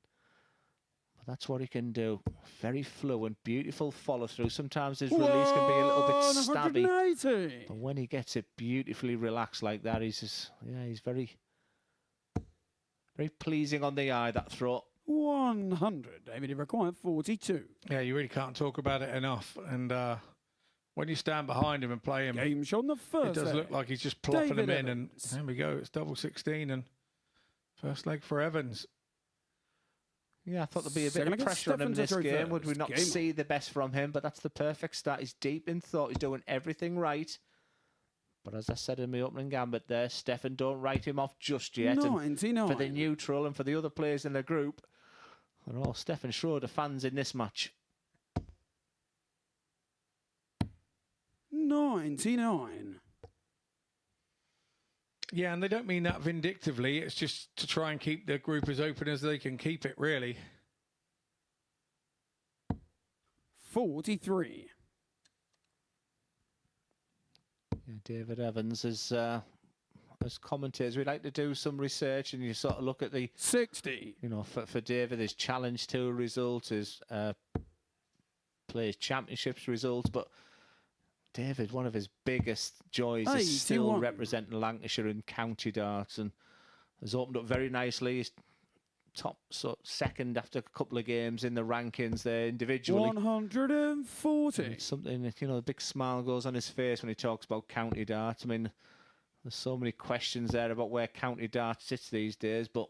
But that's what he can do. Very fluent, beautiful follow through. Sometimes his release can be a little bit stabby. But when he gets it beautifully relaxed like that, he's very pleasing on the eye, that throw. 100. David, he required 42. Yeah, you really can't talk about it enough. And when you stand behind him and play him, game shot on the first it does look like he's just plopping him in. And there we go. It's double 16 and first leg for Evans. Yeah, I thought there'd be a bit of pressure on him this game. Would we not see the best from him? But that's the perfect start. He's deep in thought. He's doing everything right. But as I said in my opening gambit there, Stefan, don't write him off just yet. 99. And for the neutral and for the other players in the group, they're all Stefan Schroeder fans in this match. 99. Yeah, and they don't mean that vindictively. It's just to try and keep the group as open as they can keep it, really. 43. Yeah, David Evans is... as commentators, we like to do some research and you sort of look at the 60. You know, for David, his Challenge Tour results, his Players Championships results, but David, one of his biggest joys is still representing Lancashire in county darts and has opened up very nicely. He's top second after a couple of games in the rankings there individually. 140. And it's something, you know, a big smile goes on his face when he talks about county darts. I mean, there's so many questions there about where county darts sits these days, but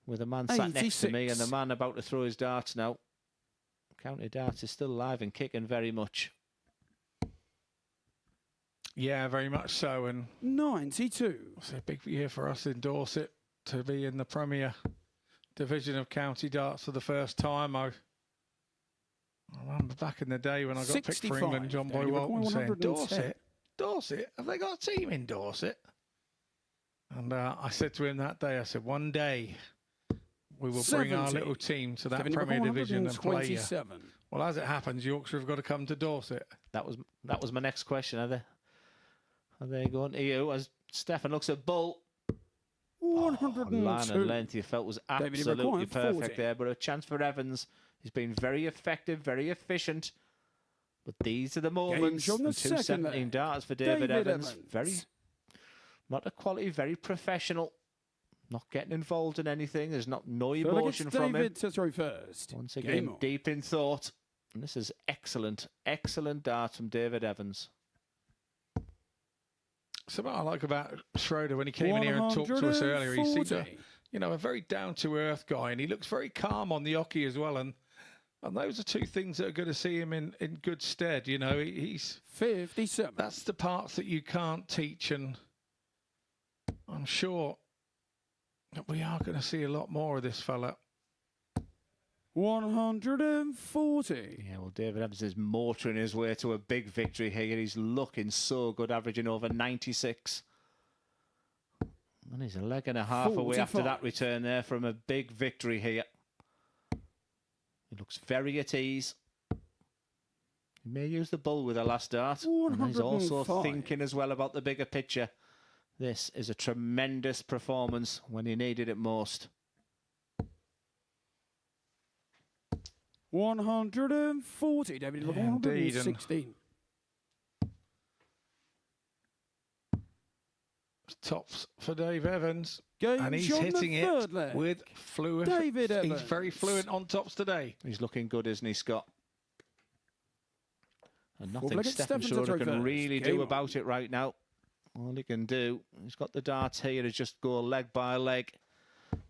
with a man sat next to me and the man about to throw his darts now, county darts is still alive and kicking very much. Yeah, very much so. And 92. It's a big year for us in Dorset to be in the Premier Division of County Darts for the first time. I remember back in the day when I got picked for England, John Boy Walton saying, Dorset? Have they got a team in Dorset? And I said to him that day, I said, one day we will bring our little team to that Premier Division and play you. Well, as it happens, Yorkshire have got to come to Dorset. That was my next question. Are they going to you? As Stefan looks at Bull. 102. Line and length you felt was absolutely perfect there, but a chance for Evans. He's been very effective, very efficient. But these are the moments. And 217 darts for David Evans. Very, not a quality, very professional. Not getting involved in anything. There's no emotion from him. To throw first. Once again, deep in thought. And this is excellent, excellent darts from David Evans. Something I like about Schroeder when he came in here and talked to us earlier, he seemed a very down-to-earth guy, and he looks very calm on the hockey as well. And those are two things that are going to see him in good stead. You know, he's 57. That's the parts that you can't teach, and I'm sure that we are going to see a lot more of this fella. 140. Yeah, well, David Evans is motoring his way to a big victory here. He's looking so good, averaging over 96. And he's a leg and a half away after that return there from a big victory here. He looks very at ease. He may use the bull with the last dart. And he's also thinking as well about the bigger picture. This is a tremendous performance when he needed it most. 140, David. Look, 116. Tops for Dave Evans. Game and he's shot hitting the it third leg. with fluid. David Evans. He's very fluent on tops today. He's looking good, isn't he, Scott? And nothing Four-legged Stefan Stefan Schroeder to can first. really Game do on. about it right now. All he can do, he's got the darts here to just go leg by leg.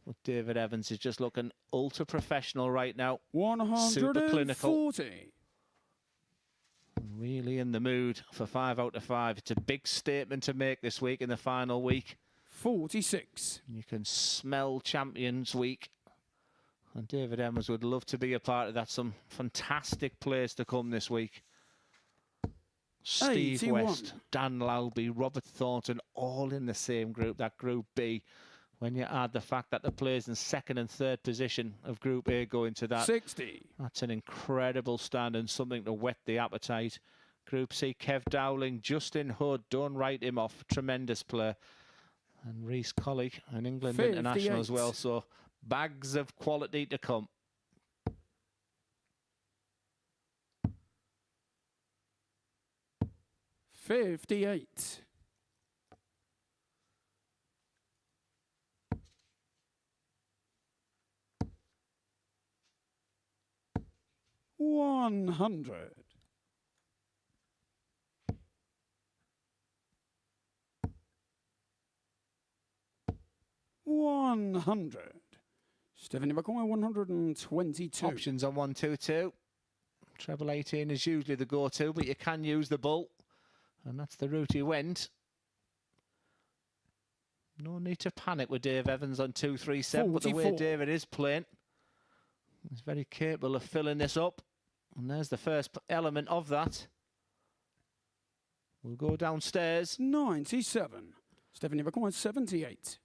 But David Evans is just looking ultra professional right now. Super clinical. 140. Really in the mood for 5 out of 5. It's a big statement to make this week in the final week. 46. You can smell Champions Week. And David Evans would love to be a part of that. Some fantastic players to come this week. Steve 81. West, Dan Lowby, Robert Thornton, all in the same group, that Group B. When you add the fact that the players in second and third position of Group A go into that. 60. That's an incredible stand and something to whet the appetite. Group C, Kev Dowling, Justin Hood, don't write him off. Tremendous player. And Reece Colley, an England 58. international as well. So bags of quality to come. $58. $100. $100. Stephanie McCoy, 122. Options on 122. Treble 18 is usually the go-to, but you can use the bull. And that's the route he went. No need to panic with Dave Evans on 237, but the way 44. David is playing, he's very capable of filling this up. And there's the first element of that. We'll go downstairs. 97. Stephanie McCoy, 78.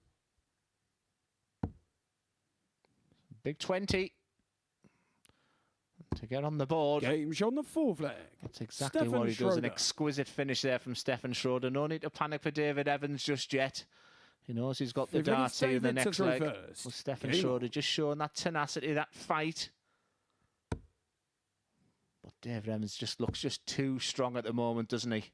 Big 20 to get on the board. Game shot on the fourth leg. That's exactly Stefan what he does. An Schroeder. exquisite finish there from Stefan Schroeder. No need to panic for David Evans just yet. He knows he's got the Favourite darts here in the David to next throw leg. first. Well, Stefan Game Schroeder on. just showing that tenacity, that fight. But David Evans just looks just too strong at the moment, doesn't he?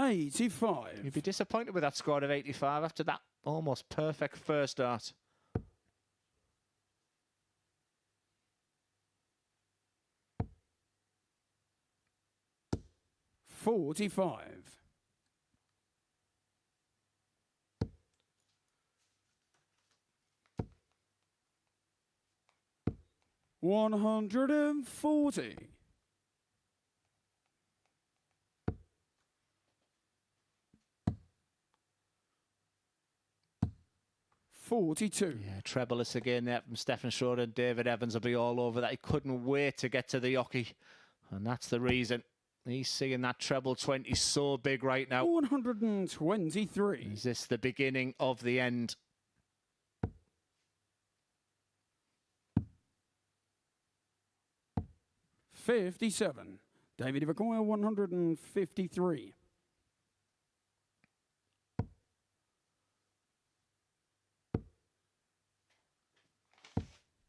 85. You'd be disappointed with that score of 85 after that almost perfect first dart. $45. $140. $42. Yeah, trebleless again there from Stefan Schroeder, and David Evans will be all over that. He couldn't wait to get to the Yockey, and that's the reason. He's seeing that treble 20 so big right now. 123. Is this the beginning of the end? $57. David Ivakoya, 153.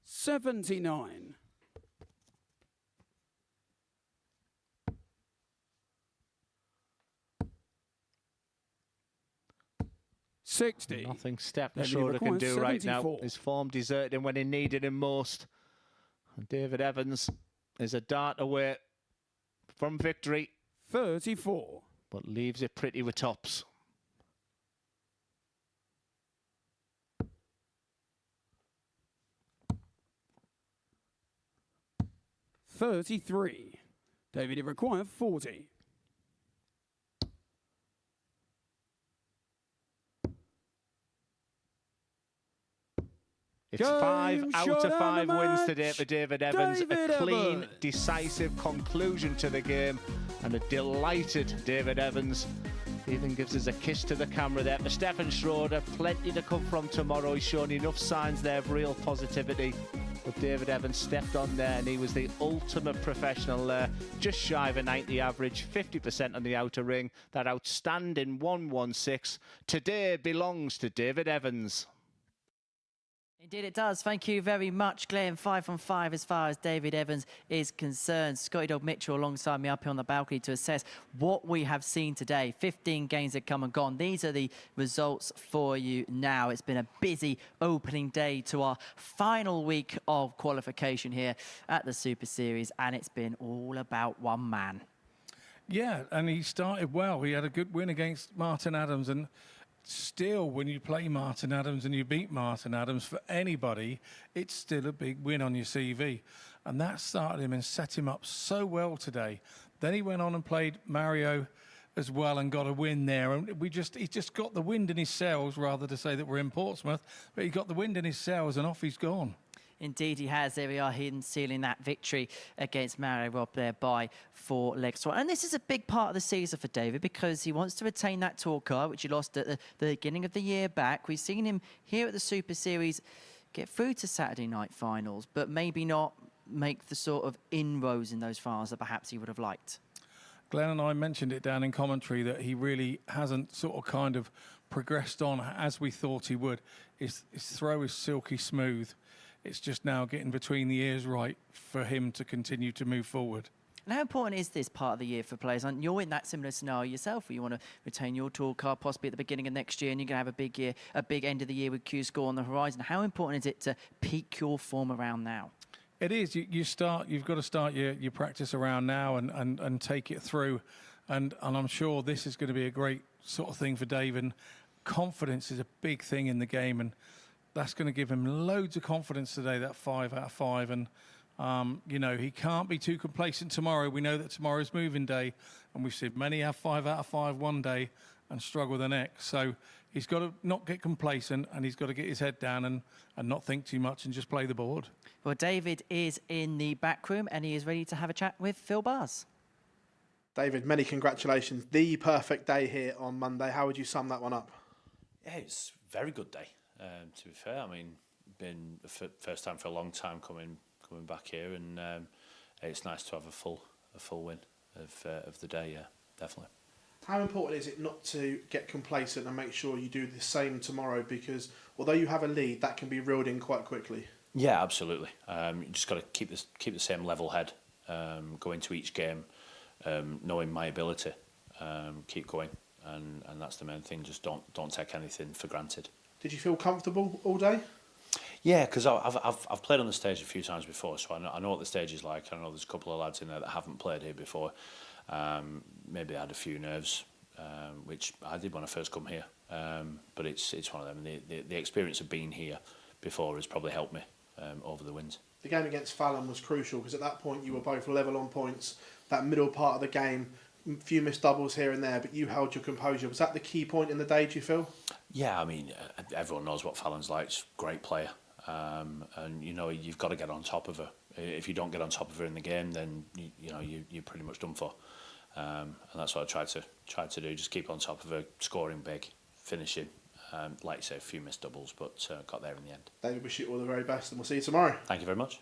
$79. $60. Nothing Stefan David Schroeder can Ivakoya, do right now. 74. His form deserted him when he needed him most. And David Evans is a dart away from victory, 34. but leaves it pretty with tops. $33. David Ivakoya, 40. It's 5 out of 5 wins today for David Evans. A clean, decisive conclusion to the game. And a delighted David Evans. Even gives us a kiss to the camera there. For Stefan Schroeder, plenty to come from tomorrow. He's shown enough signs there of real positivity. But David Evans stepped on there and he was the ultimate professional there. Just shy of a 90 average, 50% on the outer ring. That outstanding 116 today belongs to David Evans. Indeed it does. Thank you very much, Glenn. 5 from 5 as far as David Evans is concerned. Scotty Dog Mitchell alongside me up here on the balcony to assess what we have seen today. 15 games have come and gone. These are the results for you now. It's been a busy opening day to our final week of qualification here at the Super Series, and it's been all about one man. Yeah, and he started well. He had a good win against Martin Adams, and still, when you play Martin Adams and you beat Martin Adams, for anybody, it's still a big win on your CV. And that started him and set him up so well today. Then he went on and played Mario as well and got a win there. And he just got the wind in his sails, rather to say that we're in Portsmouth, but he got the wind in his sails and off he's gone. Indeed he has. There we are, hidden sealing that victory against Mario Robb there by 4 legs. And this is a big part of the season for David because he wants to retain that tour card, which he lost at the beginning of the year back. We've seen him here at the Super Series get through to Saturday night finals, but maybe not make the sort of inroads in those finals that perhaps he would have liked. Glenn and I mentioned it down in commentary that he really hasn't sort of kind of progressed on as we thought he would. His throw is silky smooth. It's just now getting between the ears right for him to continue to move forward. And how important is this part of the year for players? And you're in that similar scenario yourself where you want to retain your tour card possibly at the beginning of next year and you're going to have a big year, a big end of the year with Q Score on the horizon. How important is it to peak your form around now? It is. You've got to start your practice around now and take it through. And I'm sure this is going to be a great sort of thing for Dave. And confidence is a big thing in the game. And that's going to give him loads of confidence today, that 5 out of 5. And, you know, he can't be too complacent tomorrow. We know that tomorrow's moving day. And we've seen many have 5 out of 5 one day and struggle the next. So he's got to not get complacent and he's got to get his head down and not think too much and just play the board. Well, David is in the back room and he is ready to have a chat with Phil Bars. David, many congratulations. The perfect day here on Monday. How would you sum that one up? Yeah, it's a very good day. To be fair, I mean, been the first time for a long time coming back here, and it's nice to have a full win of the day. Yeah, definitely. How important is it not to get complacent and make sure you do the same tomorrow? Because although you have a lead, that can be reeled in quite quickly. Yeah, absolutely. You just got to keep the same level head, go into each game, knowing my ability, keep going, and that's the main thing. Just don't take anything for granted. Did you feel comfortable all day? Yeah, because I've played on the stage a few times before, so I know what the stage is like. I know there's a couple of lads in there that haven't played here before. Maybe I had a few nerves, which I did when I first come here. But it's one of them. The experience of being here before has probably helped me over the wins. The game against Fallon was crucial because at that point you were both level on points. That middle part of the game, a few missed doubles here and there, but you held your composure. Was that the key point in the day, do you feel? Yeah, I mean, everyone knows what Fallon's like. She's a great player. And, you know, you've got to get on top of her. If you don't get on top of her in the game, then, you're pretty much done for. And that's what I tried to do, just keep on top of her, scoring big, finishing. Like you say, a few missed doubles, but got there in the end. David, wish you all the very best, and we'll see you tomorrow. Thank you very much.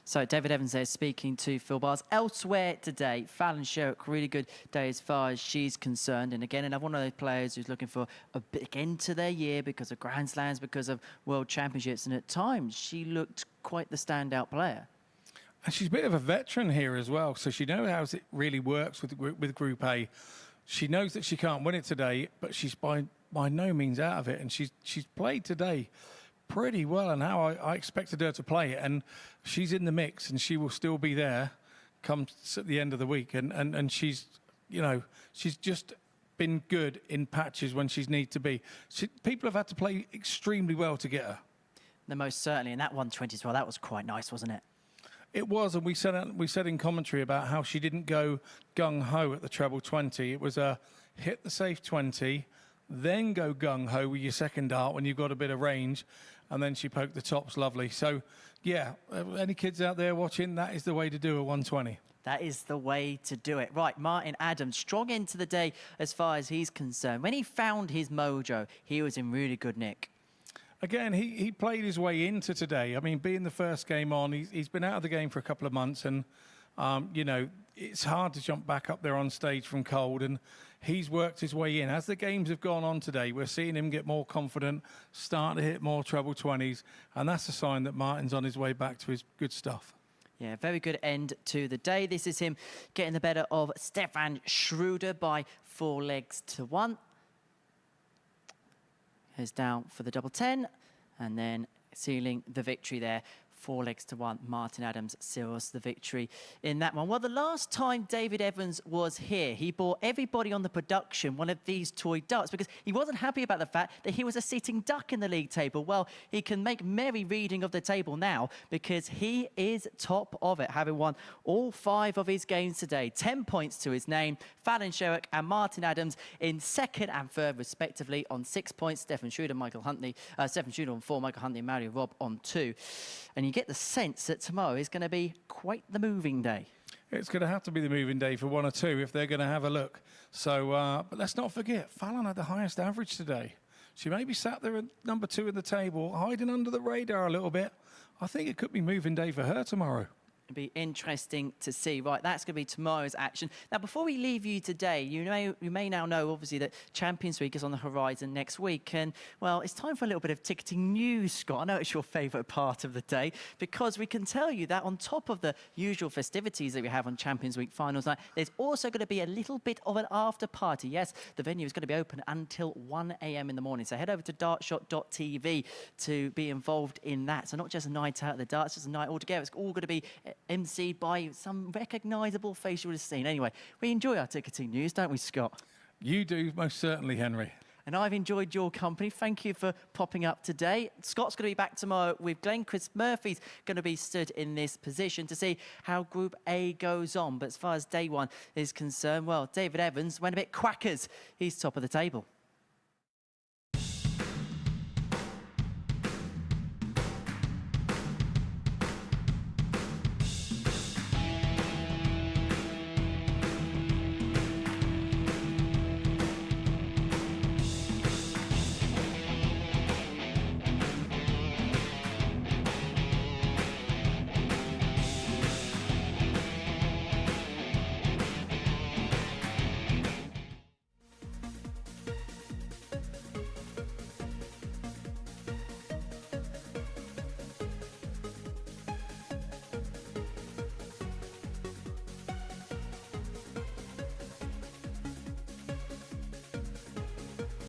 So David Evans there speaking to Phil Bars. Elsewhere today, Fallon Sherrock, really good day as far as she's concerned. And again, another one of those players who's looking for a big end to their year because of Grand Slams, because of World Championships. And at times, she looked quite the standout player. And she's a bit of a veteran here as well. So she knows how it really works with Group A. She knows that she can't win it today, but she's by no means out of it. And she's played today pretty well, and how I expected her to play it, and she's in the mix, and she will still be there come at the end of the week, and she's, she's just been good in patches when she's need to be. People have had to play extremely well to get her. The most certainly, and that 120 as well, that was quite nice, wasn't it? It was, and we said in commentary about how she didn't go gung-ho at the treble 20. It was a hit the safe 20, then go gung-ho with your second dart when you've got a bit of range, and then she poked the tops lovely. So, yeah, any kids out there watching, that is the way to do a 120. That is the way to do it. Right, Martin Adams, strong into the day as far as he's concerned. When he found his mojo, he was in really good nick. Again, he played his way into today. I mean, being the first game on, he's been out of the game for a couple of months, and, you know, it's hard to jump back up there on stage from cold, and he's worked his way in. As the games have gone on today, we're seeing him get more confident, start to hit more treble 20s, and that's a sign that Martin's on his way back to his good stuff. Yeah, very good end to the day. This is him getting the better of Stefan Schroeder by 4 legs to 1. He's down for the double 10 and then sealing the victory there. 4 legs to 1. Martin Adams seals the victory in that one. Well, the last time David Evans was here, he bought everybody on the production one of these toy ducks because he wasn't happy about the fact that he was a sitting duck in the league table. Well, he can make merry reading of the table now because he is top of it, having won all 5 of his games today. 10 points to his name. Fallon Sherrock and Martin Adams in 2nd and 3rd, respectively, on 6 points. Stefan Schroeder on 4, Michael Huntley and Mario Robb on 2. And you get the sense that tomorrow is going to be quite the moving day. It's going to have to be the moving day for 1 or 2 if they're going to have a look. So, but let's not forget, Fallon had the highest average today. She maybe sat there at number 2 in the table, hiding under the radar a little bit. I think it could be moving day for her tomorrow. It'll be interesting to see. Right, that's going to be tomorrow's action. Now, before we leave you today, you may now know, obviously, that Champions Week is on the horizon next week. And, well, it's time for a little bit of ticketing news, Scott. I know it's your favourite part of the day because we can tell you that on top of the usual festivities that we have on Champions Week finals night, there's also going to be a little bit of an after party. Yes, the venue is going to be open until 1 a.m. in the morning. So head over to dartshot.tv to be involved in that. So not just a night out at the darts, just a night altogether. It's all going to be emceed by some recognisable face you would have seen. Anyway, we enjoy our ticketing news, don't we, Scott? You do, most certainly, Henry. And I've enjoyed your company. Thank you for popping up today. Scott's going to be back tomorrow with Glenn. Chris Murphy's going to be stood in this position to see how Group A goes on. But as far as day 1 is concerned, well, David Evans went a bit quackers. He's top of the table.